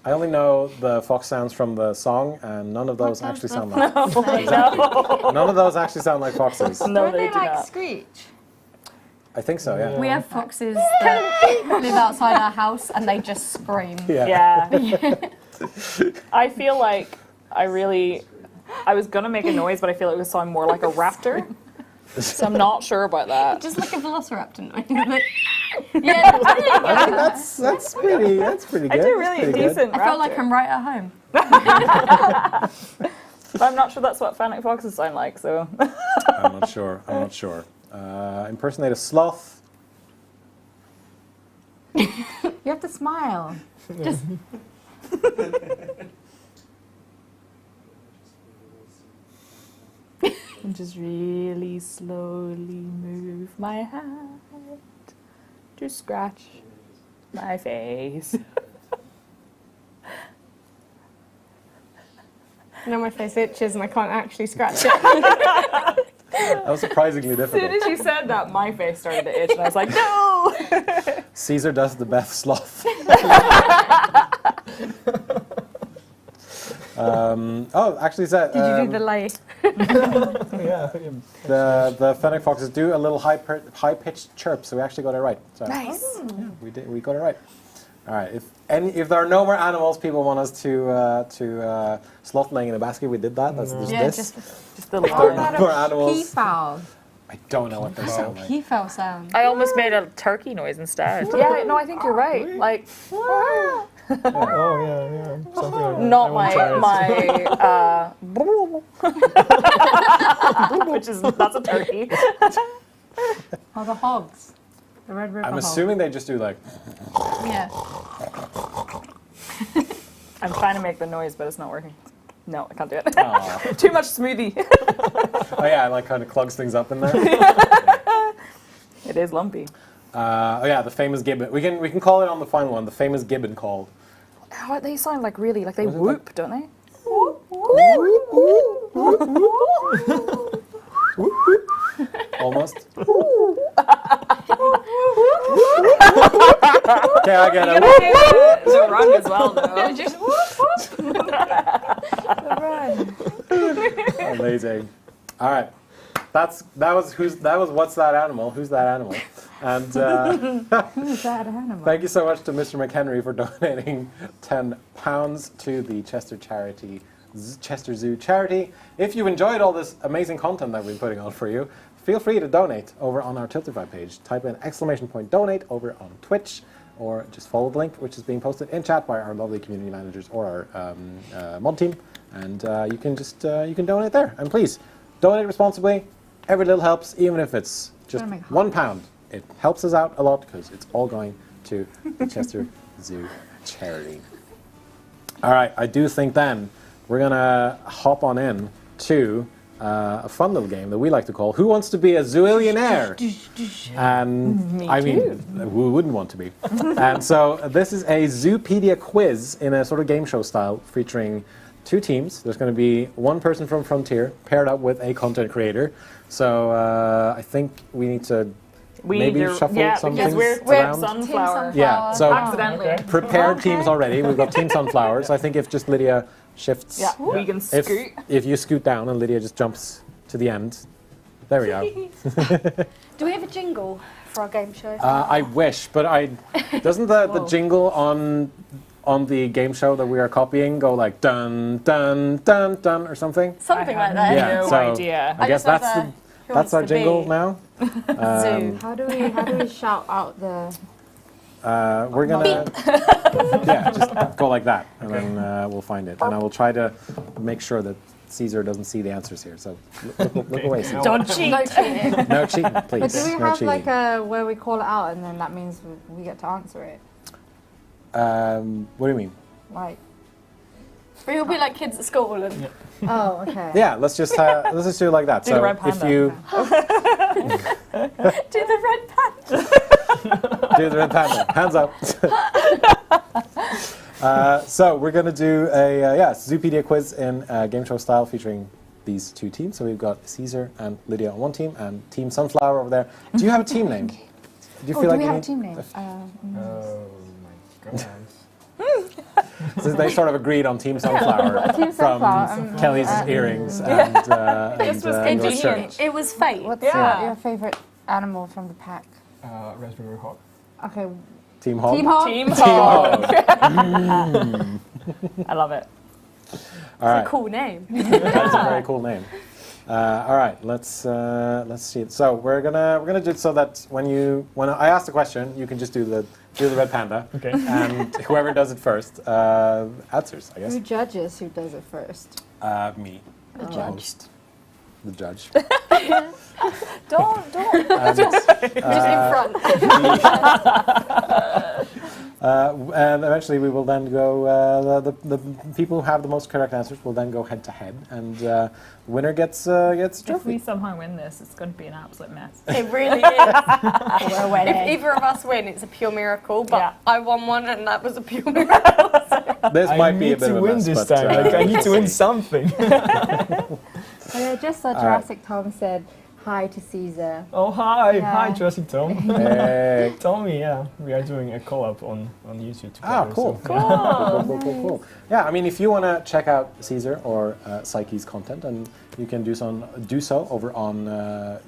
Speaker 1: I only know the fox sounds from the song, and none of those actually sound like.
Speaker 2: no.
Speaker 1: None of those actually sound like foxes.
Speaker 2: No,
Speaker 8: Don't
Speaker 2: they
Speaker 8: they
Speaker 2: do
Speaker 8: like
Speaker 2: not.
Speaker 8: screech?
Speaker 1: I think so. Yeah.
Speaker 10: We have foxes that live outside our house and they just scream.
Speaker 1: Yeah.
Speaker 2: Yeah. I feel like I was gonna make a noise, but I feel like it would sound more like a raptor. So I'm not sure about that.
Speaker 10: Just like a velociraptor noise. Yeah,
Speaker 1: I think that's pretty good.
Speaker 2: I do really
Speaker 1: That's pretty good.
Speaker 2: decent.
Speaker 10: I feel like
Speaker 2: raptor.
Speaker 10: I'm right at home.
Speaker 2: But I'm not sure that's what Fennec Foxes sound like. So
Speaker 1: I'm not sure. Impersonate a sloth.
Speaker 8: You have to smile.
Speaker 10: Just
Speaker 2: and just really slowly move my hand to scratch my face.
Speaker 10: now my face itches and I can't actually scratch it.
Speaker 1: That was surprisingly
Speaker 2: As soon
Speaker 1: difficult.
Speaker 2: as you said that, my face started to itch, and I was like, no!
Speaker 1: Caesar does the best sloth. Actually,
Speaker 10: Did you do the lay?
Speaker 1: the Fennec Foxes do a little high-pitched chirp, so we actually got it right. So
Speaker 2: Nice.
Speaker 1: we got it right. All right. If there are no more animals people want us to sloth laying in a basket, we did that. That's just
Speaker 10: Yeah,
Speaker 1: this.
Speaker 10: just
Speaker 2: The
Speaker 1: If there are
Speaker 2: line.
Speaker 1: no more animals,
Speaker 8: Peafowl.
Speaker 1: I don't know what they sound like.
Speaker 10: peafowl sound.
Speaker 2: I almost made a turkey noise instead. Yeah, no, I think you're right. Like,
Speaker 3: Oh yeah. Something like that.
Speaker 2: not
Speaker 3: I won't try it.
Speaker 2: which is, that's a turkey.
Speaker 8: Oh, the hogs. The red river
Speaker 1: I'm
Speaker 8: hog.
Speaker 1: assuming they just do like.
Speaker 10: Yeah.
Speaker 2: I'm trying to make the noise, but it's not working. No, I can't do it.
Speaker 1: Aw.
Speaker 2: Too much smoothie.
Speaker 1: Oh yeah, it like kind of clugs things up in there.
Speaker 2: It is lumpy.
Speaker 1: Oh yeah, the famous gibbon. We can call it on the final one. The famous gibbon call.
Speaker 2: Oh, they sound like really, like they
Speaker 1: Was it
Speaker 2: whoop, don't they?
Speaker 1: Almost. Okay, I get it.
Speaker 2: The run as well, though.
Speaker 10: Just
Speaker 1: Amazing. All right. That was what's that animal? Who's that animal? And
Speaker 8: Who's that animal?
Speaker 1: thank you so much to Mr. McHenry for donating £10 to the Chester charity Chester Zoo charity. If you've enjoyed all this amazing content that we've been putting on for you, feel free to donate over on our Tiltify page. Type in !donate over on Twitch, or just follow the link which is being posted in chat by our lovely community managers or our mod team, and you can just you can donate there. And please donate responsibly. Every little helps, even if it's just £1. It helps us out a lot because it's all going to the Chester Zoo charity. All right, I do think then we're gonna hop on in to a fun little game that we like to call Who Wants to Be a Zoillionaire? And I mean, who wouldn't want to be? And so this is a Zoopedia quiz in a sort of game show style, featuring 2 teams. There's going to be one person from Frontier paired up with a content creator. So I think we need to maybe shuffle some things around.
Speaker 2: Sunflower.
Speaker 1: Yeah, so
Speaker 2: Accidentally.
Speaker 1: prepared teams already. We've got Team Sunflowers. I think if just Lydia shifts,
Speaker 2: we can scoot.
Speaker 1: if you scoot down and Lydia just jumps to the end, there we go.
Speaker 7: Do we have a jingle for our game show?
Speaker 1: I wish, but doesn't the jingle on the game show that we are copying go like dun dun dun dun or something?
Speaker 7: Something like that.
Speaker 1: Yeah,
Speaker 2: No
Speaker 1: so
Speaker 2: idea.
Speaker 1: I guess that's our jingle now.
Speaker 8: How do we shout out the?
Speaker 1: We're gonna just go like that, and then we'll find it. And I will try to make sure that Caesar doesn't see the answers here. So look away, Caesar.
Speaker 2: Don't cheat.
Speaker 8: No cheating.
Speaker 1: No cheating, please.
Speaker 8: But do we
Speaker 1: no
Speaker 8: have
Speaker 1: cheating.
Speaker 8: like a where we call it out and then that means we get to answer it?
Speaker 1: What do you mean?
Speaker 8: Like.
Speaker 7: We will be like kids at school and.
Speaker 8: Oh, okay.
Speaker 1: Yeah, let's just do it like that.
Speaker 2: Do
Speaker 1: so
Speaker 2: the red panda.
Speaker 1: if you
Speaker 7: Do the red patch.
Speaker 1: do the red panda, hands up. So we're going to do a Zoopedia quiz in game show style, featuring these 2 teams. So we've got Caesar and Lydia on one team, and Team Sunflower over there. Do you have a team name? Do you feel like
Speaker 8: we
Speaker 1: you
Speaker 8: have a
Speaker 1: need
Speaker 8: team name?
Speaker 3: Oh my god.
Speaker 1: So they sort of agreed on Team Sunflower
Speaker 8: Team
Speaker 1: from
Speaker 8: Sunflower.
Speaker 1: Kelly's earrings and your shirt.
Speaker 7: It was fate.
Speaker 8: What's your favorite animal from the pack?
Speaker 3: Raspberry Hawk.
Speaker 8: Okay.
Speaker 1: Team Hog.
Speaker 8: Team Hog.
Speaker 2: Team Hog. I love it.
Speaker 1: All right.
Speaker 7: It's a cool name.
Speaker 1: That's a very cool name. All right, let's see. So we're gonna do it so that when I ask the question, you can just do the red panda.
Speaker 3: Okay.
Speaker 1: And whoever does it first answers, I guess.
Speaker 8: Who judges who does it first?
Speaker 1: Me.
Speaker 7: The
Speaker 1: the
Speaker 7: judge.
Speaker 1: host. The judge.
Speaker 2: Don't.
Speaker 1: And,
Speaker 7: Just in front.
Speaker 1: and eventually we will then go, the people who have the most correct answers will then go head to head, and the winner gets a
Speaker 2: If we
Speaker 1: trophy.
Speaker 2: somehow win this, it's going to be an absolute mess.
Speaker 7: It really is.
Speaker 2: We're winning.
Speaker 7: If either of us win, it's a pure miracle. But
Speaker 2: Yeah.
Speaker 7: I won one, and that was a pure miracle.
Speaker 1: This might be a bit
Speaker 3: to
Speaker 1: of a
Speaker 3: win
Speaker 1: mess,
Speaker 3: this
Speaker 1: but,
Speaker 3: time. Like, I need to win something.
Speaker 8: Oh, yeah, just saw Jurassic Tom said hi to Caesar.
Speaker 3: Oh hi,
Speaker 8: Yeah.
Speaker 3: hi Jurassic Tom.
Speaker 1: Hey.
Speaker 3: Tommy, yeah, we are doing a collab on YouTube together.
Speaker 1: Ah, cool.
Speaker 3: So,
Speaker 1: Cool. Yeah, I mean, if you want to check out Caesar or Psyche's content, and you can do so over on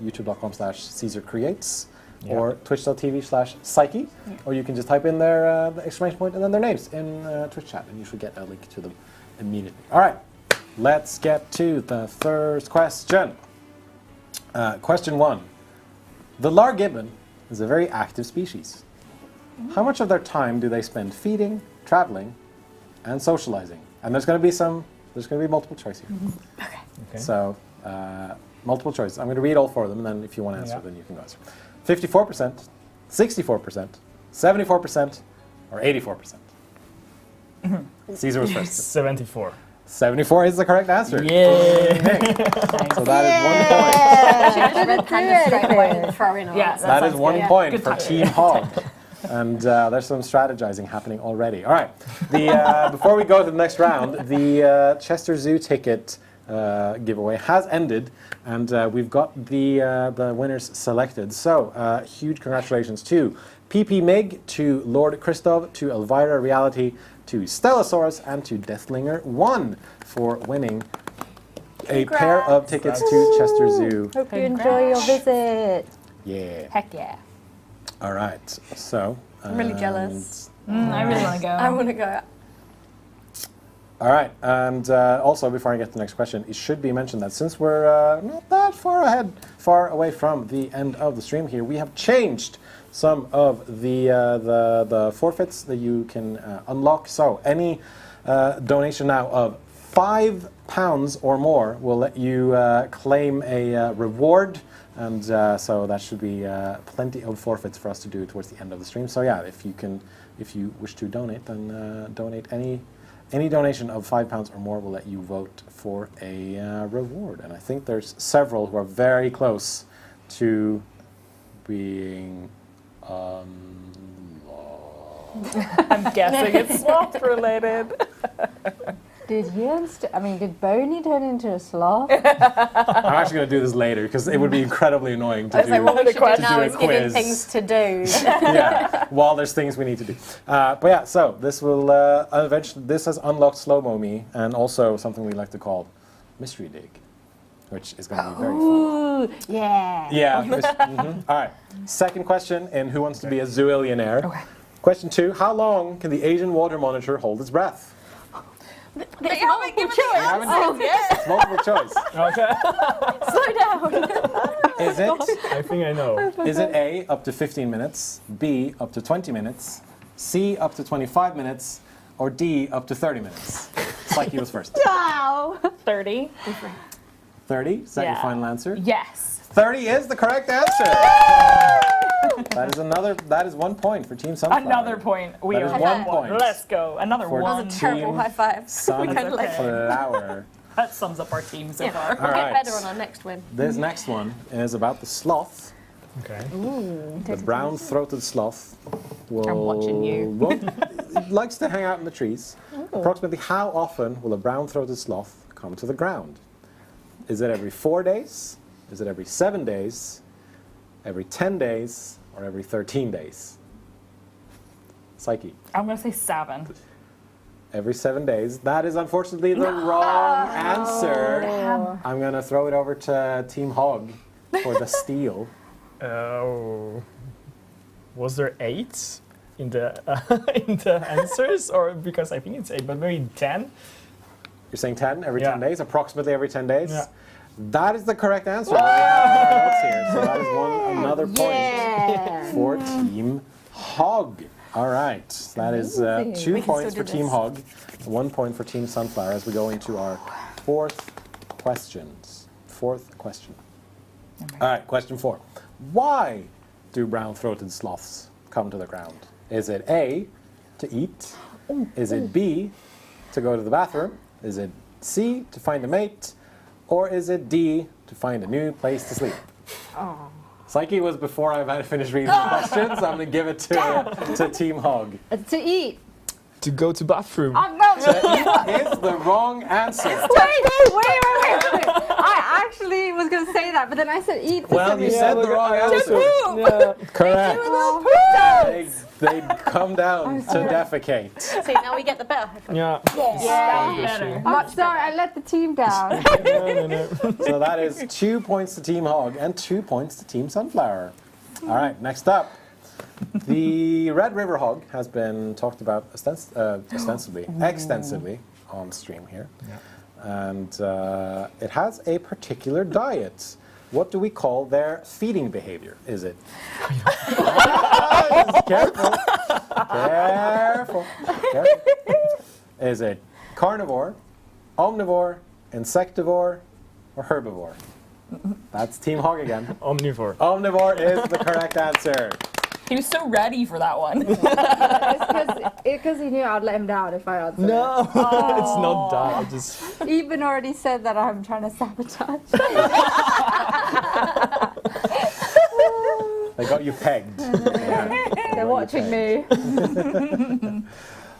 Speaker 1: youtube.com/CesarCreates or twitch.tv/Psyche, or you can just type in their the exclamation point and then their names in Twitch chat, and you should get a link to them immediately. All right, let's get to the first question. Question 1. The lar gibbon is a very active species. How much of their time do they spend feeding, traveling, and socializing? And there's going to be multiple choice here.
Speaker 3: okay.
Speaker 1: So, multiple choice. I'm going to read all 4 of them, and then if you want to answer, then you can go answer. 54%, 64%, 74%, or 84%? Caesar was first.
Speaker 3: 74.
Speaker 1: 74 is the correct answer.
Speaker 3: Yay!
Speaker 1: So that is 1 point.
Speaker 7: Red panda straight away and throw in.
Speaker 2: Yeah,
Speaker 1: That is 1 point
Speaker 2: Good
Speaker 1: for
Speaker 2: timing.
Speaker 1: Team Hog. And there's some strategizing happening already. All right. Before we go to the next round, the Chester Zoo ticket giveaway has ended, and we've got the winners selected. So huge congratulations to PP Mig, to Lord Christoph, to Elvira Reality, to Stellasaurus, and to Deathlinger1 for winning a pair of tickets to Chester Zoo.
Speaker 8: Hope you enjoy your visit.
Speaker 1: Yeah.
Speaker 2: Heck yeah.
Speaker 1: All right. So
Speaker 7: I'm really jealous.
Speaker 2: I really want to go.
Speaker 7: I want to go.
Speaker 1: All right, and also before I get to the next question, it should be mentioned that since we're not that far away from the end of the stream here, we have changed some of the forfeits that you can unlock. So any donation now of £5 or more will let you claim a reward, and so that should be plenty of forfeits for us to do towards the end of the stream. So yeah, if you wish to donate, then donate any donation of £5 or more will let you vote for a reward. And I think there's several who are very close to being
Speaker 2: I'm guessing it's sloth related.
Speaker 8: Did did Boney turn into a sloth?
Speaker 1: I'm actually going to do this later because it would be incredibly annoying to do,
Speaker 7: What we should do now is give him
Speaker 1: quiz.
Speaker 7: things to do.
Speaker 1: Yeah, while there's things we need to do. But yeah, so this will eventually, this has unlocked Slow-Mo Me, and also something we like to call Mystery Dig, which is going to be very fun.
Speaker 8: Ooh, yeah.
Speaker 1: Yeah. All right. Second question in Who Wants to Be a Zoillionaire?
Speaker 2: Okay.
Speaker 1: Question 2, how long can the Asian water monitor hold its breath?
Speaker 7: They haven't given the
Speaker 1: Haven't It's multiple choice.
Speaker 3: Okay.
Speaker 7: Slow down.
Speaker 1: Is it?
Speaker 3: I think I know.
Speaker 1: Is it A, up to 15 minutes, B, up to 20 minutes, C, up to 25 minutes, or D, up to 30 minutes? Psyche was first.
Speaker 8: Wow.
Speaker 2: 30.
Speaker 1: 30, is that your
Speaker 2: Yeah.
Speaker 1: final answer?
Speaker 2: Yes.
Speaker 1: 30 is the correct answer. That is 1 point for Team Sunflower.
Speaker 2: Another point. We
Speaker 1: That is
Speaker 2: are
Speaker 1: 1 point.
Speaker 2: Let's go. Another
Speaker 1: For
Speaker 2: one.
Speaker 7: Terrible high five.
Speaker 1: Sunflower.
Speaker 2: That sums up our team so far.
Speaker 1: All right.
Speaker 7: Get better on our next win.
Speaker 1: This next one is about the sloth.
Speaker 3: Okay.
Speaker 1: The brown-throated sloth will,
Speaker 2: I'm watching you.
Speaker 1: It likes to hang out in the trees. Approximately how often will a brown-throated sloth come to the ground? Is it every 4 days? Is it every 7 days? Every 10 days? Or every 13 days? Psyche.
Speaker 2: I'm going to say 7.
Speaker 1: Every 7 days. That is unfortunately the wrong answer. I'm going to throw it over to Team Hog for the steal.
Speaker 3: Oh. Was there 8 in the in the answers, or because I think it's 8, but maybe 10?
Speaker 1: You're saying 10 every
Speaker 3: Yeah.
Speaker 1: 10 days, approximately every 10 days?
Speaker 3: Yeah.
Speaker 1: That is the correct answer. We have our notes here. So that is another point for Team Hog. All right. That is 2 points for Team Hog, 1 point for Team Sunflower as we go into our fourth question. All right, question 4. Why do brown-throated sloths come to the ground? Is it A, to eat? Is it B, to go to the bathroom? Is it C, to find a mate? Or is it D, to find a new place to sleep? Psyche was before I've had finished reading the questions, so I'm going to give it to Team Hog.
Speaker 8: To eat.
Speaker 3: To go to bathroom.
Speaker 1: Is the wrong answer.
Speaker 8: Wait. I actually was going to say that, but then I said eat.
Speaker 1: Well, you said the wrong answer.
Speaker 3: Yeah.
Speaker 1: Correct. They come down to defecate.
Speaker 7: See, now we get the better.
Speaker 3: Yeah.
Speaker 2: Better.
Speaker 8: I'm sorry, I let the team down.
Speaker 3: No.
Speaker 1: So that is 2 points to Team Hog and 2 points to Team Sunflower. All right, next up. The Red River Hog has been talked about extensively on stream here. Yeah. And it has a particular diet. What do we call their feeding behavior? Is it? Careful. Is it carnivore, omnivore, insectivore, or herbivore? That's Team Hog again.
Speaker 3: Omnivore.
Speaker 1: Omnivore is the correct answer.
Speaker 2: He was so ready for that one.
Speaker 8: It's because he knew I'd let him down if I answered.
Speaker 3: No, it's not that. I just.
Speaker 8: Even already said that I'm trying to sabotage.
Speaker 1: They got you pegged.
Speaker 8: They're watching me.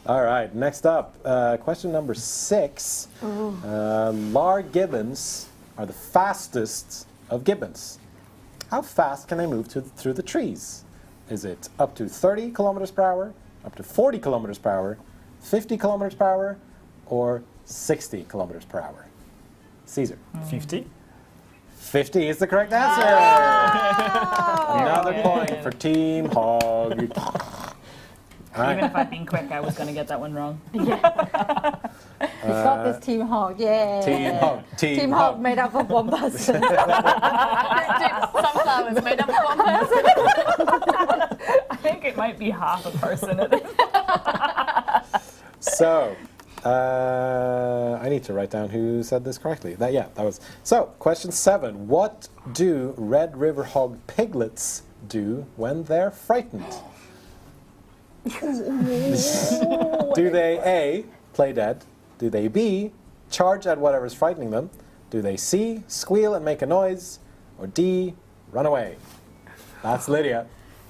Speaker 1: All right, next up, question number 6. Lar gibbons are the fastest of gibbons. How fast can they move through the trees? Is it up to 30 kilometers per hour, up to 40 kilometers per hour, 50 kilometers per hour, or 60 kilometers per hour? Caesar.
Speaker 3: 50?
Speaker 1: 50 is the correct answer. Another point for Team Hog. All right.
Speaker 2: Even if I'd been quick, I was going to get that one wrong.
Speaker 8: We've got this team hog, yeah.
Speaker 1: Team hog.
Speaker 8: Team hog made up of one person.
Speaker 7: Sunflowers made up of one person.
Speaker 2: I think it might be half a person at this.
Speaker 1: So, I need to write down who said this correctly. That was. So, question 7. What do Red River hog piglets do when they're frightened? Do they A, play dead? Do they B, charge at whatever's frightening them? Do they C, squeal and make a noise? Or D, run away? That's Lydia.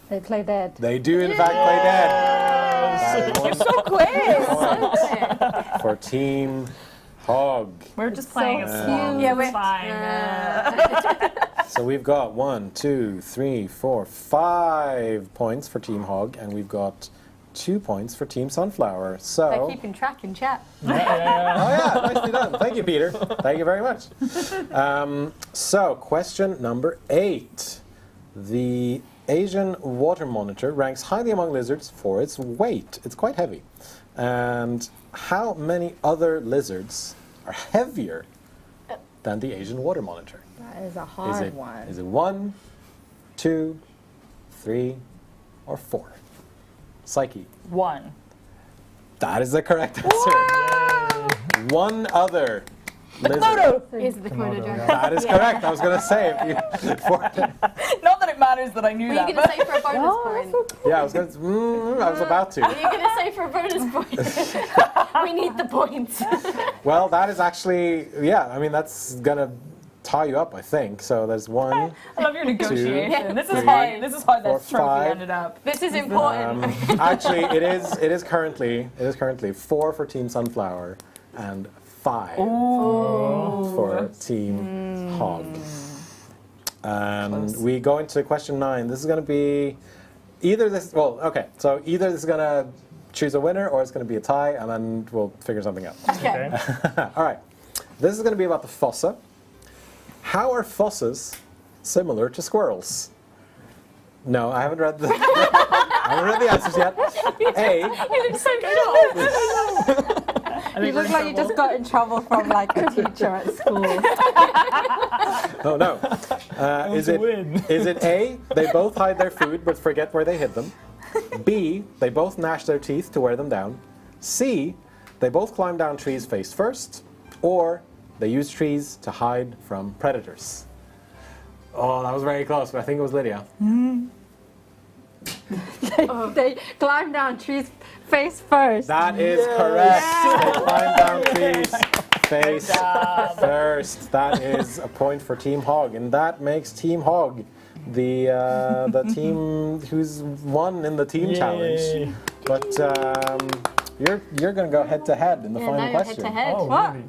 Speaker 8: They play dead.
Speaker 1: They do in fact play dead. That is
Speaker 2: You're so quick.
Speaker 1: for Team Hog.
Speaker 2: We're just playing a song.
Speaker 7: Yeah,
Speaker 2: It's
Speaker 7: we're
Speaker 2: fine.
Speaker 1: So we've got 1, 2, 3, 4, 5 points for Team Hog, and we've got 2 points for Team Sunflower. So.
Speaker 7: They're keeping track in chat.
Speaker 1: Oh yeah, nicely done. Thank you, Peter. Thank you very much. So, question number 8. The Asian water monitor ranks highly among lizards for its weight. It's quite heavy. And how many other lizards are heavier than the Asian water monitor?
Speaker 8: That is a hard one.
Speaker 1: Is it 1, 2, 3, or 4? Psyche.
Speaker 2: 1.
Speaker 1: That is the correct answer. One other lizard.
Speaker 7: Is the Komodo dragon.
Speaker 1: That is correct. I was going to say.
Speaker 2: Not that it matters that I knew
Speaker 7: Were
Speaker 2: that.
Speaker 7: you going to say for a bonus point?
Speaker 1: Yeah, I was going to. I was about to.
Speaker 7: Were you going to say for a bonus point? We need the points.
Speaker 1: Well, that is actually. Yeah, I mean that's going to tie you up, I think. So there's 1.
Speaker 2: I love your negotiation. This is
Speaker 1: 3,
Speaker 2: how this
Speaker 1: 4,
Speaker 2: trophy
Speaker 1: 5.
Speaker 2: ended up.
Speaker 7: This is important.
Speaker 1: Actually, it is currently 4 for Team Sunflower and 5 for Team Hog. And we go into question 9. This is going to be either this. Well, okay. So either this is going to choose a winner, or it's going to be a tie, and then we'll figure something out.
Speaker 7: Okay.
Speaker 1: All right. This is going to be about the fossa. How are fossas similar to squirrels? No, I haven't read the answers yet. A.
Speaker 7: You look so good.
Speaker 8: You look like you just got in trouble from like a teacher at school.
Speaker 1: No. Is it A, they both hide their food but forget where they hid them? B, they both gnash their teeth to wear them down? C, they both climb down trees face first? Or they use trees to hide from predators? Oh, that was very close, but I think it was Lydia.
Speaker 8: They climb down trees face first.
Speaker 1: That is correct. They climb down trees face first. That is a point for Team Hog, and that makes Team Hog the team who's won in the team challenge. But you're going to go head to head in the final
Speaker 7: now
Speaker 1: question.
Speaker 7: head to head.
Speaker 3: Oh,
Speaker 8: What?
Speaker 3: really?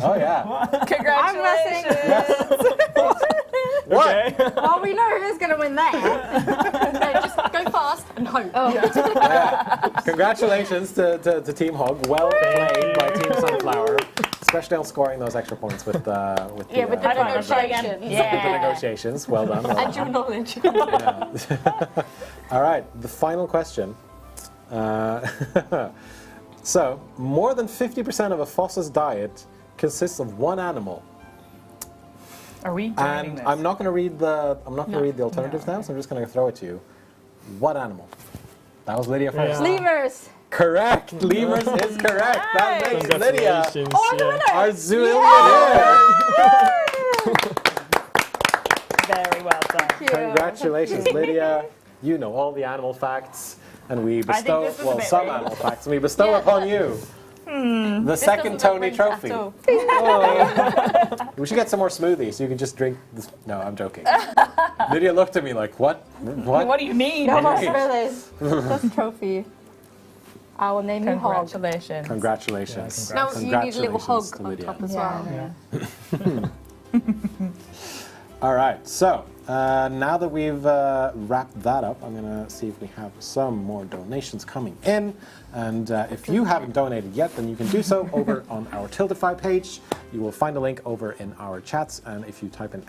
Speaker 1: Oh yeah.
Speaker 2: Congratulations.
Speaker 1: What?
Speaker 3: Okay.
Speaker 8: Well, we know who's going to win that.
Speaker 7: No, just go fast and hope.
Speaker 1: Yeah. Congratulations to Team Hog. Well played by Team Sunflower, especially on scoring those extra points with the
Speaker 7: with the negotiations.
Speaker 1: with the negotiations. Well done. Well
Speaker 7: And
Speaker 1: done.
Speaker 7: your knowledge.
Speaker 1: Yeah. All right, the final question. So, more than 50% of a fossa's diet consists of one animal.
Speaker 2: Are we doing
Speaker 1: And
Speaker 2: this?
Speaker 1: I'm not going to read the read the alternatives now, so I'm just going to throw it to you. What animal? That was Lydia first.
Speaker 3: Yeah.
Speaker 8: Lemurs.
Speaker 1: Correct. Lemurs is correct. That makes Lydia
Speaker 3: Congratulations.
Speaker 1: our zoo
Speaker 2: Very well done.
Speaker 1: Congratulations, Lydia. You know all the animal facts, and we bestow
Speaker 2: this was a bit
Speaker 1: some
Speaker 2: rigged.
Speaker 1: animal facts, and we bestow upon you the second Tony Trophy.
Speaker 7: At all.
Speaker 1: We should get some more smoothies so you can just drink this. No, I'm joking. Lydia looked at me like, what?
Speaker 2: What do you mean?
Speaker 8: No more
Speaker 1: Okay.
Speaker 8: smoothies. Just a trophy. I will name you Hog.
Speaker 2: Congratulations.
Speaker 1: Congratulations.
Speaker 3: Yeah,
Speaker 7: No, you need a little hug
Speaker 1: to
Speaker 7: on
Speaker 1: Lydia.
Speaker 7: top as
Speaker 8: Yeah.
Speaker 7: well.
Speaker 1: All right, so now that we've wrapped that up, I'm going to see if we have some more donations coming in. And if you haven't donated yet, then you can do so over on our Tiltify page. You will find a link over in our chats, and if you type in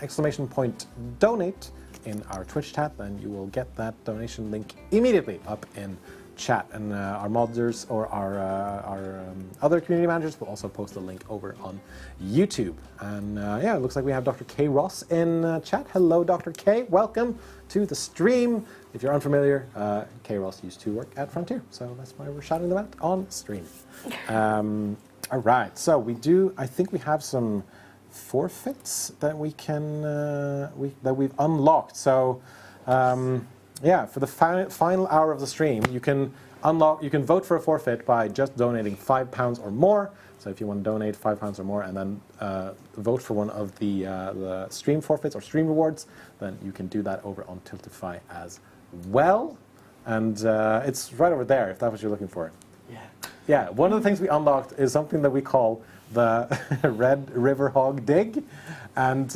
Speaker 1: !donate in our Twitch chat, then you will get that donation link immediately up in chat, and our modders or our other community managers will also post a link over on YouTube. And yeah, it looks like we have Dr. K. Ross in chat. Hello, Dr. K. Welcome to the stream. If you're unfamiliar, K. Ross used to work at Frontier, so that's why we're shouting them out on stream. All right, so I think we have some forfeits that we can that we've unlocked. So yeah, for the final hour of the stream, you can vote for a forfeit by just donating £5 or more. So if you want to donate £5 or more and then vote for one of the stream forfeits or stream rewards, then you can do that over on Tiltify as well. And it's right over there if that's what you're looking for.
Speaker 3: Yeah.
Speaker 1: Yeah, one of the things we unlocked is something that we call the Red River Hog Dig. And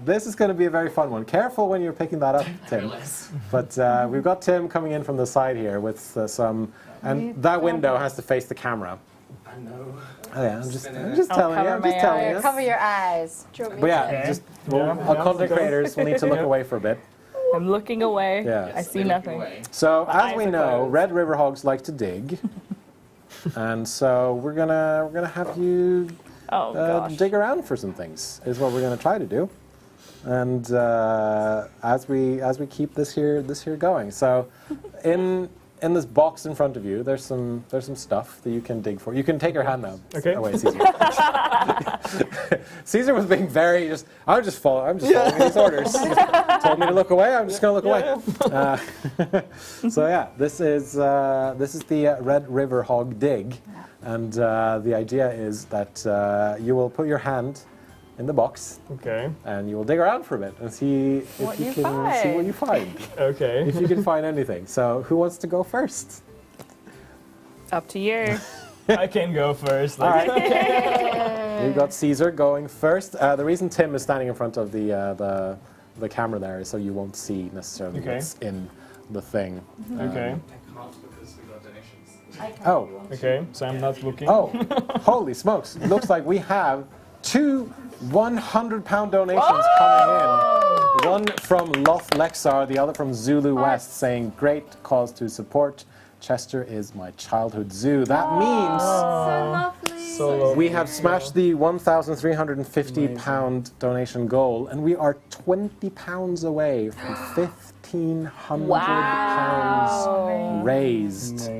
Speaker 1: this is going to be a very fun one. Careful when you're picking that up, Tim. But we've got Tim coming in from the side here with some... And that window has to face the camera.
Speaker 9: I know.
Speaker 1: Oh yeah, I'm just telling you. I'm just telling you.
Speaker 8: Cover your eyes.
Speaker 1: But yeah, just our content creators will need to look away for a bit.
Speaker 2: I'm looking away.
Speaker 1: Yeah.
Speaker 2: I see nothing.
Speaker 1: So
Speaker 2: But
Speaker 1: as
Speaker 2: I
Speaker 1: we know,
Speaker 2: suppose.
Speaker 1: red river hogs like to dig, and so we're gonna have you dig around for some things. Is what we're gonna try to do, and as we keep this here going. So in this box in front of you, there's some stuff that you can dig for. You can take your hand now.
Speaker 3: Okay.
Speaker 1: Oh wait, Caesar. Caesar was being very I'm just following his orders. He told me to look away. I'm just going to look away. So yeah, this is the Red River Hog Dig, and the idea is that you will put your hand in the box.
Speaker 3: Okay.
Speaker 1: And you will dig around for a bit and see if you can see what you find.
Speaker 3: Okay.
Speaker 1: If you can find anything. So who wants to go first?
Speaker 2: Up to you.
Speaker 3: I can go first.
Speaker 1: All right. We got Caesar going first. The reason Tim is standing in front of the camera there is so you won't see necessarily what's in the thing.
Speaker 3: Okay.
Speaker 9: I can't because we got donations.
Speaker 1: Oh.
Speaker 3: Okay, so I'm not looking.
Speaker 1: Oh, holy smokes. It looks like we have 2 £100 donations coming in. One from Loth Lexar, the other from Zulu West, saying, great cause to support. Chester is my childhood zoo. That means
Speaker 3: So lovely.
Speaker 1: we have smashed the £1,350 donation goal, and we are £20 away from £1,500 raised for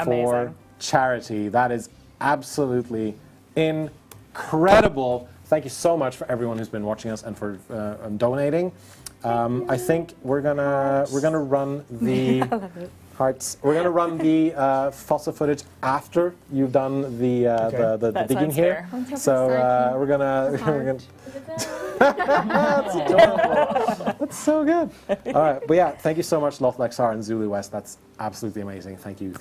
Speaker 2: Amazing.
Speaker 1: charity. That is absolutely incredible. Thank you so much for everyone who's been watching us and for donating. I think we're gonna run the hearts. We're gonna run the Fossa footage after you've done the digging here.
Speaker 2: Fair.
Speaker 1: So we're gonna. That's adorable. That's so good. All right, but yeah, thank you so much, Loth Lexar and Zulu West. That's absolutely amazing. Thank you.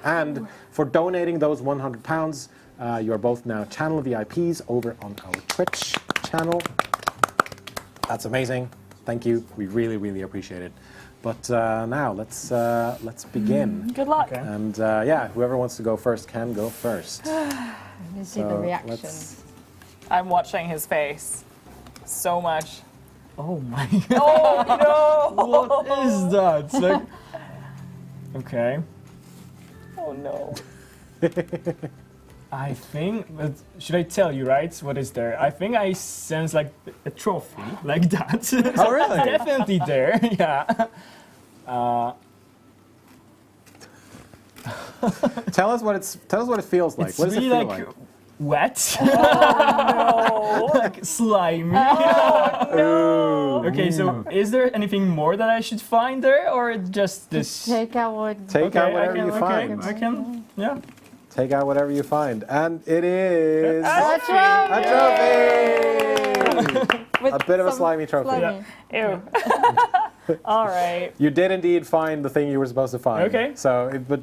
Speaker 1: And for donating those £100. You are both now channel VIPs over on our Twitch channel. That's amazing. Thank you. We really, really appreciate it. But now let's begin.
Speaker 2: Good luck.
Speaker 3: Okay.
Speaker 1: And yeah, whoever wants to go first can go first.
Speaker 8: Let me see the reactions.
Speaker 2: I'm watching his face so much.
Speaker 3: Oh my
Speaker 2: Oh no!
Speaker 3: What is that? It's like... Okay.
Speaker 2: Oh no.
Speaker 3: I think, but should I tell you, right? What is there? I think I sense like a trophy, like that.
Speaker 1: Oh, really?
Speaker 3: It's definitely there, yeah.
Speaker 1: Tell us what it feels like.
Speaker 3: It's
Speaker 1: What does it
Speaker 3: really
Speaker 1: feel
Speaker 3: like
Speaker 1: like?
Speaker 3: wet,
Speaker 2: No.
Speaker 3: like slimy.
Speaker 2: No.
Speaker 3: Okay, so is there anything more that I should find there, or just this?
Speaker 8: Take out what.
Speaker 1: Take out whatever you find.
Speaker 3: I can, yeah.
Speaker 1: Take out whatever you find, and it is
Speaker 8: A trophy!
Speaker 1: a bit of a slimy trophy.
Speaker 3: Yeah.
Speaker 2: Ew. All right.
Speaker 1: You did indeed find the thing you were supposed to find.
Speaker 3: Okay.
Speaker 1: So, but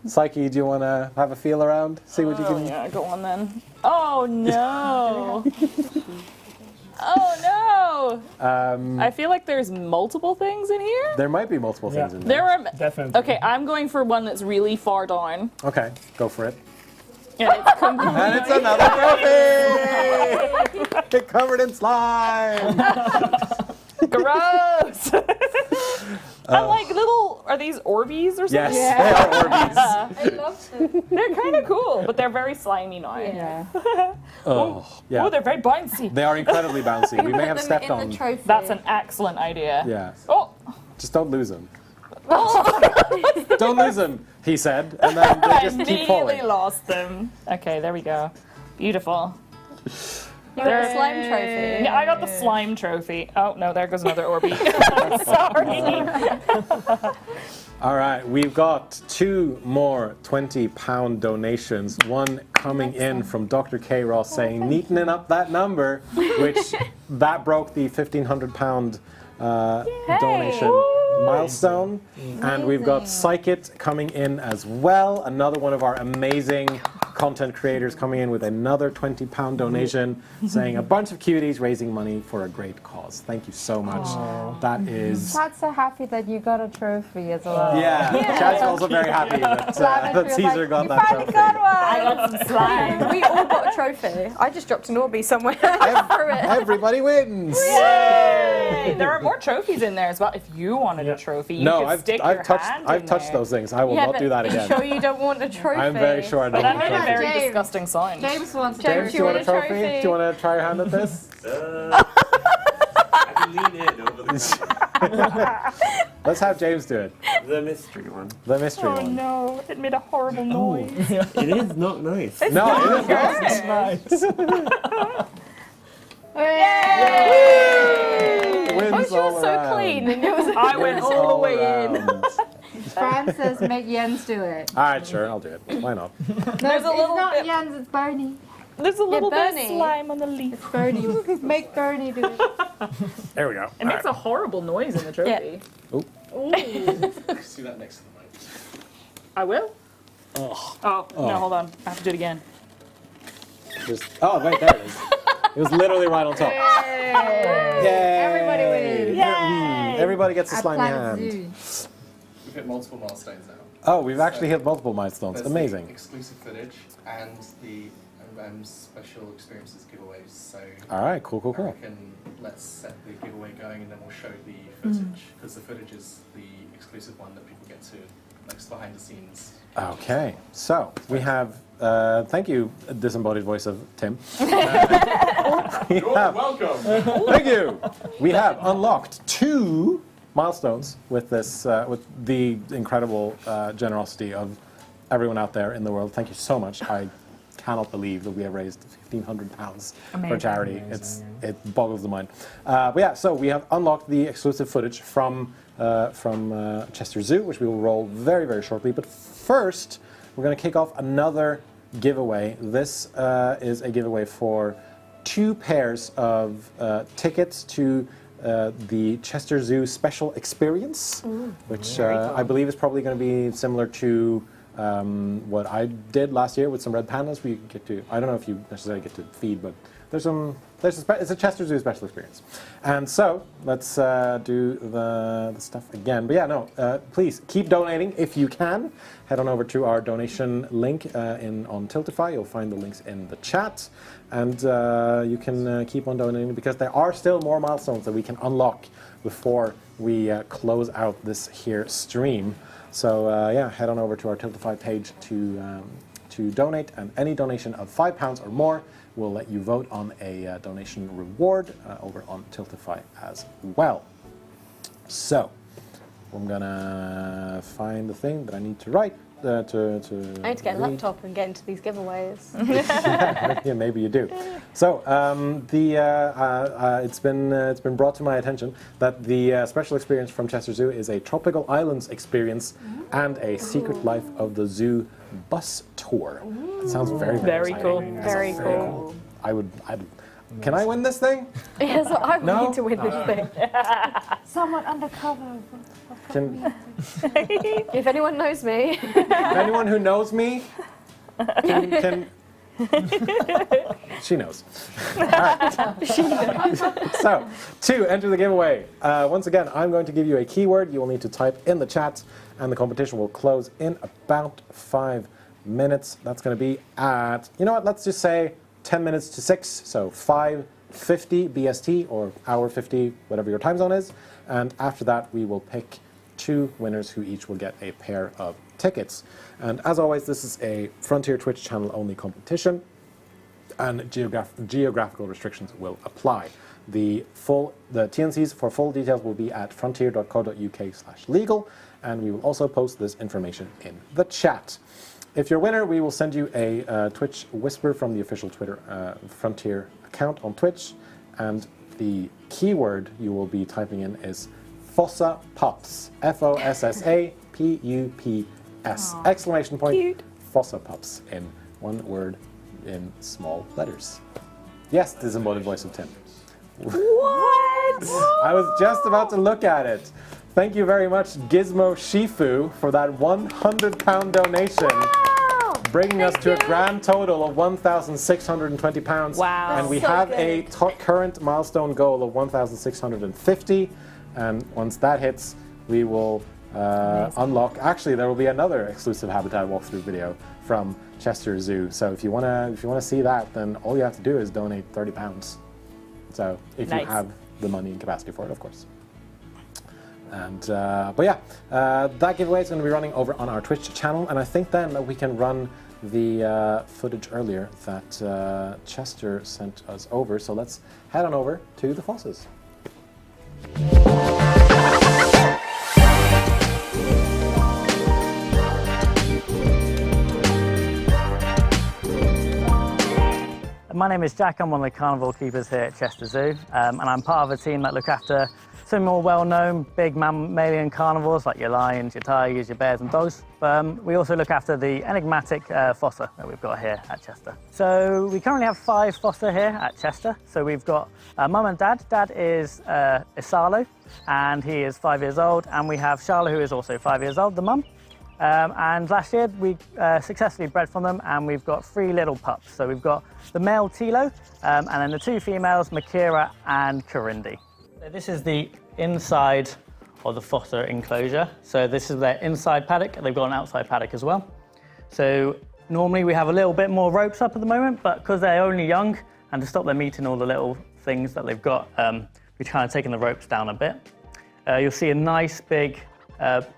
Speaker 1: Psyche, do you want to have a feel around? See what you
Speaker 2: Oh
Speaker 1: can.
Speaker 2: yeah, go on then. Oh no. Oh no. I feel like there's multiple things in here.
Speaker 1: There might be multiple things in
Speaker 2: There
Speaker 1: there.
Speaker 2: are.
Speaker 3: Definitely.
Speaker 2: Okay, I'm going for one that's really far down.
Speaker 1: Okay, go for it.
Speaker 2: And it's completely
Speaker 1: And it's another trophy! Covered in slime!
Speaker 2: gross. And like little, are these Orbeez or something?
Speaker 1: Yes, they are Orbeez.
Speaker 8: I love them.
Speaker 2: They're kind of cool, but they're very slimy now.
Speaker 8: Yeah.
Speaker 1: Oh, yeah.
Speaker 2: Oh, they're very bouncy.
Speaker 1: They are incredibly bouncy. We may have stepped
Speaker 7: in
Speaker 1: on.
Speaker 7: the trophy.
Speaker 2: That's an excellent idea.
Speaker 1: Yeah.
Speaker 2: Oh,
Speaker 1: Just don't lose them. Don't lose them, he said, and then they just keep falling.
Speaker 2: immediately lost them. Okay, there we go. Beautiful.
Speaker 7: You got a slime trophy.
Speaker 2: Yeah, I got the slime trophy. Oh no, there goes another Orby. Sorry.
Speaker 1: All right, we've got 2 more £20 donations. One coming in from Dr. K. Ross saying, neatening up that number, which that broke the £1,500 donation milestone. And we've got Psyche coming in as well. Another one of our amazing content creators coming in with another £20 donation, saying a bunch of cuties raising money for a great cause. Thank you so much. That is...
Speaker 8: Chad's so happy that you got a trophy as well.
Speaker 1: Yeah, Chad's also very happy that, that Caesar got that trophy.
Speaker 8: Got one.
Speaker 2: I got some slime.
Speaker 7: We all got a trophy. I just dropped an Orby somewhere. For it.
Speaker 1: Everybody wins!
Speaker 2: Yay! There are more trophies in there as well. If you wanted a trophy, you
Speaker 1: No,
Speaker 2: could stick your hand
Speaker 1: I've
Speaker 2: in
Speaker 1: touched
Speaker 2: there.
Speaker 1: those things. I will not do that
Speaker 7: Are you
Speaker 1: again.
Speaker 7: sure you don't want a trophy?
Speaker 1: I'm very sure I don't
Speaker 2: That
Speaker 1: want
Speaker 2: made
Speaker 1: a
Speaker 2: a
Speaker 1: trophy.
Speaker 2: very
Speaker 8: James.
Speaker 2: disgusting sound.
Speaker 8: James wants
Speaker 1: James, do you want a trophy? Do you want to try your hand at this?
Speaker 6: I can lean in over the
Speaker 1: Let's have James do it.
Speaker 6: The mystery one.
Speaker 1: The mystery
Speaker 2: Oh
Speaker 1: one.
Speaker 2: no, it made a horrible noise.
Speaker 6: It is not nice.
Speaker 1: No, it is not.
Speaker 3: It's nice.
Speaker 1: Wins
Speaker 7: Yours
Speaker 1: all
Speaker 7: so
Speaker 1: around.
Speaker 7: clean, and yours
Speaker 2: I went
Speaker 1: Wins
Speaker 2: all the
Speaker 1: all
Speaker 2: way in.
Speaker 1: around.
Speaker 8: Fran says make Jens do it.
Speaker 1: All right, sure, I'll do it. Why not?
Speaker 8: No,
Speaker 2: There's a
Speaker 8: it's
Speaker 2: little
Speaker 8: not
Speaker 2: bit-
Speaker 8: Jens, it's Bernie.
Speaker 2: There's a little bit of
Speaker 7: Bernie.
Speaker 2: slime on the leaf.
Speaker 8: Bernie. Make Bernie do it.
Speaker 1: There we go.
Speaker 2: It makes a horrible noise in the trophy.
Speaker 9: See that next to the mic.
Speaker 2: I will.
Speaker 1: Oh,
Speaker 2: No, hold on. I have to do it again.
Speaker 1: oh, right there it is. It was literally right on top. Yay!
Speaker 8: Everybody wins.
Speaker 2: Yay!
Speaker 1: Everybody gets a
Speaker 8: At
Speaker 1: slimy
Speaker 8: Planet
Speaker 1: hand.
Speaker 8: Zoo.
Speaker 9: We've hit multiple milestones now.
Speaker 1: Oh, we've actually hit multiple milestones.
Speaker 9: There's
Speaker 1: Amazing.
Speaker 9: The exclusive footage and the special experiences giveaways. So
Speaker 1: All right, cool, cool,
Speaker 9: I
Speaker 1: cool.
Speaker 9: reckon let's set the giveaway going and then we'll show the footage because the footage is the exclusive one that people get to, like behind the scenes.
Speaker 1: Okay, so we have, thank you, disembodied voice of Tim.
Speaker 9: You're welcome.
Speaker 1: Thank you. We have unlocked 2 milestones with this, with the incredible generosity of everyone out there in the world. Thank you so much. I cannot believe that we have raised £1,500 for charity. It boggles the mind. But yeah, so we have unlocked the exclusive footage from Chester Zoo, which we will roll very, very shortly. But first, we're going to kick off another giveaway. This is a giveaway for 2 pairs of tickets to the Chester Zoo Special Experience, which I believe is probably going to be similar to what I did last year with some red pandas. We get to, I don't know if you necessarily get to feed, but it's a Chester Zoo Special Experience. And so let's do the stuff again. But yeah, no, please keep donating if you can. Head on over to our donation link on Tiltify. You'll find the links in the chat. And you can keep on donating because there are still more milestones that we can unlock before we close out this here stream. So yeah, head on over to our Tiltify page to donate, and any donation of £5 or more will let you vote on a donation reward over on Tiltify as well. So I'm gonna find the thing that I need to write.
Speaker 7: I need to get a laptop and get into these giveaways.
Speaker 1: Yeah, maybe you do. So it's been brought to my attention that the special experience from Chester Zoo is a Tropical Islands experience and a Secret Life of the Zoo bus tour. That sounds very,
Speaker 2: Very cool.
Speaker 1: exciting. That
Speaker 7: Very
Speaker 1: sounds
Speaker 7: cool.
Speaker 1: Can I win this thing?
Speaker 7: Yes, I
Speaker 1: No?
Speaker 7: need to win this thing.
Speaker 8: Someone undercover.
Speaker 1: Can
Speaker 7: If anyone knows me,
Speaker 1: anyone who knows me can she knows. All right. So, to enter the giveaway, once again, I'm going to give you a keyword. You will need to type in the chat, and the competition will close in about 5 minutes. That's going to be at, you know what, let's just say 10 minutes to 6, so 5:50 BST, or hour 50, whatever your time zone is. And after that, we will pick 2 winners who each will get a pair of tickets. And as always, this is a Frontier Twitch channel only competition, and geographical restrictions will apply. The TNCs for full details will be at frontier.co.uk/legal, and we will also post this information in the chat. If you're a winner, we will send you a Twitch whisper from the official Twitter Frontier account on Twitch, and the keyword you will be typing in is Fossa Pups. FOSSAPUPS. Exclamation point. Cute. Fossa Pups in one word in small letters. Yes, the disembodied voice of Tim.
Speaker 2: What?
Speaker 1: I was just about to look at it. Thank you very much, Gizmo Shifu, for that £100 donation. Wow. Bringing us to a grand total of £1,620.
Speaker 2: Wow.
Speaker 1: And we have a current milestone goal of 1,650. And once that hits, we will unlock. Actually, there will be another exclusive habitat walkthrough video from Chester Zoo. So if you wanna see that, then all you have to do is donate £30. So if you have the money and capacity for it, of course. And but yeah, that giveaway is going to be running over on our Twitch channel, and I think then that we can run the footage earlier that Chester sent us over. So let's head on over to the Fossas.
Speaker 11: My name is Jack, I'm one of the carnival keepers here at Chester Zoo, and I'm part of a team that look after some more well-known big mammalian carnivores like your lions, your tigers, your bears and dogs. We also look after the enigmatic fossa that we've got here at Chester. So we currently have 5 fossa here at Chester. So we've got mum and dad. Dad is Isalo, and he is 5 years old, and we have Charlotte, who is also 5 years old, the mum. And last year we successfully bred from them, and we've got 3 little pups. So we've got the male Tilo, and then the 2 females, Makira and Corindi. So this is the inside of the fossa enclosure. So this is their inside paddock, and they've got an outside paddock as well. So normally we have a little bit more ropes up at the moment, but because they're only young, and to stop them eating all the little things that they've got, we've kind of taken the ropes down a bit. You'll see a nice big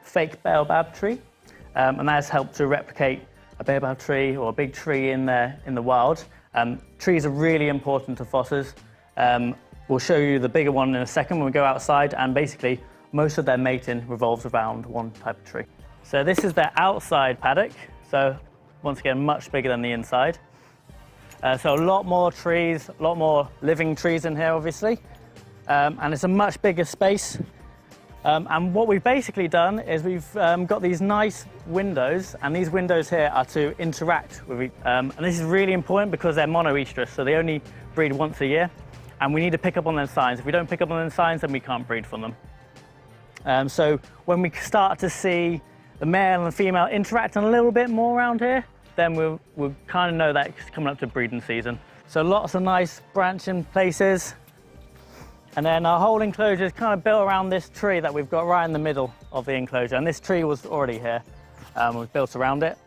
Speaker 11: fake baobab tree. And that has helped to replicate a baobab tree or a big tree in the wild. Trees are really important to fossas. We'll show you the bigger one in a second when we go outside, and basically most of their mating revolves around one type of tree. So this is their outside paddock, so once again much bigger than the inside. So a lot more trees, a lot more living trees in here obviously, and it's a much bigger space. And what we've basically done is we've got these nice windows, and these windows here are to interact with and this is really important because they're monoestrus, so they only breed once a year, and we need to pick up on their signs. If we don't pick up on their signs, then we can't breed from them. So when we start to see the male and female interacting a little bit more around here, then we'll kind of know that it's coming up to breeding season. So lots of nice branching places. And then our whole enclosure is kind of built around this tree that we've got right in the middle of the enclosure. And this tree was already here, we've built around it.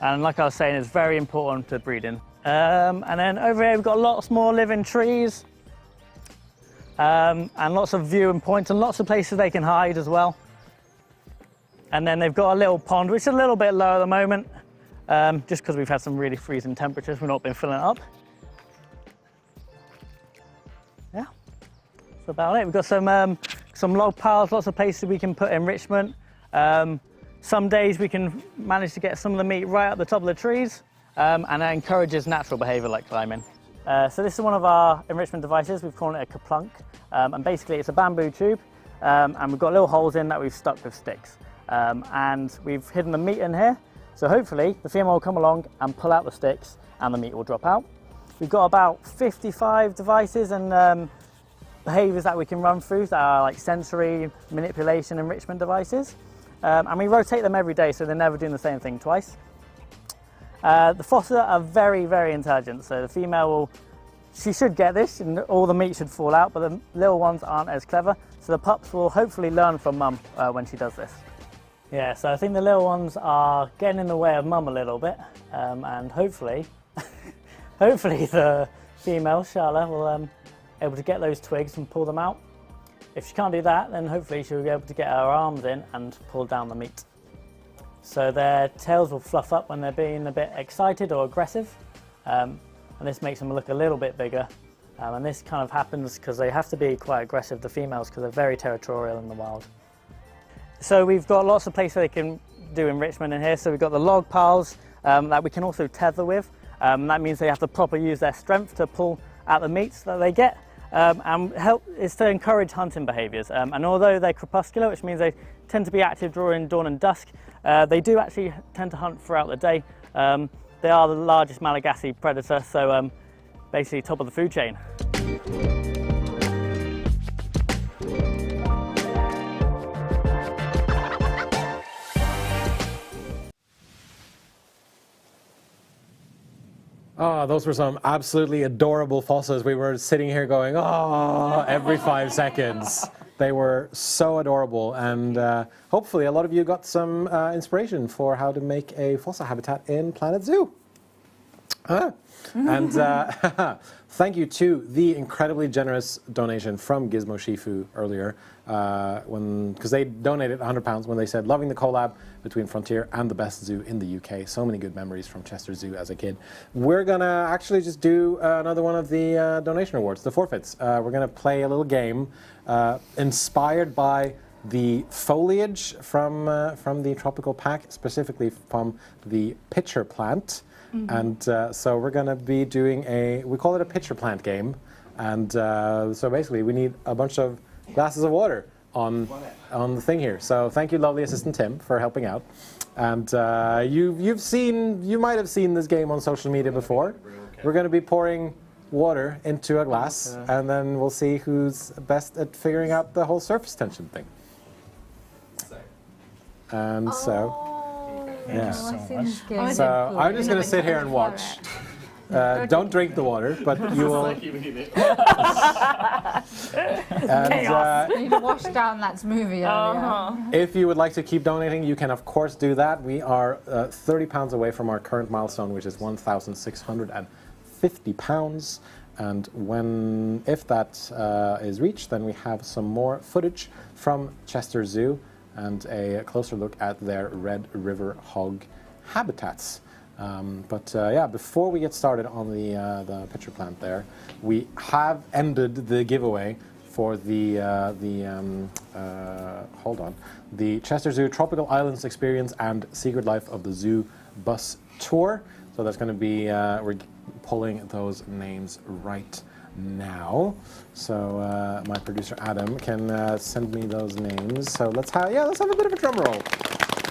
Speaker 11: And like I was saying, it's very important to breeding. And then over here, we've got lots more living trees. And lots of viewing points and lots of places they can hide as well. And then they've got a little pond, which is a little bit low at the moment, just because we've had some really freezing temperatures. We've not been filling it up. Yeah. That's about it. We've got some log piles, lots of places we can put enrichment. Some days we can manage to get some of the meat right up the top of the trees, and that encourages natural behaviour like climbing. So this is one of our enrichment devices. We've called it a kaplunk, and basically it's a bamboo tube, and we've got little holes in that we've stuck with sticks, and we've hidden the meat in here. So hopefully the female will come along and pull out the sticks, and the meat will drop out. We've got about 55 devices and behaviours that we can run through that are like sensory, manipulation, enrichment devices. And we rotate them every day, so they're never doing the same thing twice. The fossa are very, very intelligent, so the female she should get this and all the meat should fall out, but the little ones aren't as clever, so the pups will hopefully learn from mum when she does this. Yeah, so I think the little ones are getting in the way of mum a little bit, and hopefully, hopefully the female, Charlotte, will able to get those twigs and pull them out. If she can't do that, then hopefully she'll be able to get her arms in and pull down the meat. So their tails will fluff up when they're being a bit excited or aggressive, and this makes them look a little bit bigger. And this kind of happens because they have to be quite aggressive, the females, because they're very territorial in the wild. So we've got lots of places where they can do enrichment in here. So we've got the log piles that we can also tether with. That means they have to properly use their strength to pull out the meats that they get. And help is to encourage hunting behaviours. And although they're crepuscular, which means they tend to be active during dawn and dusk, they do actually tend to hunt throughout the day. They are the largest Malagasy predator, so basically top of the food chain.
Speaker 1: Oh, those were some absolutely adorable fossas. We were sitting here going, oh, every 5 seconds. They were so adorable, and hopefully a lot of you got some inspiration for how to make a fossa habitat in Planet Zoo. And thank you to the incredibly generous donation from Gizmo Shifu earlier, because they donated £100 when they said, loving the collab between Frontier and the best zoo in the UK. So many good memories from Chester Zoo as a kid. We're going to actually just do another one of the donation awards, the forfeits. We're going to play a little game inspired by the foliage from the tropical pack, specifically from the pitcher plant. And so we're going to be doing we call it a pitcher plant game. And so basically we need a bunch of glasses of water on the thing here. So thank you, lovely assistant Tim, for helping out. And you might have seen this game on social media before. We're going to be pouring water into a glass, and then we'll see who's best at figuring out the whole surface tension thing. And so... Yeah. So I'm just going to sit here and watch. Don't drink the water, but you will.
Speaker 8: You need to wash down that smoothie earlier.
Speaker 1: If you would like to keep donating, you can of course do that. We are £30 away from our current milestone, which is £1,650. And if that is reached, then we have some more footage from Chester Zoo and a closer look at their Red River hog habitats. Yeah, before we get started on the pitcher plant there, we have ended the giveaway for the Chester Zoo Tropical Islands Experience and Secret Life of the Zoo bus tour. So that's going to be, we're pulling those names right now. So my producer Adam can send me those names. So let's have a bit of a drum roll.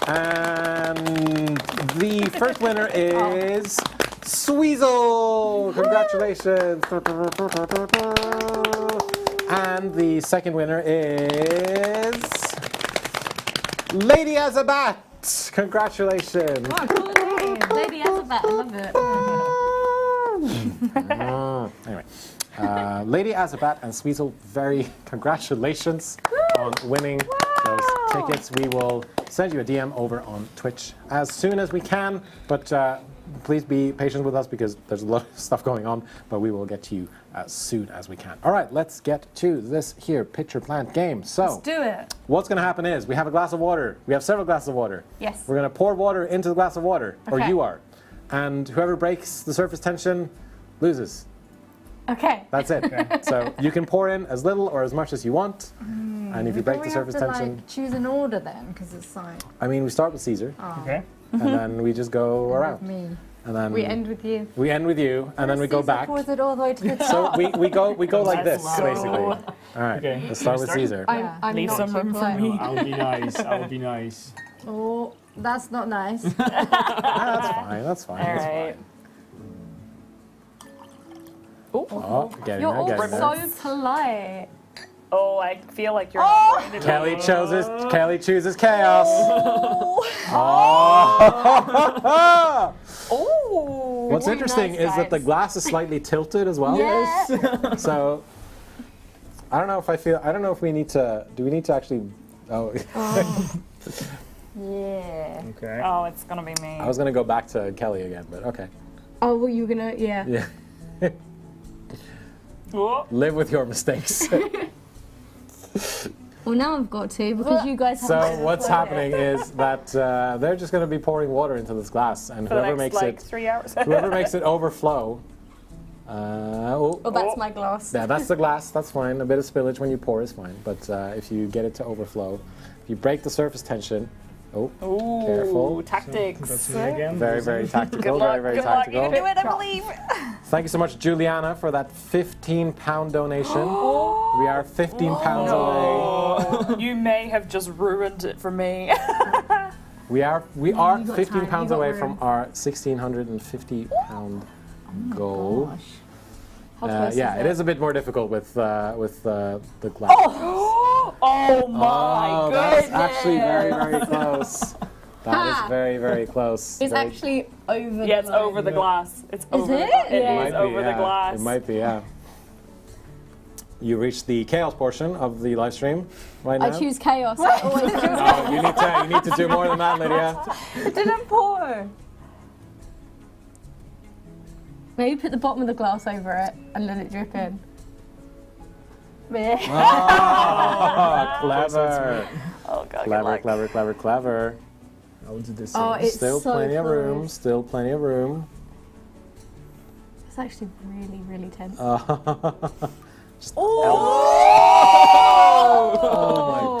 Speaker 1: And the first winner is Sweezel. Congratulations. And the second winner is Lady Azabat. Congratulations.
Speaker 10: Oh, cool name. Lady Azabat. I love it.
Speaker 1: Anyway. Lady Azabat and Sweezel, very congratulations on winning those tickets. We will send you a DM over on Twitch as soon as we can, but please be patient with us because there's a lot of stuff going on, but we will get to you as soon as we can. All right, let's get to this here pitcher plant game. So
Speaker 2: let's do it.
Speaker 1: What's going to happen is we have a glass of water. We have several glasses of water.
Speaker 2: Yes.
Speaker 1: We're going to pour water into the glass of water, or you are. And whoever breaks the surface tension loses.
Speaker 10: Okay.
Speaker 1: That's it. So you can pour in as little or as much as you want, and if you break the surface tension,
Speaker 8: like, choose an order then, because it's like.
Speaker 1: I mean, we start with Caesar,
Speaker 3: Okay.
Speaker 1: and then we just go around,
Speaker 8: Me.
Speaker 1: and then
Speaker 10: We end with you.
Speaker 1: we end with you, and then we go back.
Speaker 8: Pours it all the way to the top.
Speaker 1: So we go like this
Speaker 3: That's low.
Speaker 1: basically. All right,
Speaker 3: Okay.
Speaker 1: let's start with Caesar.
Speaker 10: I'm
Speaker 2: Leave
Speaker 10: not
Speaker 2: some
Speaker 10: too
Speaker 2: room for
Speaker 10: polite.
Speaker 2: me.
Speaker 3: I'll be nice. I'll be nice.
Speaker 8: Oh, that's not nice.
Speaker 1: That's fine. That's fine.
Speaker 2: All
Speaker 1: That's
Speaker 2: right.
Speaker 1: Oh, getting
Speaker 10: You're
Speaker 1: there,
Speaker 10: all
Speaker 1: getting there.
Speaker 10: so polite.
Speaker 2: Oh, I feel like you're not going to do
Speaker 1: Kelly
Speaker 2: it.
Speaker 1: Kelly chooses chaos. Oh.
Speaker 2: Oh.
Speaker 1: What's
Speaker 10: Very
Speaker 1: interesting
Speaker 10: nice,
Speaker 1: is that the
Speaker 10: guys.
Speaker 1: glass is slightly tilted as well.
Speaker 10: Yes.
Speaker 1: So I don't know if we need to. Do we need to actually? Oh.
Speaker 10: Yeah.
Speaker 3: Okay.
Speaker 2: Oh, it's gonna be me.
Speaker 1: I was gonna go back to Kelly again, but okay.
Speaker 10: Oh, were you gonna? Yeah.
Speaker 1: Yeah.
Speaker 2: Oh.
Speaker 1: Live with your mistakes.
Speaker 7: Well, now I've got to because you guys
Speaker 1: So
Speaker 7: haven't.
Speaker 1: what's happening is that they're just going to be pouring water into this glass, and
Speaker 2: For the
Speaker 1: whoever
Speaker 2: next,
Speaker 1: makes
Speaker 2: like,
Speaker 1: it,
Speaker 2: 3 hours.
Speaker 1: whoever makes it overflow.
Speaker 7: Oh, that's my glass.
Speaker 1: Yeah, that's the glass. That's fine. A bit of spillage when you pour is fine, but if you get it to overflow, if you break the surface tension. Oh,
Speaker 2: Ooh,
Speaker 1: careful.
Speaker 2: tactics.
Speaker 3: That's me again.
Speaker 1: Very, very tactical.
Speaker 2: Good luck,
Speaker 1: very, very
Speaker 2: good luck.
Speaker 1: tactical.
Speaker 2: You can do it, I believe.
Speaker 1: Thank you so much, Juliana, for that 15-pound donation. We are 15 pounds away.
Speaker 2: You may have just ruined it for me.
Speaker 1: We are
Speaker 8: you
Speaker 1: 15
Speaker 8: got
Speaker 1: pounds
Speaker 8: time.
Speaker 1: away from our 1,650-pound goal.
Speaker 7: How close
Speaker 1: Yeah,
Speaker 7: is
Speaker 1: it is a bit more difficult with the glass.
Speaker 2: Oh my
Speaker 1: That's
Speaker 2: goodness.
Speaker 1: actually very, very close. That is very, very close.
Speaker 7: It's
Speaker 1: Very-
Speaker 7: actually over.
Speaker 2: Yeah, it's over the glass. It's over.
Speaker 7: it?
Speaker 2: It
Speaker 7: Yeah.
Speaker 2: is over the
Speaker 1: yeah.
Speaker 2: glass.
Speaker 1: It might be, yeah. You reached the chaos portion of the live stream right now.
Speaker 7: I choose chaos. I always choose
Speaker 1: No, you need to do more than that, Lydia.
Speaker 8: It didn't pour.
Speaker 7: Maybe put the bottom of the glass over it and let it drip in.
Speaker 1: Oh, clever.
Speaker 2: Oh god.
Speaker 1: Clever, clever, clever, clever.
Speaker 3: I'll do this.
Speaker 7: Oh, it's
Speaker 1: Still
Speaker 7: so
Speaker 1: plenty of room.
Speaker 7: close.
Speaker 1: Still plenty of room.
Speaker 7: It's actually really, really tense.
Speaker 1: Oh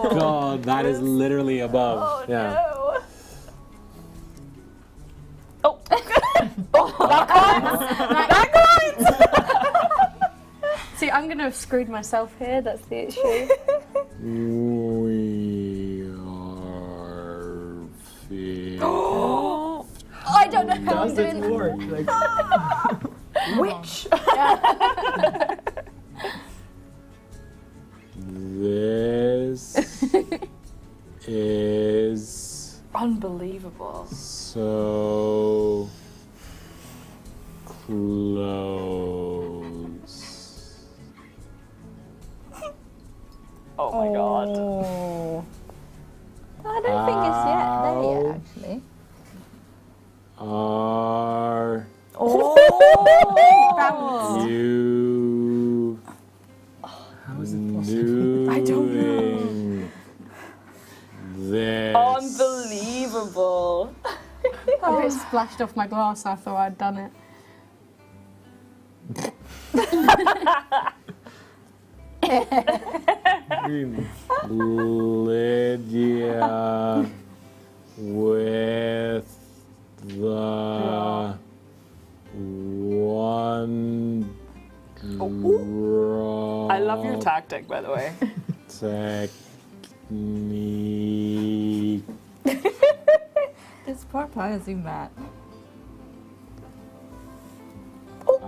Speaker 1: my god, that is literally above. Yeah.
Speaker 2: No. Oh. That counts.
Speaker 7: See, I'm gonna have screwed myself here. That's the issue.
Speaker 1: We are
Speaker 7: I don't know how I'm
Speaker 3: Does it
Speaker 7: doing.
Speaker 3: work? Like,
Speaker 2: Which?
Speaker 1: This is
Speaker 2: Unbelievable.
Speaker 1: so close.
Speaker 2: Oh my god.
Speaker 8: I don't think it's yet there yet, actually.
Speaker 1: Are you
Speaker 3: how is it possible?
Speaker 1: doing
Speaker 2: I don't
Speaker 1: this?
Speaker 2: Unbelievable.
Speaker 7: A bit splashed off my glass. I thought I'd done it.
Speaker 1: Lydia with the one drop
Speaker 2: I love your tactic, by the way.
Speaker 1: technique.
Speaker 8: This poor player zoom that.
Speaker 1: Oh,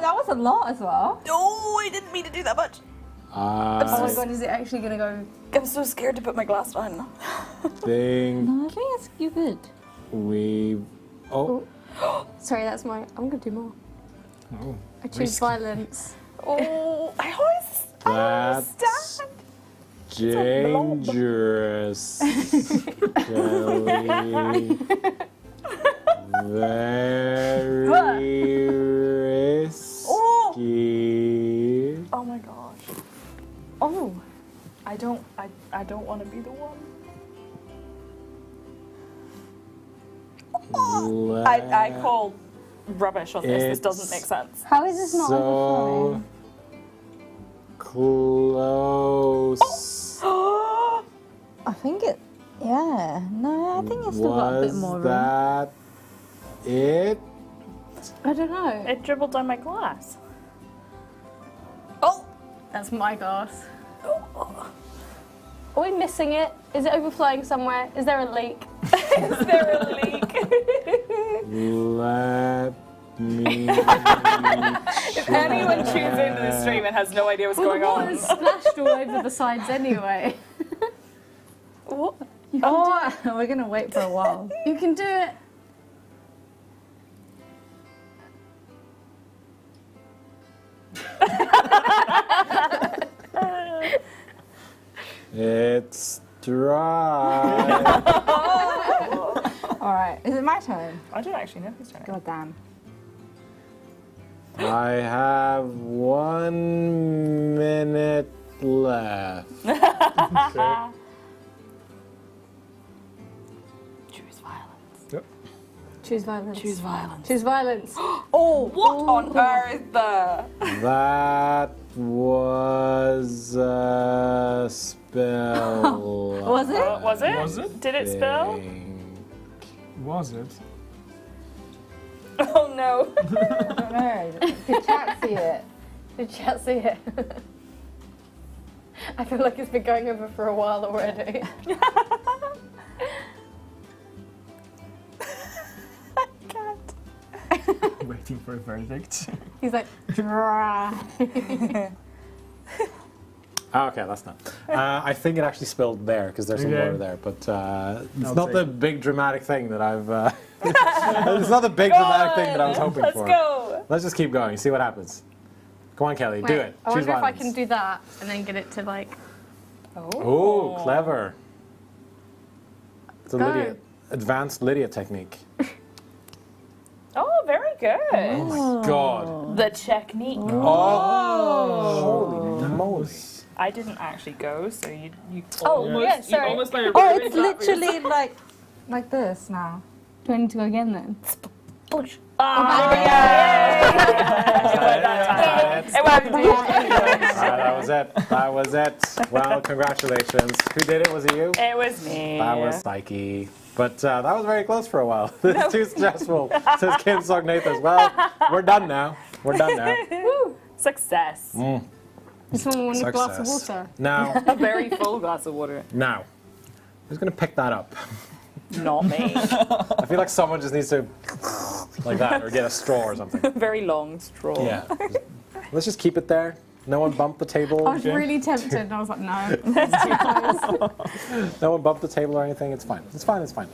Speaker 8: That was a lot as well.
Speaker 2: No, I didn't mean to do that much.
Speaker 7: Oh my god, is it actually gonna go?
Speaker 2: I'm so scared to put my glass down.
Speaker 1: think
Speaker 8: No, I think it's you good.
Speaker 1: we. Oh,
Speaker 7: Sorry, that's my. I'm gonna do more.
Speaker 3: Oh,
Speaker 7: I choose violence.
Speaker 2: Oh, I always
Speaker 1: that's
Speaker 2: stand.
Speaker 1: dangerous. Kelly. Very risky.
Speaker 2: Oh my gosh. Oh, I don't want to be the one. I call rubbish on this. This doesn't make sense.
Speaker 7: How is this not
Speaker 1: so
Speaker 7: overflowing?
Speaker 1: close.
Speaker 8: I think it. Yeah. No, I think it's still got a bit more room.
Speaker 1: that it?
Speaker 7: I don't know.
Speaker 2: It dribbled down my glass.
Speaker 7: Oh, that's my glass. Are we missing it? Is it overflowing somewhere? Is there a leak?
Speaker 2: Is there a leak?
Speaker 1: Let me.
Speaker 2: If anyone tunes into the stream and has no idea what's going
Speaker 7: The
Speaker 2: on.
Speaker 7: water's splashed all over the sides anyway.
Speaker 2: What?
Speaker 8: Oh, we're gonna wait for a while.
Speaker 7: You can do it.
Speaker 1: It's dry.
Speaker 8: All right, is it my turn?
Speaker 2: I don't actually know who's turning.
Speaker 8: God damn.
Speaker 1: I have 1 minute left.
Speaker 2: Okay. Choose violence.
Speaker 1: Yep.
Speaker 7: Choose violence.
Speaker 2: Choose violence.
Speaker 7: Choose violence.
Speaker 2: Oh, what on earth?
Speaker 1: That was a spell.
Speaker 7: Was it?
Speaker 2: Was it?
Speaker 3: Was it?
Speaker 2: Did it spill?
Speaker 3: Was it?
Speaker 2: Oh no.
Speaker 8: I don't know. Did chat see it?
Speaker 7: Did chat see it? I feel like it's been going over for a while already.
Speaker 2: I can't.
Speaker 3: Waiting for a verdict.
Speaker 7: He's like,
Speaker 1: Okay, that's not. I think it actually spilled there because there's some
Speaker 3: Okay.
Speaker 1: water there, but it's
Speaker 3: I'll
Speaker 1: not
Speaker 3: take
Speaker 1: the
Speaker 3: it.
Speaker 1: big dramatic thing that I've. It's not the big dramatic thing that I was hoping
Speaker 2: Let's
Speaker 1: for.
Speaker 2: go.
Speaker 1: Let's just keep going. See what happens. Come on, Kelly, do
Speaker 7: wait,
Speaker 1: it.
Speaker 7: I
Speaker 1: Choose
Speaker 7: wonder if I
Speaker 1: violence.
Speaker 7: can do that and then get it to like.
Speaker 1: Oh, clever. It's a
Speaker 7: Go.
Speaker 1: Lydia, advanced Lydia technique.
Speaker 2: Oh, very good.
Speaker 1: Oh my god.
Speaker 2: The technique.
Speaker 1: Oh, holy moly.
Speaker 2: I didn't actually go, so you
Speaker 7: Oh,
Speaker 2: almost,
Speaker 7: yeah, sorry.
Speaker 2: you almost know you're
Speaker 8: Oh,
Speaker 2: really
Speaker 8: it's
Speaker 2: bad for yourself.
Speaker 8: literally like this now.
Speaker 7: Do I need to go again then?
Speaker 2: Push.
Speaker 1: That was it. That was it. Well, congratulations. Who did it? Was it you?
Speaker 2: It was me.
Speaker 1: That was Psyche. But that was very close for a while. This is too stressful, says Kim Sognathas. Well, we're done now. We're done now.
Speaker 2: Woo. Success.
Speaker 7: This one want a glass of
Speaker 1: Success.
Speaker 7: water.
Speaker 1: Now,
Speaker 2: A very full glass of water.
Speaker 1: now, who's going to pick that up?
Speaker 2: Not me.
Speaker 1: I feel like someone just needs to, like that, or get a straw or something.
Speaker 2: Very long straw.
Speaker 1: Yeah. Let's just keep it there. No one bump the table.
Speaker 7: I was really tempted and I was like, no, it's too close.
Speaker 1: No one bumped the table or anything. It's fine. It's fine. It's fine.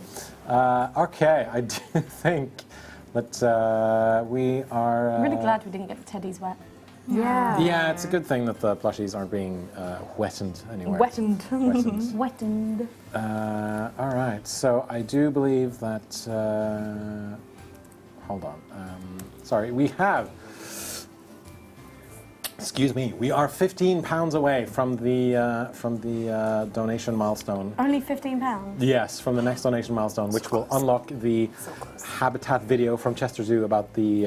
Speaker 1: Okay, I do think that we are.
Speaker 7: I'm really glad we didn't get the teddies wet.
Speaker 8: Yeah.
Speaker 1: Yeah, it's a good thing that the plushies aren't being wettened anywhere.
Speaker 2: Wettened.
Speaker 1: Wettened.
Speaker 7: Wettened.
Speaker 1: All right. So I do believe that. Hold on. Sorry, we have. Excuse me. We are £15 away from the donation milestone.
Speaker 7: Only £15.
Speaker 1: Yes, from the next donation milestone, which will unlock the habitat video from Chester Zoo about the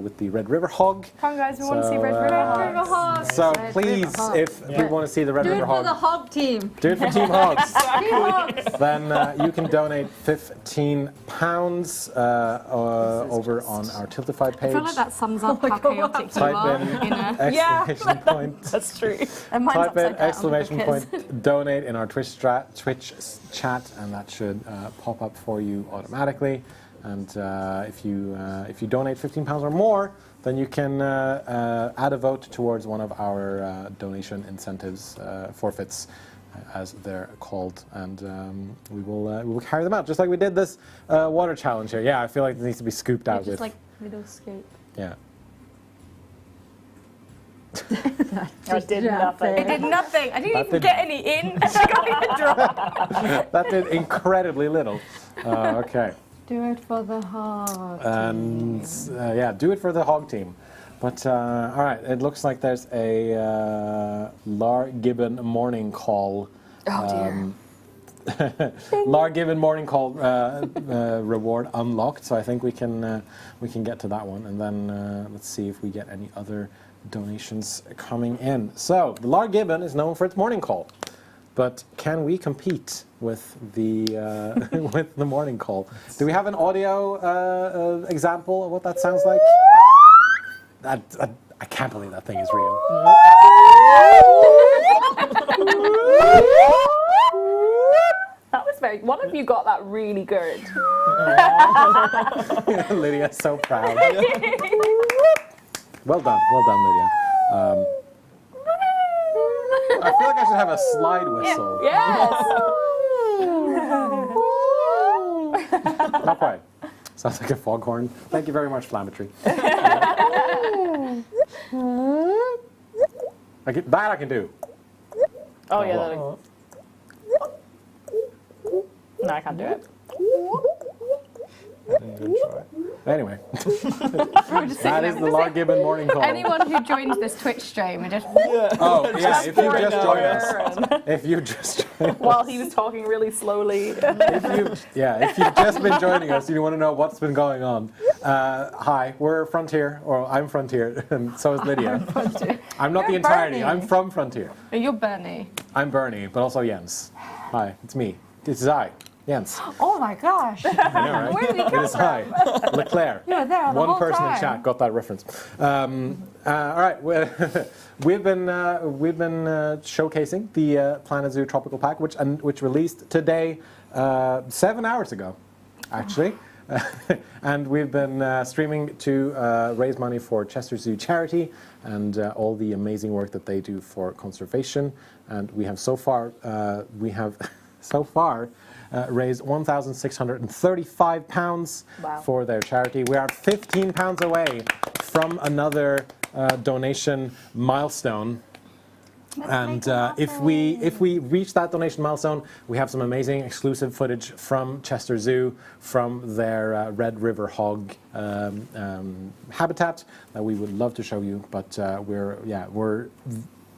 Speaker 1: with the Red River hog.
Speaker 7: Come on, guys, we want to see
Speaker 1: So,
Speaker 7: Red River Hog.
Speaker 1: So
Speaker 8: Red
Speaker 1: please,
Speaker 8: River hog.
Speaker 1: if people want to see the Red
Speaker 8: Do it
Speaker 1: River
Speaker 8: for the
Speaker 1: hog,
Speaker 8: hog team.
Speaker 1: do it for Team Hogs.
Speaker 8: Team hogs.
Speaker 1: Then you can donate £15 over on our Tiltify
Speaker 7: I
Speaker 1: page.
Speaker 7: feel like that sums up how chaotic you
Speaker 1: Type
Speaker 7: are.
Speaker 1: in
Speaker 2: Yeah.
Speaker 1: exclamation point.
Speaker 2: That's true.
Speaker 7: And mine's
Speaker 1: Type in
Speaker 7: upside down
Speaker 1: exclamation
Speaker 7: because-
Speaker 1: point donate in our Twitch chat, and that should pop up for you automatically. And if you donate £15 or more, then you can add a vote towards one of our donation incentives, forfeits, as they're called, and we will carry them out just like we did this water challenge here. Yeah, I feel like it needs to be scooped out
Speaker 7: Just
Speaker 1: with.
Speaker 7: like little scoop.
Speaker 1: Yeah.
Speaker 2: I did nothing.
Speaker 7: It did nothing. I didn't
Speaker 1: That
Speaker 7: even
Speaker 1: did-
Speaker 7: get any in. She got even drop.
Speaker 1: That did incredibly little. Okay.
Speaker 8: Do it for the hog.
Speaker 1: And yeah, do it for the hog team. But all right, it looks like there's a Lar Gibbon morning call.
Speaker 2: Oh dear.
Speaker 1: Lar Gibbon morning call reward unlocked. So I think we can get to that one, and then let's see if we get any other donations coming in. So the Lar Gibbon is known for its morning call. But can we compete with the with the morning call? Do we have an audio example of what that sounds like? I can't believe that thing is real.
Speaker 2: That was very. One of you got that really good.
Speaker 1: Lydia's so proud. Well done, Lydia. I feel like I should have a slide whistle.
Speaker 2: Yes.
Speaker 1: Not quite. Sounds like a foghorn. Thank you very much, Flametry. That I can do.
Speaker 2: Oh yeah.
Speaker 1: well.
Speaker 2: No, I can't do it.
Speaker 1: Anyway, that is the Lord Gibbon morning call.
Speaker 10: Anyone who joins this Twitch stream and just
Speaker 1: Oh, yeah, if you just joined us. If you just
Speaker 2: While he was talking really slowly.
Speaker 1: if you've just been joining us, you want to know what's been going on. Hi, we're Frontier, or I'm Frontier, and so is Lydia. I'm not the entirety, I'm from Frontier.
Speaker 10: You're Bernie.
Speaker 1: I'm Bernie, but also Jens. Hi, it's me. This is I, Jens.
Speaker 10: Oh my gosh.
Speaker 1: I know, right?
Speaker 10: Where did he come
Speaker 1: It is I, Leclerc.
Speaker 10: You were there the
Speaker 1: One
Speaker 10: whole
Speaker 1: person in
Speaker 10: time.
Speaker 1: chat got that reference. All right, we've been showcasing the Planet Zoo Tropical Pack, which released today, 7 hours ago, actually. And we've been streaming to raise money for Chester Zoo charity and all the amazing work that they do for conservation. And we have so far raised £1,635 for their charity. We are £15 away from another donation milestone. And if we reach that donation milestone, we have some amazing exclusive footage from Chester Zoo, from their Red River hog habitat that we would love to show you. But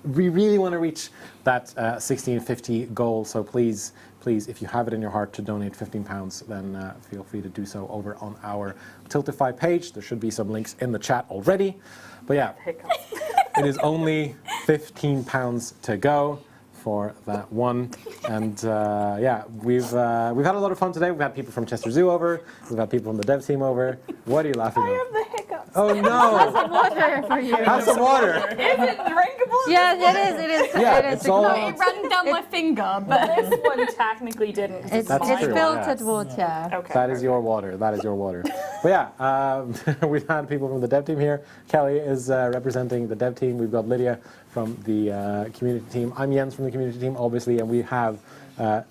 Speaker 1: we really want to reach that 1650 goal. So please, if you have it in your heart to donate £15, then feel free to do so over on our Tiltify page. There should be some links in the chat already. But yeah. It is only £15 to go for that one, and we've had a lot of fun today. We've had people from Chester Zoo over. We've had people from the dev team over. What are you laughing at?
Speaker 2: I have the hiccups.
Speaker 1: Oh no!
Speaker 10: Have some water for you.
Speaker 1: Have some water.
Speaker 2: Is it drinkable?
Speaker 10: Yes, it is.
Speaker 1: Yeah,
Speaker 10: it is.
Speaker 1: it's all.
Speaker 7: It ran down my finger, but
Speaker 2: This one technically didn't.
Speaker 10: It's
Speaker 1: That's true,
Speaker 10: filtered
Speaker 1: yeah.
Speaker 10: water.
Speaker 2: Okay.
Speaker 1: That is your water. That is your water. But yeah, we've had people from the dev team here. Kelly is representing the dev team. We've got Lydia from the community team. I'm Jens from the community team, obviously, and we have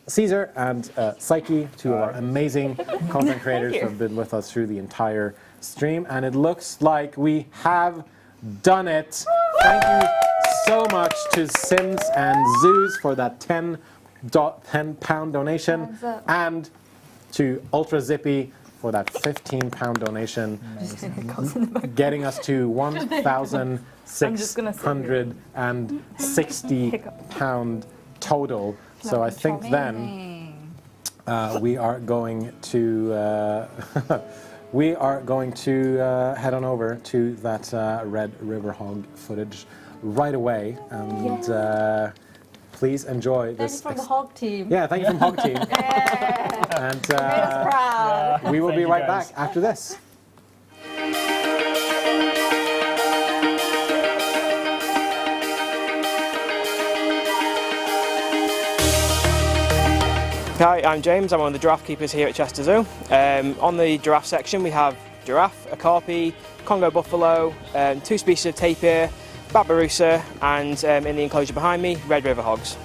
Speaker 1: Caesar and Psyche, two of our amazing content creators who have been with us through the entire stream. And it looks like we have done it. Thank you so much to Sims and Zoos for that £10 donation, and to Ultra Zippy for that £15 donation, getting us to £1,660 total. So I think then we are going to head on over to that Red River hog footage right away, and please enjoy this.
Speaker 10: Thanks from the hog team.
Speaker 1: Yeah, thank you from Hog Team. And
Speaker 10: Proud.
Speaker 1: we will
Speaker 3: Thank
Speaker 1: be
Speaker 3: you,
Speaker 1: right
Speaker 3: guys.
Speaker 1: back after this.
Speaker 12: Hi, I'm James. I'm one of the giraffe keepers here at Chester Zoo. On the giraffe section we have giraffe, okapi, Congo buffalo, two species of tapir, babirusa, and in the enclosure behind me, Red River hogs.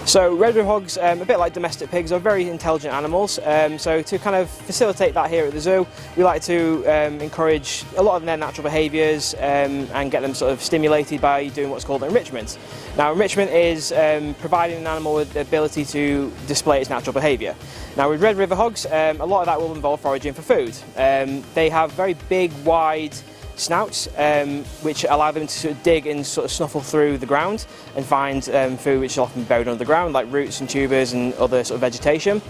Speaker 12: So Red River hogs, a bit like domestic pigs, are very intelligent animals. So to kind of facilitate that here at the zoo, we like to encourage a lot of their natural behaviours and get them sort of stimulated by doing what's called enrichment. Now enrichment is providing an animal with the ability to display its natural behaviour. Now with Red River hogs, a lot of that will involve foraging for food. They have very big, wide snouts, which allow them to sort of dig and sort of snuffle through the ground and find food which is often buried under the ground, like roots and tubers and other sort of vegetation.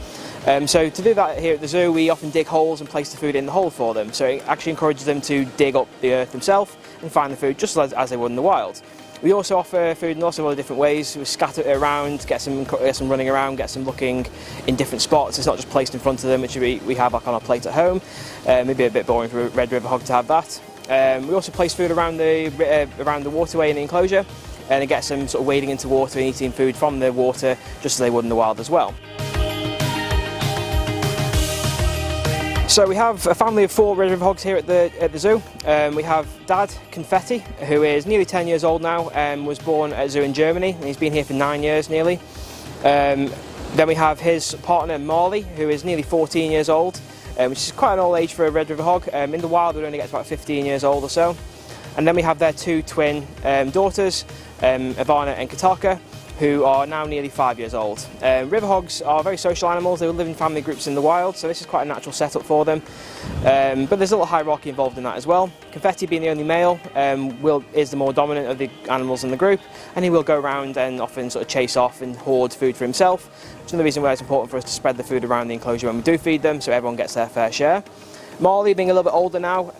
Speaker 12: So to do that here at the zoo, we often dig holes and place the food in the hole for them. So it actually encourages them to dig up the earth themselves and find the food just as they would in the wild. We also offer food in lots of other different ways. We scatter it around, get some running around, get some looking in different spots. It's not just placed in front of them, which we have like on our plate at home. Maybe a bit boring for a Red River hog to have that. We also place food around the waterway in the enclosure, and it gets them sort of wading into water and eating food from the water just as they would in the wild as well. So we have a family of 4 Red River hogs here at the zoo. We have Dad, Confetti, who is nearly 10 years old now, was born at a zoo in Germany, and he's been here for 9 years nearly. Then we have his partner Marley, who is nearly 14 years old, which is quite an old age for a Red River hog. In the wild, it only gets about 15 years old or so. And then we have their 2 twin daughters, Ivana and Kataka, who are now nearly 5 years old. River hogs are very social animals. They will live in family groups in the wild, so this is quite a natural setup for them. But there's a little hierarchy involved in that as well. Confetti, being the only male, is the more dominant of the animals in the group, and he will go around and often sort of chase off and hoard food for himself, which is another reason why it's important for us to spread the food around the enclosure when we do feed them, so everyone gets their fair share. Marley, being a little bit older now,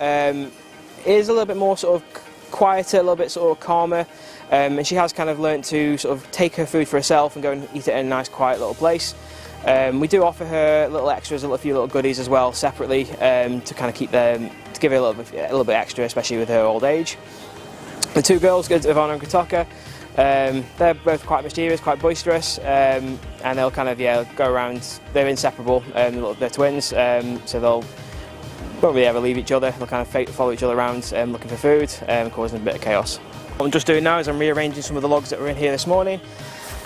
Speaker 12: is a little bit more sort of quieter, a little bit sort of calmer, and she has kind of learnt to sort of take her food for herself and go and eat it in a nice quiet little place. We do offer her little extras, a few little goodies as well separately, to kind of keep them, to give her a little bit extra, especially with her old age. The two girls, Ivana and Kritoka, they're both quite mischievous, quite boisterous, and they'll kind of go around. They're inseparable, they're twins, so won't really ever leave each other. They'll kind of follow each other around looking for food, causing a bit of chaos. What I'm just doing now is I'm rearranging some of the logs that were in here this morning.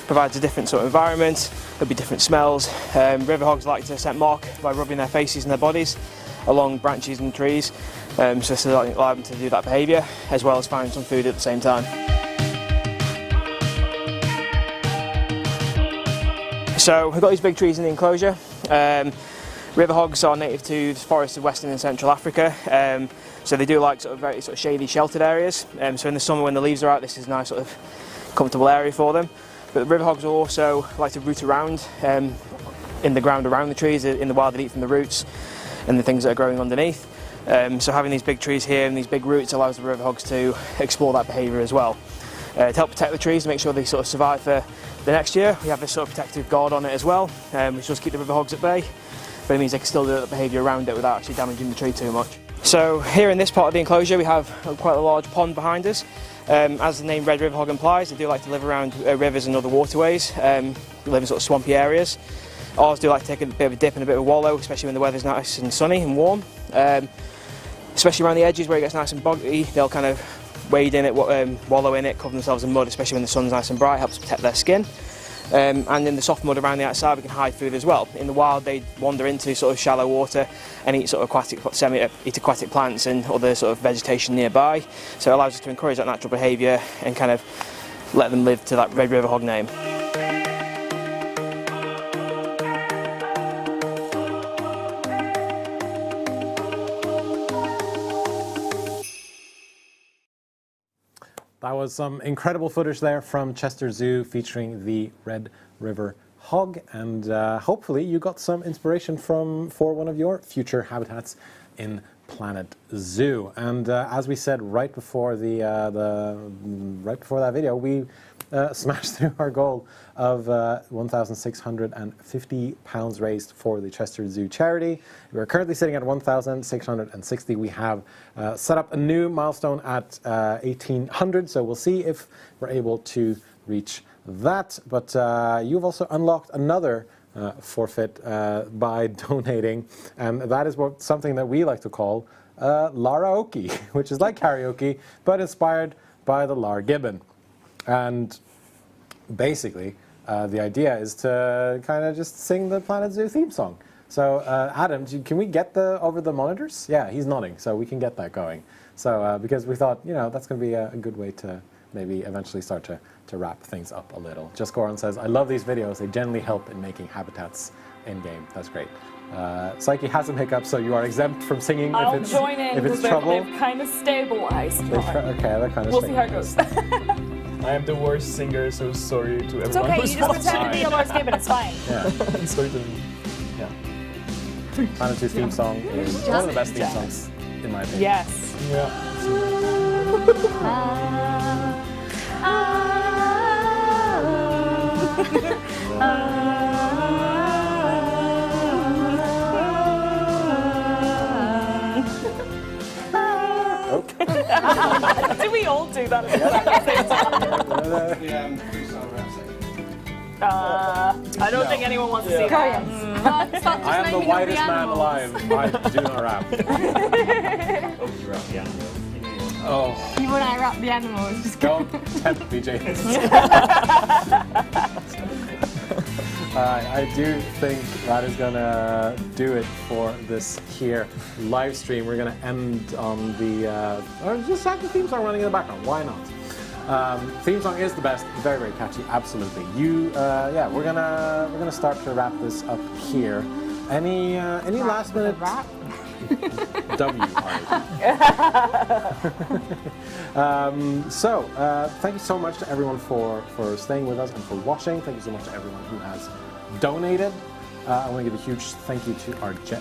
Speaker 12: Provides a different sort of environment, there'll be different smells. River hogs like to scent mark by rubbing their faces and their bodies along branches and trees, so this will allow them to do that behaviour, as well as find some food at the same time. So we've got these big trees in the enclosure. River hogs are native to the forests of Western and Central Africa, so they do like very shady, sheltered areas. So in the summer when the leaves are out, this is a nice sort of comfortable area for them. But the river hogs will also like to root around in the ground around the trees. In the wild, they eat from the roots and the things that are growing underneath. So having these big trees here and these big roots allows the river hogs to explore that behaviour as well. To help protect the trees, to make sure they sort of survive for the next year, we have this sort of protective guard on it as well, which does keep the river hogs at bay. But it means they can still do that behaviour around it without actually damaging the tree too much. So here in this part of the enclosure we have quite a large pond behind us. As the name Red River Hog implies, they do like to live around rivers and other waterways, they live in sort of swampy areas. Ours do like to take a bit of a dip and a bit of a wallow, especially when the weather's nice and sunny and warm. Especially around the edges where it gets nice and boggy, they'll kind of wade in it, wallow in it, cover themselves in mud, especially when the sun's nice and bright, helps protect their skin. And in the soft mud around the outside we can hide food as well. In the wild they wander into sort of shallow water and eat sort of eat aquatic plants and other sort of vegetation nearby. So it allows us to encourage that natural behaviour and kind of let them live to that Red River Hog name.
Speaker 1: That was some incredible footage there from Chester Zoo featuring the Red River Hog, and hopefully you got some inspiration for one of your future habitats in Planet Zoo. And as we said right before that video, we smashed through our goal of £1,650 raised for the Chester Zoo charity. We're currently sitting at 1,660. We have set up a new milestone at 1,800, so we'll see if we're able to reach that. But you've also unlocked another forfeit by donating, and that is something that we like to call Laraoke, which is like karaoke but inspired by the Lar gibbon. And basically the idea is to kind of just sing the Planet Zoo theme song. So Adam, can we get over the monitors? Yeah, he's nodding, so we can get that going. So because we thought, that's going to be a good way to maybe eventually start to wrap things up a little. Just Goran says, I love these videos. They generally help in making habitats in-game. That's great. Psyche has some hiccups, so you are exempt from singing
Speaker 2: I'll
Speaker 1: if it's
Speaker 2: join in,
Speaker 1: if it's trouble.
Speaker 2: They've kind of stabilized.
Speaker 1: Okay, they're kind of
Speaker 2: We'll see how it goes.
Speaker 3: I am the worst singer, so sorry to everyone.
Speaker 2: It's okay,
Speaker 3: who's
Speaker 2: you just pretend to be a Lars Gibbon, it's fine.
Speaker 1: Yeah.
Speaker 3: Sorry to
Speaker 1: Planet Zoo theme song is one of the best theme songs, in my opinion.
Speaker 2: Yes.
Speaker 3: Yeah.
Speaker 2: Do we all do that at the same time? I don't think anyone wants to see that.
Speaker 1: I am the whitest man alive. I do not rap. Oh.
Speaker 10: You want to wrap the animals? Just
Speaker 1: don't tempt me, James. I do think that is going to do it for this here live stream. We're going to end on the... or just have the theme song running in the background. Why not? Theme song is the best. Very, very catchy. Absolutely. Yeah, we're gonna start to wrap this up here. Any last minute? Thank you so much to everyone for staying with us and for watching. Thank you so much to everyone who has donated. I want to give a huge thank you to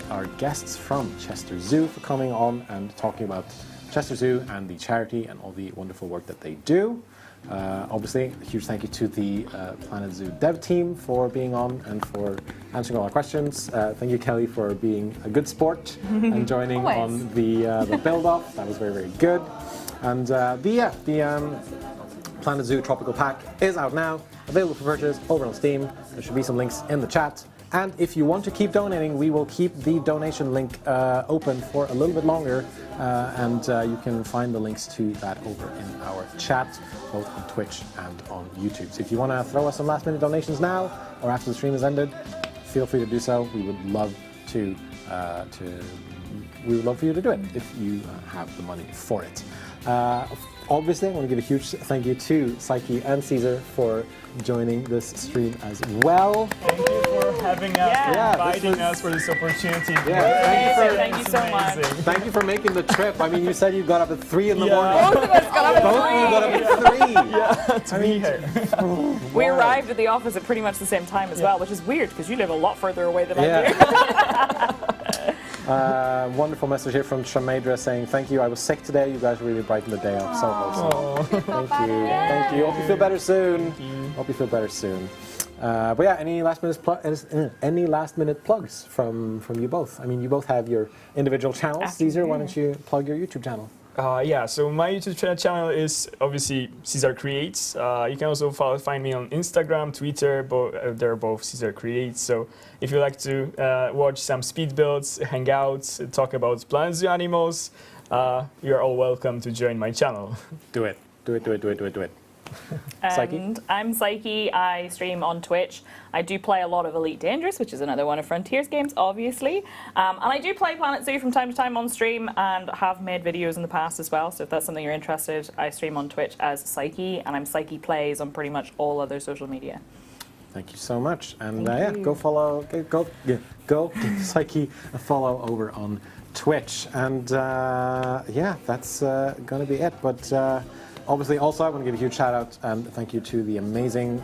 Speaker 1: our guests from Chester Zoo for coming on and talking about Chester Zoo and the charity and all the wonderful work that they do. Obviously, a huge thank you to the Planet Zoo dev team for being on and for answering all our questions. Thank you, Kelly, for being a good sport and joining on the build-off. That was very, very good. And the Planet Zoo Tropical Pack is out now, available for purchase over on Steam. There should be some links in the chat. And if you want to keep donating, we will keep the donation link open for a little bit longer. And you can find the links to that over in our chat, both on Twitch and on YouTube. So if you want to throw us some last minute donations now or after the stream has ended, feel free to do so. We would love for you to do it if you have the money for it. Obviously, I want to give a huge thank you to Psyche and Caesar for joining this stream as well.
Speaker 3: Thank you for having us, inviting us for this opportunity.
Speaker 2: Thank you so much.
Speaker 1: Thank you for making the trip. I mean, you said you got up at 3 in the morning.
Speaker 2: Both of us got up
Speaker 1: at 3.
Speaker 2: We arrived at the office at pretty much the same time as well, which is weird because you live a lot further away than I do.
Speaker 1: Wonderful message here from Shamadra saying, thank you, I was sick today. You guys really brightened the day up. So wholesome. Thank you. Thank you. Hope you feel better soon. Hope you feel better soon. But yeah, any last minute plugs from you both? I mean, you both have your individual channels. Caesar, why don't you plug your YouTube channel?
Speaker 3: So my YouTube channel is obviously CesarCreates. You can also find me on Instagram, Twitter, they're both CesarCreates. So if you like to watch some speed builds, hang out, talk about Planet Zoo animals, you're all welcome to join my channel.
Speaker 1: Do it. Do it.
Speaker 2: And I'm Psyche. I stream on Twitch. I do play a lot of Elite Dangerous, which is another one of Frontier's games, obviously. And I do play Planet Zoo from time to time on stream and have made videos in the past as well. So if that's something you're interested, I stream on Twitch as Psyche, and I'm Psyche Plays on pretty much all other social media.
Speaker 1: Thank you so much. And go give Psyche a follow over on Twitch. And that's going to be it. But obviously, also, I want to give a huge shout out and thank you to the amazing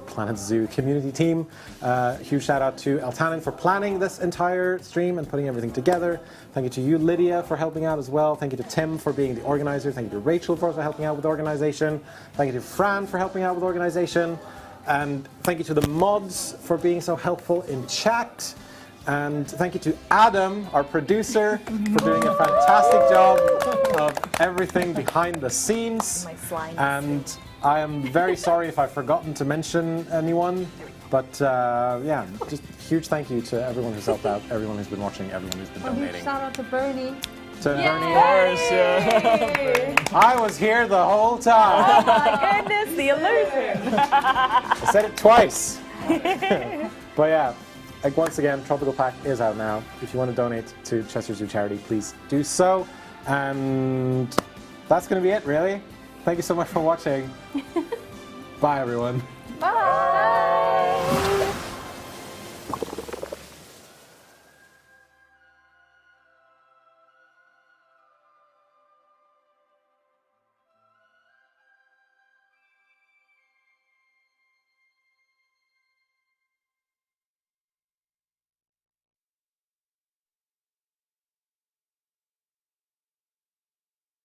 Speaker 1: Planet Zoo community team. Huge shout out to Altanin for planning this entire stream and putting everything together. Thank you to you, Lydia, for helping out as well. Thank you to Tim for being the organizer. Thank you to Rachel for helping out with organization. Thank you to Fran for helping out with organization. And thank you to the mods for being so helpful in chat. And thank you to Adam, our producer, for doing a fantastic job of everything behind the scenes. And I am very sorry if I've forgotten to mention anyone, but just huge thank you to everyone who's helped out, everyone who's been watching, everyone who's been donating.
Speaker 8: Shout out to Bernie.
Speaker 1: I was here the whole time.
Speaker 2: Oh my goodness, the illusion.
Speaker 1: I said it twice. But yeah. Once again, Tropical Pack is out now. If you want to donate to Chester Zoo Charity, please do so. And that's going to be it, really. Thank you so much for watching. Bye, everyone.
Speaker 2: Bye.